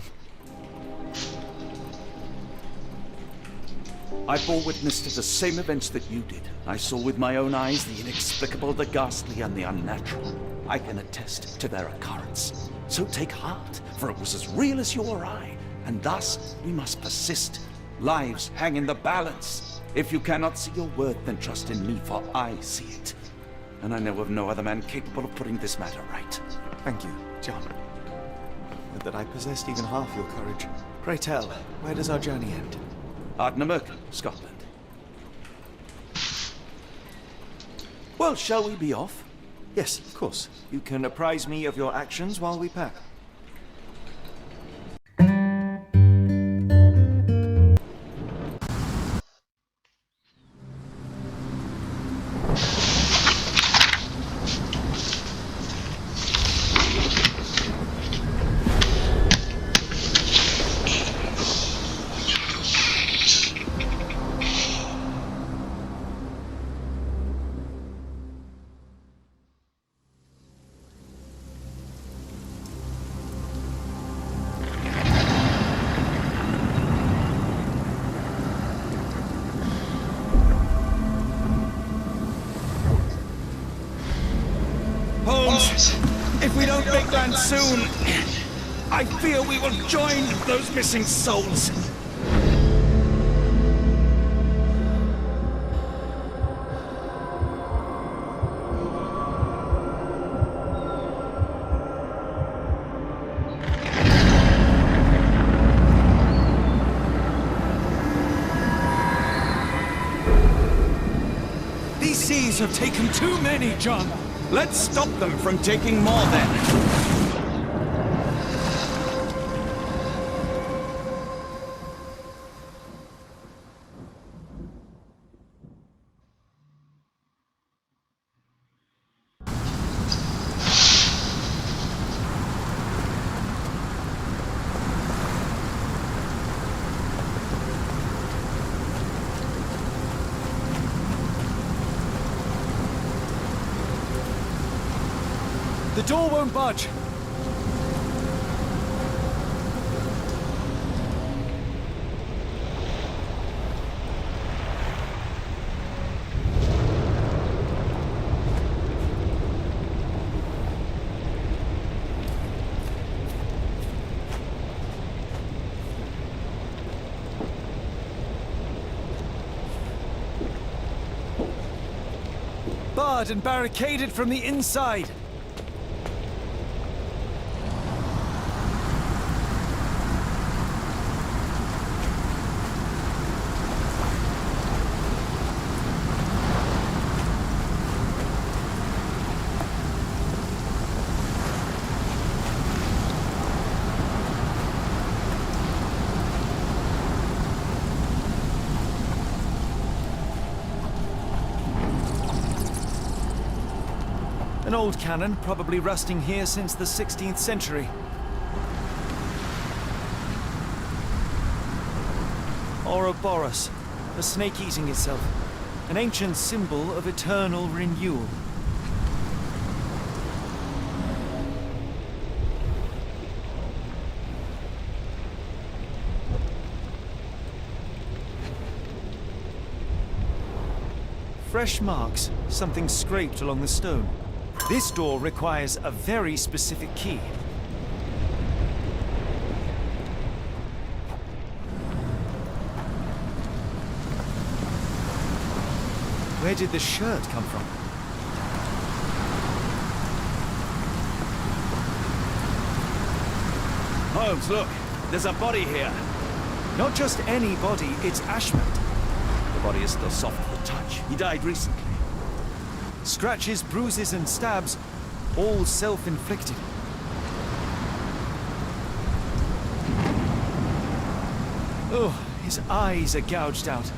I bore witness to the same events that you did. I saw with my own eyes the inexplicable, the ghastly, and the unnatural. I can attest to their occurrence. So take heart, for it was as real as you or I, and thus we must persist. Lives hang in the balance. If you cannot see your worth, then trust in me, for I see it. And I know of no other man capable of putting this matter right. Thank you, John. Would that I possessed even half your courage. Pray tell, where does our journey end? Ardnamurk, Scotland. Well, shall we be off? Yes, of course. You can apprise me of your actions while we pack. Holmes, if we don't make land soon, I fear we will join those missing souls. These seas have taken too many, John. Let's stop them from taking more then. The door won't budge. Barred and barricaded from the inside. An old cannon, probably rusting here since the 16th century. Ouroboros, a snake eating itself. An ancient symbol of eternal renewal. Fresh marks, something scraped along the stone. This door requires a very specific key. Where did the shirt come from? Holmes, look. There's a body here. Not just any body, it's Ashmont. The body is still soft to the touch. He died recently. Scratches, bruises, and stabs, all self-inflicted. Oh, his eyes are gouged out.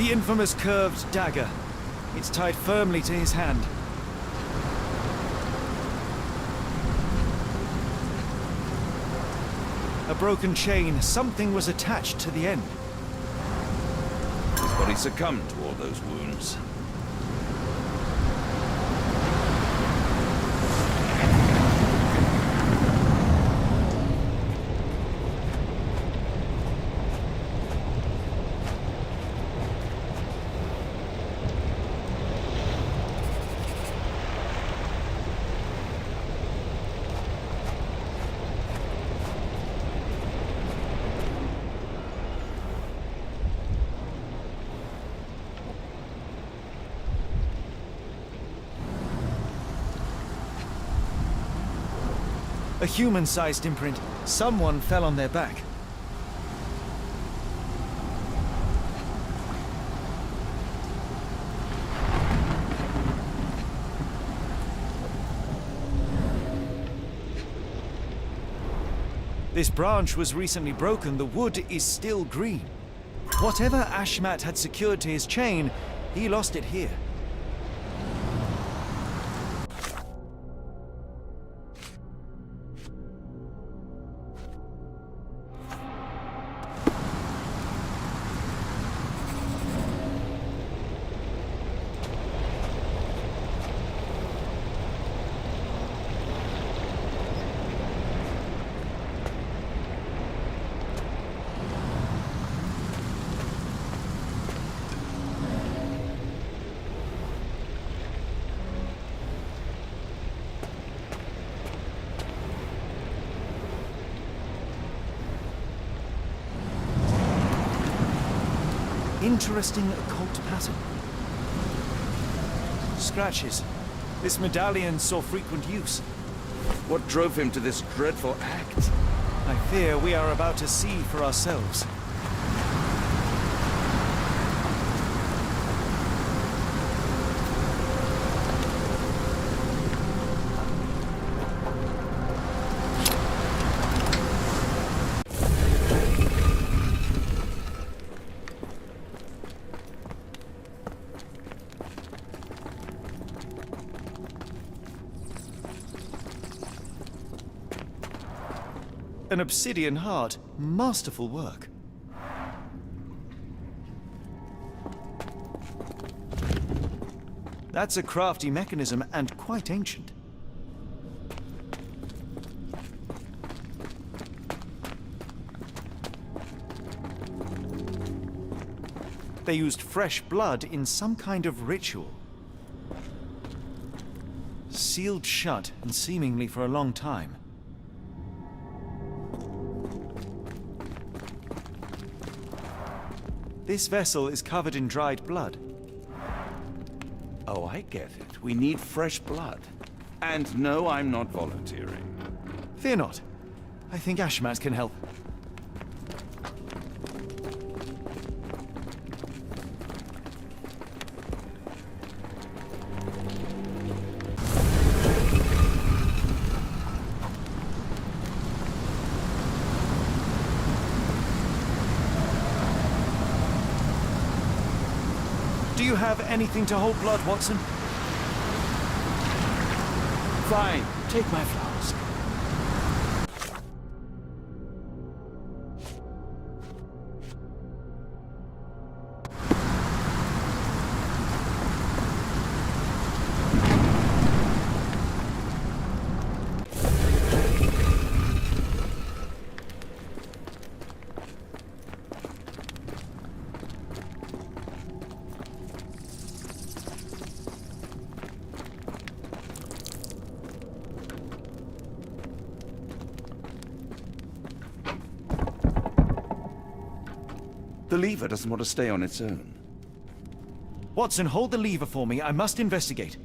The infamous curved dagger. It's tied firmly to his hand. A broken chain. Something was attached to the end. His body succumbed to all those wounds. A human-sized imprint. Someone fell on their back. This branch was recently broken. The wood is still green. Whatever Ashmat had secured to his chain, he lost it here. Interesting occult pattern. Scratches. This medallion saw frequent use. What drove him to this dreadful act? I fear we are about to see for ourselves. An obsidian heart. Masterful work. That's a crafty mechanism and quite ancient. They used fresh blood in some kind of ritual. Sealed shut and seemingly for a long time. This vessel is covered in dried blood. Oh, I get it. We need fresh blood. And no, I'm not volunteering. Fear not. I think Ashmat can help. Do you have anything to hold blood, Watson? Fine. Take my flask. The lever doesn't want to stay on its own. Watson, hold the lever for me. I must investigate.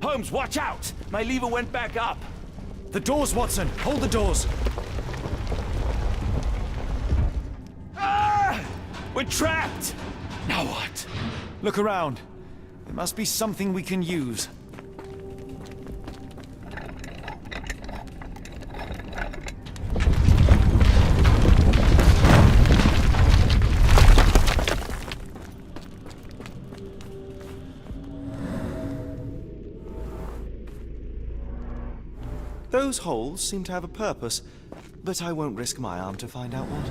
Holmes, watch out! My lever went back up. The doors, Watson! Hold the doors! We're trapped! Now what? Look around. There must be something we can use. Those holes seem to have a purpose, but I won't risk my arm to find out what.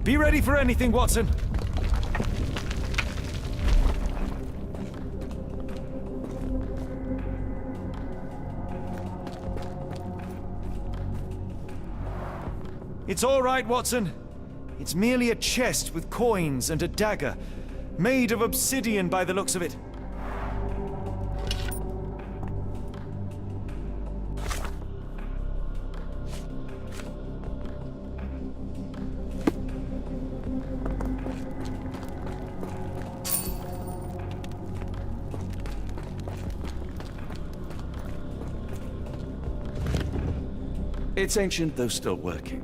Be ready for anything, Watson. It's all right, Watson. It's merely a chest with coins and a dagger, made of obsidian by the looks of it. It's ancient, though still working.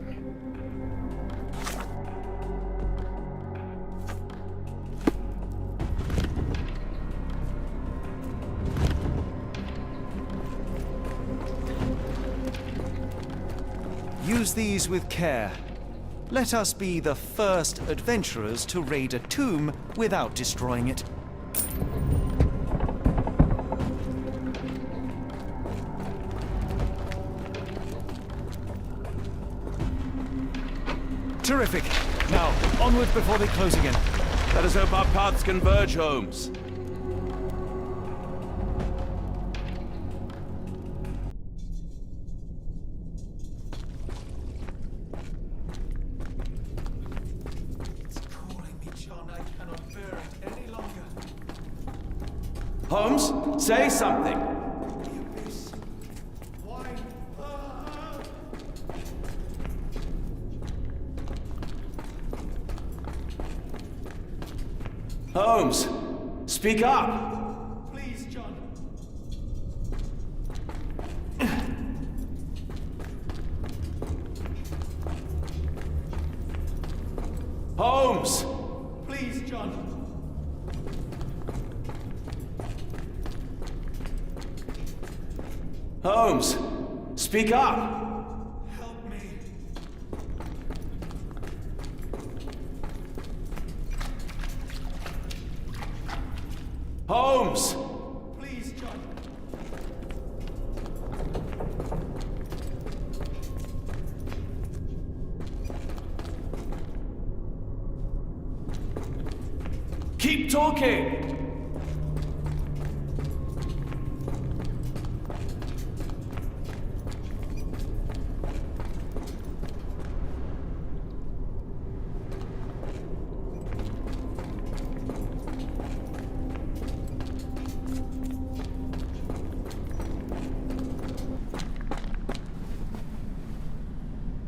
Use these with care. Let us be the first adventurers to raid a tomb without destroying it. Terrific. Now, onward before they close again. Let us hope our paths converge, Holmes. It's calling me, John. I cannot bear it any longer. Holmes, say something. Holmes, speak up! Please, John. Holmes! Please, John. Holmes, speak up! Help me. Holmes! Please, John. Keep talking!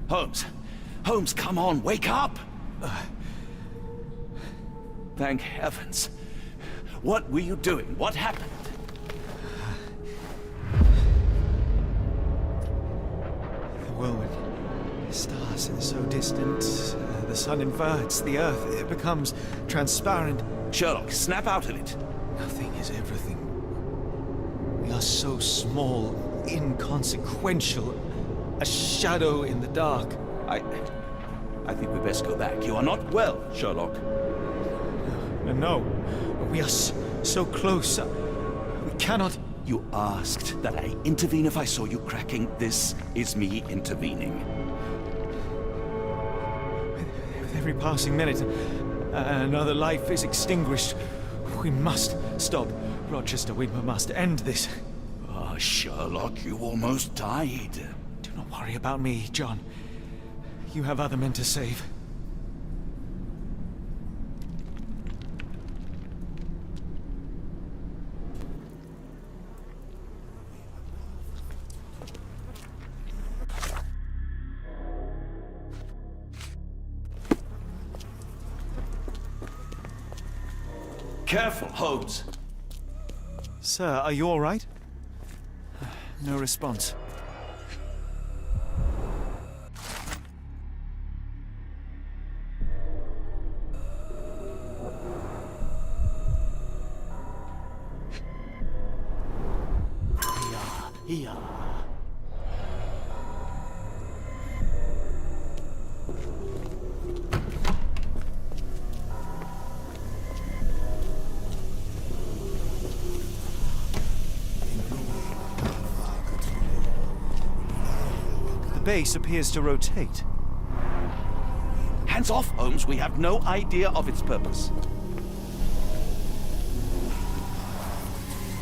Holmes! Holmes, come on, wake up! Thank heavens. What were you doing? What happened? so distant. The sun inverts the earth. It becomes transparent. Sherlock, snap out of it. Nothing is everything. We are so small, inconsequential. A shadow in the dark. I think we best go back. You are not well, Sherlock. No. We are so close. We cannot... You asked that I intervene if I saw you cracking. This is me intervening. With every passing minute, another life is extinguished. We must stop. Rochester, we must end this. Ah, Sherlock, you almost died. Do not worry about me, John. You have other men to save. Careful, Holmes. Sir, are you all right? No response. Here. The base appears to rotate. Hands off, Holmes. We have no idea of its purpose.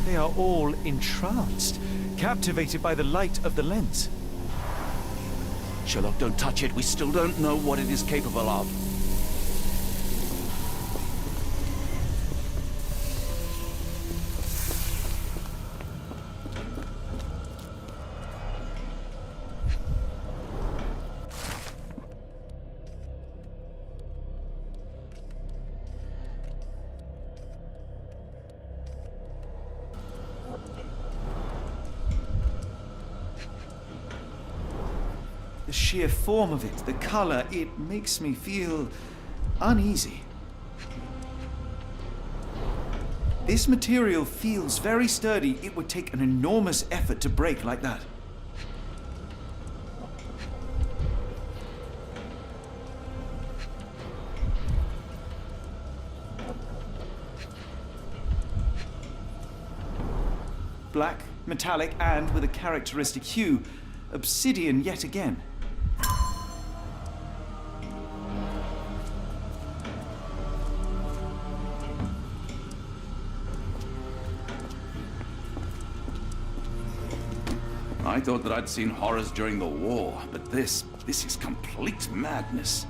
They are all entranced, captivated by the light of the lens. Sherlock, don't touch it. We still don't know what it is capable of. The sheer form of it, the color, it makes me feel uneasy. This material feels very sturdy. It would take an enormous effort to break like that. Black, metallic, and with a characteristic hue. Obsidian yet again. I thought that I'd seen horrors during the war, but this is complete madness.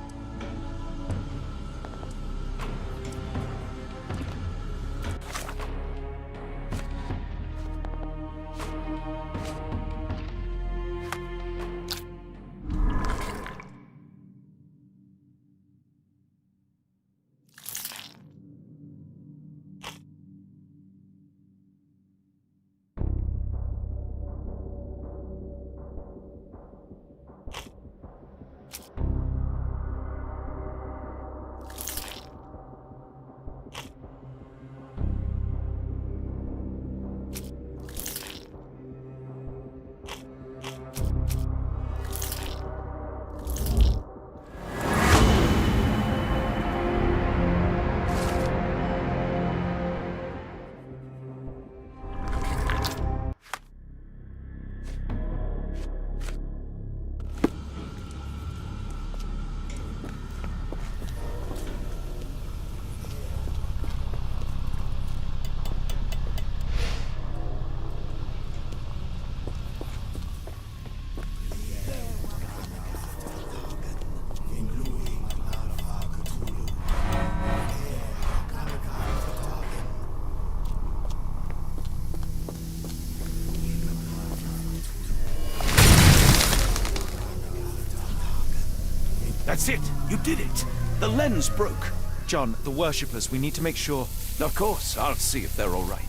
That's it! You did it! The lens broke! John, the worshippers, we need to make sure... Of course, I'll see if they're all right.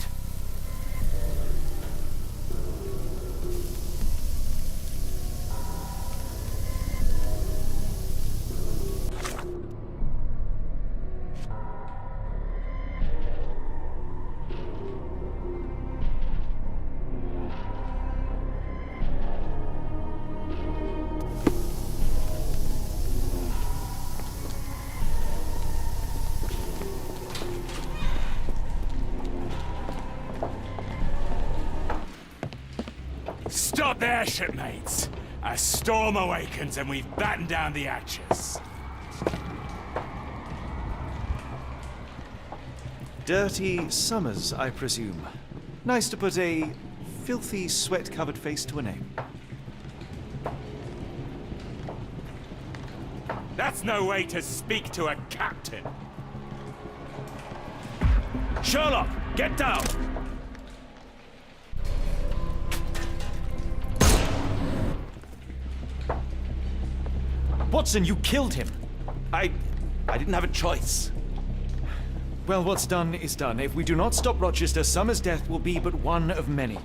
Out there, shipmates! A storm awakens and we've battened down the hatches. Dirty Summers, I presume. Nice to put a filthy, sweat-covered face to a name. That's no way to speak to a captain. Sherlock, get down! Watson, you killed him! I didn't have a choice. Well, what's done is done. If we do not stop Rochester, Summers' death will be but one of many.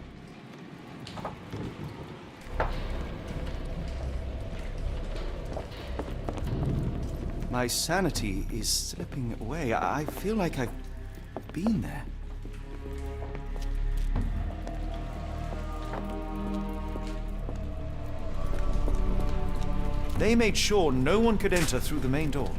My sanity is slipping away. I feel like I've been there. They made sure no one could enter through the main door.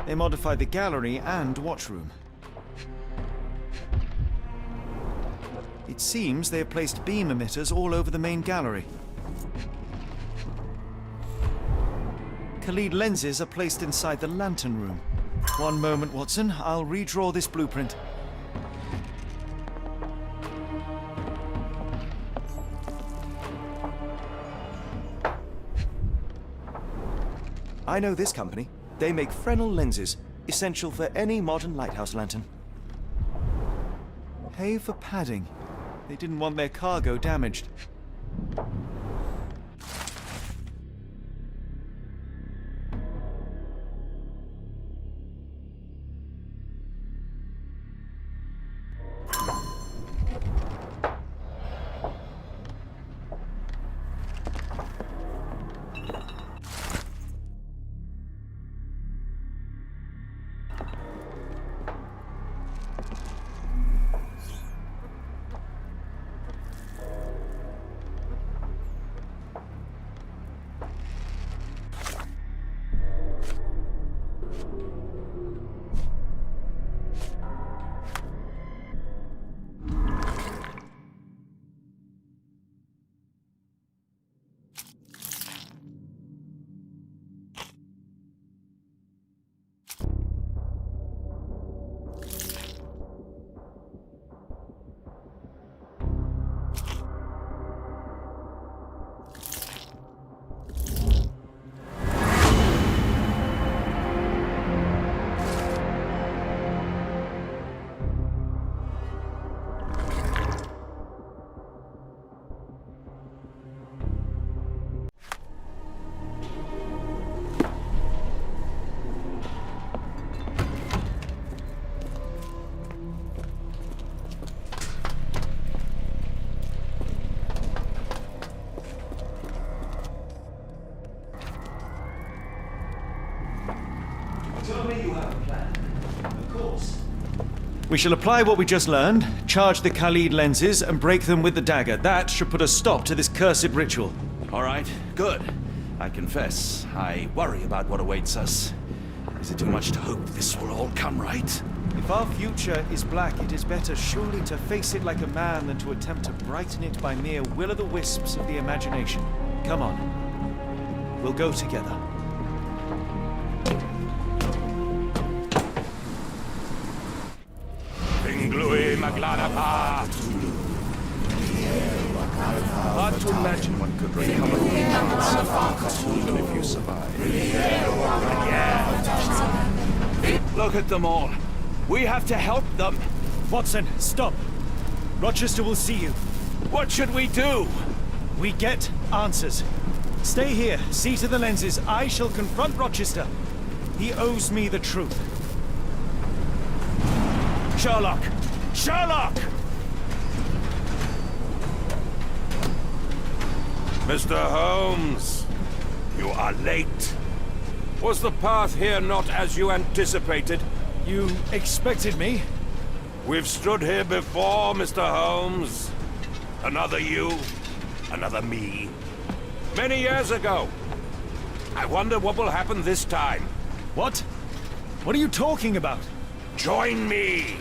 They modified the gallery and watchroom. It seems they have placed beam emitters all over the main gallery. Khalid lenses are placed inside the lantern room. One moment, Watson. I'll redraw this blueprint. I know this company. They make Fresnel lenses, essential for any modern lighthouse lantern. Pay for padding. They didn't want their cargo damaged. We shall apply what we just learned, charge the Khalid lenses, and break them with the dagger. That should put a stop to this cursed ritual. All right, good. I confess, I worry about what awaits us. Is it too much to hope this will all come right? If our future is black, it is better surely to face it like a man than to attempt to brighten it by mere will-o'-the-wisps of the imagination. Come on. We'll go together. Hard to imagine one could recover the elements even if you survive. Look at them all. We have to help them. Watson, stop. Rochester will see you. What should we do? We get answers. Stay here, see to the lenses. I shall confront Rochester. He owes me the truth. Sherlock! Sherlock! Mr. Holmes, you are late. Was the path here not as you anticipated? You expected me? We've stood here before, Mr. Holmes. Another you, another me. Many years ago. I wonder what will happen this time. What? What are you talking about? Join me.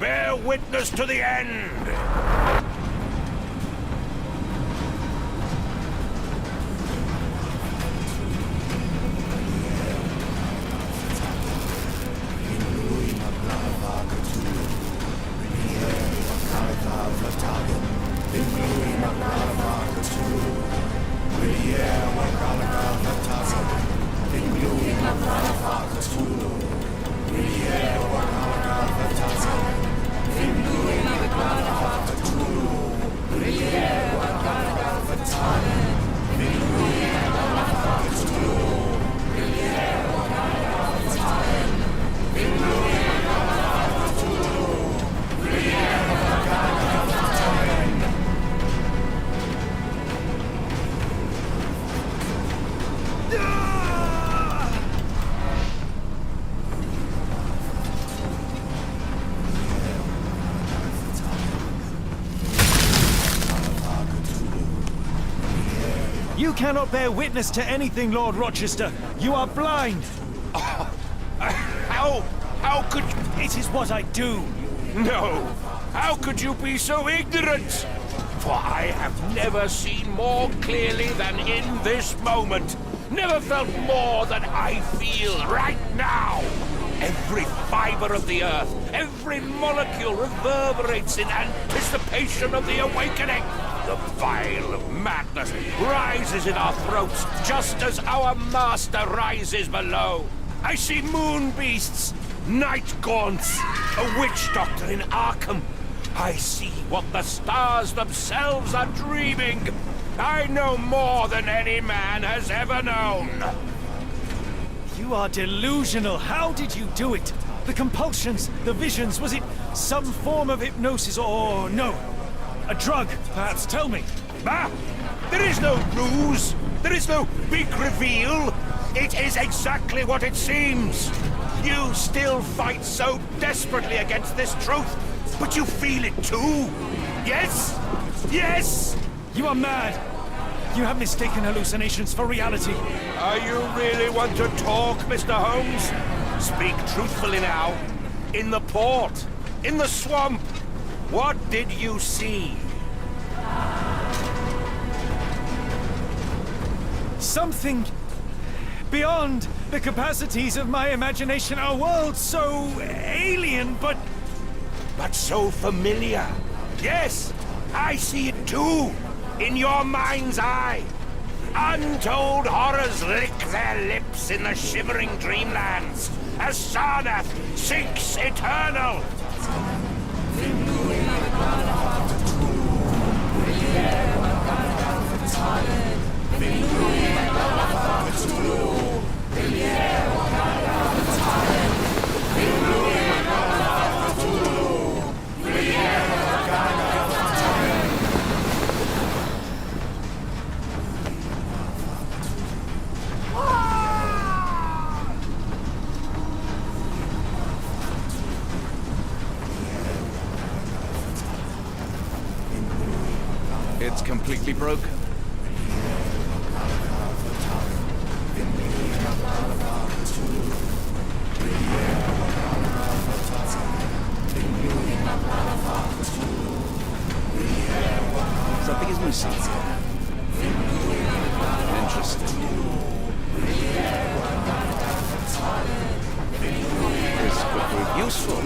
Bear witness to the end. You cannot bear witness to anything, Lord Rochester. You are blind. How could you? It is what I do. No. How could you be so ignorant? For I have never seen more clearly than in this moment. Never felt more than I feel right now. Every fiber of the earth, every molecule reverberates in anticipation of the awakening. The vial of madness rises in our throats just as our master rises below. I see moon beasts, night gaunts, a witch doctor in Arkham. I see what the stars themselves are dreaming. I know more than any man has ever known. You are delusional. How did you do it? The compulsions, the visions, was it some form of hypnosis or no? A drug, perhaps, tell me. Ah! There is no ruse. There is no big reveal. It is exactly what it seems. You still fight so desperately against this truth, but you feel it too. Yes? Yes? You are mad. You have mistaken hallucinations for reality. Are you really want to talk, Mr. Holmes? Speak truthfully now. In the port, in the swamp, what did you see? Something beyond the capacities of my imagination. A world so alien, but so familiar. Yes, I see it too. In your mind's eye. Untold horrors lick their lips in the shivering dreamlands as Sarnath sinks eternal. It's completely broken. Something is missing. Interesting. This could prove useful.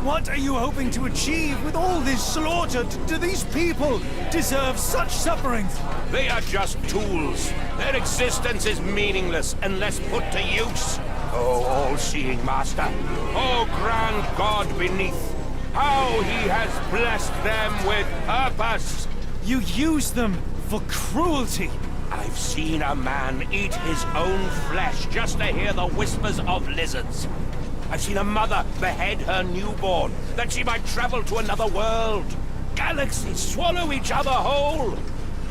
What are you hoping to achieve with all this slaughter? Do these people deserve such suffering? They are just tools. Their existence is meaningless unless put to use. Oh, all-seeing master. Oh, grand God beneath. How he has blessed them with purpose. You use them for cruelty. I've seen a man eat his own flesh just to hear the whispers of lizards. I've seen a mother behead her newborn, that she might travel to another world. Galaxies swallow each other whole.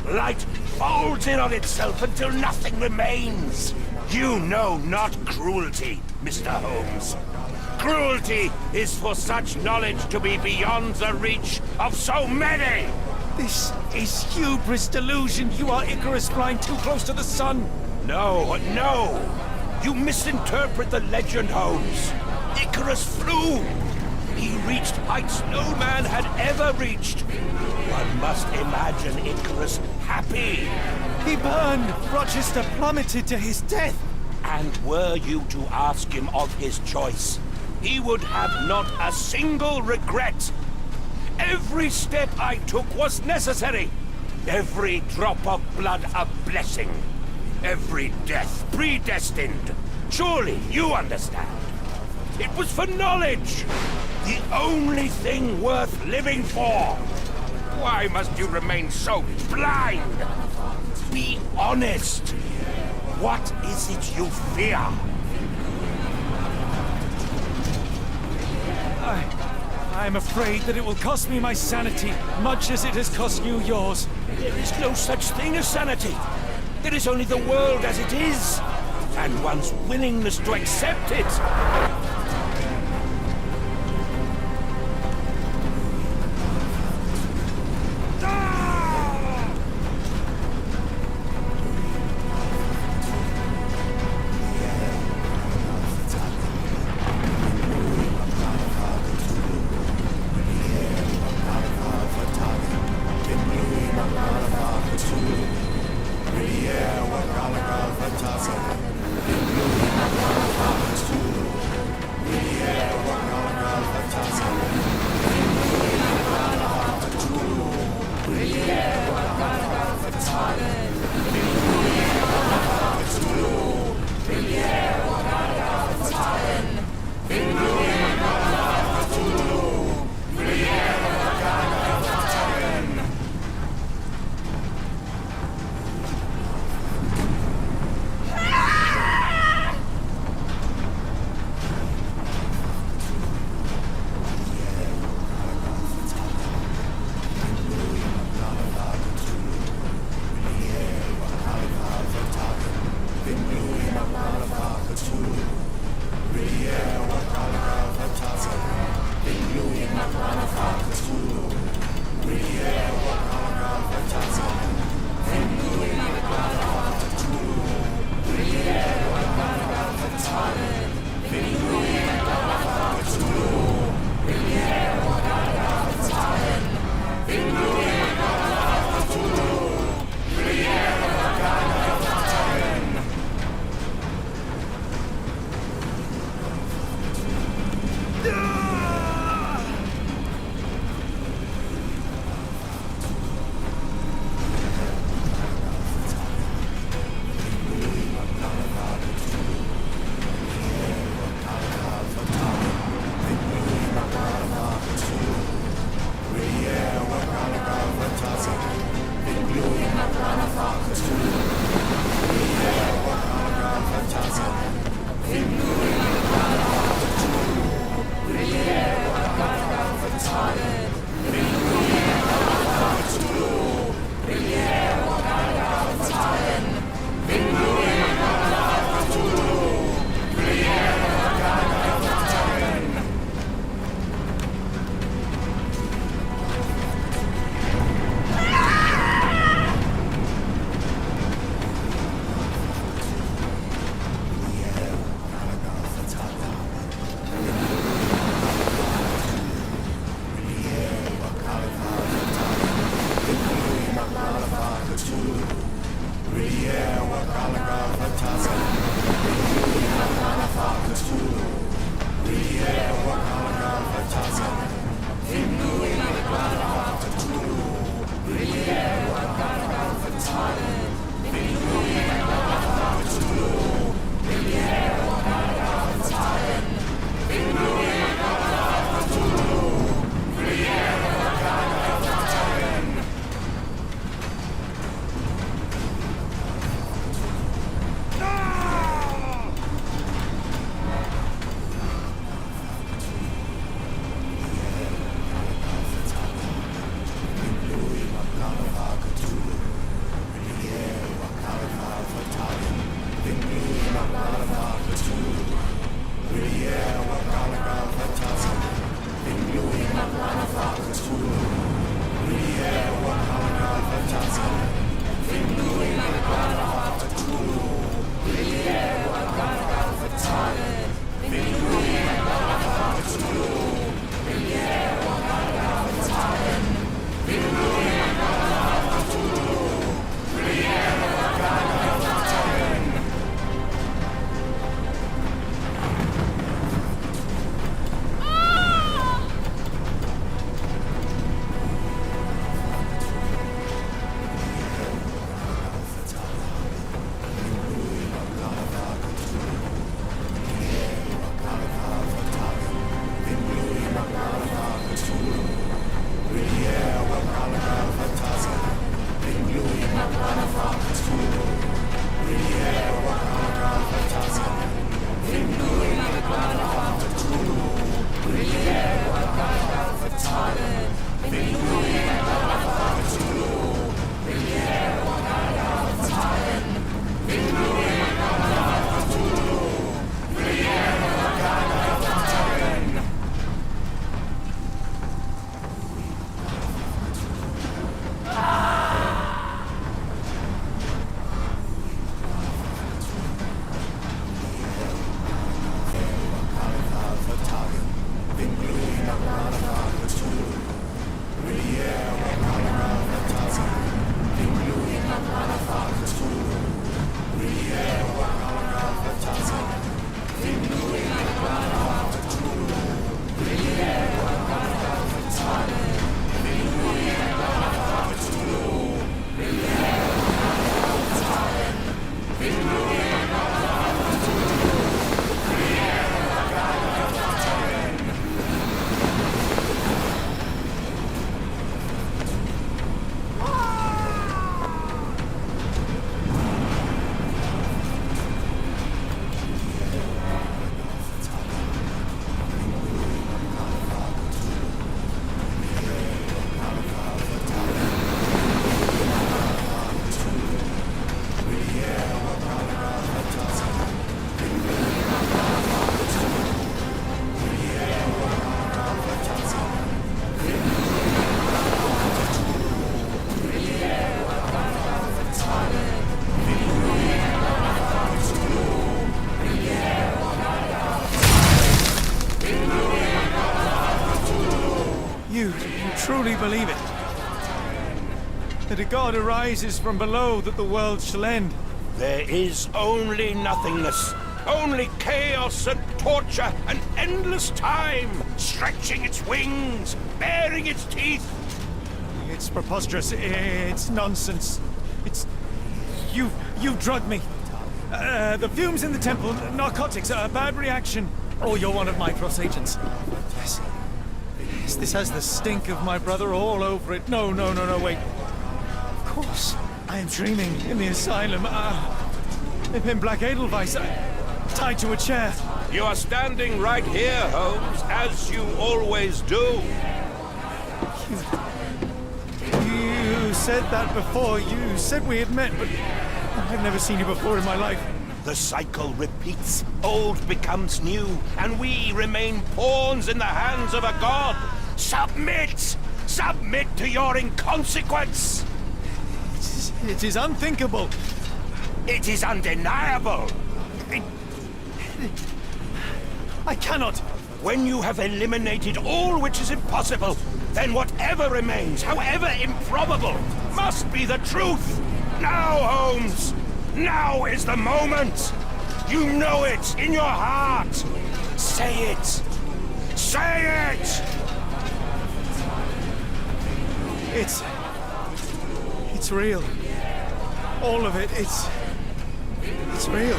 Light folds in on itself until nothing remains. You know not cruelty, Mr. Holmes. Cruelty is for such knowledge to be beyond the reach of so many. This is hubris delusion. You are Icarus flying too close to the sun. No, no. You misinterpret the legend, Holmes. Icarus flew. He reached heights no man had ever reached. One must imagine Icarus happy. He burned. Rochester plummeted to his death. And were you to ask him of his choice, he would have not a single regret. Every step I took was necessary. Every drop of blood a blessing. Every death predestined. Surely you understand. It was for knowledge. The only thing worth living for. Why must you remain so blind? Be honest. What is it you fear? I'm afraid that it will cost me my sanity, much as it has cost you yours. There is no such thing as sanity. There is only the world as it is, and one's willingness to accept it. that a god arises from below, that the world shall end. There is only nothingness. Only chaos and torture and endless time, stretching its wings, baring its teeth. It's preposterous. It's nonsense. It's... You've drugged me. The fumes in the temple, narcotics, a bad reaction. Oh, you're one of my cross agents. Yes. Yes, this has the stink of my brother all over it. No, wait. Of course. I am dreaming in the asylum. In Black Edelweiss, tied to a chair. You are standing right here, Holmes, as you always do. You said that before. You said we had met, but I've never seen you before in my life. The cycle repeats. Old becomes new, and we remain pawns in the hands of a god. Submit! Submit to your inconsequence! It is unthinkable. It is undeniable. I cannot. When you have eliminated all which is impossible, then whatever remains, however improbable, must be the truth. Now, Holmes! Now is the moment! You know it in your heart! Say it! Say it! It's real. All of it, it's real.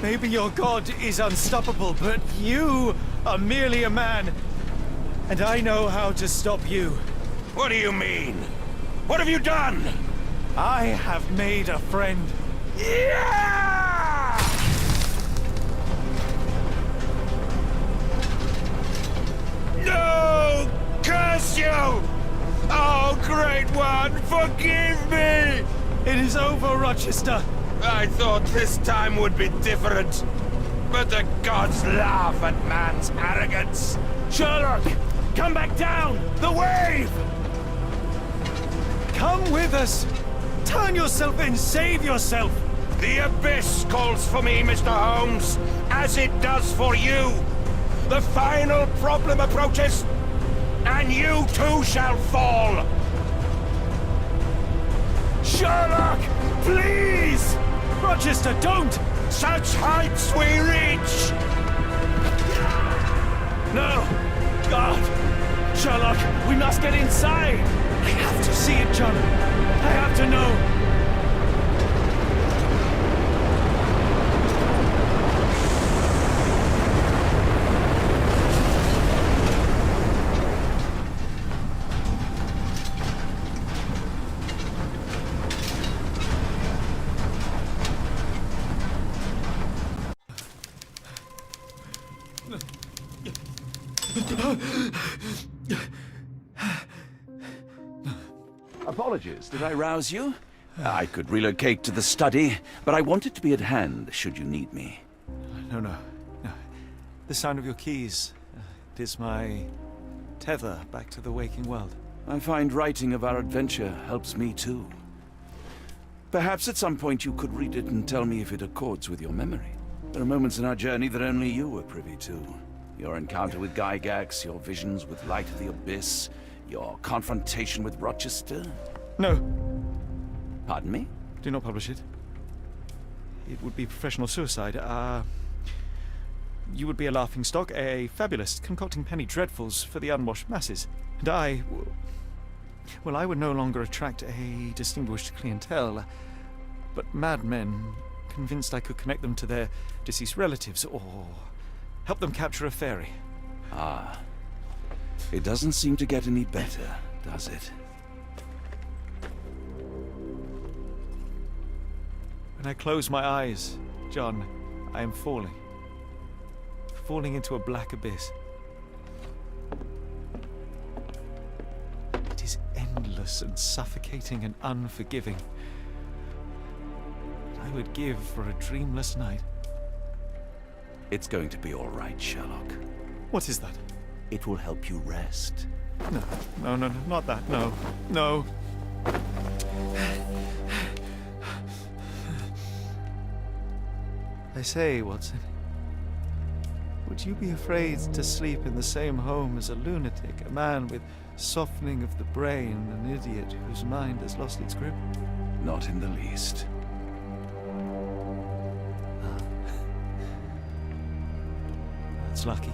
Maybe your god is unstoppable, but you are merely a man. And I know how to stop you. What do you mean? What have you done? I have made a friend. Yeah! No! Curse you! Oh, great one, forgive me! It is over, Rochester. I thought this time would be different. But the gods laugh at man's arrogance. Sherlock, come back down! The wave! Come with us! Turn yourself in, save yourself! The abyss calls for me, Mr. Holmes, as it does for you. The final problem approaches, and you too shall fall. Sherlock, please! Rochester, don't! Such heights we reach! No! God! Sherlock, we must get inside! I have to see it, John. I have to know. Apologies, did I rouse you? I could relocate to the study, but I wanted to be at hand should you need me. No. The sound of your keys. It is my tether back to the waking world. I find writing of our adventure helps me too. Perhaps at some point you could read it and tell me if it accords with your memory. There are moments in our journey that only you were privy to. Your encounter with Gygax, your visions with Light of the Abyss, your confrontation with Rochester. No. Pardon me? Do not publish it. It would be professional suicide. You would be a laughingstock, a fabulist, concocting penny dreadfuls for the unwashed masses. And I would no longer attract a distinguished clientele, but madmen convinced I could connect them to their deceased relatives or help them capture a fairy. Ah. It doesn't seem to get any better, does it? When I close my eyes, John, I am falling. Falling into a black abyss. It is endless and suffocating and unforgiving. I would give for a dreamless night. It's going to be all right, Sherlock. What is that? It will help you rest. No, not that. No. I say, Watson, would you be afraid to sleep in the same home as a lunatic, a man with softening of the brain, an idiot whose mind has lost its grip? Not in the least. That's lucky.